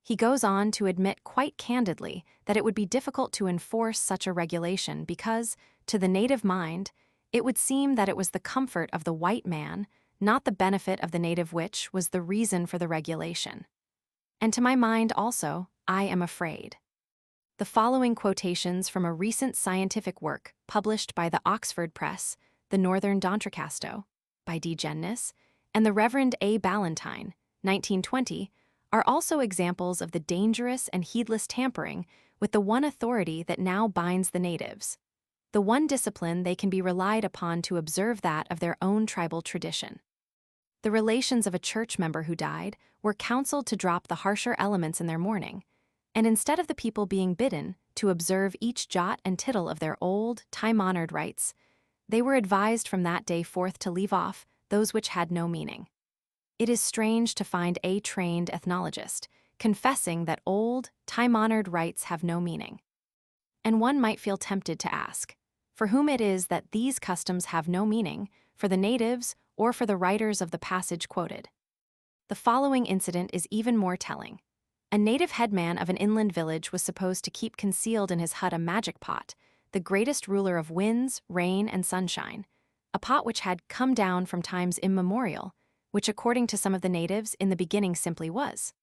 He goes on to admit quite candidly that it would be difficult to enforce such a regulation because, to the native mind, it would seem that it was the comfort of the white man, not the benefit of the native, which was the reason for the regulation. And to my mind also, I am afraid. The following quotations from a recent scientific work published by the Oxford Press, The Northern D'Entrecasteaux, by D. Gennis, and the Reverend A. Ballantyne, 1920, are also examples of the dangerous and heedless tampering with the one authority that now binds the natives, the one discipline they can be relied upon to observe that of their own tribal tradition. The relations of a church member who died were counseled to drop the harsher elements in their mourning, and instead of the people being bidden to observe each jot and tittle of their old, time-honored rites, they were advised from that day forth to leave off those which had no meaning. It is strange to find a trained ethnologist confessing that old, time-honored rites have no meaning. And one might feel tempted to ask, for whom it is that these customs have no meaning, for the natives or for the writers of the passage quoted. The following incident is even more telling. A native headman of an inland village was supposed to keep concealed in his hut a magic pot, the greatest ruler of winds, rain, and sunshine, a pot which had come down from times immemorial, which according to some of the natives in the beginning simply was.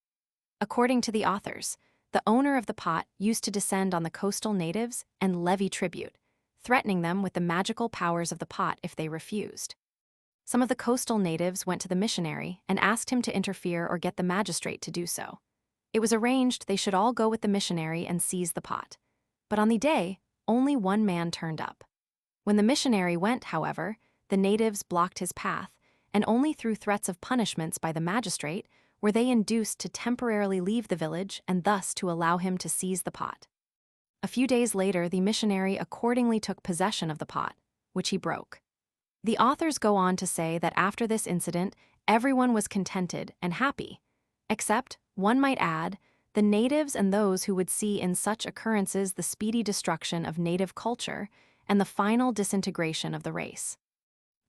According to the authors, the owner of the pot used to descend on the coastal natives and levy tribute, threatening them with the magical powers of the pot if they refused. Some of the coastal natives went to the missionary and asked him to interfere or get the magistrate to do so. It was arranged they should all go with the missionary and seize the pot. But on the day, only one man turned up. When the missionary went, however, the natives blocked his path, and only through threats of punishments by the magistrate were they induced to temporarily leave the village and thus to allow him to seize the pot. A few days later, the missionary accordingly took possession of the pot, which he broke. The authors go on to say that after this incident, everyone was contented and happy, except, one might add, the natives and those who would see in such occurrences the speedy destruction of native culture and the final disintegration of the race.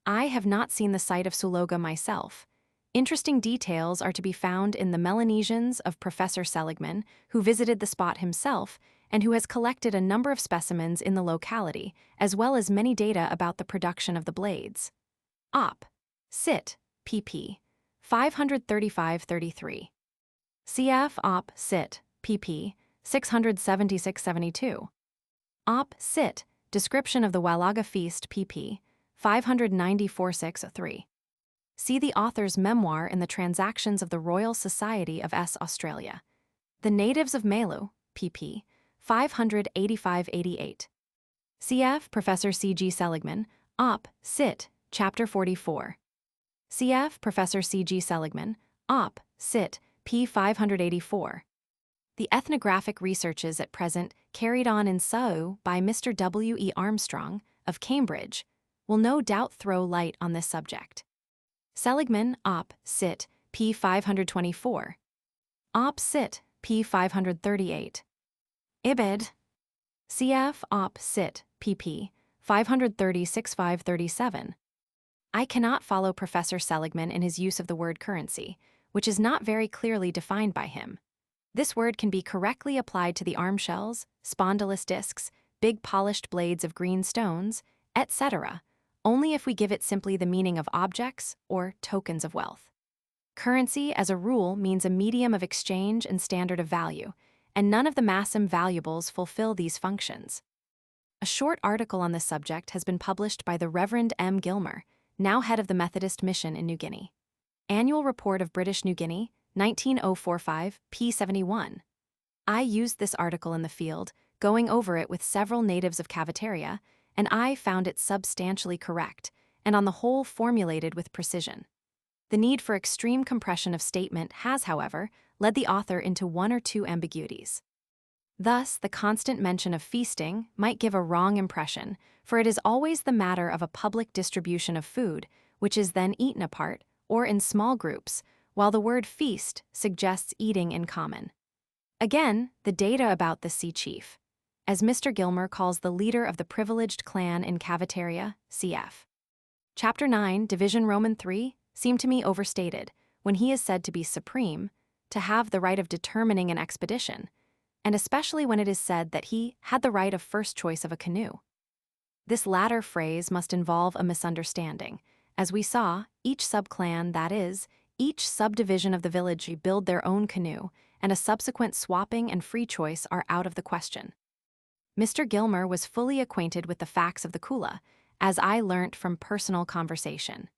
I have not seen the site of Suloga myself. Interesting details are to be found in the Melanesians of Professor Seligman, who visited the spot himself and who has collected a number of specimens in the locality, as well as many data about the production of the blades. Op. Cit. pp. 535-33. Cf. Op. Cit. pp. 676-72. Op. Cit. Description of the Walaga Feast pp. 594-6-3. See the author's memoir in the Transactions of the Royal Society of S. Australia. The Natives of Malu, pp. 585-88. Cf. Professor C.G. Seligman, Op. Cit. Chapter 44. Cf. Professor C.G. Seligman, Op. Cit. p. 584. The ethnographic researches at present carried on in Sau by Mr. W. E. Armstrong, of Cambridge, will no doubt throw light on this subject. Seligman, Op. Cit. p. 524. Op. Cit. p. 538. Ibid. Cf. Op. Cit. pp. 536-537. I cannot follow Professor Seligman in his use of the word currency, which is not very clearly defined by him. This word can be correctly applied to the arm shells, spondylus discs, big polished blades of green stones, etc., only if we give it simply the meaning of objects or tokens of wealth. Currency, as a rule, means a medium of exchange and standard of value, and none of the massum valuables fulfill these functions. A short article on this subject has been published by the Reverend M. Gilmer, now head of the Methodist Mission in New Guinea. Annual Report of British New Guinea, 19045, p. 71. I used this article in the field, going over it with several natives of Cavitaria, and I found it substantially correct, and on the whole formulated with precision. The need for extreme compression of statement has, however, led the author into one or two ambiguities. Thus, the constant mention of feasting might give a wrong impression, for it is always the matter of a public distribution of food, which is then eaten apart or in small groups, while the word feast suggests eating in common. Again, the data about the sea chief, as Mr. Gilmer calls the leader of the privileged clan in Cavitaria, cf. Chapter 9, Division Roman 3, seem to me overstated, when he is said to be supreme, to have the right of determining an expedition, and especially when it is said that he had the right of first choice of a canoe. This latter phrase must involve a misunderstanding. As we saw, each subclan, that is, each subdivision of the village, build their own canoe, and a subsequent swapping and free choice are out of the question. Mr. Gilmer was fully acquainted with the facts of the Kula, as I learnt from personal conversation.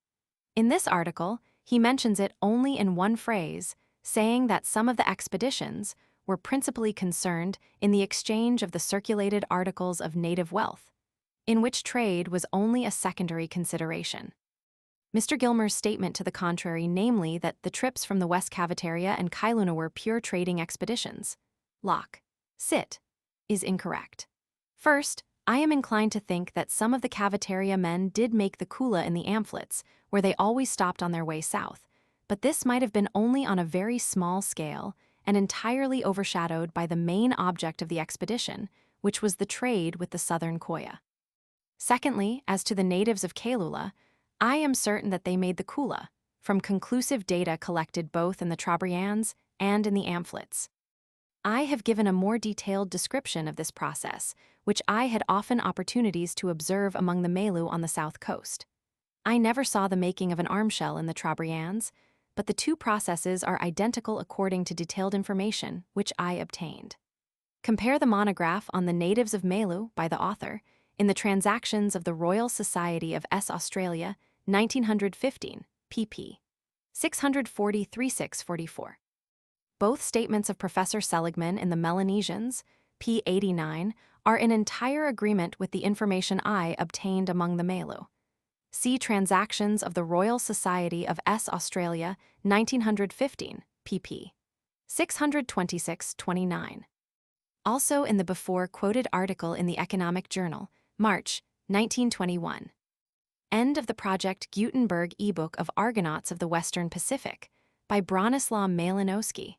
In this article, he mentions it only in one phrase, saying that some of the expeditions were principally concerned in the exchange of the circulated articles of native wealth, in which trade was only a secondary consideration. Mr. Gilmer's statement to the contrary, namely that the trips from the West Cavitaria and Kailuna were pure trading expeditions, Locke, Sit, is incorrect. First, I am inclined to think that some of the Cavitaria men did make the Kula in the Amphletes, where they always stopped on their way south, but this might have been only on a very small scale and entirely overshadowed by the main object of the expedition, which was the trade with the southern Koya. Secondly, as to the natives of Kailula, I am certain that they made the Kula, from conclusive data collected both in the Trobriands and in the Amphletes. I have given a more detailed description of this process, which I had often opportunities to observe among the Melu on the south coast. I never saw the making of an arm shell in the Trobriands, but the two processes are identical according to detailed information which I obtained. Compare the monograph on the natives of Melu by the author in the Transactions of the Royal Society of S. Australia, 1915, pp. 643-644. Both statements of Professor Seligman in the Melanesians, p. 89, are in entire agreement with the information I obtained among the Melu. See Transactions of the Royal Society of S. Australia, 1915, pp. 626-29. Also in the before-quoted article in the Economic Journal, March, 1921. End of the Project Gutenberg ebook of Argonauts of the Western Pacific by Bronislaw Malinowski.